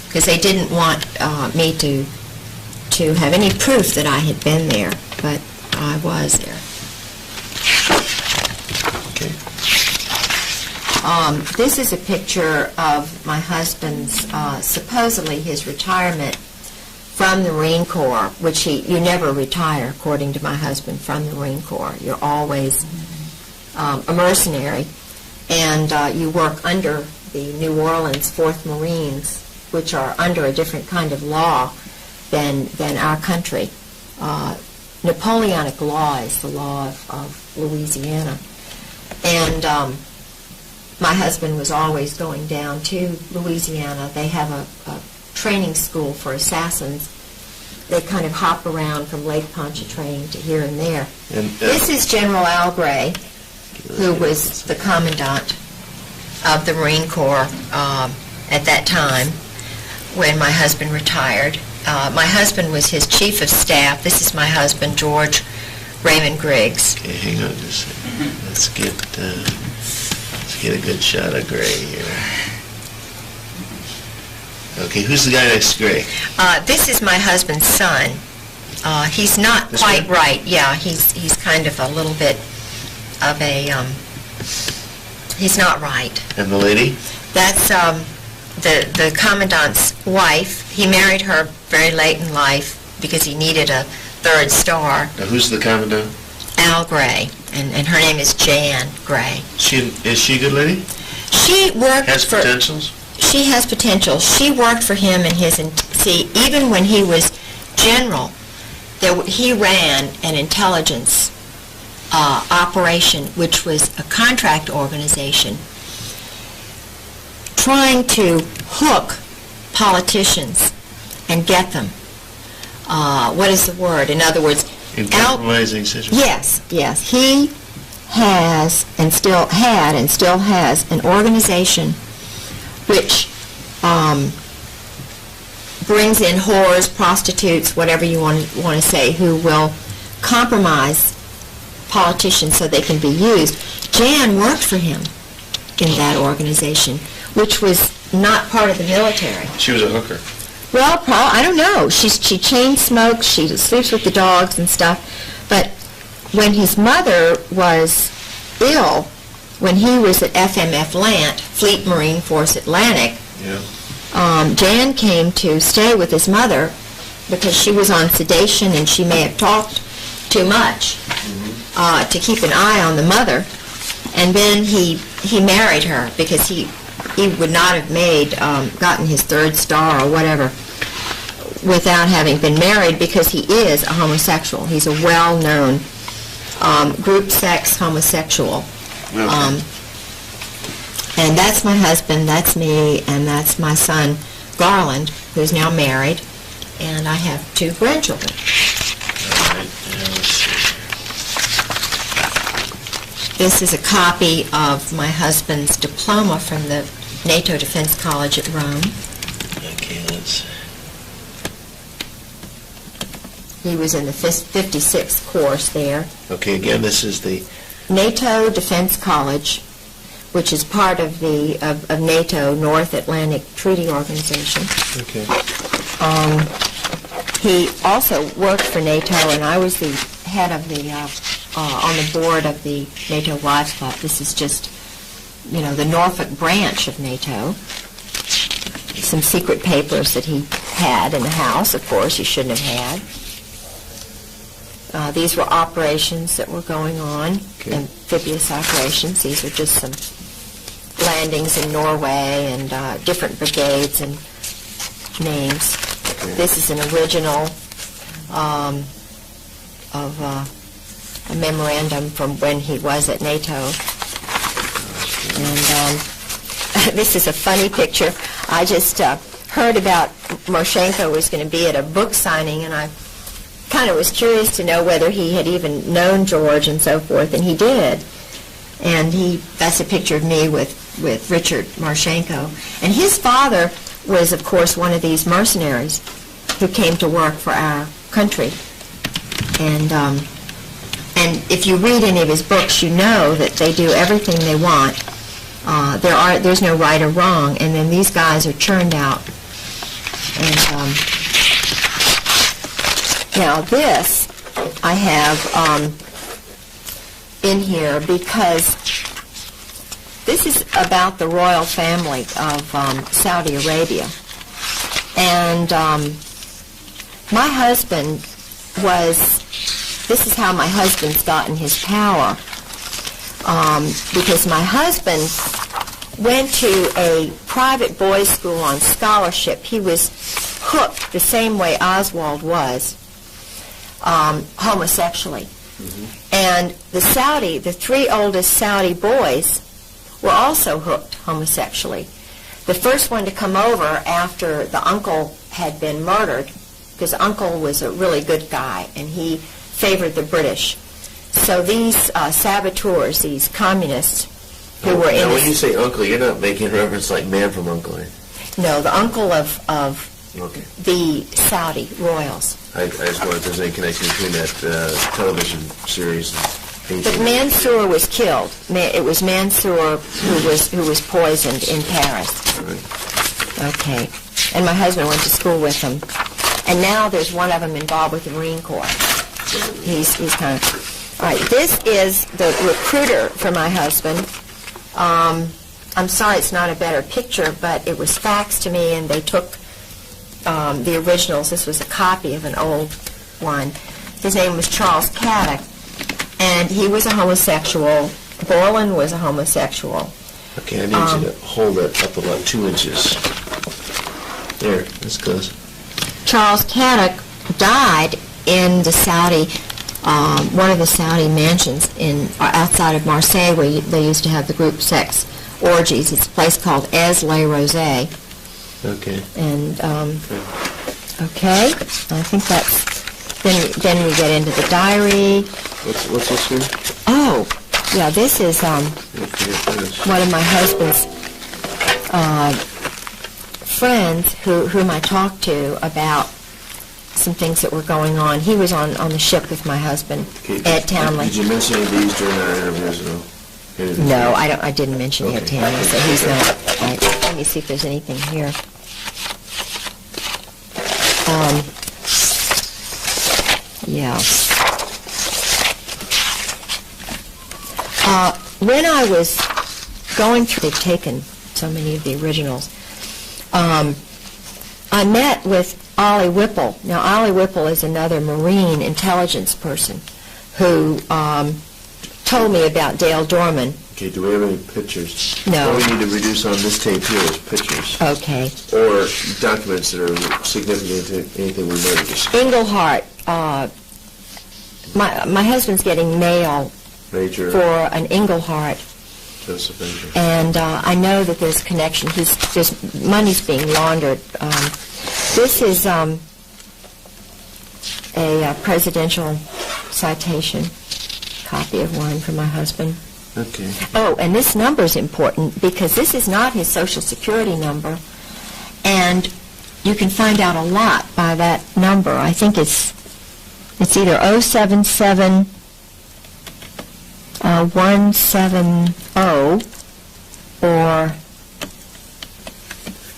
because they didn't want me to have any proof that I had been there, but I was there. Okay. This is a picture of my husband's, supposedly his retirement from the Marine Corps, which you never retire, according to my husband, from the Marine Corps. You're always a mercenary, and you work under the New Orleans 4th Marines, which are under a different kind of law than our country. Napoleonic law is the law of Louisiana. And my husband was always going down to Louisiana. They have a training school for assassins. They kind of hop around from Lake Pontchartrain to here and there. And, this is General Al Gray, who was the commandant of the Marine Corps at that time when my husband retired. My husband was his chief of staff. This is my husband, George Raymond Griggs. Okay, hang on just a second. Let's get a good shot of Gray here. Okay, who's the guy next to Gray? This is my husband's son. He's not This quite one? right. Yeah, he's kind of a little bit of a, he's not right. And the lady? That's the commandant's wife. He married her very late in life because he needed a 3rd star. Now, who's the commandant? Al Gray, and her name is Jan Gray. Is she a good lady? She worked Has for... potentials? She has potential. She worked for him in his... See, even when he was general, he ran an intelligence operation, which was a contract organization, trying to hook politicians and get them. What is the word? In other words, In compromising situation? Yes, yes. He has and still had and still has an organization which brings in whores, prostitutes, whatever you want to say, who will compromise politicians so they can be used. Jan worked for him in that organization, which was not part of the military. She was a hooker. Well, Paul, I don't know. She chain smokes, she sleeps with the dogs and stuff. But when his mother was ill, when he was at FMF Lant, Fleet Marine Force Atlantic, Jan came to stay with his mother because she was on sedation and she may have talked too much to keep an eye on the mother. And then he married her because he would not have gotten his third star or whatever without having been married, because he is a homosexual. He's a well-known group sex homosexual. Okay. And that's my husband, that's me, and that's my son, Garland, who's now married, and I have 2 grandchildren. All right, now let's see. This is a copy of my husband's diploma from the NATO Defense College at Rome. Okay, let's... He was in the 56th course there. Okay, again, this is the... NATO Defense College, which is part of the of NATO, North Atlantic Treaty Organization. Okay. He also worked for NATO, and I was the head of the on the board of the NATO Wives Club. This is just, the Norfolk branch of NATO. Some secret papers that he had in the house, of course, he shouldn't have had. These were operations that were going on, amphibious operations. These are just some landings in Norway and different brigades and names. Okay. This is an original of a memorandum from when he was at NATO. And this is a funny picture. I just heard about Morshenko was going to be at a book signing, and I kind of was curious to know whether he had even known George and so forth, and he did. And that's a picture of me with Richard Morshenko. And his father was, of course, one of these mercenaries who came to work for our country. And if you read any of his books, you know that they do everything they want. There's no right or wrong, and then these guys are churned out. And now this I have in here because this is about the royal family of Saudi Arabia. And my husband this is how my husband's gotten his power, because my husband went to a private boys' school on scholarship. He was hooked the same way Oswald was, homosexually. And the 3 oldest Saudi boys were also hooked homosexually. The first one to come over after the uncle had been murdered, because uncle was a really good guy, and he favored the British. So these saboteurs, these communists who were in... Now, when you say uncle, you're not making reference like Man from U.N.C.L.E. No, the uncle of Okay. the Saudi royals. I just wondered if there's any connection between that television series and... But Mansour was killed. It was Mansour who was poisoned in Paris. Right. Okay. And my husband went to school with them. And now there's one of them involved with the Marine Corps. He's kind of... All right, this is the recruiter for my husband. I'm sorry it's not a better picture, but it was faxed to me, and they took the originals. This was a copy of an old one. His name was Charles Caddick, and he was a homosexual. Borland was a homosexual. Okay, I need you to hold it up about 2 inches. There, that's close. Charles Caddick died in the Saudi, one of the Saudi mansions outside of Marseille, where they used to have the group sex orgies. It's a place called Es Les Rosés. Okay. And, okay, I think Then we get into the diary. What's this here? Oh, yeah, this is one of my husband's friends whom I talked to about some things that were going on. He was on the ship with my husband, Ed Townley. Did you mention any of these during our interviews? No, I didn't mention Ed Okay. Townley, so he's not. Let me see if there's anything here. Yeah. When I was going through, they've taken so many of the originals, I met with Ollie Whipple. Now, Ollie Whipple is another Marine intelligence person who told me about Dale Dorman. Okay, do we have any pictures? No. What we need to reduce on this tape here is pictures. Okay. Or documents that are significant to anything we might have discussed. Englehart. My husband's getting mail Major for an Englehart, Joseph Major. and I know that there's connection. There's money's being laundered. This is a presidential citation, copy of one from my husband. Okay. Oh, and this number is important because this is not his Social Security number, and you can find out a lot by that number. I think it's either 077 170 or,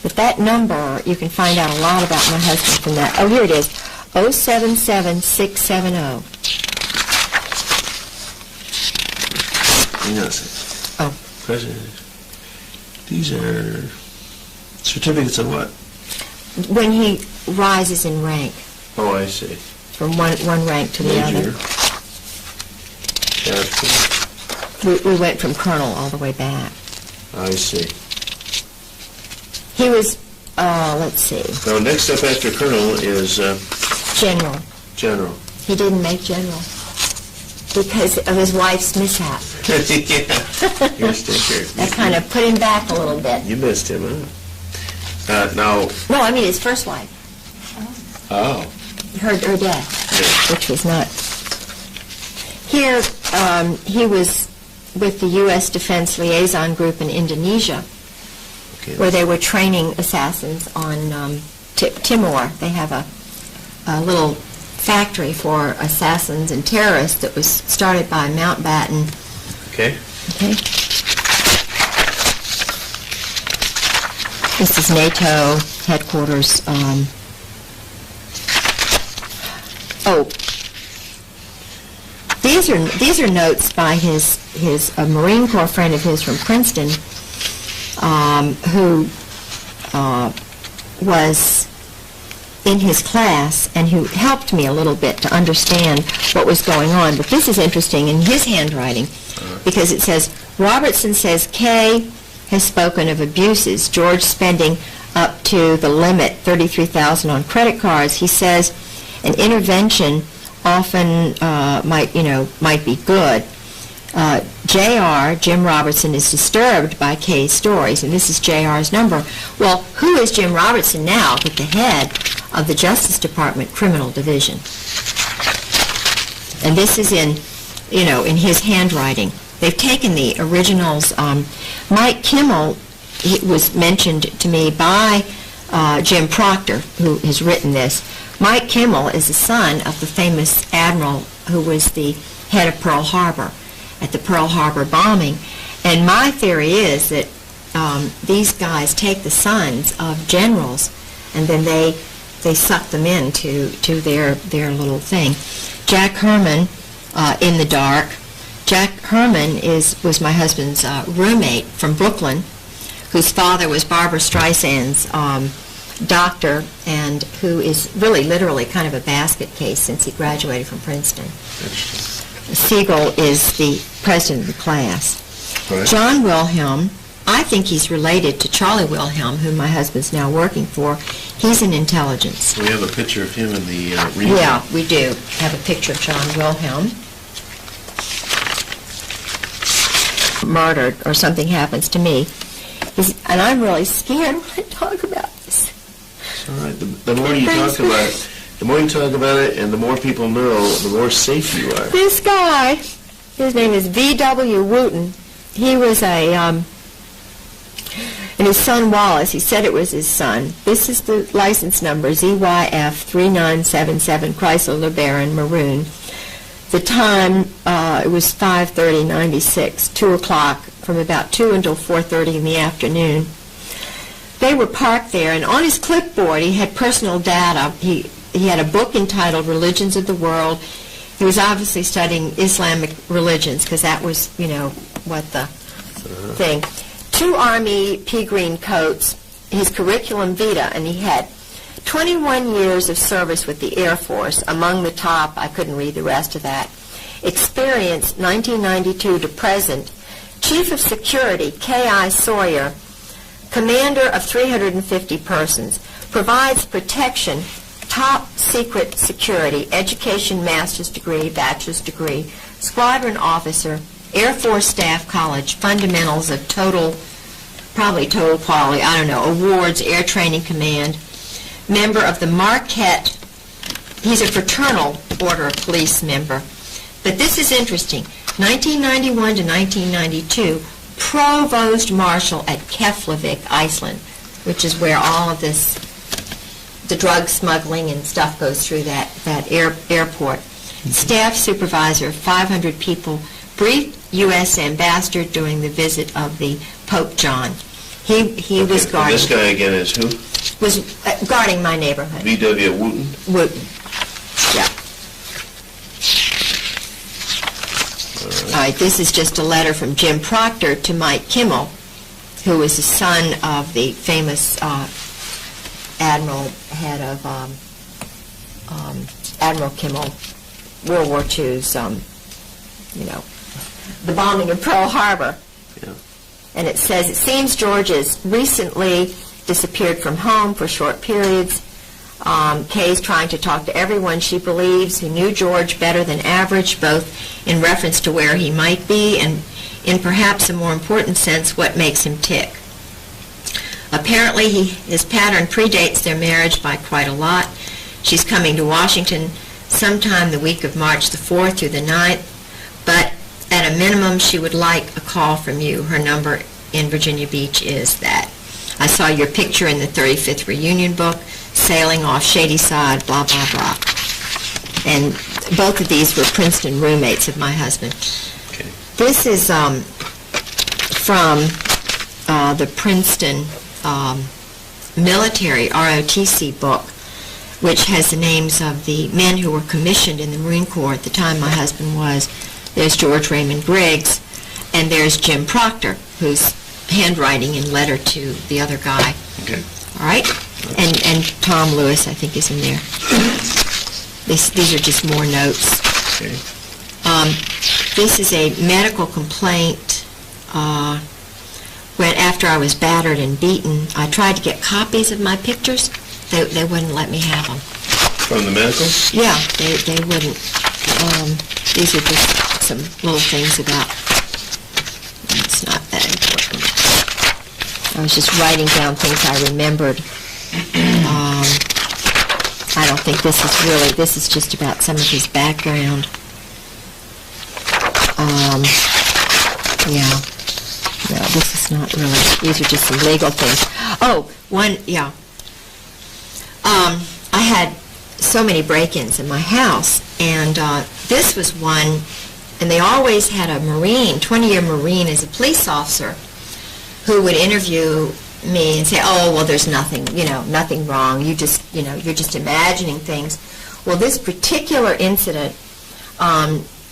but that number, you can find out a lot about my husband from that. Oh, here it is, 077670. Hang on a second. Oh. President. These are certificates of what? When he rises in rank Oh, I see. from one rank to the Major. other. Captain. We went from colonel all the way back. I see. He was, let's see, Now, next up after colonel is general. general. He didn't make general because of his wife's mishap. Yeah. Here's Sticker. That kind of put him back a little bit. You missed him, huh? Now, No, I mean his first wife, oh. her death, which was not. Here, he was with the U.S. Defense Liaison Group in Indonesia, Okay. where they were training assassins on Timor. They have a little factory for assassins and terrorists that was started by Mountbatten. Okay. Okay. This is NATO headquarters. These are notes by his Marine Corps friend of his from Princeton, who was in his class and who helped me a little bit to understand what was going on. But this is interesting in his handwriting because it says, Robertson says Kay has spoken of abuses, George spending up to the limit, $33,000 on credit cards. He says an intervention often might be good. J.R., Jim Robertson, is disturbed by Kay's stories, and this is J.R.'s number. Well, who is Jim Robertson now but the head of the Justice Department Criminal Division? And this is in his handwriting. They've taken the originals. Mike Kimmel was mentioned to me by Jim Proctor, who has written this. Mike Kimmel is the son of the famous admiral who was the head of Pearl Harbor at the Pearl Harbor bombing. And my theory is that these guys take the sons of generals and then they suck them into their little thing. Jack Herman, in the dark. Jack Herman was my husband's roommate from Brooklyn, whose father was Barbara Streisand's doctor, and who is really literally kind of a basket case since he graduated from Princeton. Siegel is the president of the class. Right. John Wilhelm, I think he's related to Charlie Wilhelm, whom my husband's now working for. He's in intelligence. We have a picture of him in the region. Yeah, we do have a picture of John Wilhelm. Murdered or something happens to me. And I'm really scared when I talk about this. It's all right. The more you talk about it, The more you talk about it and the more people know, the more safe you are. This guy, his name is V.W. Wooten. He was and his son Wallace, he said it was his son. This is the license number, ZYF 3977, Chrysler LeBaron Maroon. The time, it was 5:30:96, 2 o'clock, from about 2 until 4:30 in the afternoon. They were parked there, and on his clipboard he had personal data. He had a book entitled Religions of the World. He was obviously studying Islamic religions, because that was, what the thing. 2 Army pea green coats, his curriculum vitae, and he had 21 years of service with the Air Force. Among the top, I couldn't read the rest of that. Experience, 1992 to present. Chief of Security, K.I. Sawyer, commander of 350 persons, provides protection, top secret security, education, master's degree, bachelor's degree, squadron officer, Air Force Staff College, fundamentals of probably total quality, I don't know, awards, Air Training Command, member of the Marquette, he's a fraternal order of police member. But this is interesting, 1991 to 1992, Provost Marshal at Keflavik, Iceland, which is where all of this, the drug smuggling and stuff goes through that airport. Staff supervisor, 500 people, brief U.S. ambassador during the visit of the Pope John. He was guarding. This guy again is who? Was guarding my neighborhood. V.W. Wooten? Wooten. Yeah. All right, this is just a letter from Jim Proctor to Mike Kimmel, who was the son of the famous admiral, head of Admiral Kimmel, World War II's, the bombing of Pearl Harbor. Yeah. And it says, it seems George has recently disappeared from home for short periods. Kay's trying to talk to everyone she believes who knew George better than average, both in reference to where he might be and in perhaps a more important sense, what makes him tick. Apparently, his pattern predates their marriage by quite a lot. She's coming to Washington sometime the week of March the 4th through the 9th, but at a minimum, she would like a call from you. Her number in Virginia Beach is that. I saw your picture in the 35th reunion book, sailing off Shady Side, blah, blah, blah. And both of these were Princeton roommates of my husband. Okay. This is from the Princeton military ROTC book, which has the names of the men who were commissioned in the Marine Corps at the time my husband was. There's George Raymond Griggs, and there's Jim Proctor, who's handwriting in letter to the other guy. Okay. All right? And Tom Lewis, I think, is in there. These are just more notes. Okay. This is a medical complaint. When after I was battered and beaten, I tried to get copies of my pictures. They wouldn't let me have them. From the medical? Yeah, they wouldn't. These are just some little things about. It's not that important. I was just writing down things I remembered. I don't think this is just about some of his background. Yeah. No, this is not really. These are just some legal things. Oh, yeah. I had so many break-ins in my house, and this was one, and they always had a Marine, 20-year Marine as a police officer, who would interview me and say, oh, well, there's nothing, nothing wrong. You're just imagining things. Well, this particular incident,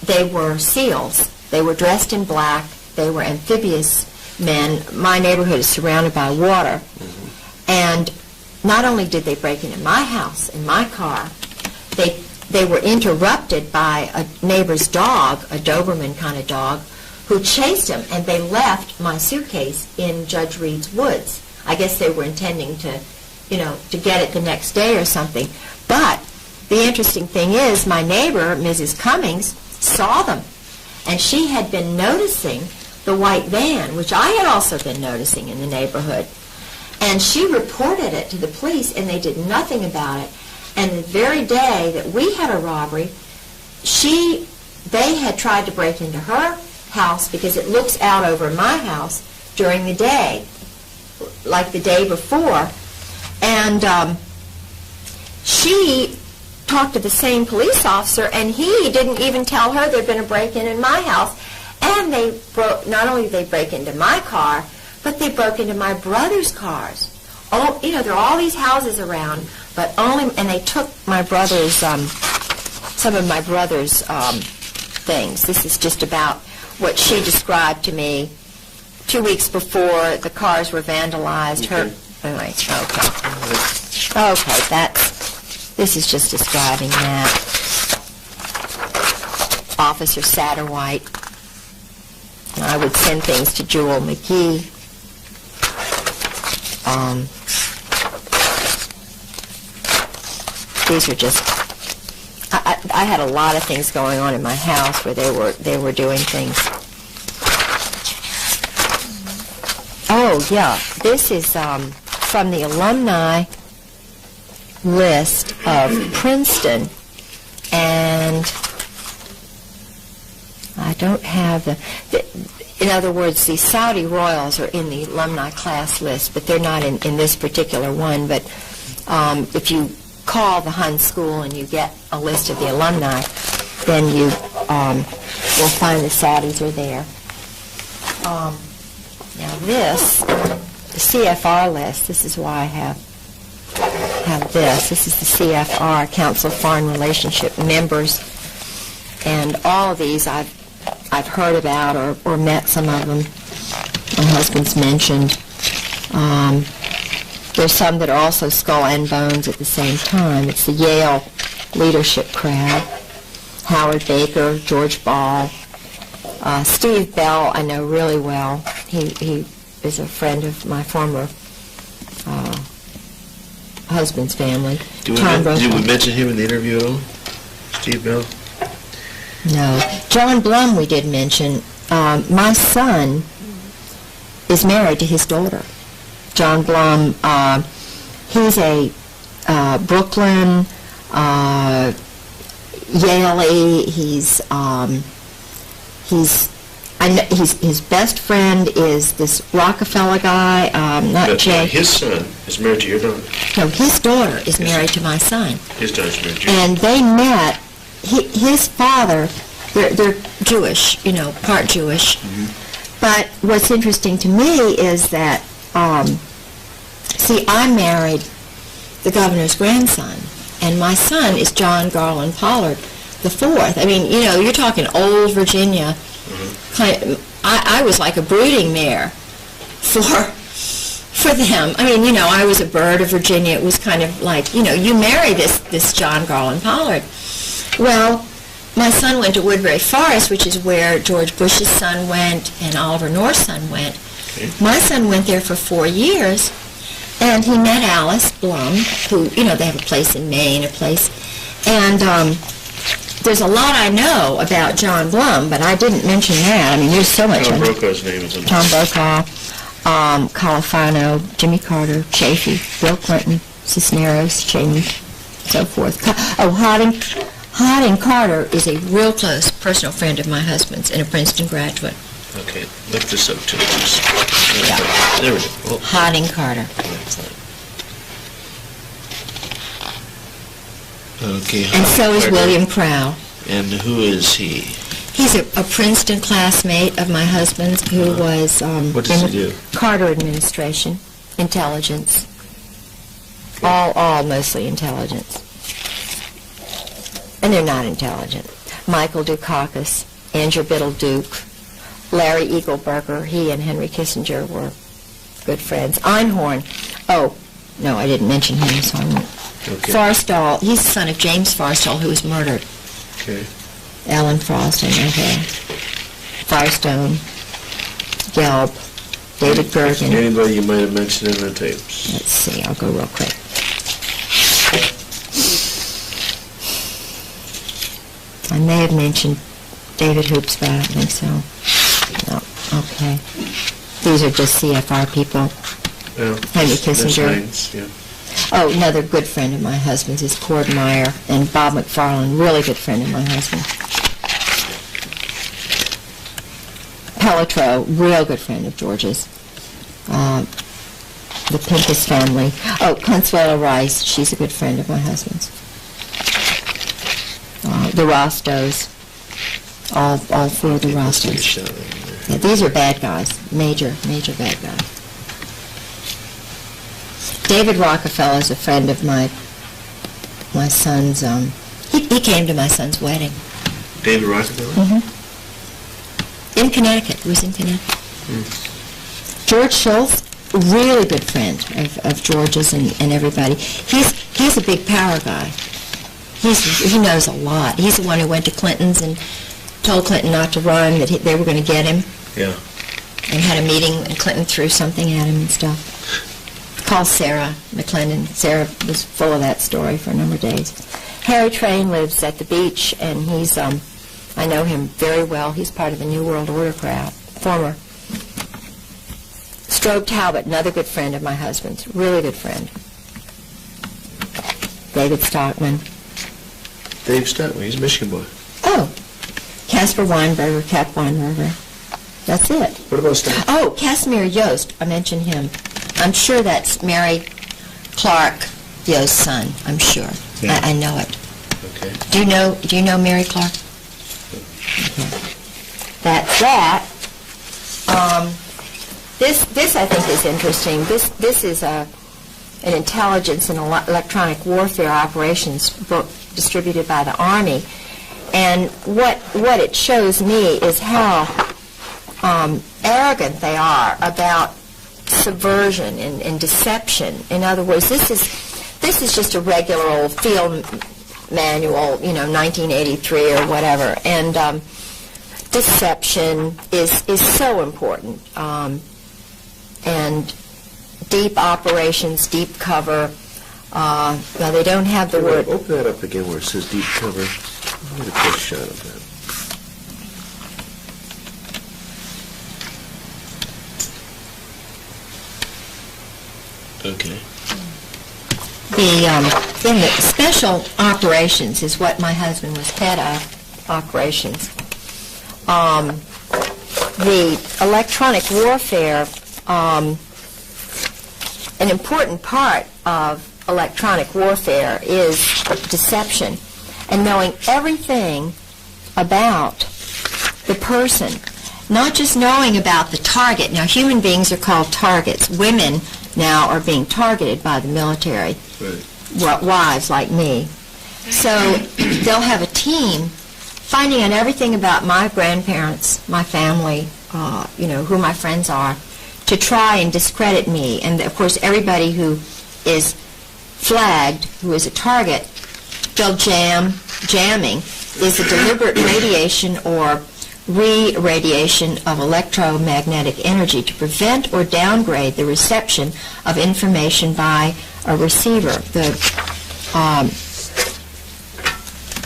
they were SEALs. They were dressed in black. They were amphibious men. My neighborhood is surrounded by water. And not only did they break into my house, in my car, they were interrupted by a neighbor's dog, a Doberman kind of dog, who chased him, and they left my suitcase in Judge Reed's woods. I guess they were intending to get it the next day or something. But the interesting thing is, my neighbor, Mrs. Cummings, saw them, and she had been noticing the white van, which I had also been noticing in the neighborhood. And she reported it to the police, and they did nothing about it. And the very day that we had a robbery, they had tried to break into her house because it looks out over my house during the day, like the day before. And she talked to the same police officer, and he didn't even tell her there'd been a break-in in my house. And they not only did they break into my car, but they broke into my brother's cars. Oh, you know, there are all these houses around, but and they took my brother's, some of my brother's things. This is just about what she described to me 2 weeks before the cars were vandalized. Okay. Anyway, okay, this is just describing that. Officer Satterwhite. I would send things to Jewel McGee. These are just, I had a lot of things going on in my house where they were doing things. Oh, yeah, this is from the alumni list of Princeton, and I don't have in other words, the Saudi Royals are in the alumni class list, but they're not in this particular one. But if you call the Hun School and you get a list of the alumni, then you will find the Saudis are there. Now this, the CFR list, this is why I have this. This is the CFR, Council of Foreign Relationship members, and all of these I've heard about or met some of them. My husband's mentioned. There's some that are also skull and bones at the same time. It's the Yale leadership crowd. Howard Baker, George Ball. Steve Bell I know really well. He is a friend of my former husband's family. Did we mention him in the interview at all? Steve Bell? No. John Blum we did mention. My son is married to his daughter. John Blum, he's a Brooklyn, Yale-y. His best friend is this Rockefeller guy, not Jay. His son is married to your daughter. No, his daughter is married to my son. His daughter's married to you. And they met. His father, they're Jewish, part Jewish. Mm-hmm. But what's interesting to me is that, I married the governor's grandson, and my son is John Garland Pollard the fourth. I mean, you're talking old Virginia. Mm-hmm. I was like a brooding mare for them. I mean, I was a bird of Virginia. It was kind of like, you marry this John Garland Pollard. Well, my son went to Woodbury Forest, which is where George Bush's son went and Oliver North's son went. Okay. My son went there for 4 years, and he met Alice Blum, who, they have a place in Maine, and there's a lot I know about John Blum, but I didn't mention that. I mean, there's so much. Tom Brokaw's name is in there. Tom Brokaw, Califano, Jimmy Carter, Chafee, Bill Clinton, Cisneros, Cheney, so forth. Harding Carter is a real close personal friend of my husband's and a Princeton graduate. Okay, look this up too. Yeah. There we go. Oh. Harding Carter. Okay. And so is William Prow. And who is he? He's a Princeton classmate of my husband's who was what does in he do? the Carter administration, intelligence. All mostly intelligence. And they're not intelligent. Michael Dukakis, Andrew Biddle Duke, Larry Eagleburger, he and Henry Kissinger were good friends. Einhorn, oh, no, I didn't mention him, so I won't. Okay. Forstall, he's the son of James Forstall, who was murdered. Okay. Ellen Frost, I know her. Firestone, Gelb, David Gergen. Anybody you might have mentioned in the tapes? Let's see, I'll go real quick. I may have mentioned David Hoops, but I don't think so. No, okay. These are just CFR people. Yeah. Henry Kissinger. Heinz, yeah. Oh, another good friend of my husband's is Cord Meyer, and Bob McFarland, really good friend of my husband. Pelletreau, real good friend of George's. The Pincus family. Oh, Consuelo Rice, she's a good friend of my husband's. The Rostos, all four of the Rostos. Yeah, these are bad guys, major bad guys. David Rockefeller is a friend of my son's. He came to my son's wedding. David Rockefeller? Mm-hmm. In Connecticut. He was in Connecticut. George Schultz, really good friend of George's and everybody. He's a big power guy. He knows a lot. He's the one who went to Clinton's and told Clinton not to run, that they were going to get him. Yeah. And had a meeting, and Clinton threw something at him and stuff. Called Sarah McClendon. Sarah was full of that story for a number of days. Harry Train lives at the beach, and he's, I know him very well. He's part of the New World Order crowd, former. Strobe Talbot, another good friend of my husband's, really good friend. David Stockman. Dave Stockman, he's a Michigan boy. Oh, Caspar Weinberger, Cap Weinberger. That's it. What about Stockman? Oh, Casimir Yost, I mentioned him. I'm sure that's Mary Clark Yost's son, I'm sure. Yeah. I know it. Okay. Do you know Mary Clark? Okay. That's that. This I think is interesting. This is an intelligence and electronic warfare operations book distributed by the Army, and what it shows me is how arrogant they are about subversion and deception. In other words, this is just a regular old field manual, 1983 or whatever, and deception is so important. And deep operations, deep cover. Now they don't have the word. Open that up again where it says deep cover. I'll get a quick shot of that. Okay. In the special operations is what my husband was head of, operations. The electronic warfare, an important part of electronic warfare is deception and knowing everything about the person, not just knowing about the target. Now, human beings are called targets. Women now are being targeted by the military, Right. wives like me. So they'll have a team finding out everything about my grandparents, my family, who my friends are, to try and discredit me. And, of course, everybody who is flagged, who is a target, they'll jamming is a deliberate radiation or re-radiation of electromagnetic energy to prevent or downgrade the reception of information by a receiver. The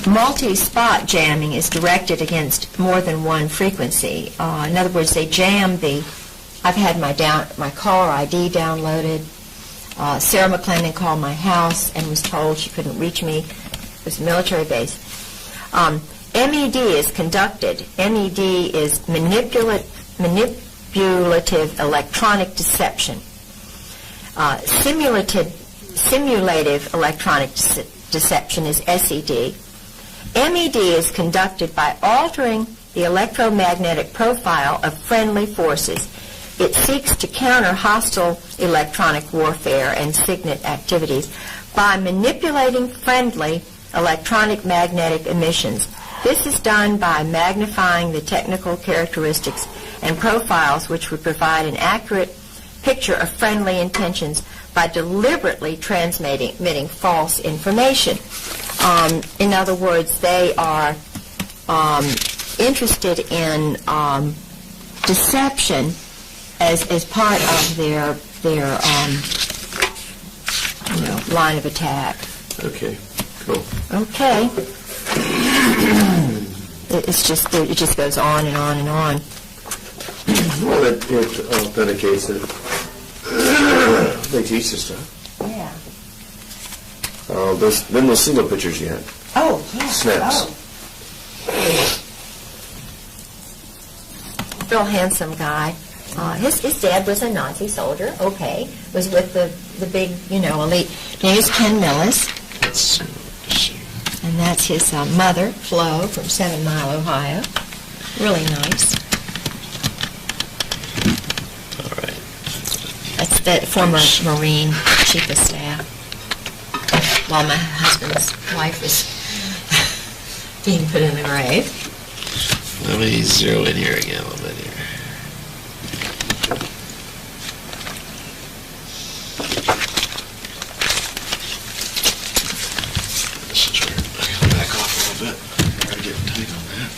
multi-spot jamming is directed against more than one frequency. In other words, they jam the... I've had my caller ID downloaded. Sarah McClendon called my house and was told she couldn't reach me. It was a military base. MED is conducted. MED is manipulative electronic deception. Simulative electronic deception is SED. MED is conducted by altering the electromagnetic profile of friendly forces. It seeks to counter hostile electronic warfare and SIGINT activities by manipulating friendly electronic magnetic emissions. This is done by magnifying the technical characteristics and profiles which would provide an accurate picture of friendly intentions by deliberately transmitting false information. In other words, they are interested in deception as part of their line of attack. Okay, cool. Okay. It just goes on and on and on. Well, it authenticates it. They teach this stuff. Yeah. Then those single pictures you had. Oh, yeah. Snaps. Oh. Real handsome guy. His dad was a Nazi soldier, okay. Was with the big, elite. Here's Ken Millis. And that's his mother, Flo, from 7 Mile, Ohio. Really nice. All right. That's the former Marine Chief of Staff. While my husband's wife was being put in the grave. Let me zero in here again a little bit here. This is where I gotta back off a little bit. I gotta get tight on that.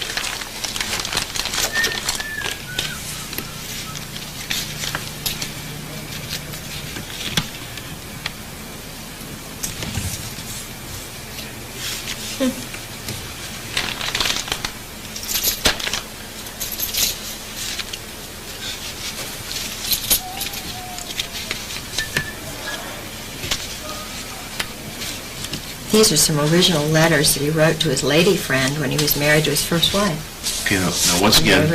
These are some original letters that he wrote to his lady friend when he was married to his first wife. Okay, now once again,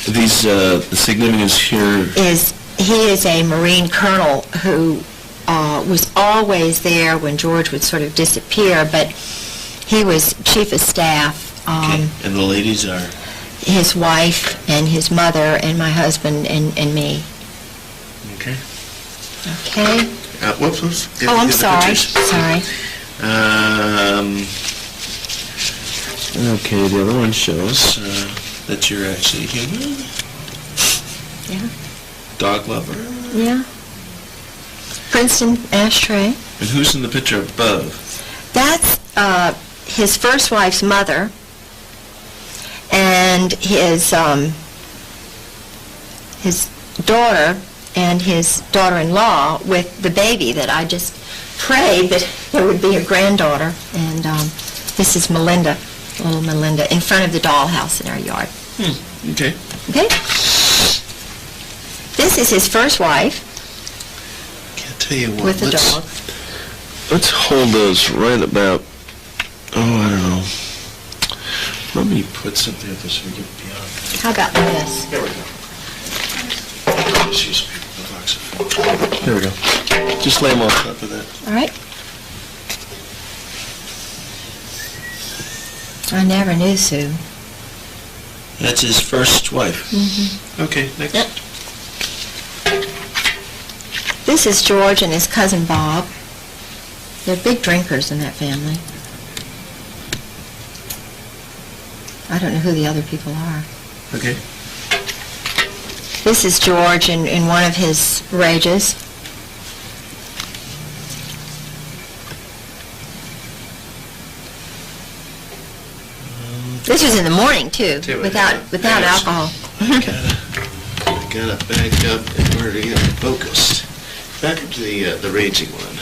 these the significance here is he is a Marine colonel who was always there when George would sort of disappear, but he was chief of staff. Okay, and the ladies are? His wife and his mother and my husband and me. Okay. Okay. Whoops. Oh, I'm sorry. Pictures. Sorry. Okay, the other one shows that you're actually human. Yeah. Dog lover. Yeah. Princeton ashtray. And who's in the picture above? That's his first wife's mother and his daughter and his daughter-in-law with the baby that I just prayed that there would be a granddaughter. And this is Melinda, little Melinda, in front of the dollhouse in our yard. Okay. Okay? This is his first wife. Can't tell you what. With the dog. Let's hold those right about, I don't know. Let me put something up so we get beyond. How about this? There we go. Just use the box of film. There we go. Just lay them on top of that. All right. I never knew Sue. That's his first wife. Mm-hmm. Okay, next. Yep. This is George and his cousin Bob. They're big drinkers in that family. I don't know who the other people are. Okay. This is George in one of his rages. This was in the morning too, without alcohol. I gotta back up in order to get focused. Back up to the raging one,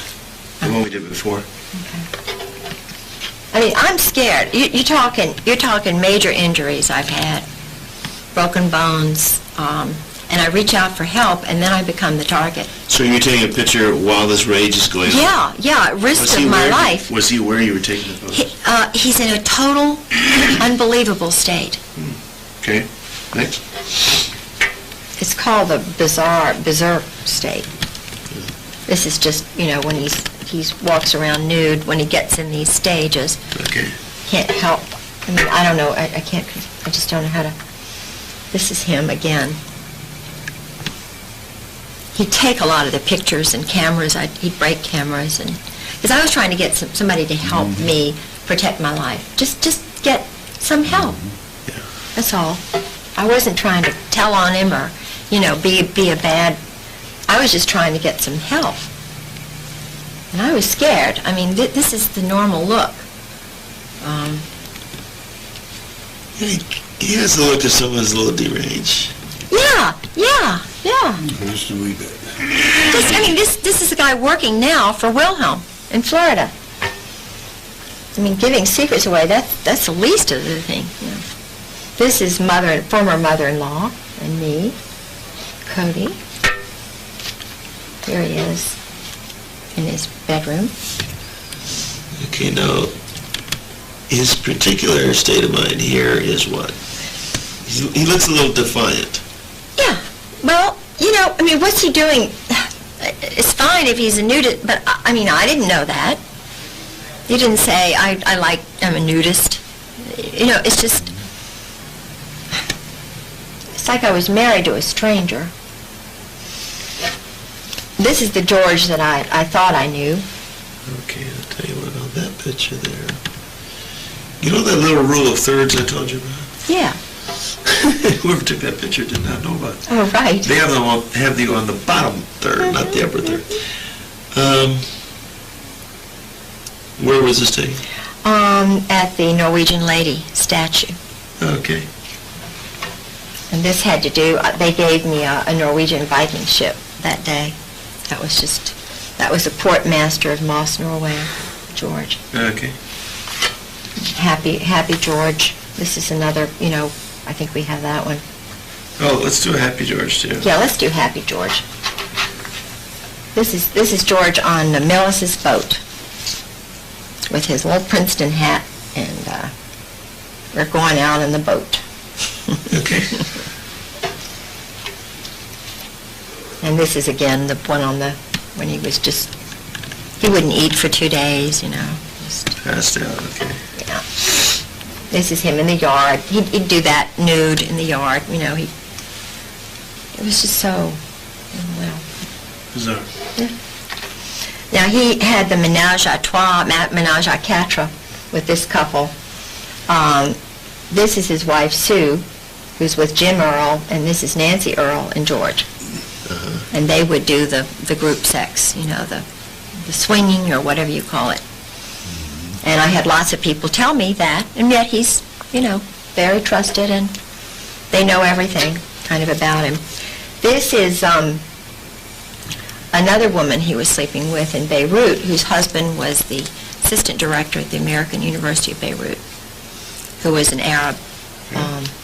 the one we did before. Okay. I mean, I'm scared. You're talking major injuries I've had, broken bones, and I reach out for help, and then I become the target. So you're taking a picture while this rage is going on? Yeah, at risk of my life. Was he where you were taking the photos? He's in a total, unbelievable state. Okay, next. It's called the berserk state. This is just, when he walks around nude when he gets in these stages. Okay. Can't help. I mean, I don't know. I can't. I just don't know how to. This is him again. He'd take a lot of the pictures and cameras. He'd break cameras, and because I was trying to get somebody to help me protect my life. Just get some help. Yeah. That's all. I wasn't trying to tell on him or, be a bad. I was just trying to get some help. And I was scared. I mean, this is the normal look. He has the look of someone who's a little deranged. Yeah. Just a wee bit. This is a guy working now for Wilhelm in Florida. I mean, giving secrets away, that's the least of the thing. This is former mother-in-law and me, Cody. Here he is in his bedroom. Okay, now, his particular state of mind here is what? He looks a little defiant. Yeah. Well, you know, I mean, what's he doing? It's fine if he's a nudist, but I mean, I didn't know that. He didn't say, I'm a nudist. You know, it's just, it's like I was married to a stranger. This is the George that I thought I knew. Okay, I'll tell you what about that picture there. You know that little rule of thirds I told you about? Yeah. Whoever took that picture did not know about it. Oh, right. They have the on the bottom third, not the upper third. Where was this taken? At the Norwegian lady statue. Okay. And this had to do, they gave me a Norwegian Viking ship that day. That was the port master of Moss, Norway, George. Okay. Happy George. This is another, you know, I think we have that one. Oh, let's do a Happy George too. Yeah, let's do Happy George. This is George on Millis's boat with his little Princeton hat, and we're going out in the boat. Okay. And this is again the one when he was just, he wouldn't eat for 2 days, you know. Just, passed out, okay. Yeah. This is him in the yard. He'd do that nude in the yard, you know. It was just so, well. Bizarre. Yeah. Now he had the menage a trois, menage a quatre with this couple. This is his wife Sue, who's with Jim Earl, and this is Nancy Earl and George. And they would do the group sex, you know, the swinging or whatever you call it. And I had lots of people tell me that, and yet he's, you know, very trusted, and they know everything kind of about him. This is another woman he was sleeping with in Beirut, whose husband was the assistant director at the American University of Beirut, who was an Arab.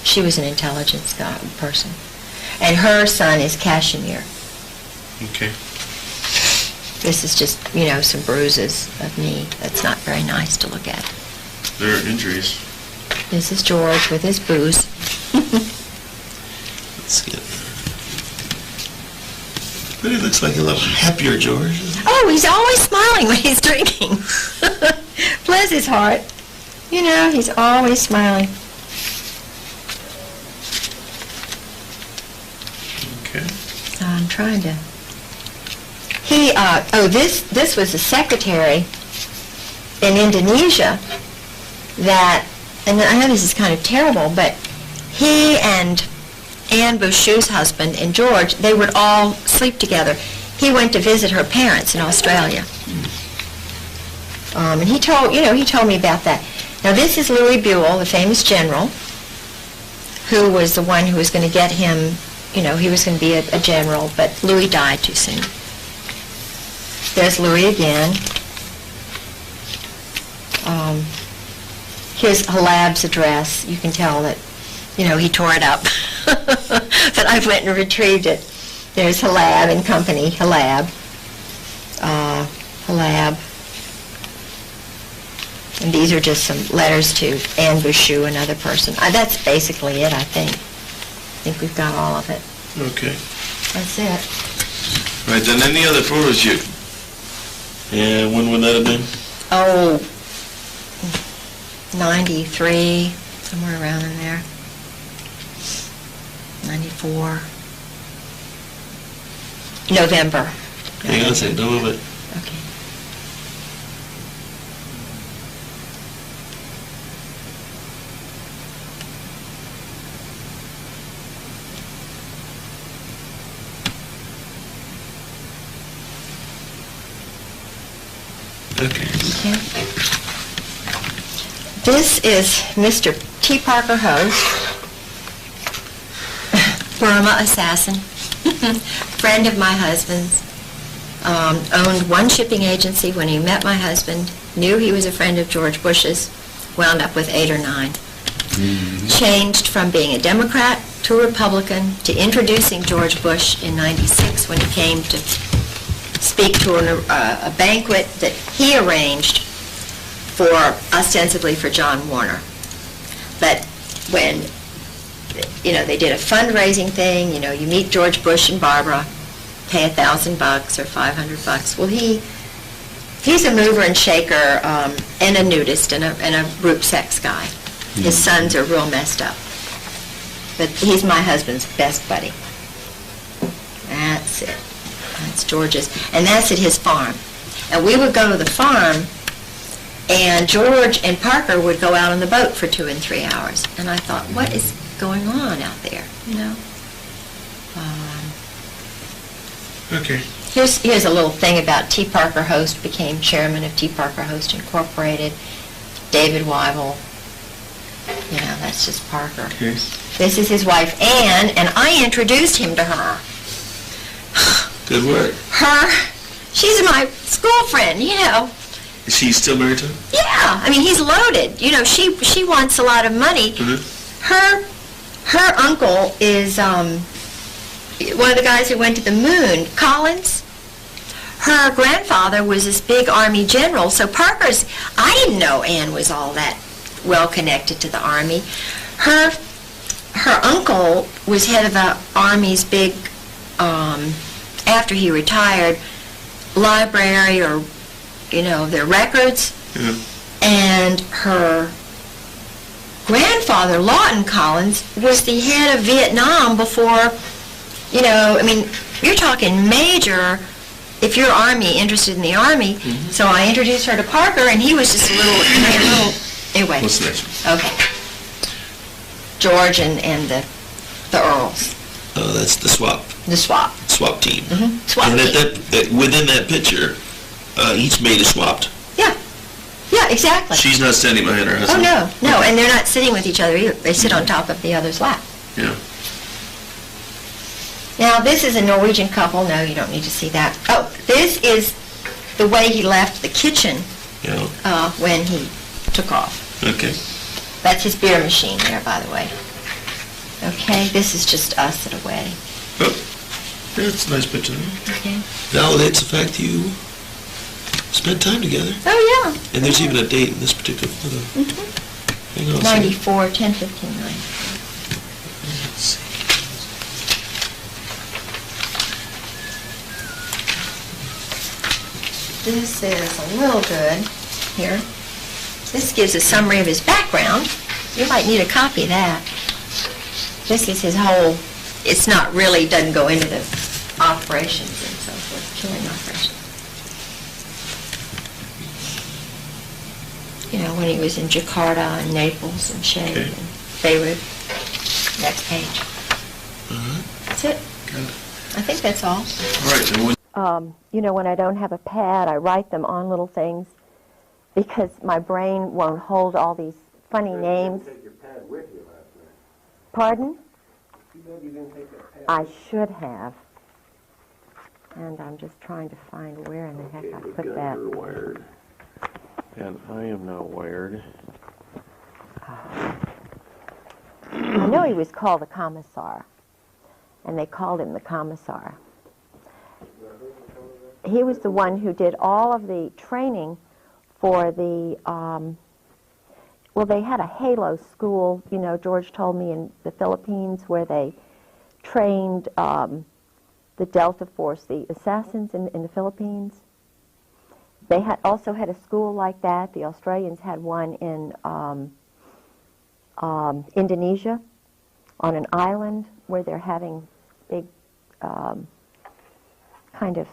She was an intelligence person. And her son is Kashmir. Okay. This is just, you know, some bruises of me. That's not very nice to look at. There are injuries. This is George with his booze. Let's get But he looks like a little happier George. Oh, he's always smiling when he's drinking. Bless his heart. You know, he's always smiling. Okay. So I'm trying to... This was a secretary in Indonesia that, and I know this is kind of terrible, but he and Anne Bouchou's husband and George, they would all sleep together. He went to visit her parents in Australia. And he told me about that. Now this is Louis Buell, the famous general, who was the one who was going to get him, you know, he was going to be a general, but Louis died too soon. There's Louis again. Here's Halab's address. You can tell that, you know, he tore it up. But I went and retrieved it. There's Halab and company, Halab. And these are just some letters to Anne Bouchou, another person. That's basically it, I think. I think we've got all of it. Okay. That's it. Right, then any other photos you... Yeah, when would that have been? Oh, 93, somewhere around in there. 94. November. Hang on a second, don't move it. Okay. Okay. Okay. This is Mr. T. Parker Host, Burma assassin, friend of my husband's, owned one shipping agency when he met my husband, knew he was a friend of George Bush's, wound up with 8 or 9. Changed from being a Democrat to a Republican to introducing George Bush in '96 when he came to speak to a banquet that he arranged ostensibly for John Warner. But when, they did a fundraising thing, you meet George Bush and Barbara, pay $1,000 or $500. Well, he's a mover and shaker and a nudist and a group sex guy. His sons are real messed up. But he's my husband's best buddy. That's it. That's George's. And that's at his farm. And we would go to the farm, and George and Parker would go out on the boat for 2 and 3 hours. And I thought, what is going on out there, Okay. Here's a little thing about T. Parker Host became chairman of T. Parker Host Incorporated. David Weibel. That's just Parker. Okay. This is his wife, Ann, and I introduced him to her. Good work. She's my school friend, Is she still married to him? Yeah, he's loaded. She wants a lot of money. Her uncle is one of the guys who went to the moon, Collins. Her grandfather was this big Army general, so I didn't know Ann was all that well connected to the Army. Her uncle was head of the Army's big, after he retired, library or, their records. Yeah. And her grandfather, Lawton Collins, was the head of Vietnam before, you're talking major, if you're Army, interested in the Army. So I introduced her to Parker, and he was just a little anyway. What's the next one? Okay. George and the Earls. Oh, that's the swap. The swap. Swap team. Swap And team. within that picture, each mate is swapped. Yeah, exactly. She's not standing behind her Oh, husband. no, and they're not sitting with each other either. They sit on top of the other's lap. Yeah. Now, this is a Norwegian couple. No, you don't need to see that. Oh, this is the way he left the kitchen Yeah. when he took off. Okay. That's his beer machine there, by the way. Okay, this is just us at a wedding. Oh, that's a nice picture. Okay. Validates the fact you spent time together. Oh, yeah. And there's even a date in this particular photo. Hang on a second. 94, 10/15/94. Let's see. This is a little good here. This gives a summary of his background. You might need a copy of that. This is his whole, it's not really, doesn't go into the operations and so forth, killing operations. When he was in Jakarta and Naples and Shea Okay. and Beirut. Next page. That's it. Good. I think that's all. All right, then what? When I don't have a pad, I write them on little things because my brain won't hold all these funny names. Take your pad with you last night. Pardon? Too bad you didn't take that pad. I should have. And I'm just trying to find where in the heck I put that. You're wired. And I am not wired. I know he was called the Commissar, and they called him the Commissar. He was the one who did all of the training for the, they had a Halo school, George told me, in the Philippines where they trained the Delta Force, the assassins in the Philippines. They also had a school like that. The Australians had one in Indonesia on an island where they're having big kind of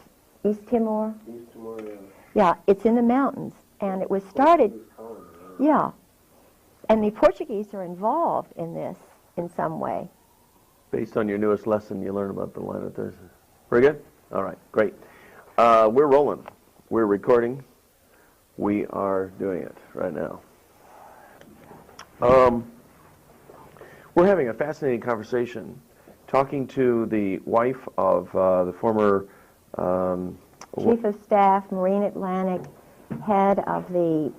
East Timor. East Timor, yeah. Yeah, it's in the mountains, and it was started. Yeah, and the Portuguese are involved in this in some way. Based on your newest lesson, you learn about the line of Thursday. Very good? All right, great. We're rolling. We're recording. We are doing it right now. We're having a fascinating conversation talking to the wife of the former Chief of Staff, Marine Atlantic, head of the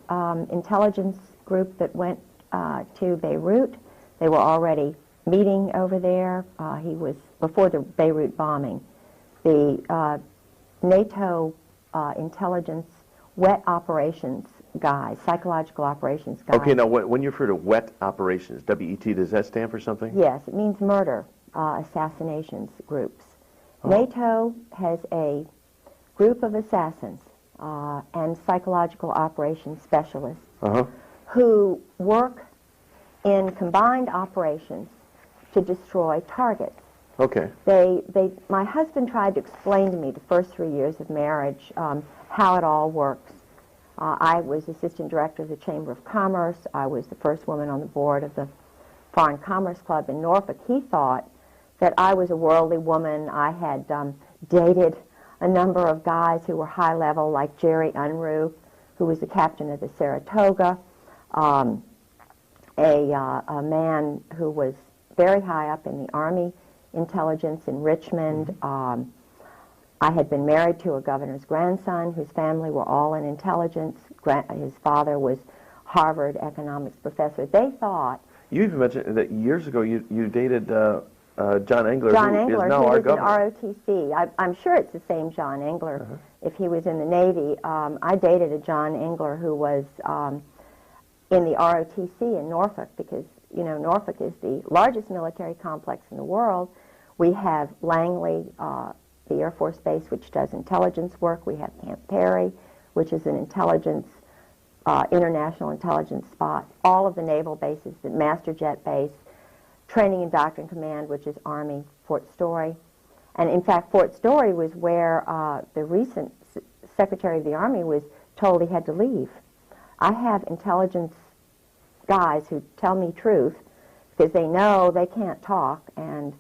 intelligence group that went to Beirut. They were already meeting over there. He was before the Beirut bombing. The NATO intelligence wet operations guys, psychological operations guys. Okay, now when you refer to WET operations, W-E-T, does that stand for something? Yes, it means murder, assassinations groups. NATO has a group of assassins and psychological operations specialists who work in combined operations to destroy targets. Okay. My husband tried to explain to me the first 3 years of marriage how it all works. I was assistant director of the Chamber of Commerce. I was the first woman on the board of the Foreign Commerce Club in Norfolk. He thought that I was a worldly woman. I had dated a number of guys who were high level, like Jerry Unruh, who was the captain of the Saratoga, a man who was very high up in the Army intelligence in Richmond. I had been married to a governor's grandson whose family were all in intelligence. His father was Harvard economics professor. They thought... You even mentioned that years ago you dated John Engler, John who Engler, is now he our was governor. in ROTC. I'm sure it's the same John Engler if he was in the Navy. I dated a John Engler who was in the ROTC in Norfolk because, you know, Norfolk is the largest military complex in the world. We have Langley, the Air Force Base, which does intelligence work. We have Camp Perry, which is an intelligence, international intelligence spot. All of the naval bases, the Master Jet Base, Training and Doctrine Command, which is Army, Fort Story. And in fact, Fort Story was where the recent Secretary of the Army was told he had to leave. I have intelligence guys who tell me truth because they know they can't talk, and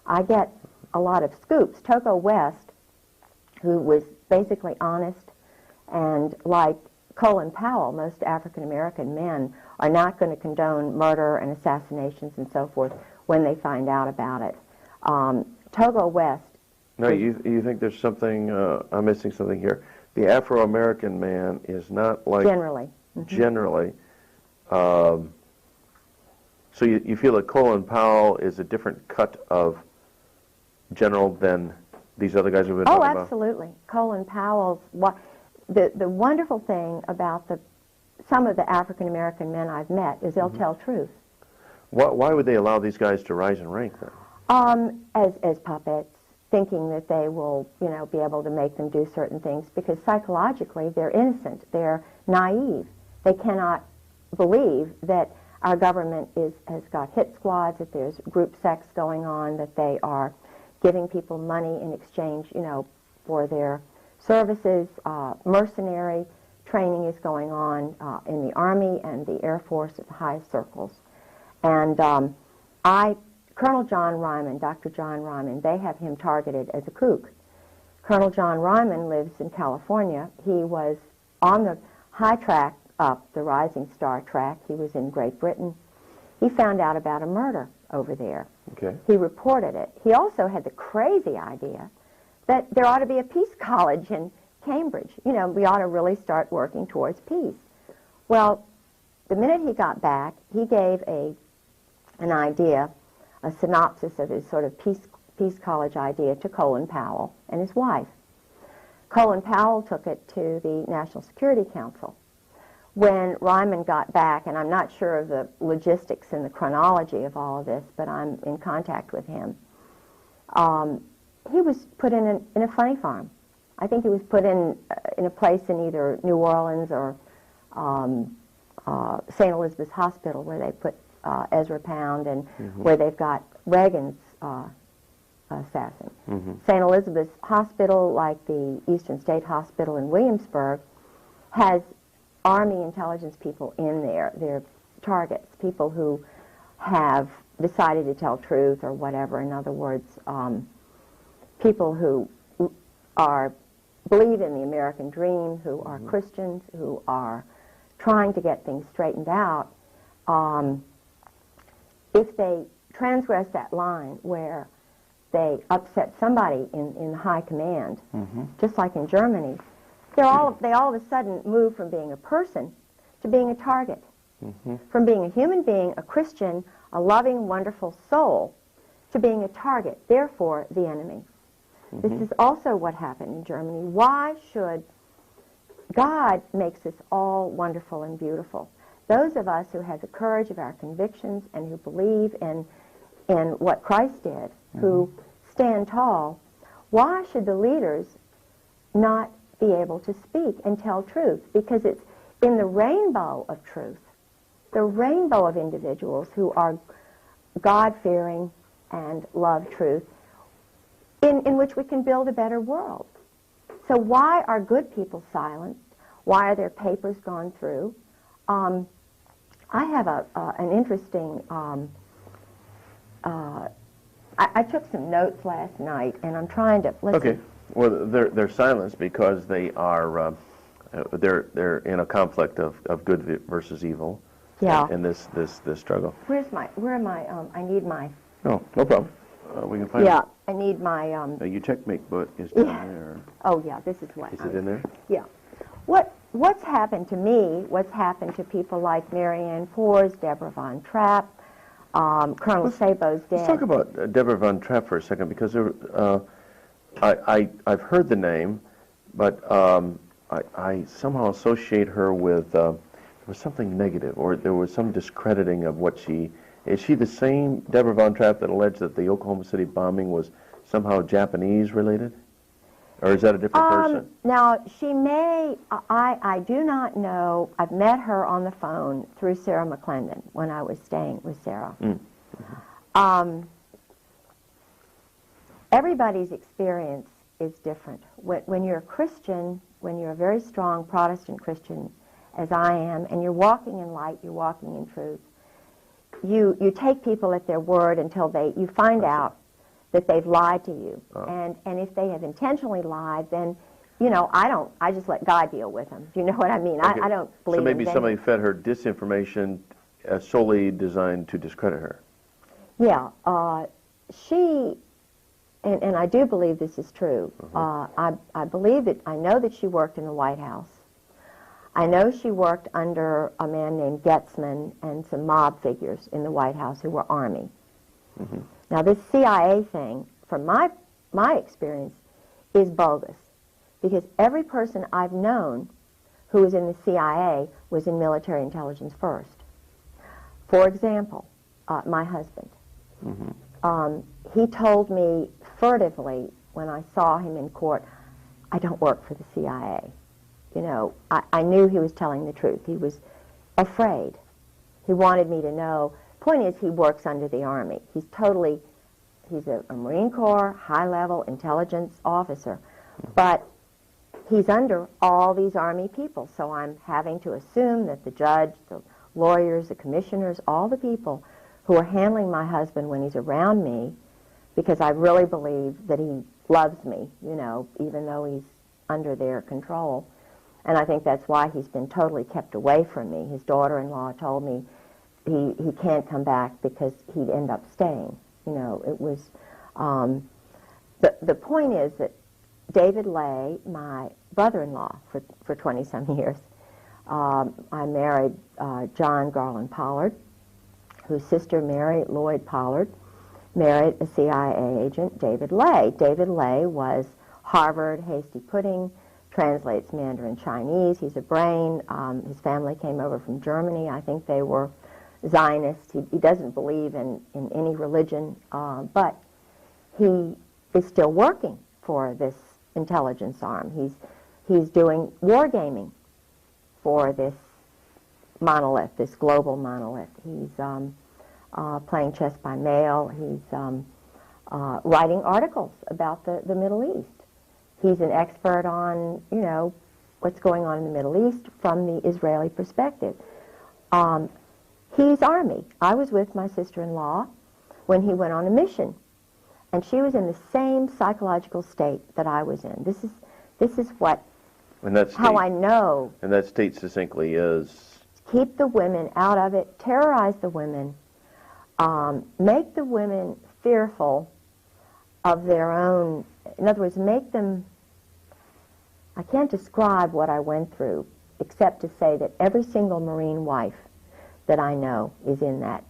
I get a lot of scoops. Togo West, who was basically honest, and like Colin Powell, most African-American men are not going to condone murder and assassinations and so forth when they find out about it. Togo West... No, you think there's something, I'm missing something here. The Afro-American man is not like... Generally. Generally. So you feel that Colin Powell is a different cut of general than these other guys we've been talking about? Oh, absolutely. Colin Powell's... The wonderful thing about some of the African-American men I've met is they'll tell truth. Why would they allow these guys to rise in rank then? As puppets, thinking that they will, you know, be able to make them do certain things because psychologically they're innocent, they're naive. They cannot believe that our government has got hit squads, that there's group sex going on, that they are giving people money in exchange, you know, for their services. Mercenary training is going on in the Army and the Air Force at the highest circles. And Colonel John Ryman, Dr. John Ryman, they have him targeted as a kook. Colonel John Ryman lives in California. He was on the high track up, the Rising Star track. He was in Great Britain. He found out about a murder over there. Okay. He reported it. He also had the crazy idea that there ought to be a peace college in Cambridge. You know, we ought to really start working towards peace. Well, the minute he got back, he gave an idea, a synopsis of his sort of peace college idea to Colin Powell and his wife. Colin Powell took it to the National Security Council. When Ryman got back, and I'm not sure of the logistics and the chronology of all of this, but I'm in contact with him, he was put in a funny farm. I think he was put in a place in either New Orleans or St. Elizabeth's Hospital, where they put Ezra Pound and where they've got Reagan's assassin. St. Elizabeth's Hospital, like the Eastern State Hospital in Williamsburg, has Army intelligence people in there. They're targets, people who have decided to tell truth or whatever. In other words, people who believe in the American dream, who are Christians, who are trying to get things straightened out. If they transgress that line where they upset somebody in high command, just like in Germany, they all of a sudden move from being a person to being a target, from being a human being, a Christian, a loving, wonderful soul, to being a target, therefore the enemy. This is also what happened in Germany. Why should God makes us all wonderful and beautiful. Those of us who have the courage of our convictions and who believe in what Christ did, who stand tall, why should the leaders not be able to speak and tell truth? Because it's in the rainbow of truth, the rainbow of individuals who are God-fearing and love truth, in which we can build a better world. So why are good people silenced? Why are their papers gone through? I have an interesting, I took some notes last night, and I'm trying to, Okay. Well, they're silenced because they are, they're in a conflict of good versus evil. Yeah. In this struggle. Where am I? I need my. No problem. We can find. Yeah, I need my. Your checkmate book is down there. Oh yeah, this is what. Is it in there? Yeah. What's happened to me? What's happened to people like Marianne Poors, Deborah Von Trapp, Colonel Sabo's dad? Let's talk about Deborah Von Trapp for a second, because I've heard the name, but I somehow associate her with. There was something negative, or there was some discrediting of what she... Is she the same Deborah Von Trapp that alleged that the Oklahoma City bombing was somehow Japanese-related? Or is that a different person? Now, she may... I do not know. I've met her on the phone through Sarah McClendon when I was staying with Sarah. Everybody's experience is different. When you're a Christian, when you're a very strong Protestant Christian, as I am, and you're walking in light, you're walking in truth, you take people at their word until you find out that they've lied to you. And if they have intentionally lied, then, I just let God deal with them. Do you know what I mean? Okay. I don't believe So maybe in somebody fed her disinformation solely designed to discredit her. Yeah. She, and I do believe this is true, I believe that, I know that she worked in the White House. I know she worked under a man named Getzman and some mob figures in the White House who were Army. Now, this CIA thing, from my experience, is bogus, because every person I've known who was in the CIA was in military intelligence first. For example, my husband. He told me furtively when I saw him in court, I don't work for the CIA. I knew he was telling the truth. He was afraid. He wanted me to know. Point is, he works under the Army. He's a Marine Corps, high-level intelligence officer. But he's under all these Army people, so I'm having to assume that the judge, the lawyers, the commissioners, all the people who are handling my husband when he's around me, because I really believe that he loves me, even though he's under their control. And I think that's why he's been totally kept away from me. His daughter-in-law told me he can't come back because he'd end up staying. It was... the point is that David Lay, my brother-in-law for 20-some years, I married John Garland Pollard, whose sister Mary Lloyd Pollard married a CIA agent, David Lay. David Lay was Harvard hasty pudding, translates Mandarin Chinese. He's a brain. His family came over from Germany. I think they were Zionists. He doesn't believe in any religion, but he is still working for this intelligence arm. He's doing wargaming for this monolith, this global monolith. He's playing chess by mail. He's writing articles about the Middle East. He's an expert on, what's going on in the Middle East from the Israeli perspective. He's Army. I was with my sister-in-law when he went on a mission, and she was in the same psychological state that I was in. This is what, how I know. And that state succinctly is? Keep the women out of it, terrorize the women, make the women fearful of their own, in other words, make them, I can't describe what I went through except to say that every single Marine wife that I know is in that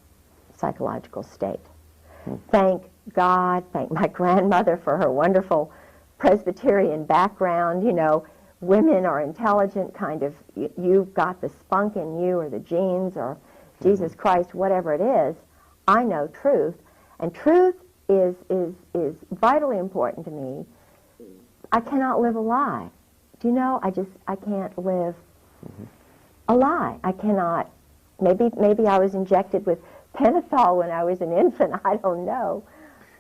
psychological state. Thank God, thank my grandmother for her wonderful Presbyterian background. women are intelligent, kind of, you've got the spunk in you or the genes or Jesus Christ, whatever it is. I know truth, and truth is vitally important to me. I cannot live a lie. Do you know? I can't live a lie. I cannot. Maybe I was injected with pentothal when I was an infant. I don't know.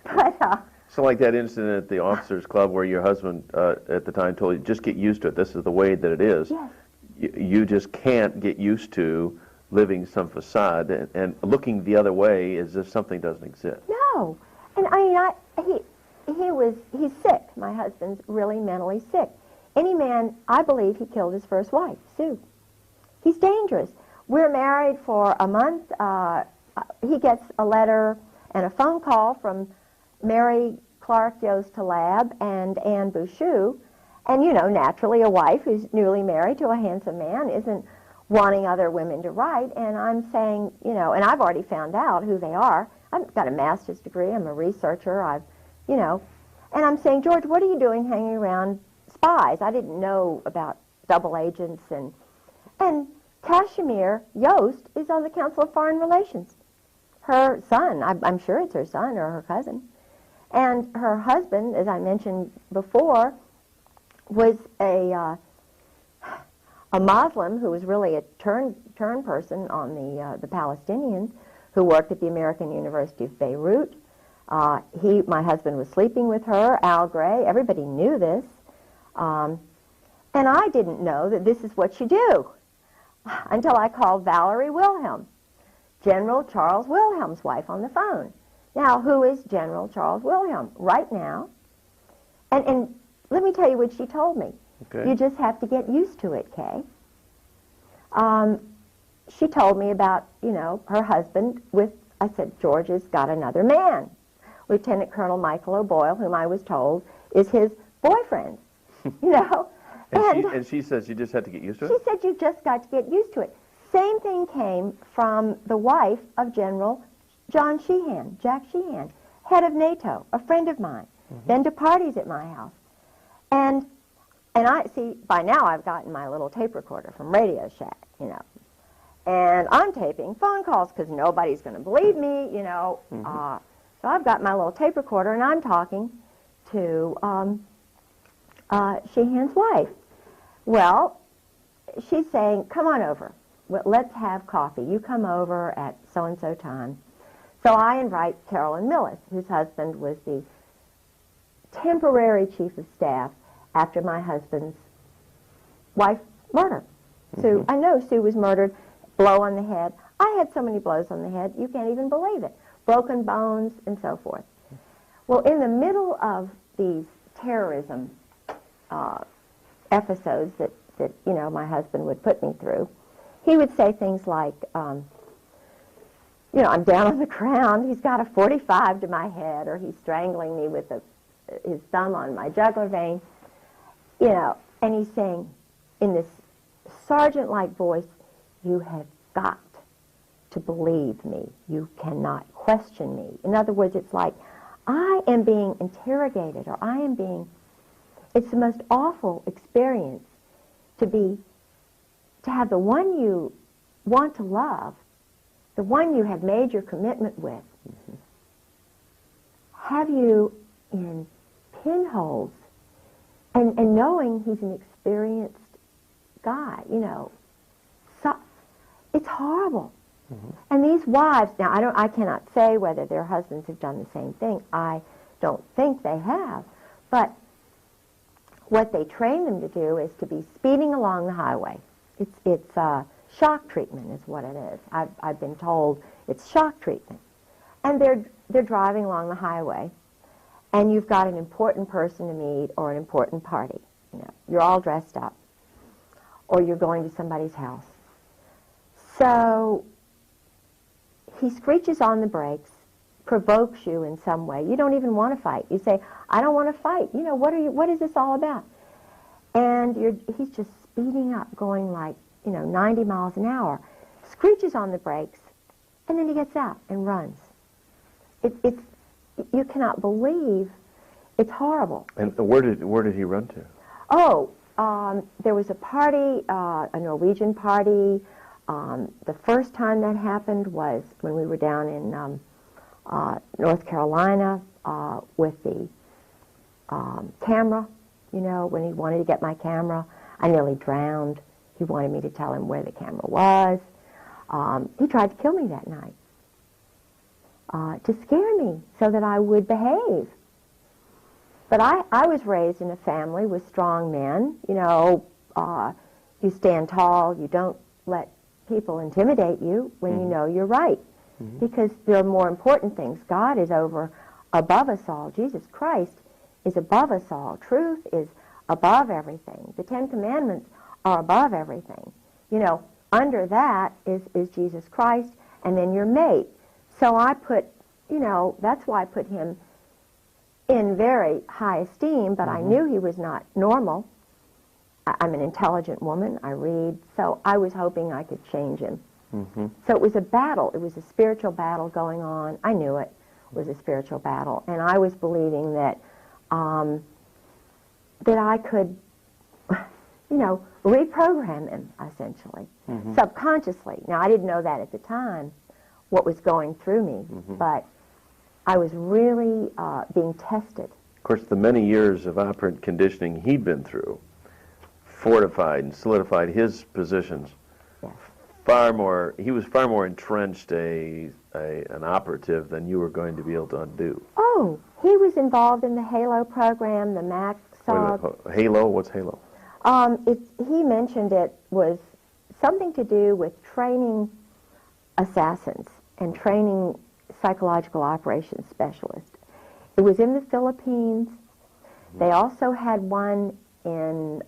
But So like that incident at the officers' club where your husband at the time told you, just get used to it. This is the way that it is. yes, You just can't get used to living some facade and looking the other way as if something doesn't exist. no. And he's sick. My husband's really mentally sick. Any man, I believe he killed his first wife, Sue. He's dangerous. We're married for a month. He gets a letter and a phone call from Mary Clark Yost Talab and Anne Bouchou. And, you know, naturally a wife who's newly married to a handsome man isn't wanting other women to write. And I'm saying, you know, and I've already found out who they are. I've got a master's degree. I'm a researcher. You know, and I'm saying, George, what are you doing hanging around spies? I didn't know about double agents. And Kashmir Yost is on the Council of Foreign Relations. Her son, I'm sure it's her son or her cousin. And her husband, as I mentioned before, was a Muslim who was really a turn person on the Palestinians, who worked at the American University of Beirut. My husband was sleeping with her, Al Gray. Everybody knew this. And I didn't know that this is what you do until I called Valerie Wilhelm, General Charles Wilhelm's wife, on the phone. Now, who is General Charles Wilhelm? Right now. And let me tell you what she told me. Okay. You just have to get used to it, Kay. She told me about, you know, her husband I said, George has got another man. Lieutenant Colonel Michael O'Boyle, whom I was told is his boyfriend, you know. And she says you just have to get used to it? She said you just got to get used to it. Same thing came from the wife of General John Sheehan, Jack Sheehan, head of NATO, a friend of mine, been to parties at my house. And I see, by now I've gotten my little tape recorder from Radio Shack, you know. And I'm taping phone calls because nobody's going to believe me, you know. So I've got my little tape recorder, and I'm talking to Sheehan's wife. Well, she's saying, come on over. Well, let's have coffee. You come over at so-and-so time. So I invite Carolyn Millis, whose husband was the temporary chief of staff after my husband's wife's murder. Sue, I know Sue was murdered, blow on the head. I had so many blows on the head, you can't even believe it. Broken bones and so forth. Well, in the middle of these terrorism episodes that, you know, my husband would put me through, he would say things like, you know, I'm down on the ground, he's got a 45 to my head, or he's strangling me with his thumb on my jugular vein, you know, and he's saying in this sergeant-like voice, you have got to believe me. You cannot question me. In other words, it's like, I am being interrogated, or it's the most awful experience to have the one you want to love, the one you have made your commitment with, have you in pinholes, and knowing he's an experienced guy, you know. So, it's horrible. And these wives, now I cannot say whether their husbands have done the same thing. I don't think they have. But what they train them to do is to be speeding along the highway. It's shock treatment is what it is. I've been told it's shock treatment. And they're driving along the highway, and you've got an important person to meet or an important party. You know, you're all dressed up, or you're going to somebody's house. So he screeches on the brakes, provokes you in some way. You don't even want to fight. You say, I don't want to fight. You know, what is this all about? And he's just speeding up, going like, you know, 90 miles an hour, screeches on the brakes, and then he gets out and runs. You cannot believe, it's horrible. And where did he run to? Oh, there was a party, a Norwegian party. The first time that happened was when we were down in North Carolina with the camera, you know, when he wanted to get my camera. I nearly drowned. He wanted me to tell him where the camera was. He tried to kill me that night to scare me so that I would behave. But I was raised in a family with strong men. You know, you stand tall. You don't let people intimidate you when you know you're right. Because there are more important things. God is above us all. Jesus Christ is above us all. Truth is above everything. The Ten Commandments are above everything. You know, under that is Jesus Christ, and then your mate. So I put, you know, that's why I put him in very high esteem, but I knew he was not normal. I'm an intelligent woman. I read. So I was hoping I could change him. So it was a battle. It was a spiritual battle going on. I knew it was a spiritual battle, and I was believing that that I could, you know, reprogram him, essentially, subconsciously. Now, I didn't know that at the time, what was going through me, but I was really being tested. Of course, the many years of operant conditioning he'd been through fortified and solidified his positions. Yes. He was far more entrenched an operative than you were going to be able to undo. Oh, he was involved in the HALO program, the MAC Wait a minute, HALO? What's HALO? He mentioned it was something to do with training assassins and training psychological operations specialists. It was in the Philippines. They also had one in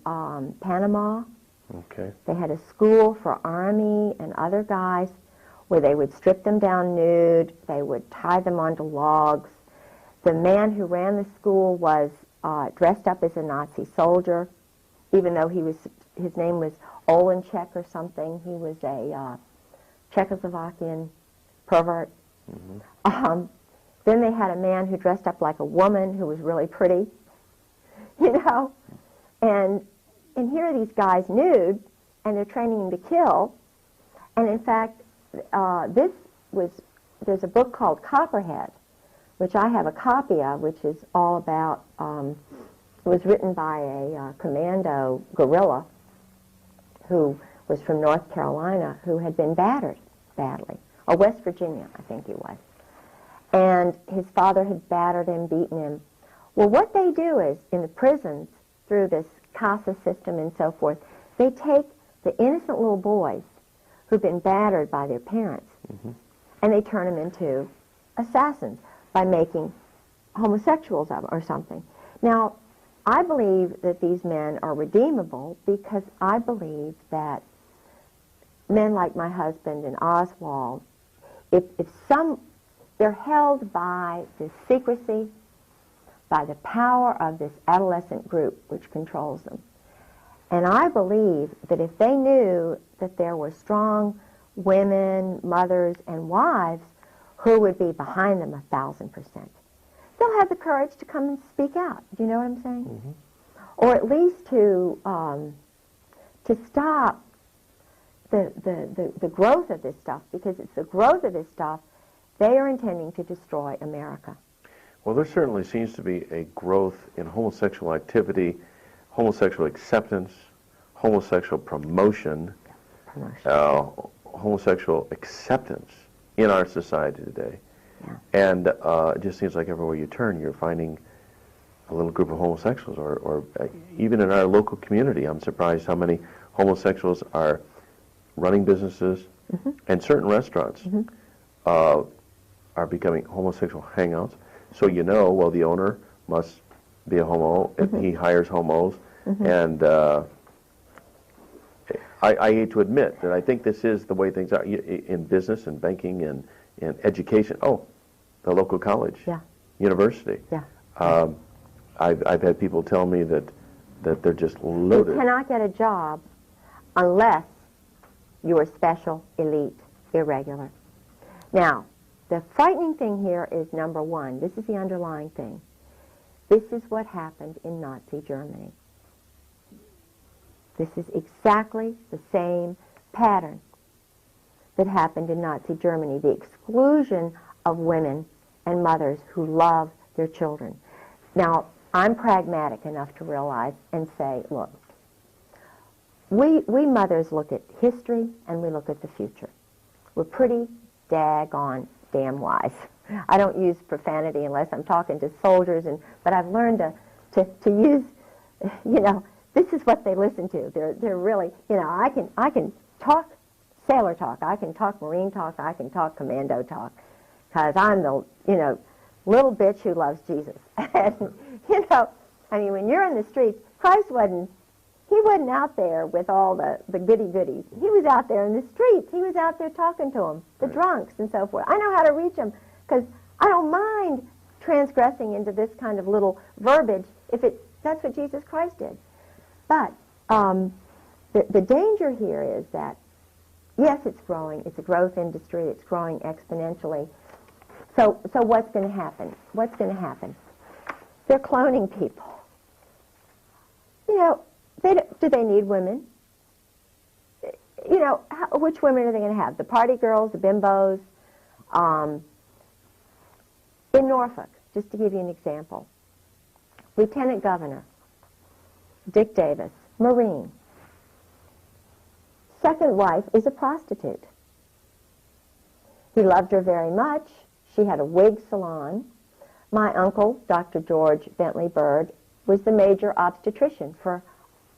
Panama. Okay. They had a school for Army and other guys where they would strip them down nude. They would tie them onto logs. The man who ran the school was dressed up as a Nazi soldier, even though his name was Olenchek or something. He was a Czechoslovakian pervert. Then they had a man who dressed up like a woman who was really pretty, you know, and here are these guys nude, and they're training them to kill. And in fact, there's a book called Copperhead, which I have a copy of, which is all about, it was written by a commando guerrilla who was from North Carolina who had been battered badly, or West Virginia, I think he was. And his father had battered him, beaten him. Well, what they do is, in the prisons, through this CASA system and so forth, they take the innocent little boys who've been battered by their parents, and they turn them into assassins by making homosexuals of them or something. Now, I believe that these men are redeemable because I believe that men like my husband and Oswald, they're held by the secrecy, by the power of this adolescent group which controls them. And I believe that if they knew that there were strong women, mothers, and wives who would be behind them 1,000%, they'll have the courage to come and speak out. Do you know what I'm saying? Or at least to stop the growth of this stuff, because it's the growth of this stuff they are intending to destroy America. Well, there certainly seems to be a growth in homosexual activity, homosexual acceptance, homosexual promotion, homosexual acceptance in our society today. Yeah. And it just seems like everywhere you turn, you're finding a little group of homosexuals, or even in our local community, I'm surprised how many homosexuals are running businesses, and certain restaurants are becoming homosexual hangouts. So you know, well, the owner must be a homo if he hires homos. And I hate to admit that I think this is the way things are in business and banking and in education. Oh, the local college, university. I've had people tell me that they're just loaded. You cannot get a job unless you are special, elite, irregular. Now, the frightening thing here is number one. This is the underlying thing. This is what happened in Nazi Germany. This is exactly the same pattern that happened in Nazi Germany, the exclusion of women and mothers who love their children. Now, I'm pragmatic enough to realize and say, look, we mothers look at history and we look at the future. We're pretty daggone damn wise. I don't use profanity unless I'm talking to soldiers, but I've learned to use, you know, this is what they listen to. They're really, you know, I can talk sailor talk, I can talk Marine talk, I can talk commando talk, because I'm the, you know, little bitch who loves Jesus. And, you know, I mean, when you're in the streets, Christ he wasn't out there with all the goody-goodies. He was out there in the streets. He was out there talking to them, the drunks and so forth. I know how to reach them, because I don't mind transgressing into this kind of little verbiage if that's what Jesus Christ did. But the danger here is that, yes, it's growing. It's a growth industry. It's growing exponentially. So what's going to happen? What's going to happen? They're cloning people. You know, do they need women? You know, which women are they going to have? The party girls, the bimbos? In Norfolk, just to give you an example, Lieutenant Governor Dick Davis, Marine. Second wife is a prostitute. He loved her very much. She had a wig salon. My uncle, Dr. George Bentley Bird, was the major obstetrician for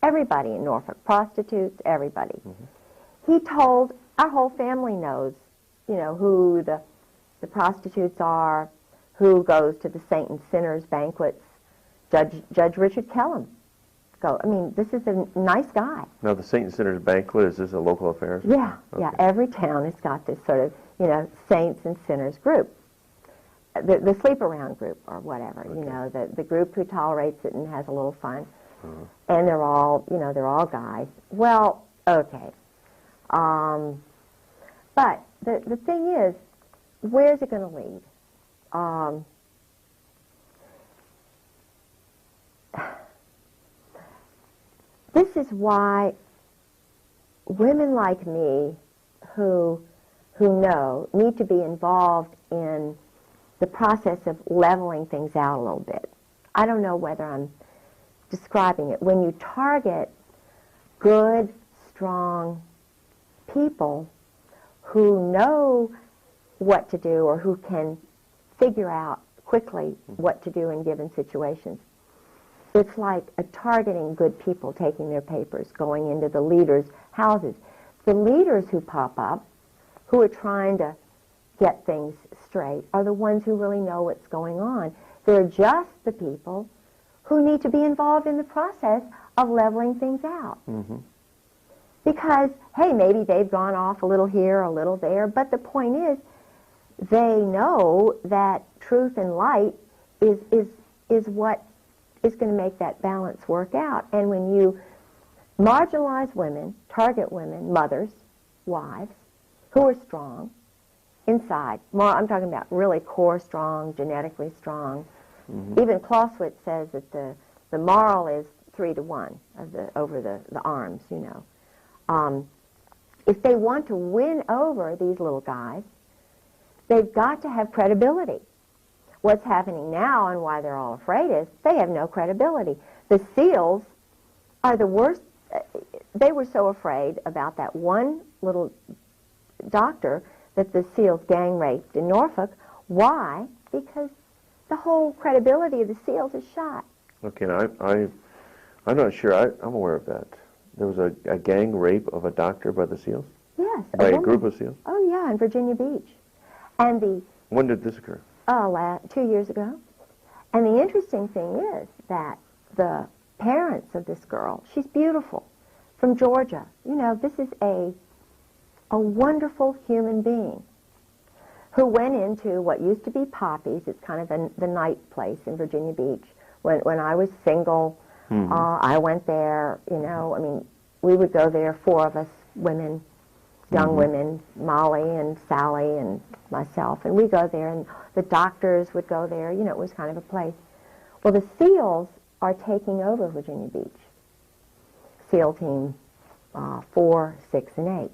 everybody in Norfolk, prostitutes, everybody. Mm-hmm. He told, our whole family knows, you know, who the prostitutes are, who goes to the Saint and Sinners banquets. Judge Richard Kellum. I mean, this is a nice guy. Now, the Saint and Sinners banquet, is this a local affair? Yeah, okay. Yeah. Every town has got this sort of, you know, Saints and Sinners group. The sleep around group or whatever, okay. You know, the group who tolerates it and has a little fun. Uh-huh. And they're all, you know, they're all guys. Well, okay. But the thing is, where's it going to lead? This is why women like me who know need to be involved in the process of leveling things out a little bit. I don't know whether I'm describing it. When you target good, strong people who know what to do or who can figure out quickly what to do in given situations, it's like targeting good people, taking their papers, going into the leaders' houses. The leaders who pop up, who are trying to get things straight, are the ones who really know what's going on. They're just the people who need to be involved in the process of leveling things out. Mm-hmm. Because, hey, maybe they've gone off a little here, a little there, but the point is, they know that truth and light is what is going to make that balance work out. And when you marginalize women, target women, mothers, wives, who are strong inside, I'm talking about really core strong, genetically strong. Mm-hmm. Even Clausewitz says that the moral is 3-to-1 over the arms, you know. If they want to win over these little guys, they've got to have credibility. What's happening now and why they're all afraid is they have no credibility. The SEALs are the worst. They were so afraid about that one little doctor that the SEALs gang raped in Norfolk. Why? Because the whole credibility of the SEALs is shot. Okay, now I'm not sure. I'm aware of that. There was a gang rape of a doctor by the SEALs? Yes. By a group of SEALs? Oh, yeah, in Virginia Beach. And when did this occur? 2 years ago. And the interesting thing is that the parents of this girl, she's beautiful, from Georgia. You know, this is a wonderful human being who went into what used to be Poppy's. It's kind of the night place in Virginia Beach. When I was single, mm-hmm. I went there, you know, I mean, we would go there, 4 of us women, young mm-hmm. women, Molly and Sally and myself, and we go there, and the doctors would go there. You know, it was kind of a place. Well, the SEALs are taking over Virginia Beach. SEAL Team 4, 6, and 8.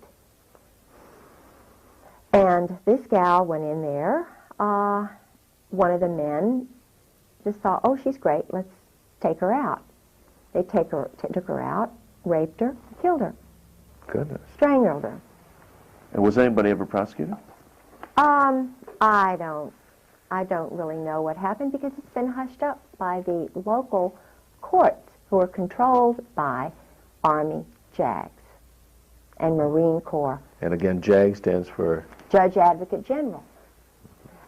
And this gal went in there. One of the men just thought, oh, she's great, let's take her out. They took her out, raped her, killed her, Goodness. strangled her. And was anybody ever prosecuted? I don't really know what happened because it's been hushed up by the local courts who are controlled by Army JAGs and Marine Corps. And again, JAG stands for? Judge Advocate General.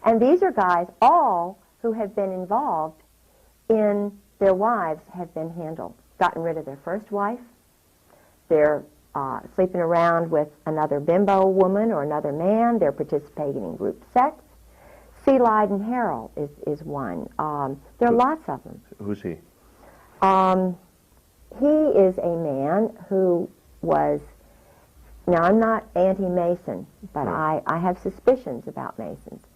And these are guys, all who have been involved in their wives have been gotten rid of their first wife. They're sleeping around with another bimbo woman or another man. They're participating in group sex. C. Lyden Harrell is one. There are lots of them. Who's he? He is a man who was, now I'm not anti-Mason, but I have suspicions about Masons.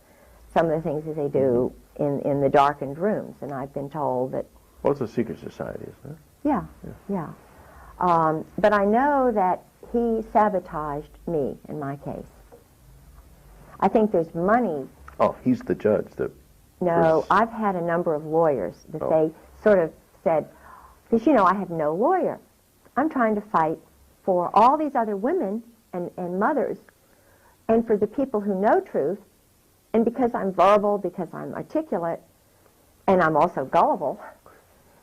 Some of the things that they do in the darkened rooms, and I've been told that... Well, it's a secret society, isn't it? Yeah. But I know that he sabotaged me in my case. I think there's money. Oh, he's the judge. No, I've had a number of lawyers that they sort of said, because, you know, I have no lawyer. I'm trying to fight for all these other women and mothers and for the people who know truth. And because I'm verbal, because I'm articulate, and I'm also gullible,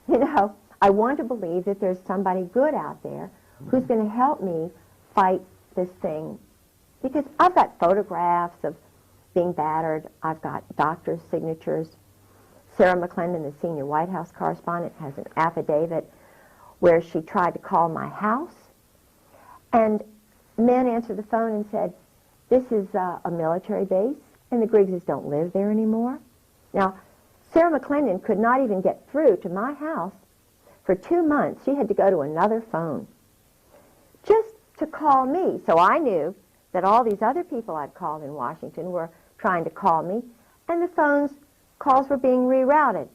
you know, I want to believe that there's somebody good out there who's going to help me fight this thing. Because I've got photographs of being battered. I've got doctors' signatures. Sarah McClendon, the senior White House correspondent, has an affidavit where she tried to call my house. And men answered the phone and said, this is a military base, and the Griggses don't live there anymore. Now, Sarah McClendon could not even get through to my house. For 2 months, she had to go to another phone just to call me. So I knew that all these other people I'd called in Washington were trying to call me, and the calls were being rerouted.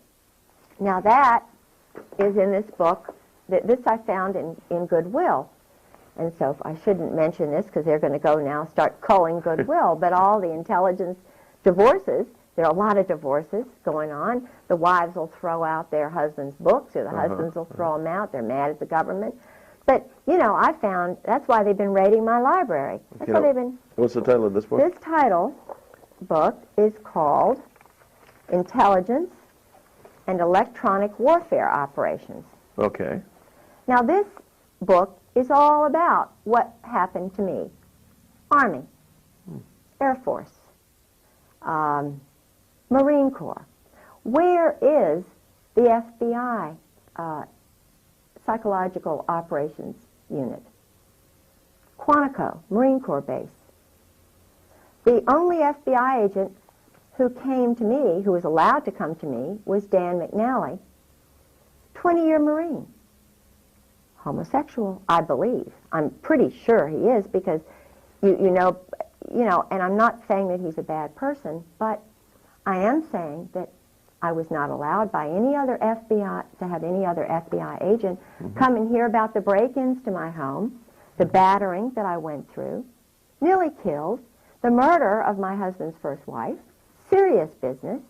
Now that is in this book. This I found in Goodwill. And so I shouldn't mention this because they're going to go now start culling Goodwill, but all the intelligence divorces, there are a lot of divorces going on. The wives will throw out their husbands' books, or the husbands will throw them out. They're mad at the government. But, you know, I found that's why they've been raiding my library. That's why they've been... What's the title of this book? This book is called Intelligence and Electronic Warfare Operations. Okay. Now, this book is all about what happened to me. Army, Air Force, Marine Corps. Where is the FBI Psychological Operations Unit? Quantico, Marine Corps base. The only FBI agent who came to me, who was allowed to come to me, was Dan McNally, 20-year Marine. Homosexual, I believe. I'm pretty sure he is because, you know, and I'm not saying that he's a bad person, but I am saying that I was not allowed by any other FBI to have any other FBI agent come and hear about the break-ins to my home, the battering that I went through, nearly killed, the murder of my husband's first wife, serious business.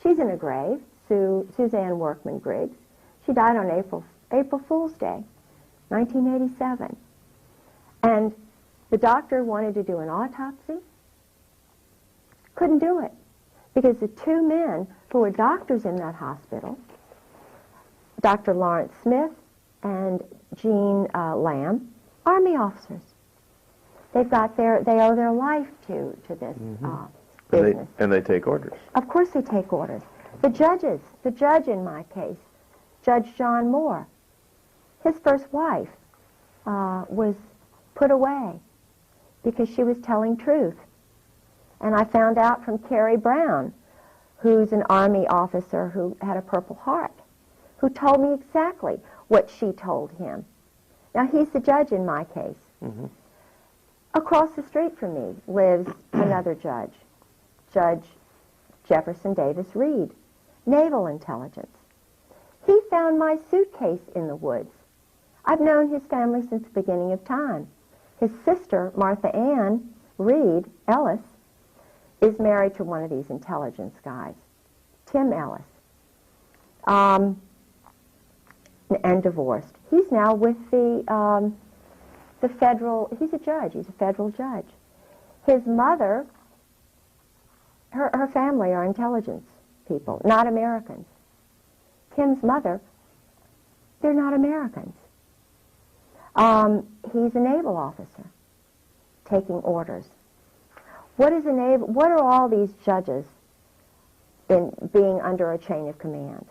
She's in a grave, Suzanne Workman Griggs. She died on April Fool's Day, 1987. And the doctor wanted to do an autopsy. Couldn't do it because the 2 men who were doctors in that hospital, Dr. Lawrence Smith and Jean Lamb, Army officers. They owe their life to this business. And they take orders. Of course they take orders. The judge in my case, Judge John Moore, his first wife was put away because she was telling truth. And I found out from Carrie Brown, who's an Army officer who had a Purple Heart, who told me exactly what she told him. Now, he's the judge in my case. Across the street from me lives another judge, Judge Jefferson Davis Reed, Naval Intelligence. He found my suitcase in the woods. I've known his family since the beginning of time. His sister, Martha Ann Reed Ellis, is married to one of these intelligence guys, Tim Ellis, and divorced. He's now with the federal, he's a judge, he's a federal judge. His mother, her family are intelligence people, not Americans. Tim's mother, they're not Americans. He's a naval officer taking orders. What are all these judges in being under a chain of command?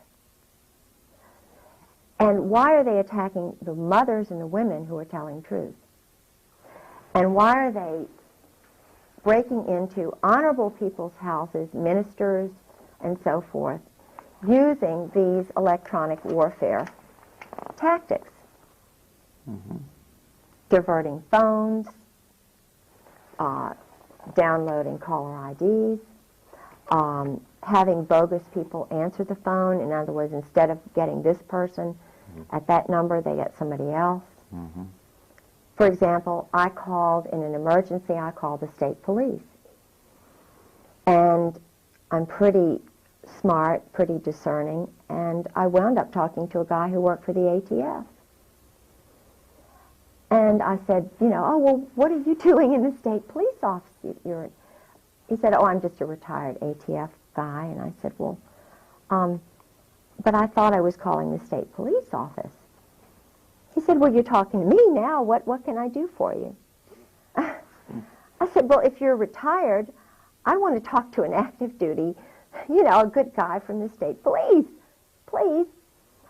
And why are they attacking the mothers and the women who are telling truth? And why are they breaking into honorable people's houses, ministers, and so forth, using these electronic warfare tactics? Diverting phones, downloading caller IDs, having bogus people answer the phone. In other words, instead of getting this person at that number, they get somebody else. For example, I called in an emergency, I called the state police. And I'm pretty smart, pretty discerning, and I wound up talking to a guy who worked for the ATF. And I said, you know, oh, well, what are you doing in the state police office? He said, oh, I'm just a retired ATF guy. And I said, well, but I thought I was calling the state police office. He said, well, you're talking to me now. What can I do for you? I said, well, if you're retired, I want to talk to an active duty, you know, a good guy from the state police, please.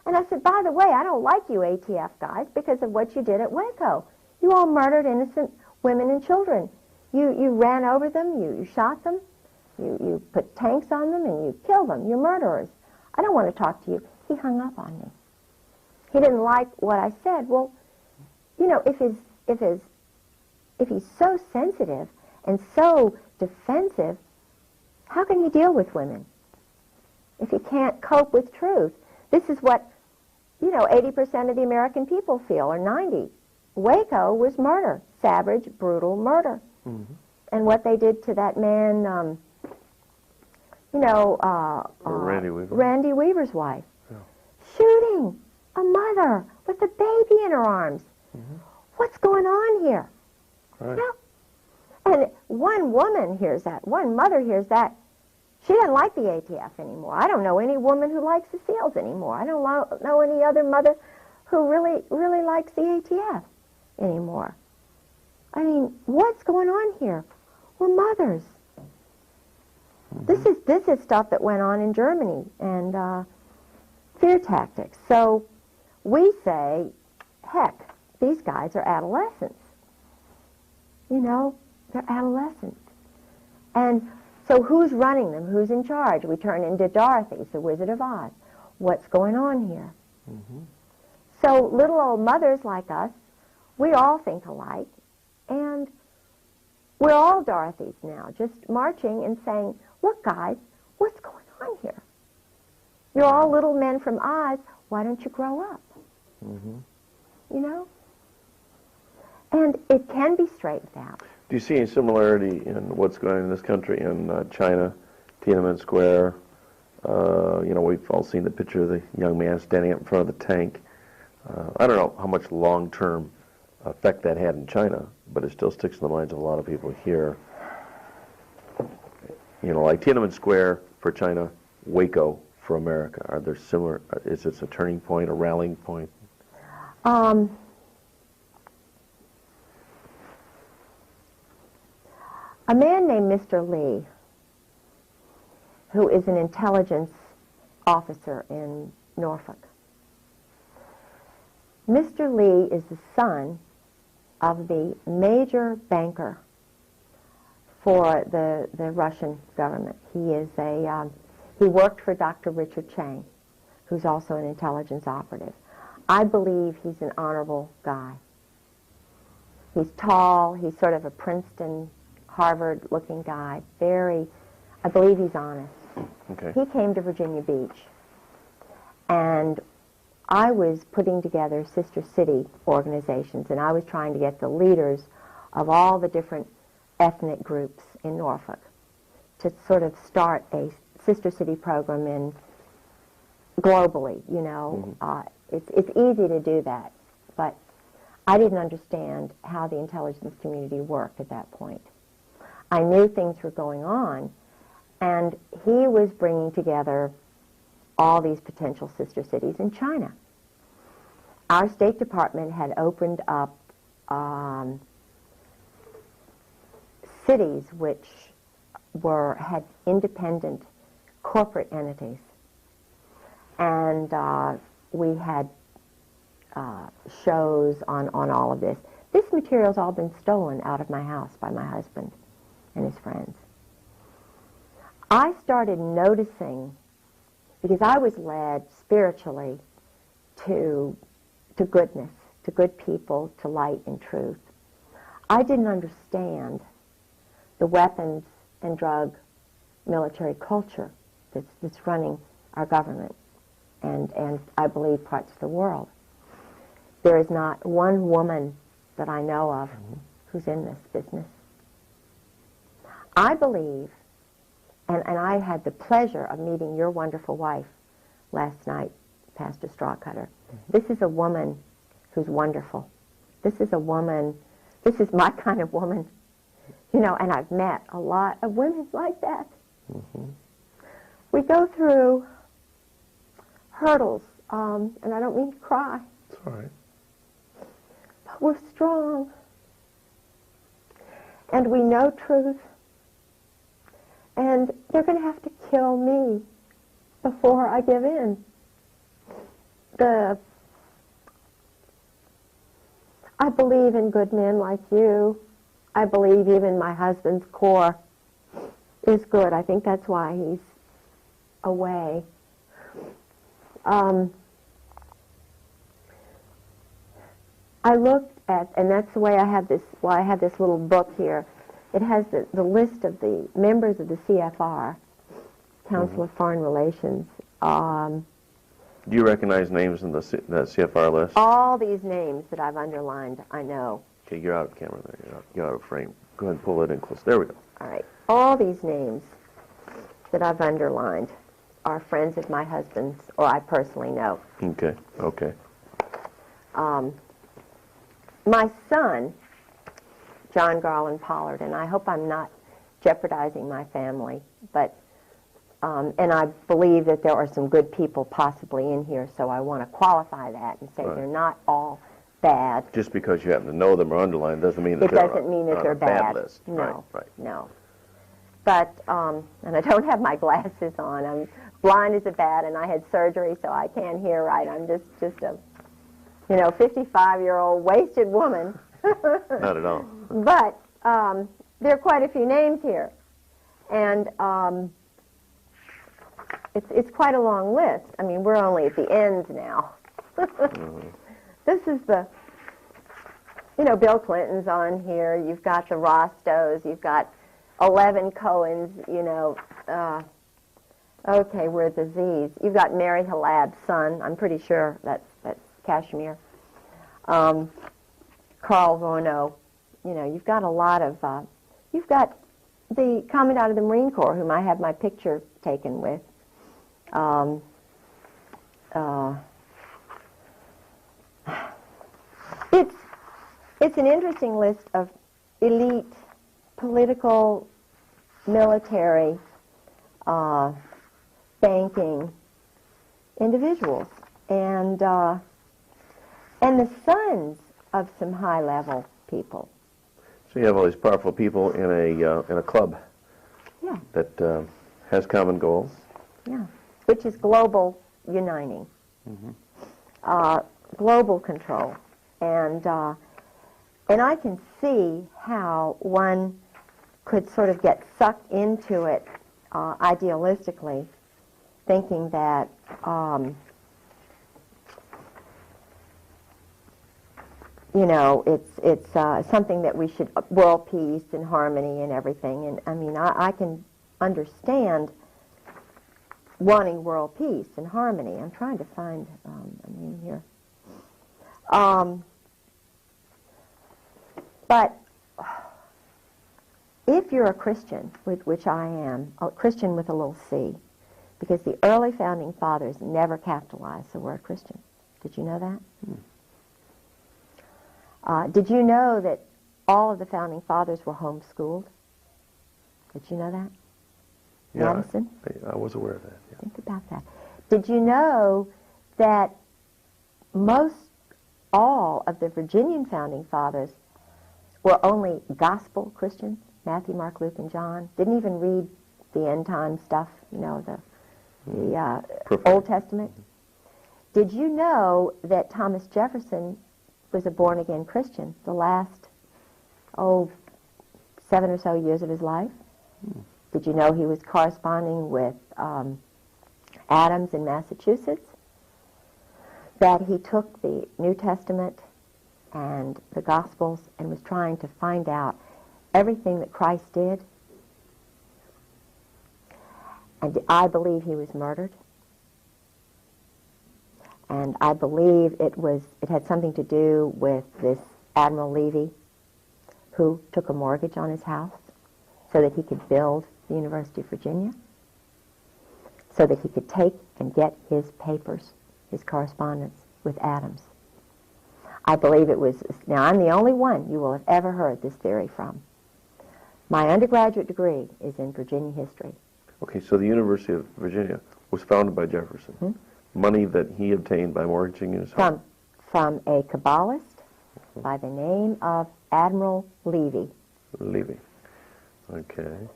And I said, by the way, I don't like you ATF guys because of what you did at Waco. You all murdered innocent women and children. You ran over them, you shot them, you put tanks on them, and you killed them. You're murderers. I don't want to talk to you. He hung up on me. He didn't like what I said. Well, you know, if he's so sensitive and so defensive, how can he deal with women if he can't cope with truth? This is what, you know, 80% of the American people feel, or 90. Waco was murder, savage, brutal murder. And what they did to that man, you know, Randy Weaver's wife, shooting a mother with a baby in her arms. What's going on here? Right. No. And one woman hears that, one mother hears that. She doesn't like the ATF anymore. I don't know any woman who likes the SEALs anymore. I don't know any other mother who really likes the ATF anymore. I mean, what's going on here? We're mothers. This is stuff that went on in Germany, and fear tactics. So we say, heck, these guys are adolescents. You know, they're adolescents. And so who's running them? Who's in charge? We turn into Dorothy, the Wizard of Oz. What's going on here? So little old mothers like us, we all think alike, and we're all Dorothys now, just marching and saying, look, guys, what's going on here? You're all little men from Oz. Why don't you grow up? You know? And it can be straightened out. Do you see any similarity in what's going on in this country, in China, Tiananmen Square? You know, we've all seen the picture of the young man standing up in front of the tank. I don't know how much long-term effect that had in China, but it still sticks in the minds of a lot of people here. You know, like Tiananmen Square for China, Waco for America. Are there similar, is this a turning point, a rallying point? A man named Mr. Lee, who is an intelligence officer in Norfolk. Mr. Lee is the son of the major banker for the Russian government. He worked for Dr. Richard Chang, who's also an intelligence operative. I believe he's an honorable guy. He's tall, he's sort of a Princeton, Harvard-looking guy, I believe he's honest. Okay. He came to Virginia Beach, and I was putting together sister city organizations, and I was trying to get the leaders of all the different ethnic groups in Norfolk to sort of start a sister city program in globally, you know. It's easy to do that, but I didn't understand how the intelligence community worked at that point. I knew things were going on, and he was bringing together all these potential sister cities in China. Our State Department had opened up cities which had independent corporate entities, and we had shows on all of this. This material's all been stolen out of my house by my husband and his friends. I started noticing, because I was led spiritually to goodness, to good people, to light and truth. I didn't understand the weapons and drug military culture that's running our government and I believe parts of the world. There is not one woman that I know of who's in this business. I believe, and I had the pleasure of meeting your wonderful wife last night, Pastor Strawcutter. This is a woman who's wonderful. This is a woman, this is my kind of woman, you know, and I've met a lot of women like that. We go through hurdles, and I don't mean to cry. It's all right. But we're strong, and we know truth, and they're going to have to kill me before I give in. I believe in good men like you. I believe even my husband's core is good. I think that's why he's away. I looked at, and that's the way I have this, I have this little book here. It has the list of the members of the CFR, Council of Foreign Relations. Do you recognize names in the CFR list? All these names that I've underlined, I know. Okay, you're out of camera there. You're out of frame. Go ahead and pull it in close. There we go. All right. All these names that I've underlined are friends of my husband's, or I personally know. Okay, okay. My son, John Garland Pollard, and I hope I'm not jeopardizing my family, but and I believe that there are some good people possibly in here, so I want to qualify that and say they're not all bad. Just because you happen to know them or underline doesn't mean that they're on a bad list. No, right. No. But, and I don't have my glasses on. I'm blind as a bat, and I had surgery, so I can't hear right. I'm just a, 55-year-old wasted woman. Not at all. But there are quite a few names here, and it's quite a long list. I mean, we're only at the end now. This is the, Bill Clinton's on here. You've got the Rostos. You've got 11 Cohens. Okay, we're at the Z's. You've got Mary Halab's son. I'm pretty sure that's Kashmir. Carl Vorno. You've got a lot of. You've got the Commandant of the Marine Corps, whom I have my picture taken with. It's an interesting list of elite political, military, banking individuals, and the sons of some high-level people. So you have all these powerful people in a club. Yeah. That has common goals. Yeah, which is global uniting, global control, and I can see how one could sort of get sucked into it idealistically, thinking that it's something that we should, world peace and harmony and everything. And I mean, I can understand wanting world peace and harmony. I'm trying to find a name here. But if you're a Christian, which I am, a Christian with a little c, because the early founding fathers never capitalized the word Christian. Did you know that? Did you know that all of the founding fathers were homeschooled? Did you know that? Yeah, Madison? I was aware of that. Yeah. Think about that. Did you know that all of the Virginian founding fathers were only gospel Christians? Matthew, Mark, Luke, and John. Didn't even read the end time stuff, you know, the Old Testament. Did you know that Thomas Jefferson was a born-again Christian the last, 7 or so years of his life? Did you know he was corresponding with Adams in Massachusetts? That he took the New Testament and the Gospels and was trying to find out everything that Christ did? And I believe he was murdered. And I believe it had something to do with this Admiral Levy, who took a mortgage on his house so that he could build the University of Virginia, so that he could take and get his papers, his correspondence with Adams. I believe it was, now I'm the only one you will have ever heard this theory from. My undergraduate degree is in Virginia history. Okay, so the University of Virginia was founded by Jefferson. Money that he obtained by mortgaging his home. From a Kabbalist by the name of Admiral Levy. Levy. Okay.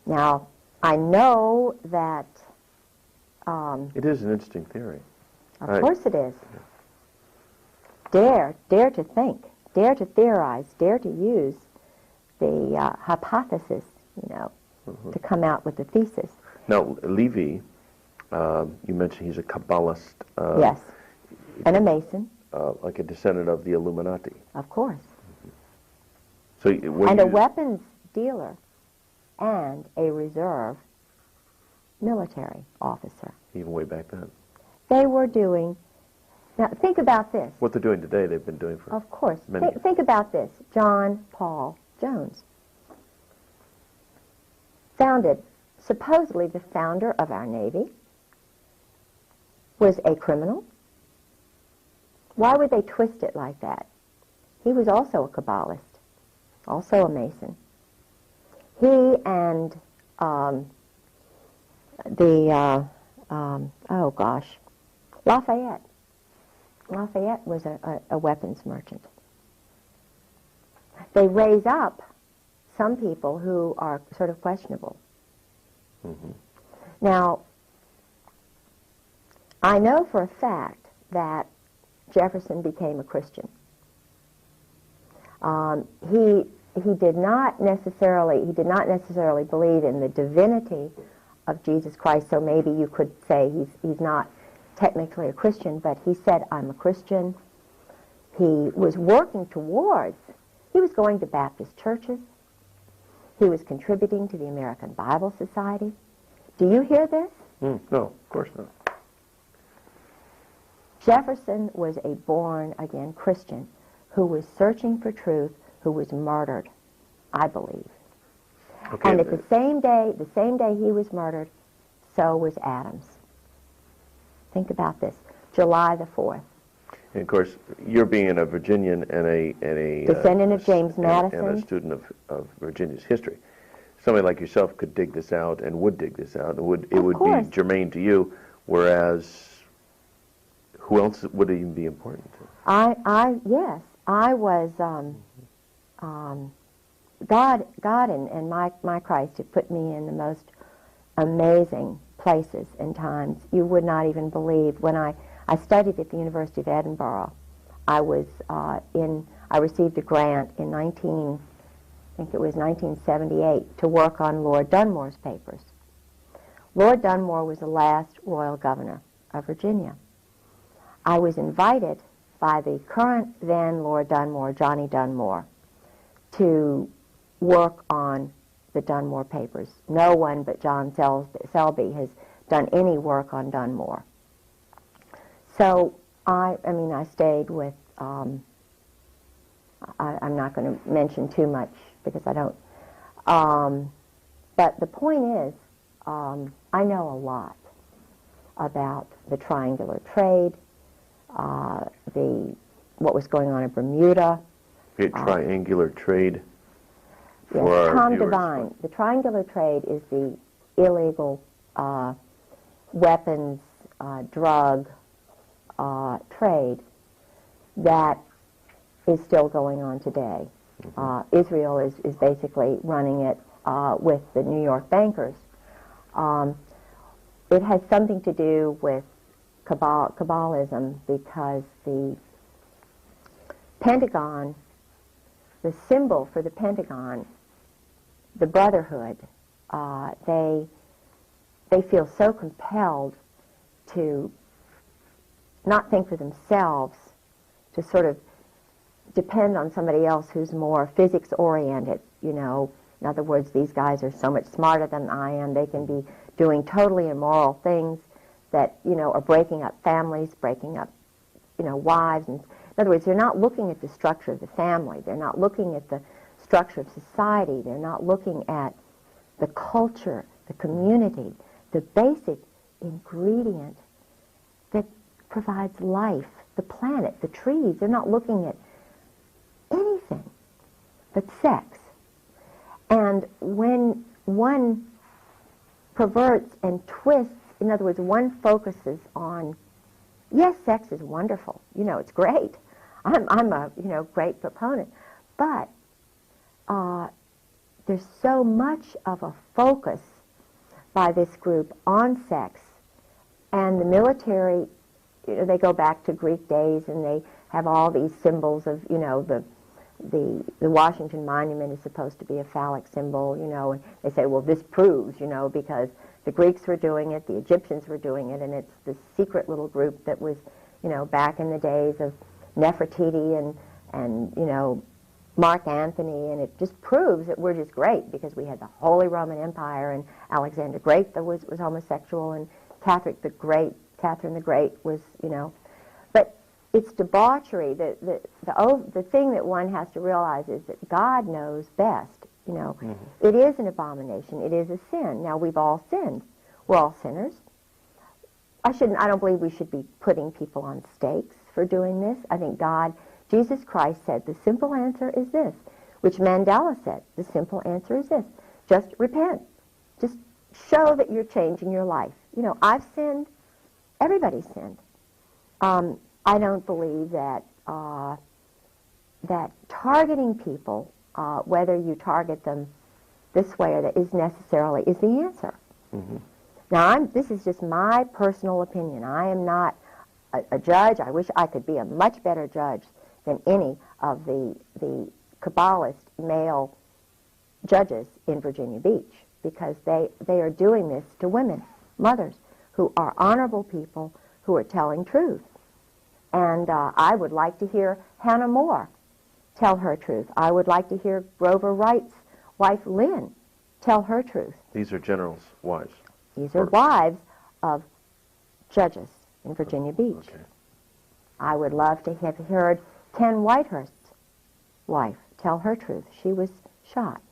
Now, I know that... it is an interesting theory. Of course it is. Dare to think, dare to theorize, dare to use the hypothesis, you know, to come out with the thesis. Now, Levy, you mentioned he's a Kabbalist. Yes, and a Mason. Like a descendant of the Illuminati. Of course. So, and a weapons dealer and a reserve military officer. Even way back then. They were doing... Now, think about this. What they're doing today, they've been doing for Of course. many years. Think about this. John Paul Jones. Supposedly the founder of our Navy, was a criminal. Why would they twist it like that? He was also a Kabbalist, also a Mason. He and Lafayette. Lafayette was a weapons merchant. They raise up some people who are sort of questionable. Now, I know for a fact that Jefferson became a Christian. He did not necessarily believe in the divinity of Jesus Christ, so maybe you could say he's not technically a Christian, but he said, I'm a Christian. He was working towards, he was going to Baptist churches. He was contributing to the American Bible Society. Do you hear this? No, of course not. Jefferson was a born-again Christian who was searching for truth, who was murdered, I believe. Okay. And at the same day he was murdered, so was Adams. Think about this. July the 4th. And of course, you're being a Virginian and a descendant of James Madison. And a student of Virginia's history. Somebody like yourself could dig this out and would dig this out. It would be germane to you, whereas who else would it even be important to? Yes, I was, God and my Christ had put me in the most amazing places and times. You would not even believe. When I studied at the University of Edinburgh, I received a grant in 1978 to work on Lord Dunmore's papers. Lord Dunmore was the last royal governor of Virginia. I was invited by the current then Lord Dunmore, Johnny Dunmore, to work on the Dunmore papers. No one but John Selby has done any work on Dunmore. So I stayed with, I'm not going to mention too much because I don't, but the point is, I know a lot about the triangular trade, what was going on in Bermuda. Triangular trade. Yes, Tom Devine. The triangular trade is the illegal weapons, drug trade that is still going on today. Israel is basically running it with the New York bankers. It has something to do with Kabbalism because the Pentagon, the symbol for the Pentagon, the Brotherhood, they feel so compelled to not think for themselves, to sort of depend on somebody else who's more physics-oriented, you know. In other words, these guys are so much smarter than I am. They can be doing totally immoral things that, you know, are breaking up families, breaking up, you know, wives. And in other words, they're not looking at the structure of the family. They're not looking at the structure of society. They're not looking at the culture, the community, the basic ingredient that provides life, the planet, the trees. They're not looking at anything but sex. And when one perverts and twists, in other words, one focuses on, yes, sex is wonderful, you know, it's great. I'm a, you know, great proponent. But there's so much of a focus by this group on sex, and the military, you know, they go back to Greek days and they have all these symbols of, you know, the Washington Monument is supposed to be a phallic symbol, you know, and they say, well, this proves, you know, because the Greeks were doing it, the Egyptians were doing it, and it's this secret little group that was, you know, back in the days of Nefertiti and you know, Mark Antony, and it just proves that we're just great because we had the Holy Roman Empire, and Alexander Great that was homosexual, and Catherine the Great was, you know, but it's debauchery. The thing that one has to realize is that God knows best. You know, it is an abomination. It is a sin. Now, we've all sinned. We're all sinners. I don't believe we should be putting people on stakes for doing this. I think Jesus Christ said, the simple answer is this, which Mandela said, the simple answer is this, just repent. Just show that you're changing your life. You know, I've sinned. Everybody's sinned. I don't believe that that targeting people, whether you target them this way or that, is necessarily the answer. Now, this is just my personal opinion. I am not a judge. I wish I could be a much better judge than any of the Kabbalist male judges in Virginia Beach, because they are doing this to women, mothers, who are honorable people who are telling truth. And I would like to hear Hannah More tell her truth. I would like to hear Grover Wright's wife, Lynn, tell her truth. These are generals' wives. These are wives of judges in Virginia Beach. Okay. I would love to have heard Ken Whitehurst's wife tell her truth. She was shot.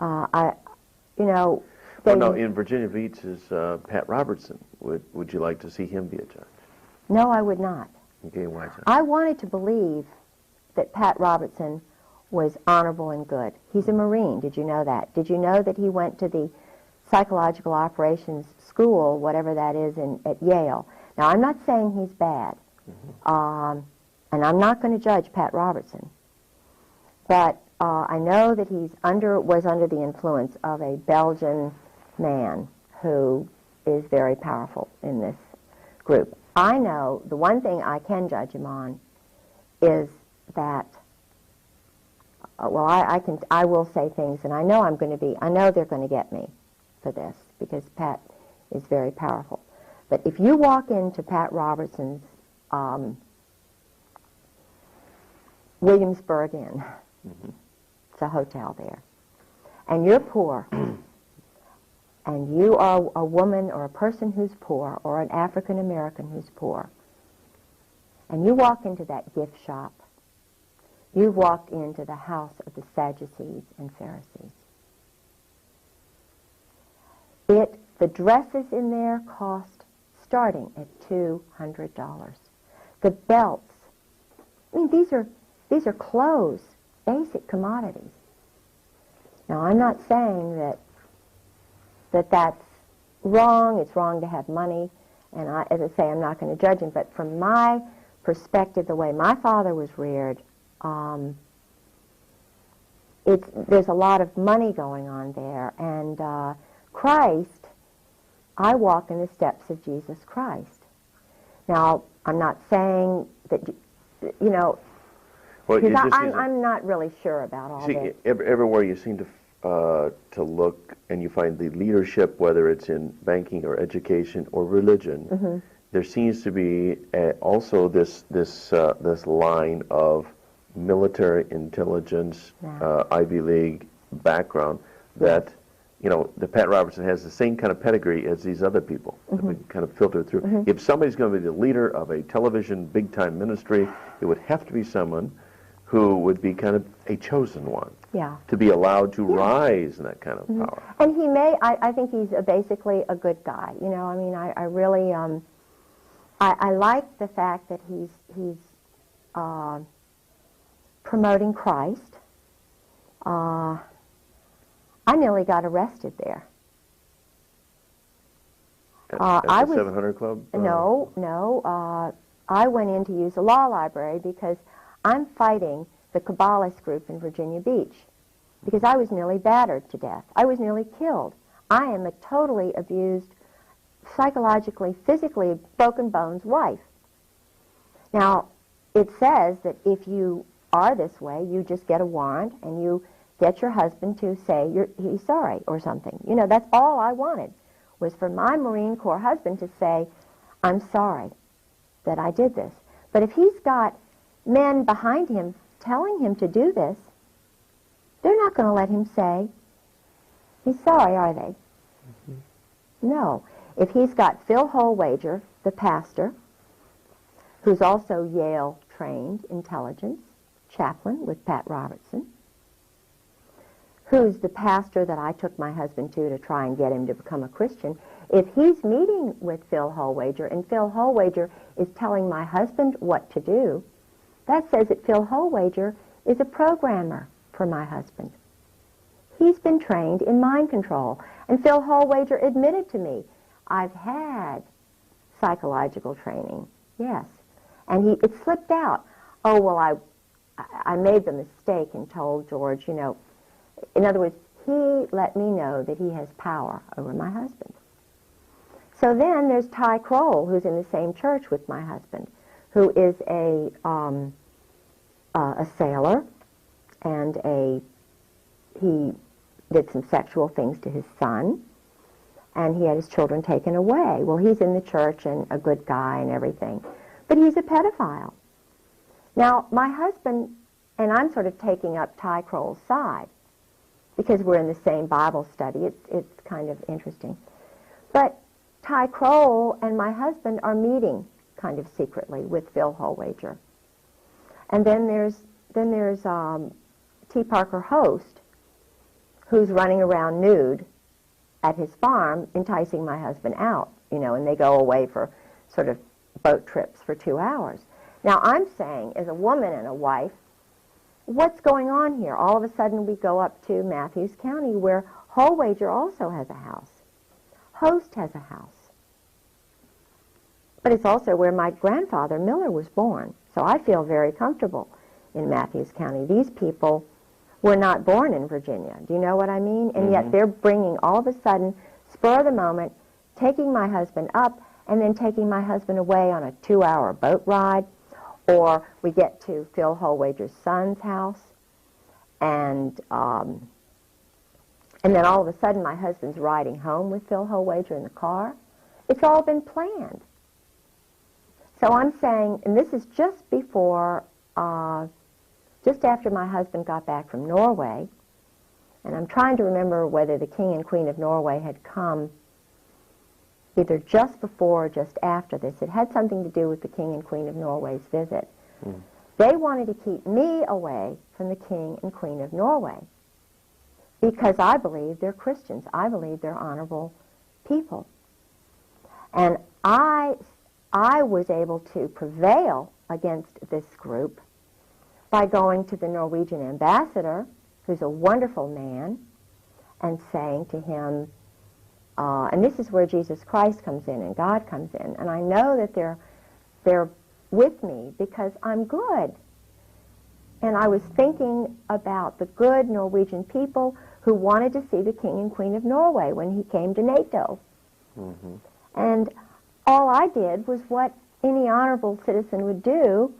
You know, Well, no, in Virginia Beach is Pat Robertson. Would you like to see him be a judge? No, I would not. Okay, why is that? I wanted to believe that Pat Robertson was honorable and good. He's a Marine. Did you know that? Did you know that he went to the psychological operations school, whatever that is, at Yale? Now, I'm not saying he's bad, and I'm not going to judge Pat Robertson, but I know that he was under the influence of a Belgian man who is very powerful in this group. I know the one thing I can judge him on is that, well, I will say things, and I know they're going to get me for this, because Pat is very powerful. But if you walk into Pat Robertson's Williamsburg Inn, it's a hotel there, and you're poor, and you are a woman or a person who's poor, or an African American who's poor, and you walk into that gift shop, you've walked into the house of the Sadducees and Pharisees. The dresses in there cost starting at $200. The belts, I mean, these are clothes, basic commodities. Now, I'm not saying that's wrong. It's wrong to have money, and as I say, I'm not going to judge him. But from my perspective, the way my father was reared, there's a lot of money going on there, and Christ. I walk in the steps of Jesus Christ. Now, I'm not saying that, you know, Well, because I'm not really sure about all this. Everywhere you seem to look, and you find the leadership, whether it's in banking or education or religion, there seems to be also this line of military intelligence, Ivy League background that. You know, the Pat Robertson has the same kind of pedigree as these other people that we kind of filter through. If somebody's going to be the leader of a television big-time ministry, it would have to be someone who would be kind of a chosen one. Yeah. To be allowed to rise in that kind of power. And I think he's basically a good guy. You know, I mean, I really, I like the fact that he's promoting Christ. I nearly got arrested there. At the 700 Club? No. I went in to use the law library because I'm fighting the Kabbalist group in Virginia Beach because I was nearly battered to death. I was nearly killed. I am a totally abused, psychologically, physically broken bones wife. Now, it says that if you are this way, you just get a warrant and you get your husband to say he's sorry or something. You know, that's all I wanted, was for my Marine Corps husband to say, I'm sorry that I did this. But if he's got men behind him telling him to do this, they're not going to let him say he's sorry, are they? No. If he's got Phil Holwager, the pastor, who's also Yale-trained intelligence chaplain with Pat Robertson, who's the pastor that I took my husband to try and get him to become a Christian, if he's meeting with Phil Holwager and Phil Holwager is telling my husband what to do, that says that Phil Holwager is a programmer for my husband. He's been trained in mind control. And Phil Holwager admitted to me, I've had psychological training, yes. And it slipped out. Oh, well, I made the mistake and told George, you know, in other words, he let me know that he has power over my husband. So then there's Ty Kroll, who's in the same church with my husband, who is a sailor, and he did some sexual things to his son, and he had his children taken away. Well, he's in the church and a good guy and everything, but he's a pedophile. Now, my husband, and I'm sort of taking up Ty Kroll's side, because we're in the same Bible study. It's kind of interesting. But Ty Kroll and my husband are meeting kind of secretly with Phil Holwager. And then there's T. Parker Host, who's running around nude at his farm, enticing my husband out, you know, and they go away for sort of boat trips for 2 hours. Now, I'm saying, as a woman and a wife, what's going on here? All of a sudden we go up to Matthews County, where Holwager also has a house. Host has a house. But it's also where my grandfather, Miller, was born. So I feel very comfortable in Matthews County. These people were not born in Virginia. Do you know what I mean? And yet they're bringing, all of a sudden, spur of the moment, taking my husband up and then taking my husband away on a 2-hour boat ride. Or we get to Phil Holwager's son's house, and then all of a sudden my husband's riding home with Phil Holwager in the car. It's all been planned. So I'm saying, and this is just before, just after my husband got back from Norway, And I'm trying to remember whether the King and Queen of Norway had come either just before or just after this. It had something to do with the King and Queen of Norway's visit. They wanted to keep me away from the King and Queen of Norway because I believe they're Christians. I believe they're honorable people. And I was able to prevail against this group by going to the Norwegian ambassador, who's a wonderful man, and saying to him, and this is where Jesus Christ comes in and God comes in, and I know that they're with me because I'm good. And I was thinking about the good Norwegian people who wanted to see the King and Queen of Norway when he came to NATO. And all I did was what any honorable citizen would do,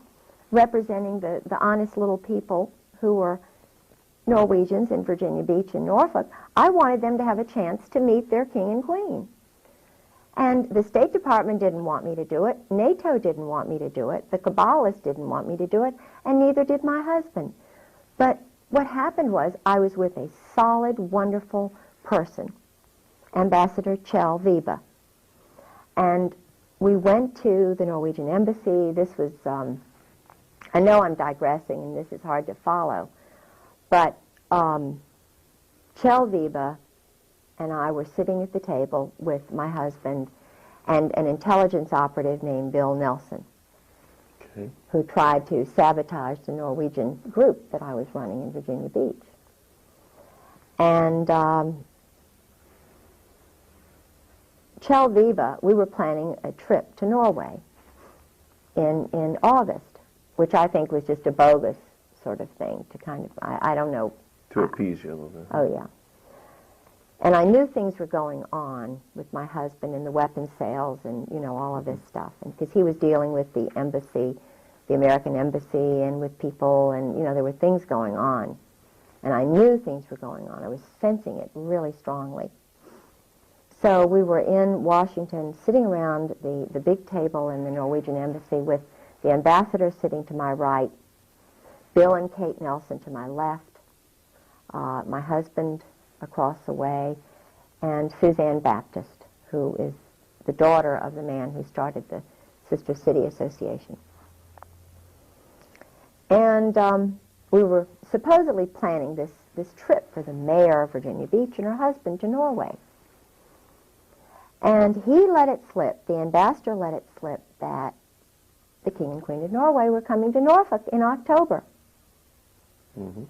representing the honest little people who were Norwegians in Virginia Beach and Norfolk. I wanted them to have a chance to meet their king and queen. And the State Department didn't want me to do it. NATO didn't want me to do it. The Kabbalists didn't want me to do it. And neither did my husband. But what happened was I was with a solid, wonderful person, Ambassador Kjell Vibe. And we went to the Norwegian embassy. This was, I know I'm digressing and this is hard to follow, but Kjell Vibe and I were sitting at the table with my husband and an intelligence operative named Bill Nelson, who tried to sabotage the Norwegian group that I was running in Virginia Beach. And Kjell Vibe, we were planning a trip to Norway in August, which I think was just a bogus sort of thing to kind of, I don't know. To appease you a little bit. Oh, yeah. And I knew things were going on with my husband and the weapons sales and, you know, all of this stuff. And because he was dealing with the embassy, the American embassy, and with people, and, you know, there were things going on. And I knew things were going on. I was sensing it really strongly. So we were in Washington, sitting around the big table in the Norwegian embassy with the ambassador sitting to my right, Bill and Kate Nelson to my left, my husband across the way, and Suzanne Baptist, who is the daughter of the man who started the Sister City Association. And we were supposedly planning this trip for the mayor of Virginia Beach and her husband to Norway. And he let it slip, the ambassador let it slip, that the King and Queen of Norway were coming to Norfolk in October. And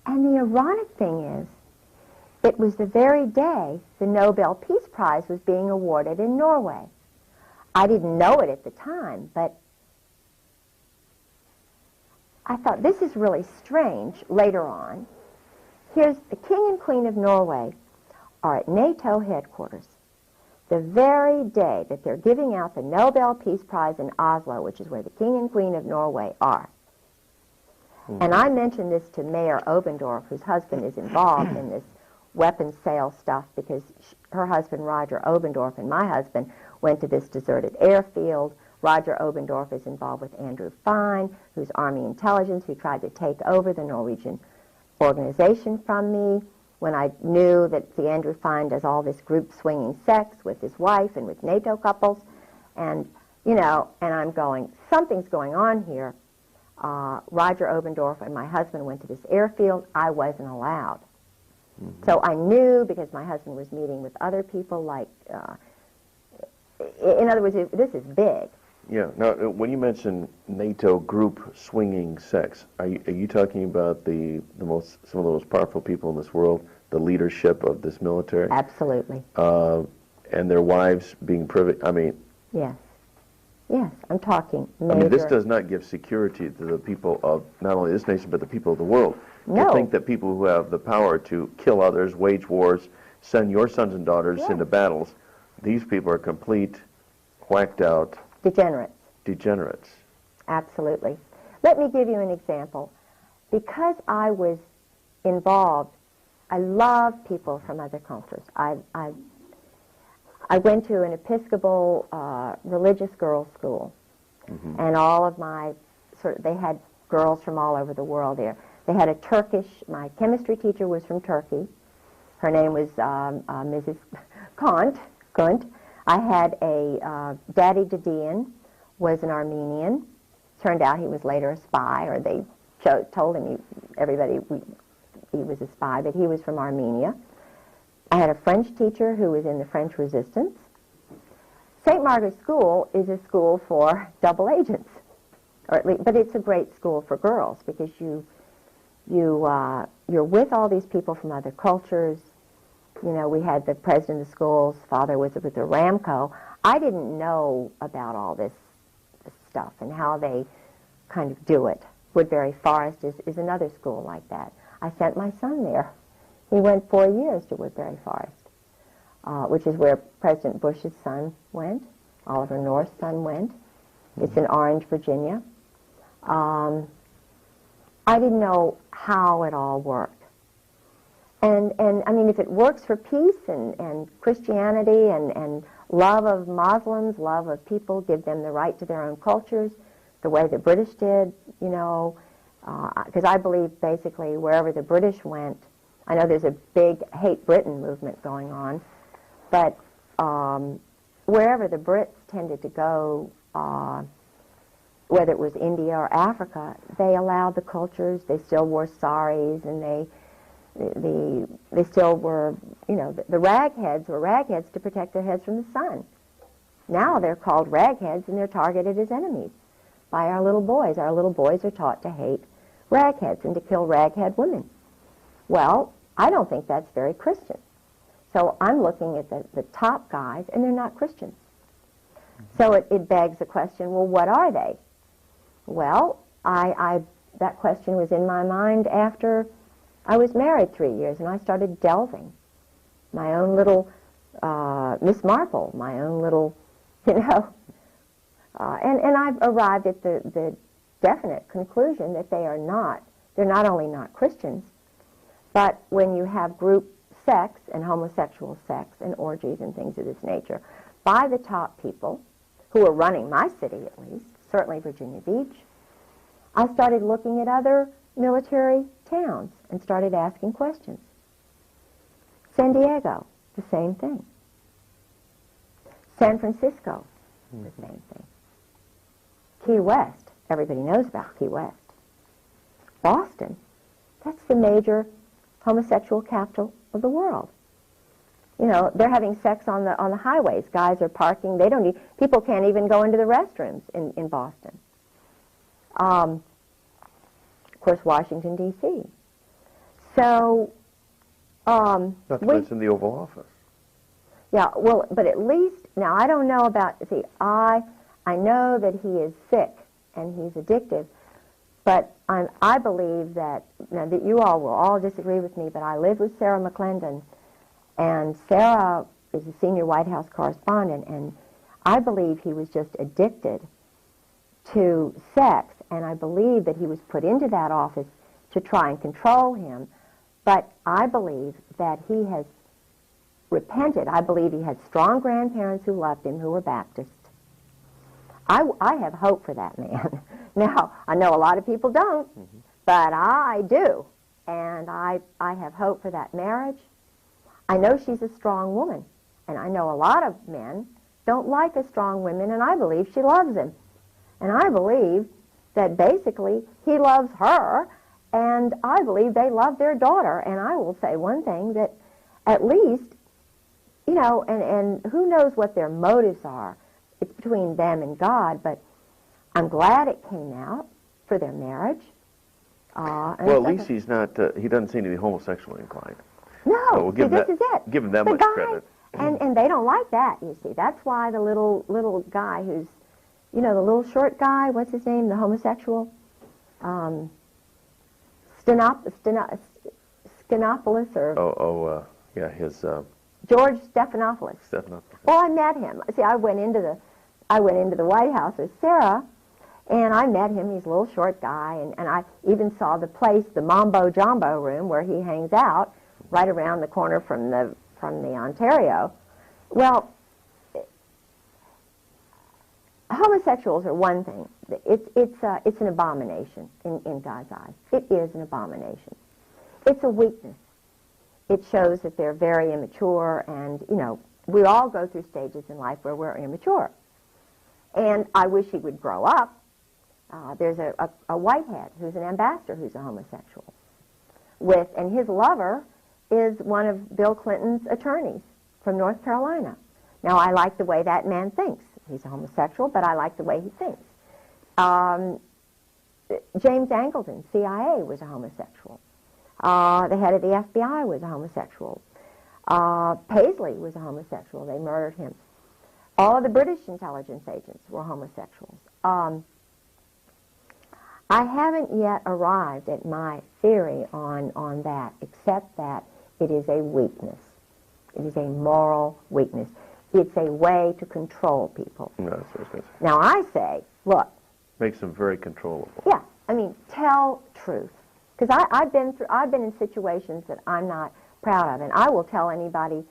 the ironic thing is, it was the very day the Nobel Peace Prize was being awarded in Norway. I didn't know it at the time, but I thought, this is really strange later on. Here's the King and Queen of Norway are at NATO headquarters the very day that they're giving out the Nobel Peace Prize in Oslo, which is where the King and Queen of Norway are. And I mentioned this to Mayor Obendorf, whose husband is involved in this weapons sales stuff, because her husband, Roger Obendorf, and my husband went to this deserted airfield. Roger Obendorf is involved with Andrew Fine, who's Army intelligence, who tried to take over the Norwegian organization from me when I knew that the Andrew Fine does all this group swinging sex with his wife and with NATO couples. And, you know, and I'm going, something's going on here. Roger Obendorf and my husband went to this airfield. I wasn't allowed. So I knew, because my husband was meeting with other people, like, in other words, this is big. Yeah. Now, when you mention NATO group swinging sex, are you talking about some of the most powerful people in this world, the leadership of this military? Absolutely. And their wives being privy? I mean. Yes. Yes, I'm talking major. I mean, this does not give security to the people of not only this nation, but the people of the world. No. To think that people who have the power to kill others, wage wars, send your sons and daughters into battles, these people are complete, whacked out degenerates. Absolutely. Let me give you an example. Because I was involved, I love people from other cultures. I went to an Episcopal religious girls' school, and all of my they had girls from all over the world there. They had a Turkish, my chemistry teacher was from Turkey. Her name was Mrs. Kunt. I had a Daddy Didion was an Armenian. Turned out he was later a spy, or they told him, he was a spy, but he was from Armenia. I had a French teacher who was in the French Resistance. St. Margaret's School is a school for double agents, or at least, but it's a great school for girls because you're with all these people from other cultures. You know, we had the president of the school's father was with the Ramco. I didn't know about all this stuff and how they kind of do it. Woodbury Forest is another school like that. I sent my son there. He went 4 years to Woodbury Forest, which is where President Bush's son went, Oliver North's son went. It's in Orange, Virginia. I didn't know how it all worked. And I mean, if it works for peace and Christianity and love of Muslims, love of people, give them the right to their own cultures, the way the British did, you know, because I believe basically wherever the British went, I know there's a big hate Britain movement going on, but wherever the Brits tended to go, whether it was India or Africa, they allowed the cultures. They still wore saris, and they still were, you know, the ragheads were ragheads to protect their heads from the sun. Now they're called ragheads, and they're targeted as enemies by our little boys. Our little boys are taught to hate ragheads and to kill raghead women. Well, I don't think that's very Christian. So I'm looking at the top guys, and they're not Christians. So it begs the question, well, what are they? Well, that question was in my mind after I was married 3 years, and I started delving. My own little Miss Marple, my own little, you know, and I've arrived at the definite conclusion that they're not only not Christians, but when you have group sex and homosexual sex and orgies and things of this nature by the top people who are running my city, at least, certainly Virginia Beach, I started looking at other military towns and started asking questions. San Diego, the same thing. San Francisco, the same thing. Key West, everybody knows about Key West. Boston, that's the major homosexual capital of the world. You know, they're having sex on the highways. Guys are parking. People can't even go into the restrooms in Boston. Of course, Washington, D.C. So, not to mention the Oval Office. Yeah, well, but at least, now I don't know about, see, I know that he is sick and he's addictive, but I believe that, now that you all will all disagree with me, but I lived with Sarah McClendon, and Sarah is a senior White House correspondent, and I believe he was just addicted to sex, and I believe that he was put into that office to try and control him, but I believe that he has repented. I believe he had strong grandparents who loved him, who were Baptist. I have hope for that man. Now, I know a lot of people don't, but I do, and I have hope for that marriage. I know she's a strong woman, and I know a lot of men don't like a strong woman, and I believe she loves him. And I believe that basically he loves her, and I believe they love their daughter. And I will say one thing, that at least, you know, and who knows what their motives are. It's between them and God, but I'm glad it came out for their marriage. Well, at least he's not, he doesn't seem to be homosexually inclined. No, So we'll give this is it. Give him that The much guy, credit. And they don't like that, you see. That's why the little guy who's, you know, the little short guy, what's his name, the homosexual? Stephanopoulos, or... yeah, his... George Stephanopoulos. Stephanopoulos. Well, I met him. See, I went into the White House with Sarah, and I met him. He's a little short guy, and I even saw the place, the Mambo Jumbo room, where he hangs out, right around the corner from the Ontario. Well, homosexuals are one thing. It's an abomination in God's eyes. It is an abomination. It's a weakness. It shows that they're very immature, and, you know, we all go through stages in life where we're immature. And I wish he would grow up. There's a whitehead who's an ambassador who's a homosexual. And his lover is one of Bill Clinton's attorneys from North Carolina. Now, I like the way that man thinks. He's a homosexual, but I like the way he thinks. James Angleton, CIA, was a homosexual. The head of the FBI was a homosexual. Paisley was a homosexual. They murdered him. All of the British intelligence agents were homosexuals. I haven't yet arrived at my theory on that, except that it is a weakness. It is a moral weakness. It's a way to control people. No, that's what I was gonna say. Now I say, look. Makes them very controllable. Yeah, I mean, tell truth. Because I've been in situations that I'm not proud of, and I will tell anybody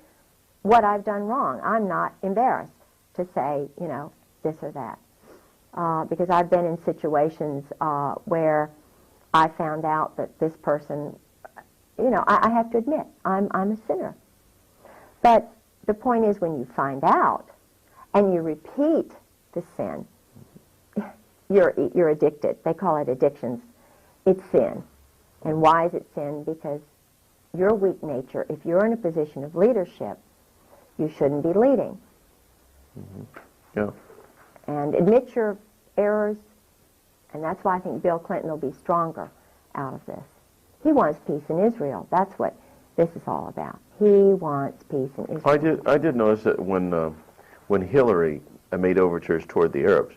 what I've done wrong. I'm not embarrassed to say, you know, this or that. Because I've been in situations where I found out that this person, you know, I have to admit, I'm a sinner. But the point is, when you find out and you repeat the sin, you're addicted. They call it addictions. It's sin. And why is it sin? Because your weak nature, if you're in a position of leadership, you shouldn't be leading. Mm-hmm. Yeah. And admit your errors, and that's why I think Bill Clinton will be stronger out of this. He wants peace in Israel. That's what this is all about. He wants peace in Israel. I did notice that when Hillary made overtures toward the Arabs,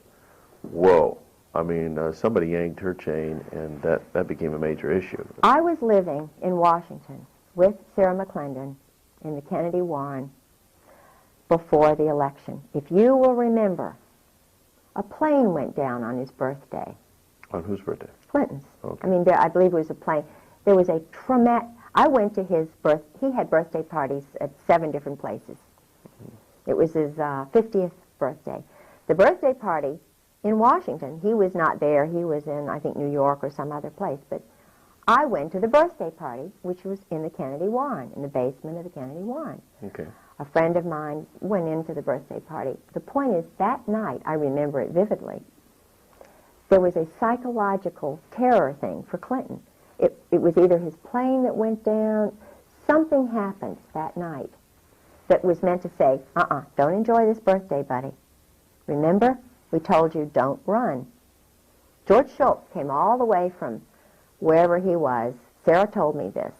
whoa. I mean, somebody yanked her chain, and that became a major issue. I was living in Washington with Sarah McClendon in the Kennedy-Warren before the election. If you will remember, a plane went down on his birthday. On whose birthday? Clinton's. Okay. I mean, I believe it was a plane. There was a traumatic... I went to his he had birthday parties at 7 different places. It was his 50th birthday. The birthday party in Washington, he was not there. He was in, I think, New York or some other place. But I went to the birthday party, which was in the Kennedy-Warren, in the basement of the Kennedy-Warren. Okay. A friend of mine went into the birthday party. The point is, that night, I remember it vividly, there was a psychological terror thing for Clinton. It was either his plane that went down, something happened that night that was meant to say, don't enjoy this birthday, buddy. Remember, we told you don't run. George Shultz came all the way from wherever he was. Sarah told me this.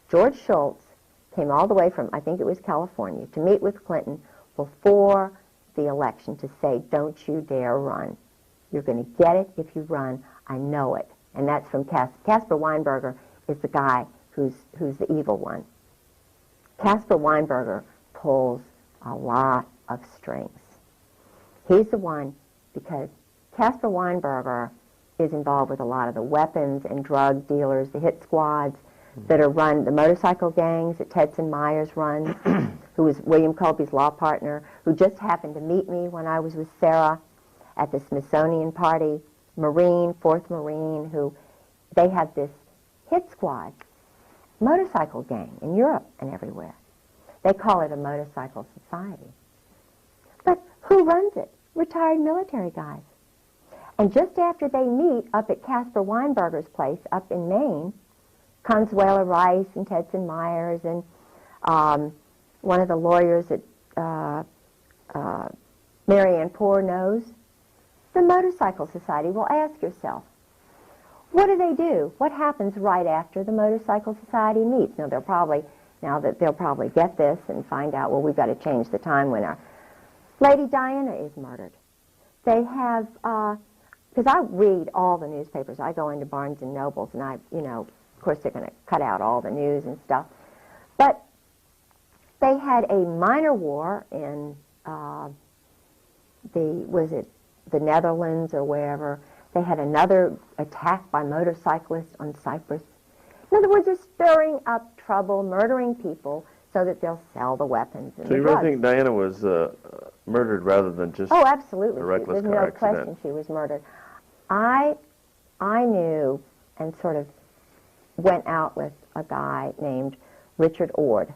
George Shultz came all the way from, I think it was California, to meet with Clinton before the election to say, don't you dare run. You're going to get it if you run. I know it. And that's from Caspar Weinberger is the guy who's the evil one. Caspar Weinberger pulls a lot of strings. He's the one because Caspar Weinberger is involved with a lot of the weapons and drug dealers, the hit squads that are run, the motorcycle gangs that Tedson Myers runs, who was William Colby's law partner, who just happened to meet me when I was with Sarah at the Smithsonian party, Marine, 4th Marine, who they have this hit squad, motorcycle gang in Europe and everywhere. They call it a motorcycle society. But who runs it? Retired military guys. And just after they meet up at Caspar Weinberger's place up in Maine, Consuela Rice and Tedson Myers and one of the lawyers that Marianne Poore knows, the Motorcycle Society will ask yourself, what do? What happens right after the Motorcycle Society meets? Now they'll probably get this and find out, well, we've got to change the time when our Lady Diana is murdered. They have, because I read all the newspapers. I go into Barnes and Nobles, and of course they're going to cut out all the news and stuff. But they had a minor war in the Netherlands or wherever. They had another attack by motorcyclists on Cyprus. In other words, they're stirring up trouble, murdering people so that they'll sell the weapons and So the you drugs. really think Diana was murdered rather than just Oh, absolutely. a reckless There's no car accident? question she was murdered. I knew and sort of went out with a guy named Richard Ord.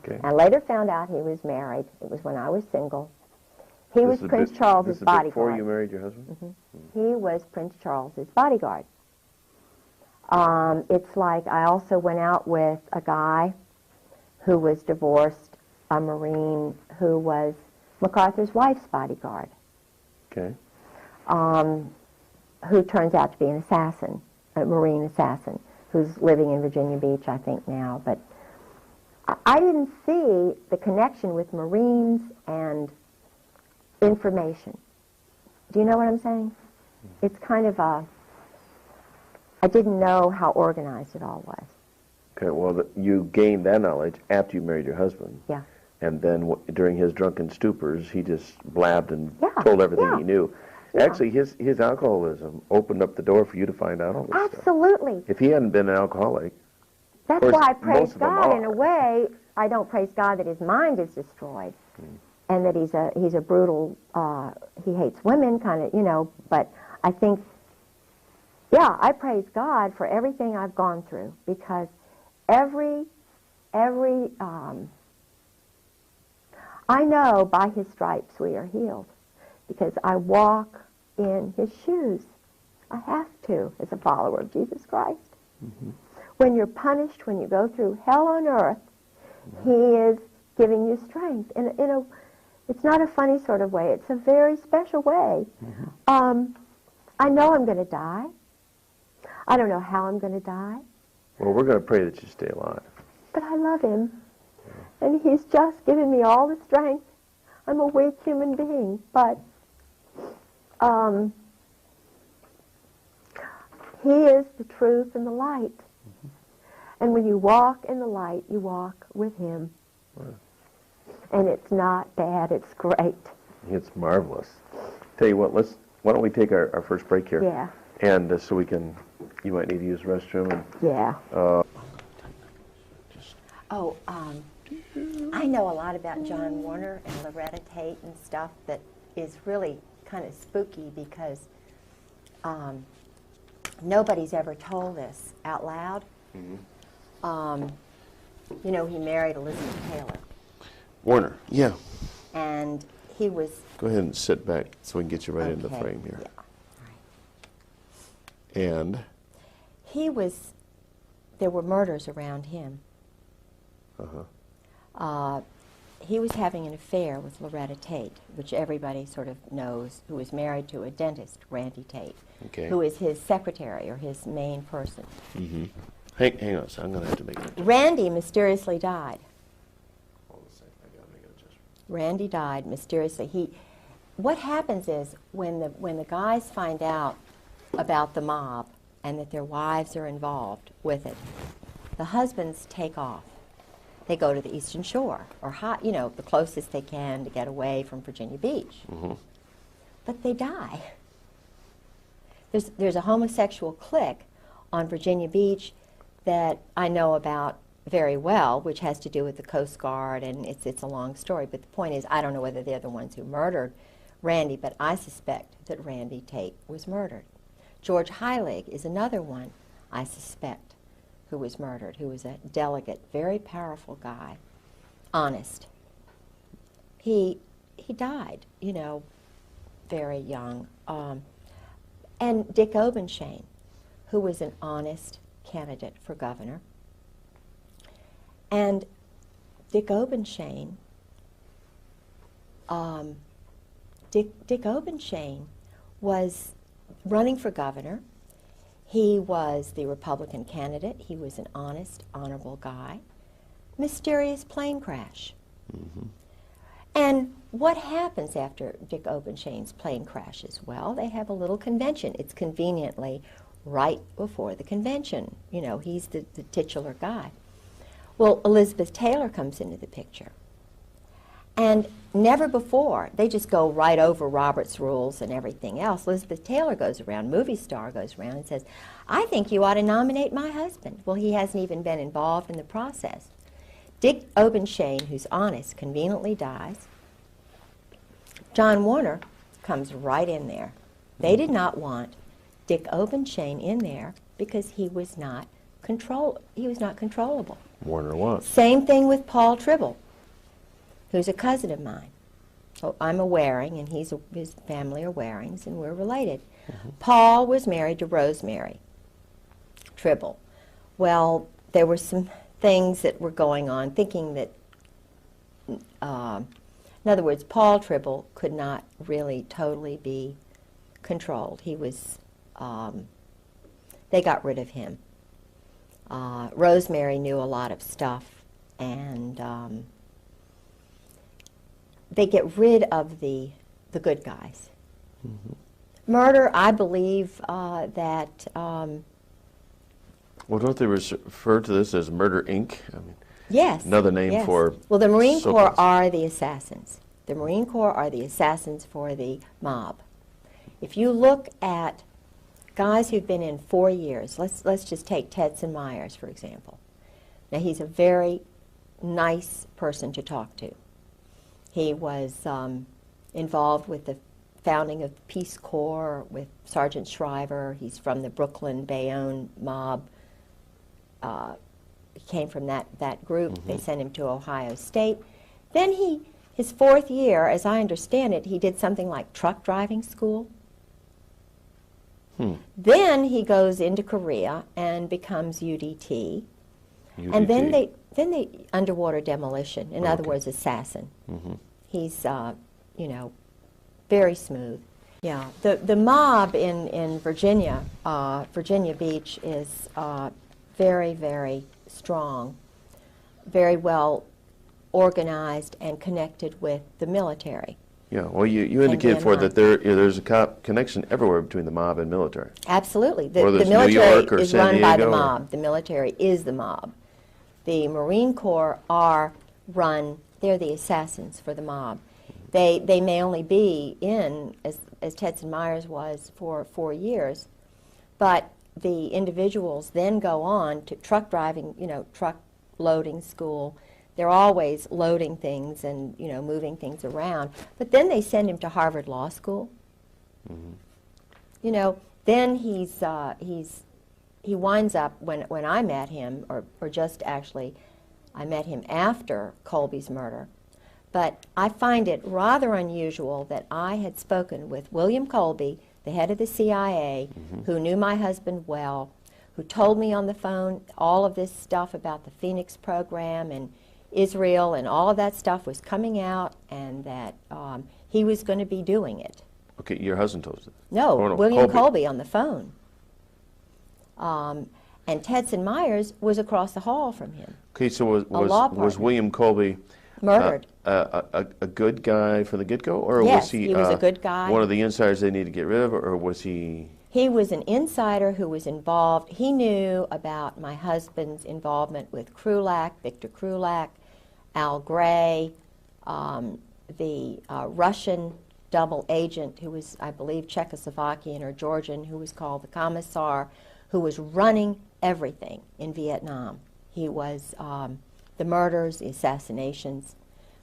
Okay. I later found out he was married. It was when I was single. He was Prince Charles's This is bodyguard. before you married your husband? He was Prince Charles's bodyguard. It's like I also went out with a guy who was divorced, a Marine who was MacArthur's wife's bodyguard, Okay. who turns out to be an assassin, a Marine assassin, who's living in Virginia Beach, I think, now. But I didn't see the connection with Marines and information. Do you know what I'm saying? It's kind of a, I didn't know how organized it all was. Okay, well, you gained that knowledge after you married your husband. Yeah. And then during his drunken stupors, he just blabbed and Yeah, told everything yeah. he knew. Yeah. Actually, his alcoholism opened up the door for you to find out all this stuff. Absolutely. If he hadn't been an alcoholic, That's course, why I praise most of them God in are. a way. I don't praise God that his mind is destroyed and that he's a brutal, he hates women kind of, you know, but I think, yeah, I praise God for everything I've gone through because every I know by his stripes we are healed because I walk in his shoes. I have to as a follower of Jesus Christ. When you're punished, when you go through hell on earth, he is giving you strength. In a, it's not a funny sort of way. It's a very special way. I know I'm going to die. I don't know how I'm going to die, well, we're going to pray that you stay alive. but I love him. And he's just given me all the strength. I'm a weak human being, but he is the truth and the light. And when you walk in the light, you walk with him. And it's not bad, it's great. It's marvelous. Tell you what, why don't we take our first break here? Yeah. And so we can, you might need to use the restroom. And, Yeah. uh, Oh, I know a lot about John Warner and Loretta Tate and stuff that is really kind of spooky because nobody's ever told this out loud. You know, he married Elizabeth Taylor, Warner, yeah. and he was... Go ahead and sit back so we can get you right in the Okay, frame here. yeah, right. And? He was... There were murders around him. He was having an affair with Loretta Tate, which everybody sort of knows, who was married to a dentist, Randy Tate, Okay. who is his secretary or his main person. Hang on, so I'm going to have to make an adjustment. Randy mysteriously died. Hold a second, I got to make an adjustment. Randy died mysteriously. What happens is when the guys find out about the mob and that their wives are involved with it, the husbands take off. They go to the Eastern Shore or the closest they can to get away from Virginia Beach. But they die. There's a homosexual clique on Virginia Beach that I know about very well, which has to do with the Coast Guard, and it's a long story. But the point is, I don't know whether they're the ones who murdered Randy, but I suspect that Randy Tate was murdered. George Heilig is another one I suspect who was murdered, who was a delegate, very powerful guy, honest. He died, very young. And Dick Obenshain, who was an honest candidate for governor. And Dick Obenshain, Dick Obenshain was running for governor. He was the Republican candidate. He was an honest, honorable guy. Mysterious plane crash. And what happens after Dick Obenshain's plane crashes? Well, they have a little convention. It's conveniently right before the convention. He's the titular guy. Well, Elizabeth Taylor comes into the picture. And never before, they just go right over Robert's rules and everything else. Elizabeth Taylor goes around, movie star goes around and says, I think you ought to nominate my husband. Well, he hasn't even been involved in the process. Dick Obenshain, who's honest, conveniently dies. John Warner comes right in there. They did not want Dick Obenshain in there because he was not controllable. Warner was. Same thing with Paul Tribble, who's a cousin of mine. So I'm a Waring, and his family are Warings, and we're related. Paul was married to Rosemary Tribble. Well, there were some things that were going on, thinking that, in other words, Paul Tribble could not really totally be controlled. He was, they got rid of him. Rosemary knew a lot of stuff, and they get rid of the good guys. Murder, I believe that... Well, don't they refer to this as Murder, Inc.? I mean, yes. another name yes. for... Well, the Marine Corps so-called- are the assassins. The Marine Corps are the assassins for the mob. If you look at guys who've been in 4 years, let's just take Tedson Myers, for example. Now, he's a very nice person to talk to. He was involved with the founding of the Peace Corps with Sergeant Shriver. He's from the Brooklyn Bayonne mob. He came from that group. They sent him to Ohio State. Then his 4th year, as I understand it, he did something like truck driving school. Then he goes into Korea and becomes UDT. And then they underwater demolition. In other words, assassin. He's you know, very smooth. Yeah, the mob in Virginia, Virginia Beach, is very, very strong, very well organized and connected with the military. Yeah, well, you indicated before that there's a connection everywhere between the mob and military. Absolutely. The Whether it's New military York or is San run by the Diego or- mob. The military is the mob. The Marine Corps are run, they're the assassins for the mob. They may only be in, as Tedson Myers was, for 4 years, but the individuals then go on to truck driving, you know, truck loading school. They're always loading things and, you know, moving things around. But then they send him to Harvard Law School. You know, then he winds up, when I met him, or just actually, I met him after Colby's murder. But I find it rather unusual that I had spoken with William Colby, the head of the CIA, who knew my husband well, who told me on the phone all of this stuff about the Phoenix program and Israel, and all of that stuff was coming out, and that he was going to be doing it. Okay, your husband told you. No, Oh, no, William Colby. Colby on the phone. And Tedson Myers was across the hall from him. Okay, so law was partner. William Colby Murdered. a good guy from the get-go, or Yes, was he, he was a good guy. one of the insiders they need to get rid of, or was he... He was an insider who was involved. He knew about my husband's involvement with Krulak, Victor Krulak, Al Gray, the Russian double agent who was, I believe, Czechoslovakian or Georgian, who was called the Commissar, who was running everything in Vietnam. He was the murders, the assassinations.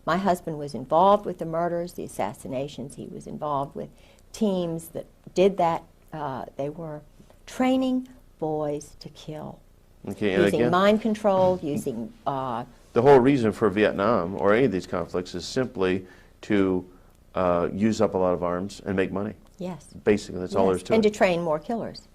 My husband was involved with the murders, the assassinations. He was involved with teams that did that. They were training boys to kill, Okay, and using again, mind control, using... the whole reason for Vietnam, or any of these conflicts, is simply to use up a lot of arms and make money. yes. Basically, that's all there is to And it. to train more killers.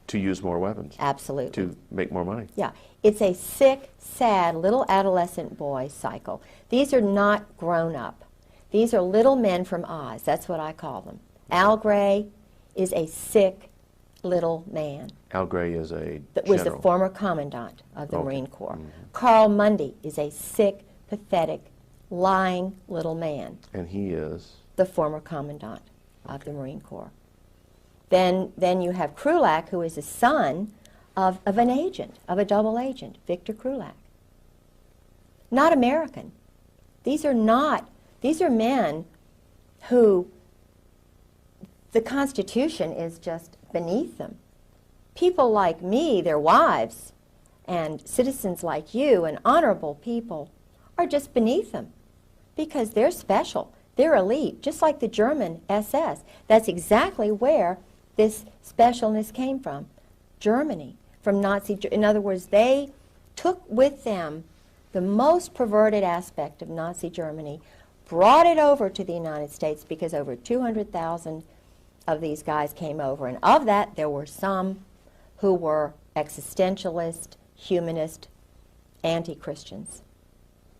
To use more weapons. Absolutely. To make more money. Yeah. It's a sick, sad little adolescent boy cycle. These are not grown up. These are little men from Oz. That's what I call them. Al Gray is a sick little man. Al Gray is a That was the general. former commandant of the Okay. Marine Corps. Carl Mundy is a sick, pathetic, lying little man. And he is... The former commandant of the Marine Corps. Then you have Krulak, who is the son of an agent, of a double agent, Victor Krulak. Not American. These are men who the Constitution is just beneath them. People like me, their wives, and citizens like you and honorable people are just beneath them because they're special. They're elite, just like the German SS. That's exactly where this specialness came from. Germany, from Nazi. In other words, they took with them the most perverted aspect of Nazi Germany, brought it over to the United States, because over 200,000 of these guys came over. And of that, there were some who were existentialist, humanist, anti-Christians.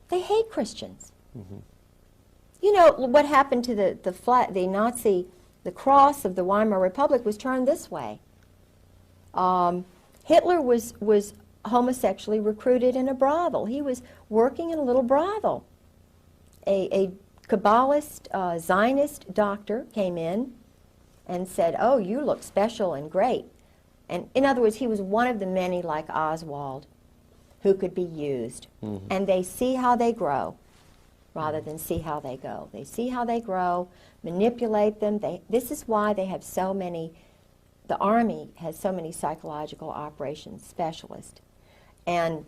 They hate Christians. You know, what happened to the Nazi, the cross of the Weimar Republic was turned this way. Hitler was homosexually recruited in a brothel. He was working in a little brothel. A Kabbalist, Zionist doctor came in and said, "Oh, you look special and great." And in other words, he was one of the many like Oswald who could be used. And they see how they grow rather than see how they go. They see how they grow, manipulate them. This is why they have so many, the Army has so many psychological operations specialists. And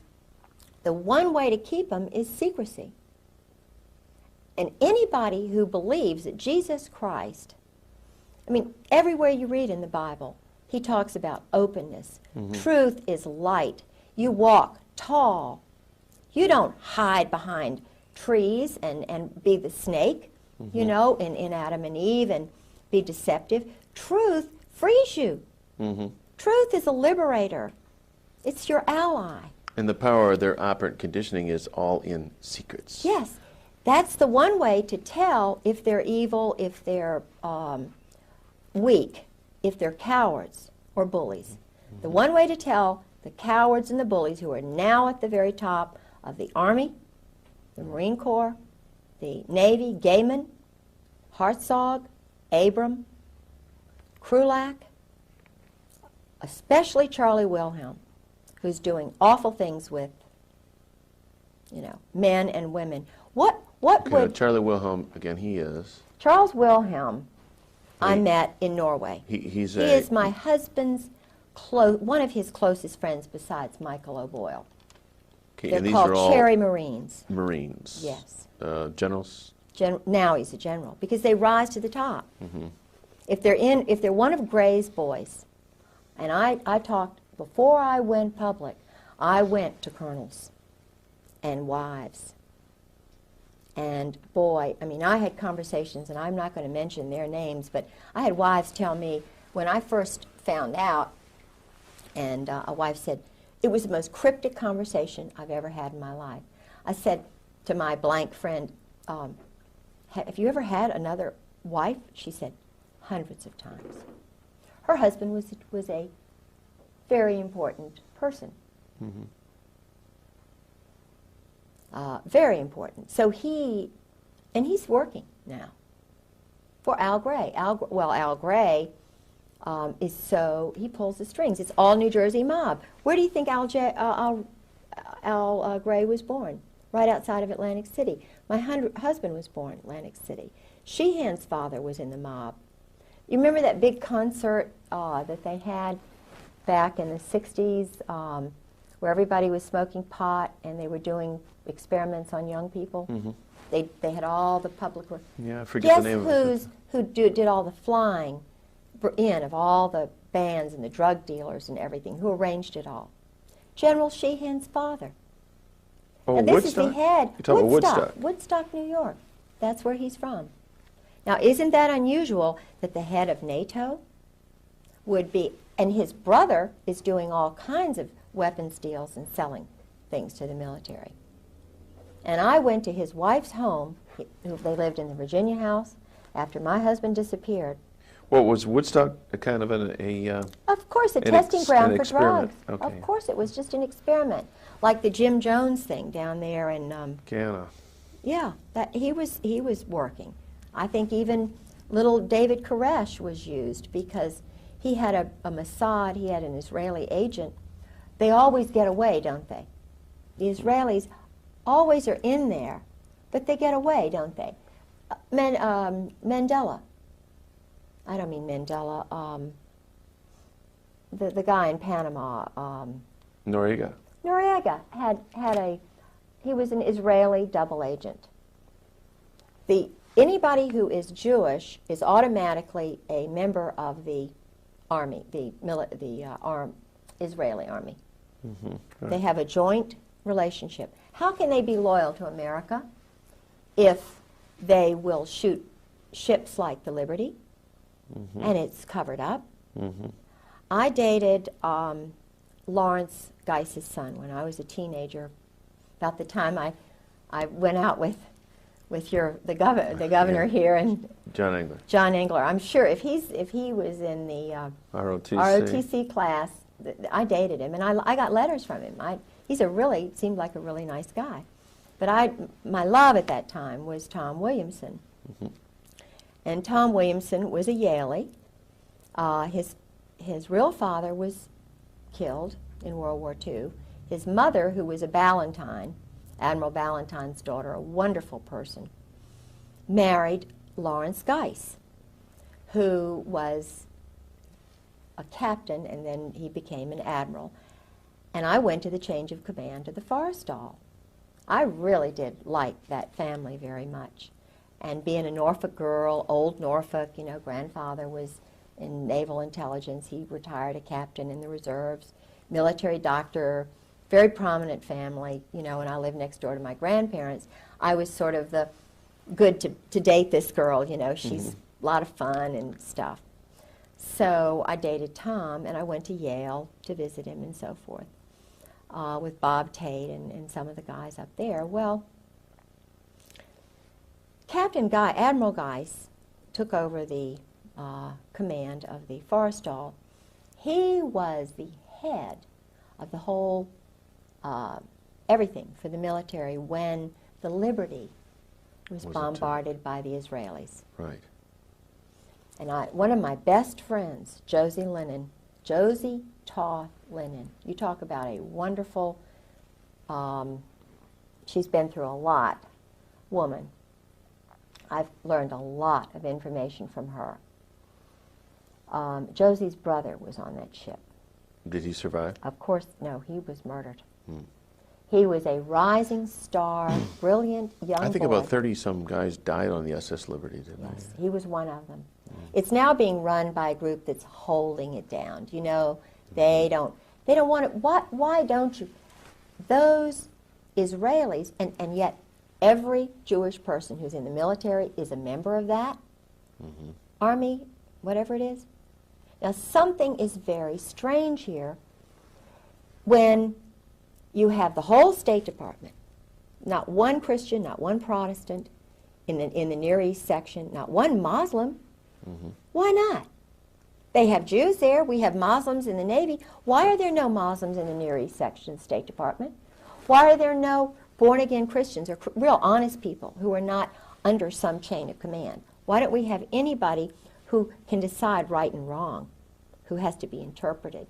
the one way to keep them is secrecy. And anybody who believes that Jesus Christ, I mean, everywhere you read in the Bible, he talks about openness. Truth is light. You walk tall. You don't hide behind trees and be the snake, you know, in Adam and Eve, and be deceptive. Truth frees you. Truth is a liberator. It's your ally. And the power of their operant conditioning is all in secrets. Yes. That's the one way to tell if they're evil, if they're weak, if they're cowards or bullies. The one way to tell the cowards and the bullies who are now at the very top of the Army, the Marine Corps, the Navy, Gaiman, Hartzog, Abram, Krulak, especially Charlie Wilhelm, who's doing awful things with, you know, men and women. What would Charlie Wilhelm, again, he is. Charles Wilhelm, I met in Norway. He is my husband's one of his closest friends besides Michael O'Boyle. Okay, They're and these called are all Cherry Marines. Marines. Yes. Generals. Now he's a general because they rise to the top. If they're one of Gray's boys, and I talked before I went public, I went to colonels and wives. And boy, I mean, I had conversations, and I'm not going to mention their names, but I had wives tell me when I first found out, and a wife said, it was the most cryptic conversation I've ever had in my life. I said to my blank friend, have you ever had another wife? She said, hundreds of times. Her husband was a very important person. Very important. So he's working now for Al Gray. Al Gray he pulls the strings. It's all New Jersey mob. Where do you think Al Gray was born? Right outside of Atlantic City. My husband was born in Atlantic City. Sheehan's father was in the mob. You remember that big concert that they had back in the 60s where everybody was smoking pot and they were doing experiments on young people? They had all the public... Yeah, I forget the name of it. Guess who did all the flying in of all the bands and the drug dealers and everything? Who arranged it all? General Sheehan's father. Oh, Now, this Woodstock? is the head. You're talking about Woodstock. Woodstock, New York. That's where he's from. Now, isn't that unusual that the head of NATO would be, and his brother is doing all kinds of weapons deals and selling things to the military. And I went to his wife's home. They lived in the Virginia house after my husband disappeared. Well, was Woodstock a kind of Of course, a testing ground for experiment. drugs. Okay. Of course, it was just an experiment, like the Jim Jones thing down there in Guyana. Yeah, that he was working. I think even little David Koresh was used because he had a Mossad, he had an Israeli agent. They always get away, don't they? The Israelis always are in there, but they get away, don't they? Mandela. I don't mean Mandela. The guy in Panama. Noriega. Noriega he was an Israeli double agent. The anybody who is Jewish is automatically a member of the army, the Israeli army. They have a joint relationship. How can they be loyal to America if they will shoot ships like the Liberty and it's covered up? I dated Lawrence Geis's son when I was a teenager, about the time I went out with the governor here, and John Engler. John Engler. I'm sure if he was in the ROTC class, I dated him, and I got letters from him. Seemed like a really nice guy. But my love at that time was Tom Williamson. And Tom Williamson was a Yalie. His real father was killed in World War II. His mother, who was a Ballantyne, Admiral Ballantyne's daughter, a wonderful person, married Lawrence Geis, who was a captain, and then he became an admiral. And I went to the change of command to the Forrestal. I really did like that family very much. And being a Norfolk girl, old Norfolk, grandfather was in naval intelligence. He retired a captain in the reserves, military doctor, very prominent family, and I lived next door to my grandparents. I was sort of the good to date this girl, she's a lot of fun and stuff. So I dated Tom, and I went to Yale to visit him and so forth, with Bob Tate and some of the guys up there. Well, Admiral Geis took over the command of the Forrestal. He was the head of the whole everything for the military when the Liberty was bombarded by the Israelis. Right. And one of my best friends, Josie Toth Lennon, you talk about a wonderful, she's been through a lot, woman. I've learned a lot of information from her. Josie's brother was on that ship. Did he survive? Of course, no, he was murdered. He was a rising star, brilliant young boy. I think about 30-some guys died on the SS Liberty, didn't Yes, he was one of them. It's now being run by a group that's holding it down. They don't want it. Why don't you? Those Israelis, and yet every Jewish person who's in the military is a member of that army, whatever it is. Now, something is very strange here when you have the whole State Department, not one Christian, not one Protestant in the Near East section, not one Muslim. Why not? They have Jews there. We have Muslims in the Navy. Why are there no Muslims in the Near East section of the State Department? Why are there no born-again Christians or real honest people who are not under some chain of command? Why don't we have anybody who can decide right and wrong, who has to be interpreted,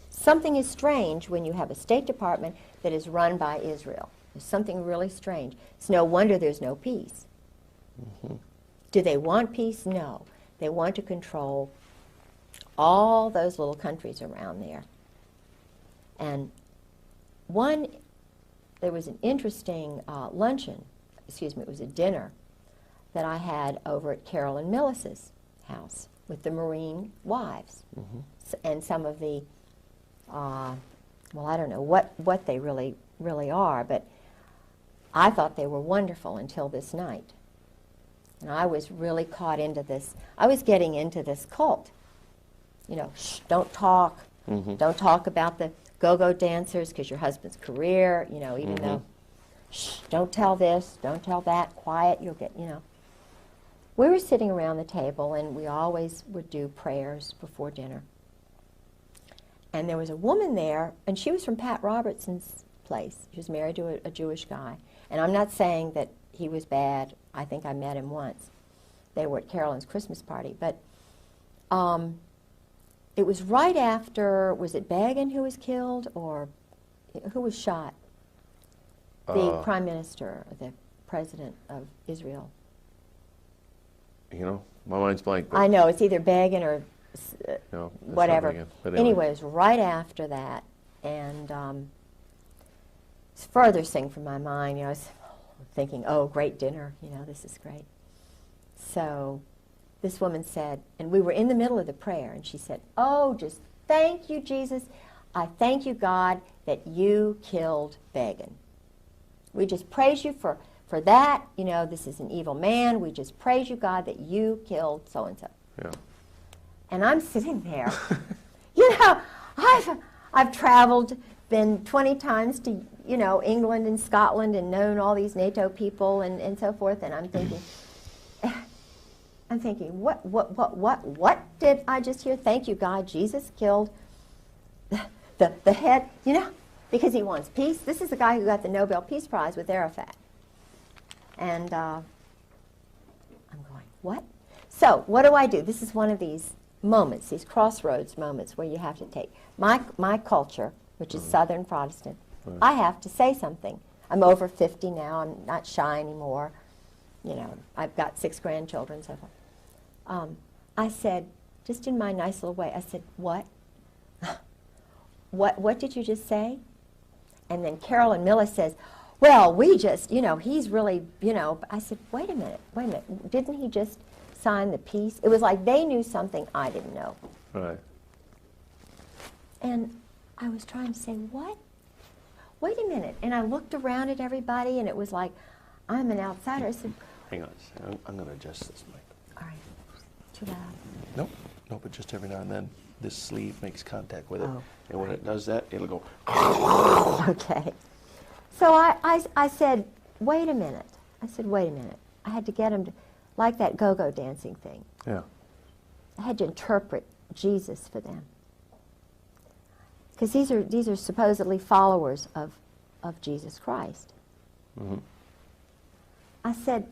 Something is strange when you have a State Department that is run by Israel. There's something really strange. It's no wonder there's no peace. Do they want peace? No. They want to control all those little countries around there. And there was an interesting luncheon, it was a dinner, that I had over at Carolyn Millis's house with the Marine wives and some of the, I don't know what they really are, but I thought they were wonderful until this night. And I was really caught into this. I was getting into this cult. Shh, don't talk. Don't talk about the go-go dancers because your husband's career, even though, shh, don't tell this, don't tell that, quiet, you'll get, We were sitting around the table, and we always would do prayers before dinner. And there was a woman there, and she was from Pat Robertson's place. She was married to a Jewish guy. And I'm not saying that he was bad. I think I met him once. They were at Carolyn's Christmas party. But it was right after, was it Begin who was killed, or who was shot? The prime minister, the president of Israel. My mind's blank. I know, it's either Begin or no, whatever. Anyway, it was right after that. And it's the furthest thing from my mind. thinking, oh, great dinner, you know, this is great. So this woman said, and we were in the middle of the prayer, and she said, oh, just thank you, Jesus. I thank you, God, that you killed Begin. We just praise you for that. You know, this is an evil man. We just praise you, God, that you killed so-and-so. Yeah. And I'm sitting there. You know, I've traveled, been 20 times to, you know, England and Scotland and known all these NATO people and so forth, and I'm thinking, what did I just hear? Thank you, God, Jesus killed the head, you know, because he wants peace. This is the guy who got the Nobel Peace Prize with Arafat. And I'm going, what? So what do? This is one of these moments, these crossroads moments where you have to take my culture, which is Southern Protestant. I have to say something. I'm over 50 now. I'm not shy anymore. You know, I've got 6 grandchildren, so forth. I said, just in my nice little way, I said, what? What did you just say? And then Carolyn Miller says, well, we just, you know, he's really, you know. I said, wait a minute. Didn't he just sign the peace? It was like they knew something I didn't know. Right. And I was trying to say, what? Wait a minute. And I looked around at everybody, and it was like, I'm an outsider. I said, Hang on a second. I'm going to adjust this mic. all right, too loud. Nope. No, but just every now and then, this sleeve makes contact with it. Oh, And when it does that, it'll go. Okay. So I said, wait a minute. I said, wait a minute. I had to get him to, like that go-go dancing thing. Yeah. I had to interpret Jesus for them. Because these are supposedly followers of Jesus Christ. Mm-hmm. I said,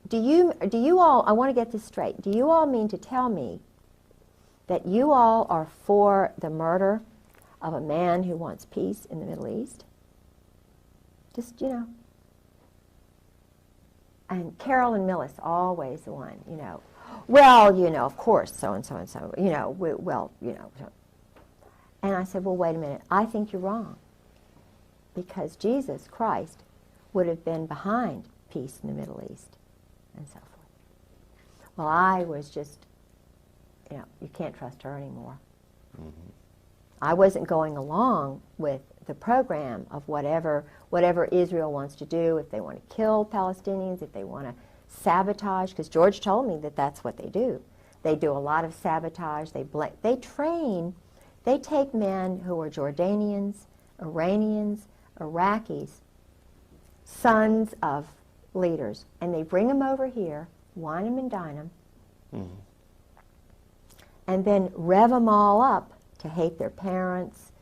do you all, I want to get this straight, do you all mean to tell me that you all are for the murder of a man who wants peace in the Middle East? Just, you know. And Carolyn Millis, always the one, you know. Well, you know, of course, so-and-so and so, you know, well, you know. So. And I said, well, wait a minute. I think you're wrong. Because Jesus Christ would have been behind peace in the Middle East and so forth. Well, I was just, you know, you can't trust her anymore. Mm-hmm. I wasn't going along with the program of whatever Israel wants to do, if they want to kill Palestinians, if they want to sabotage, because George told me that that's what they do. They do a lot of sabotage. They train, they take men who are Jordanians, Iranians, Iraqis, sons of leaders, and they bring them over here, wine them and dine them, and then rev them all up to hate their parents,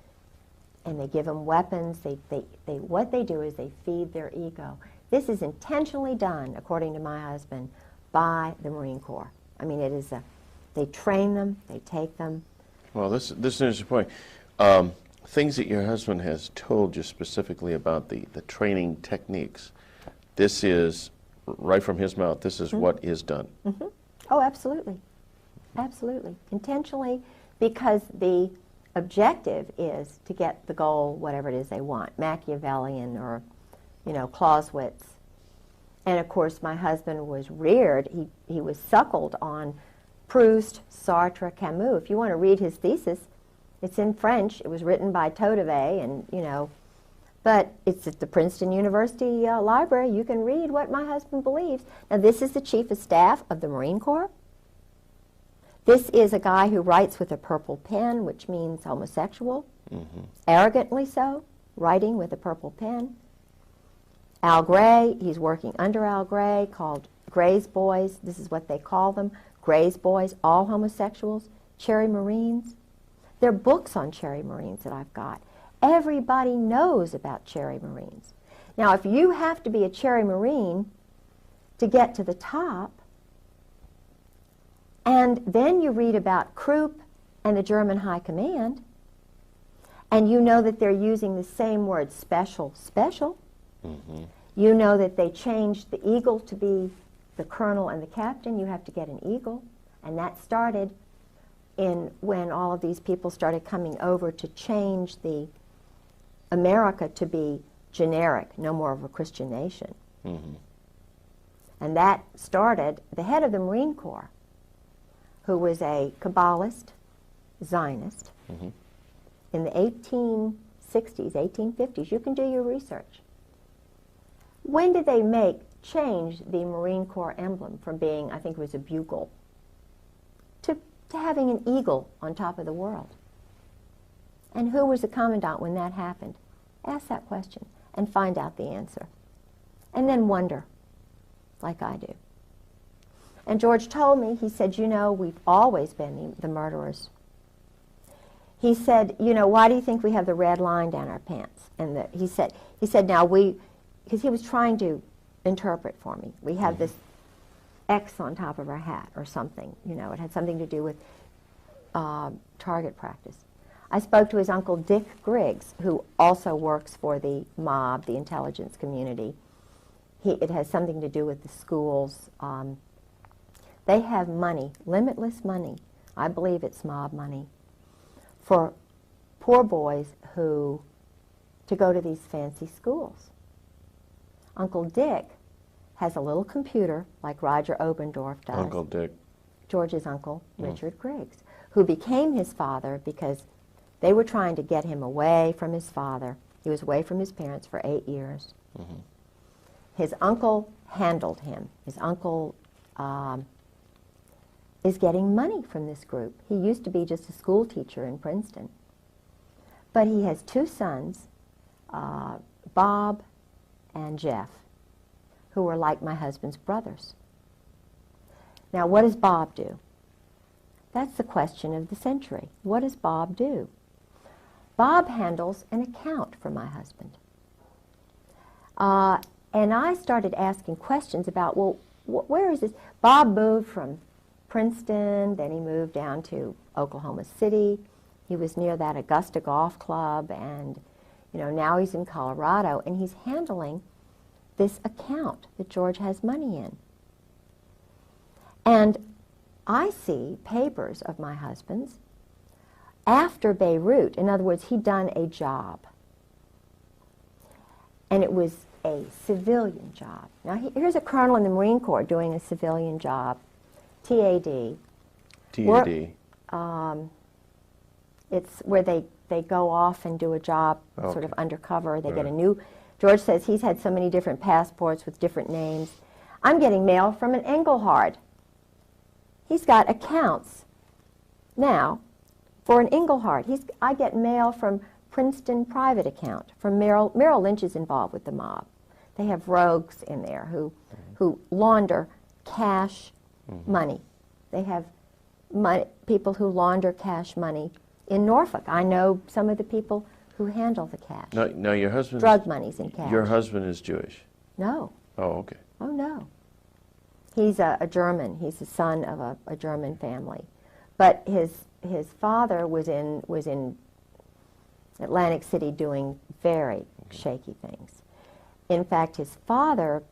and they give them weapons. What they do is they feed their ego. This is intentionally done, according to my husband, by the Marine Corps. I mean, they train them, they take them. Well, this is an interesting point. Things that your husband has told you specifically about the training techniques. This is, right from his mouth, this is what is done. Mm-hmm. Oh, absolutely. Absolutely. Intentionally, because the objective is to get the goal, whatever it is they want, Machiavellian or, you know, Clausewitz. And of course, my husband was reared, he was suckled on Proust, Sartre, Camus. If you want to read his thesis, it's in French. It was written by Todevay, and, you know, but it's at the Princeton University library. You can read what my husband believes. Now, this is the Chief of Staff of the Marine Corps. This is a guy who writes with a purple pen, which means homosexual, arrogantly so, writing with a purple pen. Al Gray, he's working under Al Gray, called Gray's Boys. This is what they call them, Gray's Boys, all homosexuals. Cherry Marines. There are books on Cherry Marines that I've got. Everybody knows about Cherry Marines. Now, if you have to be a Cherry Marine to get to the top, and then you read about Krupp and the German High Command, and you know that they're using the same word, special. You know that they changed the eagle to be the colonel and the captain. You have to get an eagle. And that started when all of these people started coming over to change the America to be generic, no more of a Christian nation. And that started the head of the Marine Corps, who was a Kabbalist, Zionist, in the 1860s, 1850s. You can do your research. When did they change the Marine Corps emblem from being, I think it was a bugle, to having an eagle on top of the world? And who was the commandant when that happened? Ask that question and find out the answer. And then wonder, like I do. And George told me, he said, you know, we've always been the murderers. He said, you know, why do you think we have the red line down our pants? And he said, now because he was trying to interpret for me. We have this X on top of our hat or something, you know, it had something to do with target practice. I spoke to his uncle Dick Griggs, who also works for the mob, the intelligence community. It has something to do with the schools. They have money, limitless money, I believe it's mob money, for poor boys to go to these fancy schools. Uncle Dick has a little computer like Roger Obendorf does. Uncle Dick. George's uncle, Richard Griggs, who became his father because they were trying to get him away from his father. He was away from his parents for 8 years. His uncle handled him. His uncle is getting money from this group. He used to be just a school teacher in Princeton. But he has 2 sons, Bob and Jeff, who are like my husband's brothers. Now, what does Bob do? That's the question of the century. What does Bob do? Bob handles an account for my husband. And I started asking questions about, well, where is this? Bob moved from Princeton, then he moved down to Oklahoma City. He was near that Augusta Golf Club, and you know, now he's in Colorado, and he's handling this account that George has money in. And I see papers of my husband's after Beirut. In other words, he'd done a job. And it was a civilian job. Now, here's a colonel in the Marine Corps doing a civilian job. TAD. TAD. It's where they go off and do a job sort of undercover. They get a new... George says he's had so many different passports with different names. I'm getting mail from an Engelhard. He's got accounts now for an Engelhard. I get mail from Princeton private account. From Merrill Lynch is involved with the mob. They have rogues in there who launder cash money. They have people who launder cash money in Norfolk. I know some of the people who handle the cash. No, your husband. Drug money's in cash. Your husband is Jewish. No. Oh, okay. Oh no. He's a German. He's the son of a German family, but his father was in Atlantic City doing very shaky things. In fact, his father's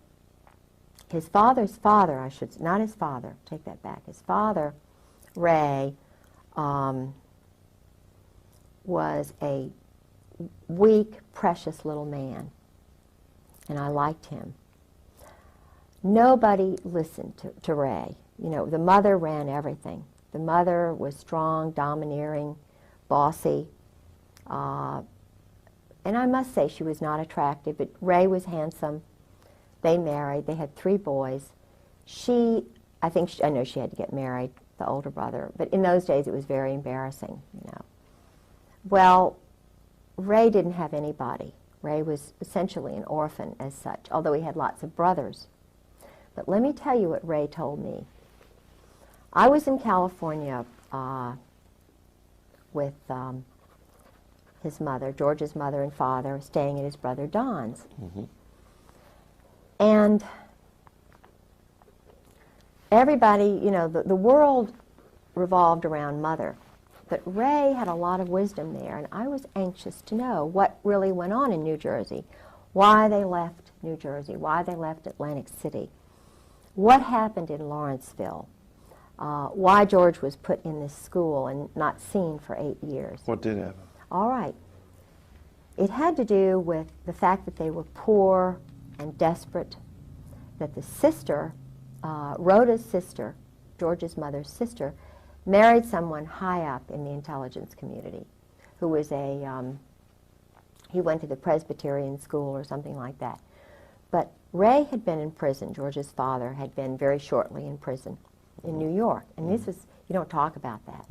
father, not his father, take that back, his father, Ray, was a weak, precious little man, and I liked him. Nobody listened to Ray. You know, the mother ran everything. The mother was strong, domineering, bossy, and I must say she was not attractive, but Ray was handsome. They married. They had 3 boys. I know she had to get married, the older brother, but in those days it was very embarrassing, you know. Well, Ray didn't have anybody. Ray was essentially an orphan as such, although he had lots of brothers. But let me tell you what Ray told me. I was in California with his mother, George's mother and father, staying at his brother Don's. And everybody, you know, the world revolved around Mother. But Ray had a lot of wisdom there, and I was anxious to know what really went on in New Jersey, why they left New Jersey, why they left Atlantic City, what happened in Lawrenceville, why George was put in this school and not seen for 8 years. What did happen? All right. It had to do with the fact that they were poor and desperate that the sister, Rhoda's sister, George's mother's sister, married someone high up in the intelligence community who was he went to the Presbyterian school or something like that. But Ray had been in prison. George's father had been very shortly in prison in New York. And this is, you don't talk about that.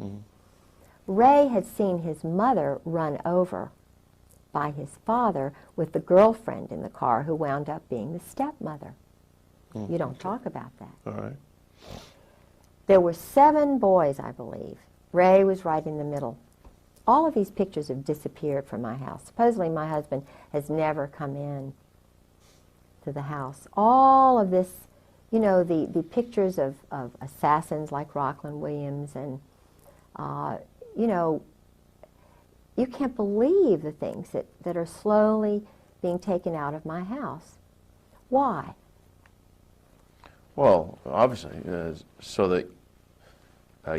Ray had seen his mother run over by his father with the girlfriend in the car who wound up being the stepmother. You don't talk about that. All right. There were 7 boys, I believe. Ray was right in the middle. All of these pictures have disappeared from my house. Supposedly my husband has never come in to the house. All of this, you know, the pictures of assassins like Rockland Williams and, you know, you can't believe the things that are slowly being taken out of my house. Why? Well, obviously, so that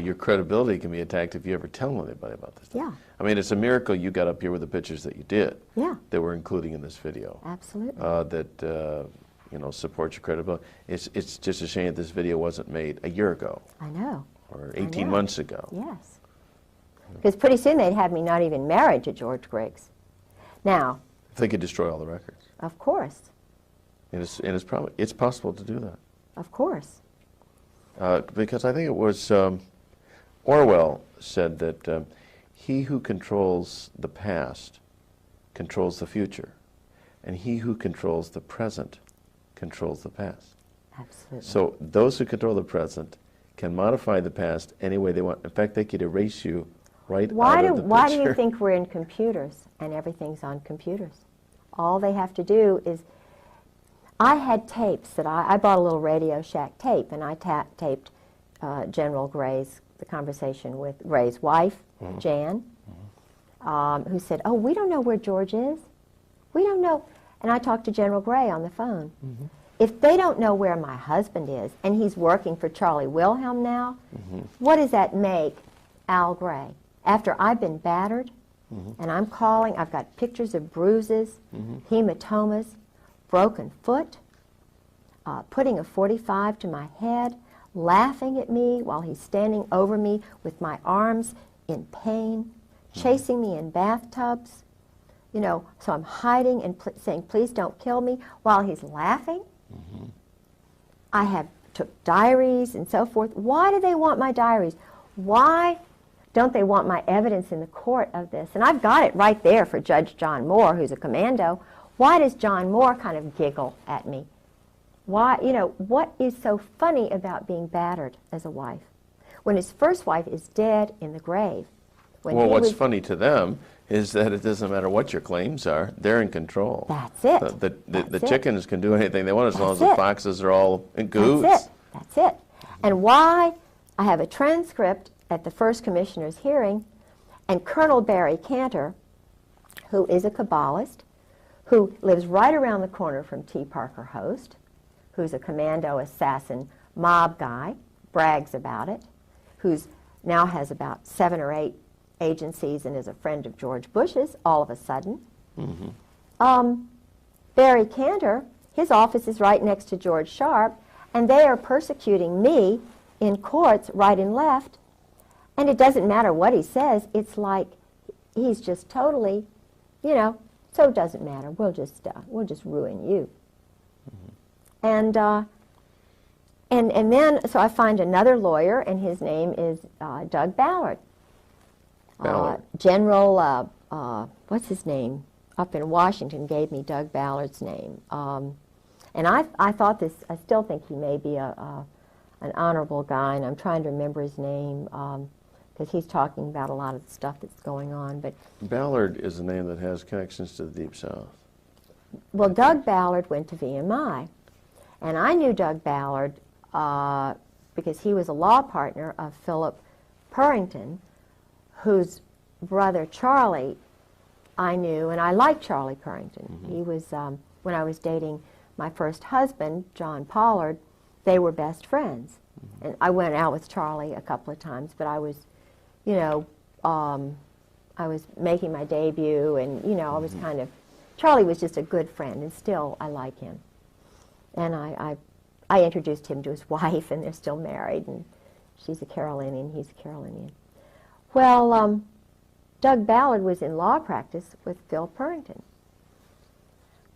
your credibility can be attacked if you ever tell anybody about this. Yeah. I mean, it's a miracle you got up here with the pictures that you did. Yeah. That we're including in this video. Absolutely. That you know, support your credibility. It's just a shame that this video wasn't made a year ago. I know. Or 18 months ago. Yes. Because pretty soon they'd have me not even married to George Griggs. Now. If they could destroy all the records. Of course. And it's possible to do that. Of course. Because I think it was Orwell said that he who controls the past controls the future, and he who controls the present controls the past. Absolutely. So those who control the present can modify the past any way they want. In fact, they could erase you right out of the Why do picture. you think we're in computers and everything's on computers? All they have to do is, I had tapes that I bought a little Radio Shack tape, and I taped General Gray's, the conversation with Gray's wife, Jan, who said, "Oh, we don't know where George is. We don't know." And I talked to General Gray on the phone. If they don't know where my husband is, and he's working for Charlie Wilhelm now, what does that make Al Gray? After I've been battered, and I'm calling, I've got pictures of bruises, hematomas, broken foot, putting a .45 to my head, laughing at me while he's standing over me with my arms in pain, chasing me in bathtubs. You know, so I'm hiding and saying, "Please don't kill me," while he's laughing. I took diaries and so forth. Why do they want my diaries? Why don't they want my evidence in the court of this? And I've got it right there for Judge John Moore, who's a commando. Why does John Moore kind of giggle at me? Why, you know, what is so funny about being battered as a wife? When his first wife is dead in the grave. Well, what's funny to them is that it doesn't matter what your claims are, they're in control. That's it. The chickens can do anything they want as long as the foxes are all in cahoots. That's it. That's it. And why I have a transcript at the first commissioner's hearing, and Colonel Barry Cantor, who is a Kabbalist, who lives right around the corner from T. Parker Host, who's a commando assassin mob guy, brags about it, who's now has about 7 or 8 agencies and is a friend of George Bush's all of a sudden. Barry Cantor, his office is right next to George Sharp, and they are persecuting me in courts right and left, and it doesn't matter what he says. It's like he's just totally, you know, so it doesn't matter. We'll just ruin you. And then, so I find another lawyer, and his name is Doug Ballard. General, what's his name, up in Washington gave me Doug Ballard's name. And I thought this, I still think he may be an honorable guy, and I'm trying to remember his name, because he's talking about a lot of the stuff that's going on. But Ballard is a name that has connections to the Deep South. Well, Doug Ballard went to VMI, and I knew Doug Ballard because he was a law partner of Philip Purrington, whose brother Charlie I knew, and I liked Charlie Purrington. He was, when I was dating my first husband, John Pollard, they were best friends. And I went out with Charlie a couple of times, but I was, you know, I was making my debut, and, you know, I was kind of, Charlie was just a good friend, and still I like him. And I I introduced him to his wife, and they're still married, and she's a Carolinian, he's a Carolinian. Well, Doug Ballard was in law practice with Phil Purrington.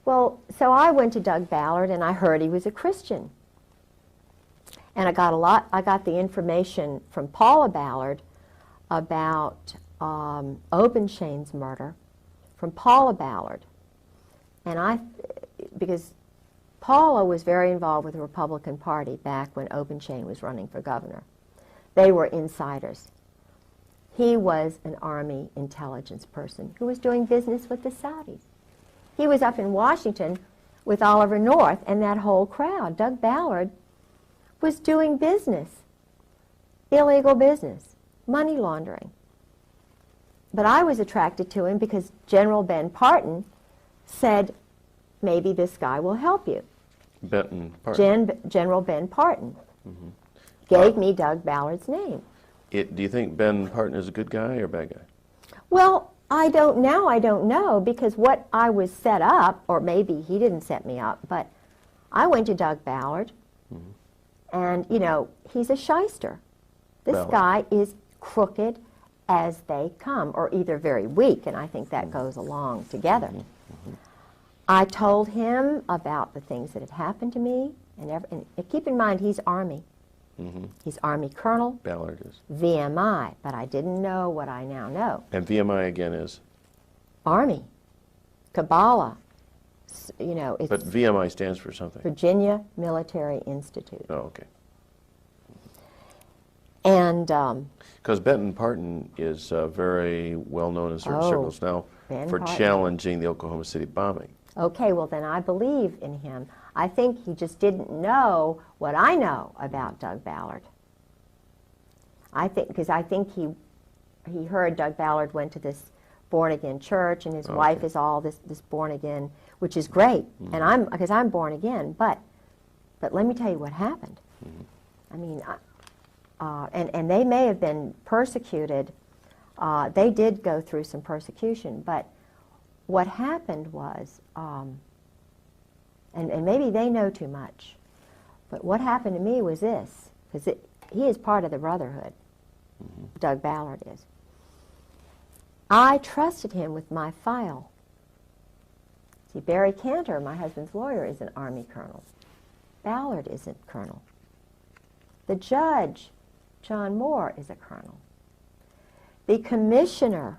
Well, so I went to Doug Ballard, and I heard he was a Christian. And I got the information from Paula Ballard about Obenshain's murder from Paula Ballard. And because Paula was very involved with the Republican Party back when Obenshain was running for governor. They were insiders. He was an Army intelligence person who was doing business with the Saudis. He was up in Washington with Oliver North and that whole crowd. Doug Ballard was doing business, illegal business, money laundering. But I was attracted to him because General Ben Parton said, maybe this guy will help you. Benton Parton. General Ben Parton gave me Doug Ballard's name. Do you think Ben Parton is a good guy or a bad guy? Well, I don't know, because what I was set up, or maybe he didn't set me up, but I went to Doug Ballard, and, you know, he's a shyster. This Ballard. guy is crooked as they come, or either very weak, and I think that goes along together. I told him about the things that had happened to me, and keep in mind, he's Army. He's Army Colonel. Ballard is. VMI, but I didn't know what I now know. And VMI again is? Army. Kabbalah. You know, it's But VMI stands for something. Virginia Military Institute. Oh, okay. And because Benton Parton is very well known in certain circles now Ben for Parton. challenging the Oklahoma City bombing. okay, well then I believe in him. I think he just didn't know what I know about Doug Ballard. I think he heard Doug Ballard went to this born-again church, and his wife is all this born-again, which is great, and because I'm born again, but let me tell you what happened. I mean, and they may have been persecuted. They did go through some persecution, but what happened was, and maybe they know too much, but what happened to me was this, because he is part of the Brotherhood, Doug Ballard is. I trusted him with my file. See, Barry Cantor, my husband's lawyer, is an Army colonel. Ballard isn't colonel. The judge, John Moore, is a colonel. The commissioner,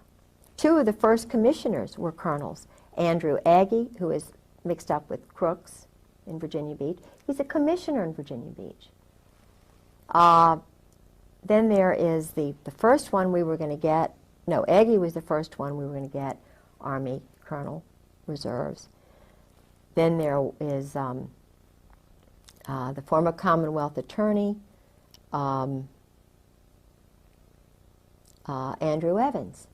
two of the first commissioners were colonels. Andrew Agee, who is mixed up with Crooks in Virginia Beach, he's a commissioner in Virginia Beach. Then there is the first one we were going to get. No, Agee was the first one we were going to get, Army Colonel Reserves. Then there is the former Commonwealth Attorney, Andrew Evans.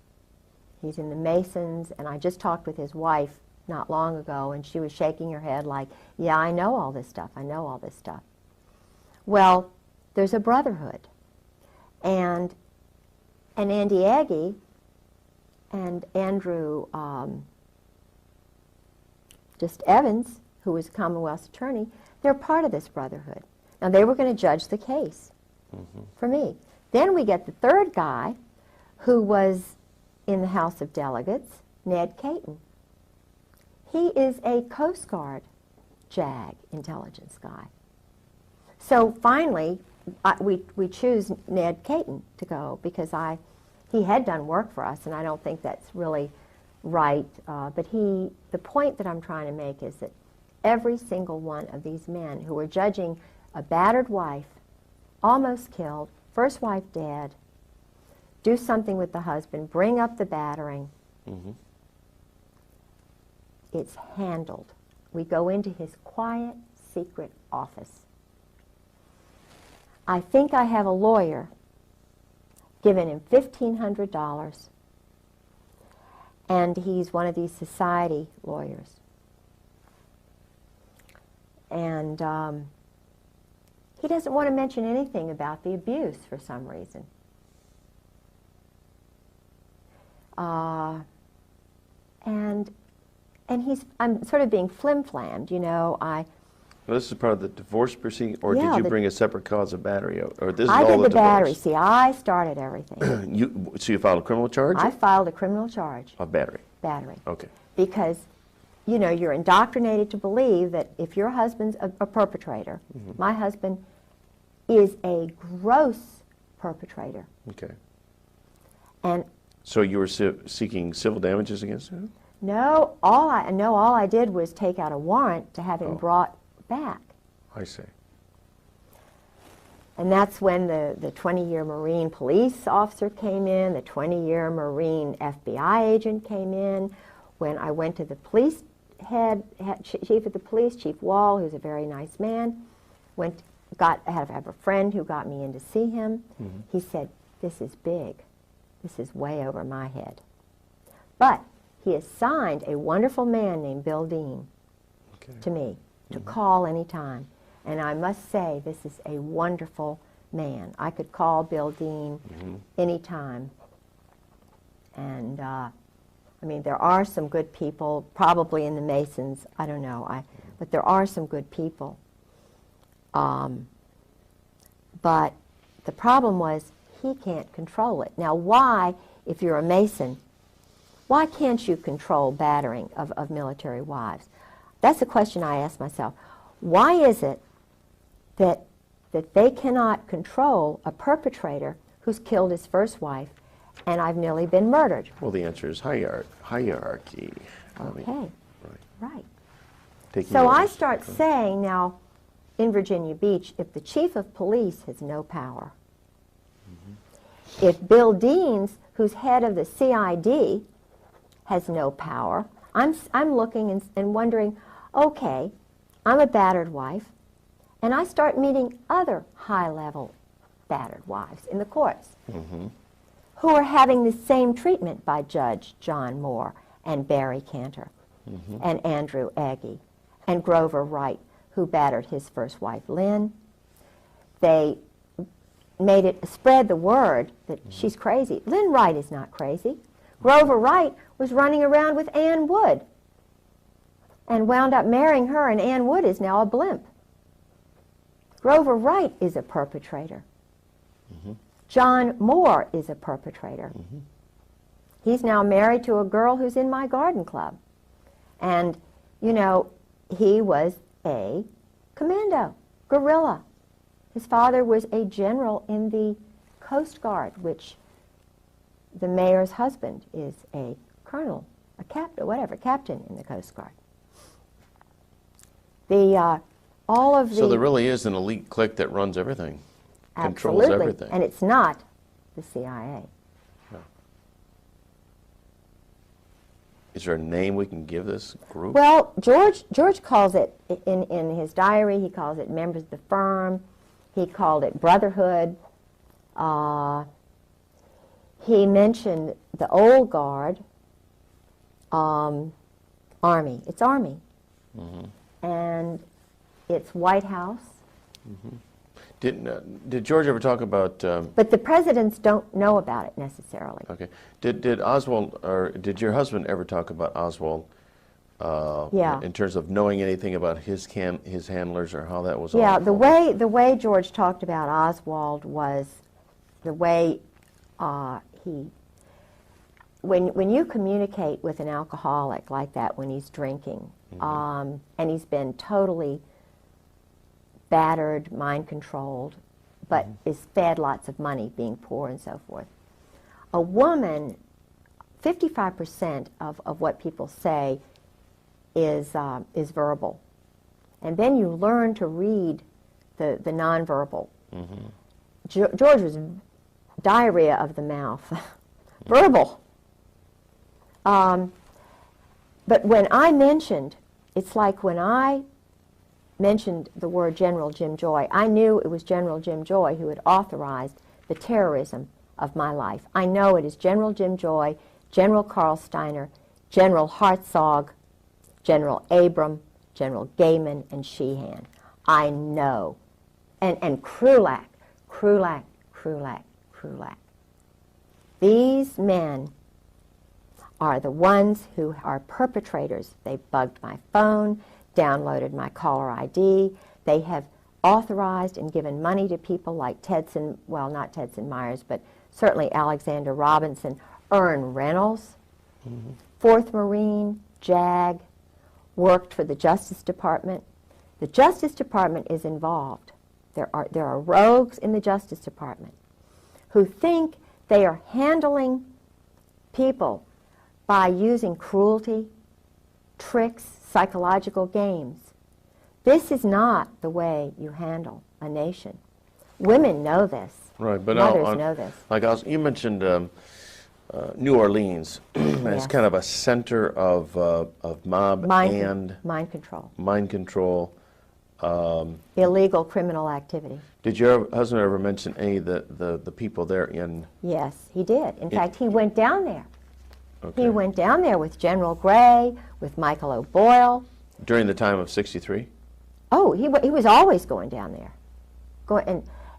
He's in the Masons, and I just talked with his wife not long ago, and she was shaking her head like, yeah, I know all this stuff, I know all this stuff. Well, there's a brotherhood. And Andy Agee and Andrew Evans, who was Commonwealth's attorney, they're part of this brotherhood. Now, they were going to judge the case for me. Then we get the third guy, who was in the House of Delegates, Ned Caton. He is a Coast Guard JAG intelligence guy. So finally, we choose Ned Caton to go because he had done work for us, and I don't think that's really right. But the point that I'm trying to make is that every single one of these men who were judging a battered wife, almost killed, first wife dead, do something with the husband, bring up the battering, it's handled. We go into his quiet, secret office. I think I have a lawyer given him $1,500, and he's one of these society lawyers. And he doesn't want to mention anything about the abuse for some reason. And I'm sort of being flim-flammed, you know. Well, this is part of the divorce proceeding, or Yeah, did you the- bring a separate cause of battery? Or this is I all did the the battery. divorce? See, I started everything. So you filed a criminal charge? I filed a criminal charge, Of battery. battery, Okay. because, you know, you're indoctrinated to believe that if your husband's a perpetrator, my husband is a gross perpetrator. Okay. And So you were seeking civil damages against him? no, all I did was take out a warrant to have him brought back. I see. And that's when the 20-year Marine police officer came in, the 20-year Marine FBI agent came in. When I went to the police chief of the police, Chief Wall, who's a very nice man, I have a friend who got me in to see him. He said, "This is big. This is way over my head." But he assigned a wonderful man named Bill Dean to me to call any time. And I must say, this is a wonderful man. I could call Bill Dean any time. And, I mean, there are some good people, probably in the Masons, I don't know, but there are some good people. But the problem was, he can't control it. Now, why, if you're a Mason, why can't you control battering of military wives? That's a question I ask myself. Why is it that they cannot control a perpetrator who's killed his first wife, and I've nearly been murdered? Well, the answer is hierarchy. Okay, right. Taking So I orders. start saying now, in Virginia Beach, if the chief of police has no power, if Bill Deans, who's head of the CID, has no power, I'm looking and wondering, okay, I'm a battered wife, and I start meeting other high-level battered wives in the courts who are having the same treatment by Judge John Moore and Barry Cantor and Andrew Agee and Grover Wright, who battered his first wife, Lynn. They spread the word that she's crazy. Lynn Wright is not crazy. Grover Wright was running around with Ann Wood and wound up marrying her, and Ann Wood is now a blimp. Grover Wright is a perpetrator. John Moore is a perpetrator. He's now married to a girl who's in my garden club. And, you know, he was a commando, guerrilla. His father was a general in the Coast Guard, which the mayor's husband is a colonel, a captain, whatever, captain in the Coast Guard. So there really is an elite clique that runs everything, controls absolutely, everything. and it's not the CIA. No. Is there a name we can give this group? Well, George calls it, in his diary, he calls it members of the firm. He called it brotherhood. He mentioned the old guard, Army. It's Army. And it's White House. Did George ever talk about? But the presidents don't know about it necessarily. Okay. Did Oswald, or did your husband ever talk about Oswald? Yeah. In terms of knowing anything about his handlers or how that was? Yeah. all The way George talked about Oswald was the way when you communicate with an alcoholic like that when he's drinking, and he's been totally battered, mind-controlled, but is fed lots of money, being poor and so forth. A woman, 55% of what people say is verbal. And then you learn to read the nonverbal. George was diarrhea of the mouth, verbal. But when I mentioned, it's like when I mentioned the word General Jim Joy, I knew it was General Jim Joy who had authorized the terrorism of my life. I know it is General Jim Joy, General Carl Steiner, General Hartzog, General Abram, General Gaiman, and Sheehan. I know. And Krulak. These men are the ones who are perpetrators. They bugged my phone. downloaded my caller ID. They have authorized and given money to people like Tedson, well, not Tedson Myers, but certainly Alexander Robinson, Ern Reynolds, 4th Marine, JAG, worked for the Justice Department. The Justice Department is involved. There are rogues in the Justice Department who think they are handling people by using cruelty, tricks, psychological games. This is not the way you handle a nation. Women know this. Right, but mothers know this. Like you mentioned New Orleans as Yes. kind of a center of mob and mind control, illegal criminal activity. Did your husband ever mention any of the people there in? Yes, he did. In fact, he went down there. Okay. He went down there with General Gray, with Michael O'Boyle. During the time of '63? Oh, he was always going down there.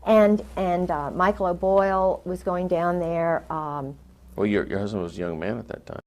And Michael O'Boyle was going down there. Well, your husband was a young man at that time.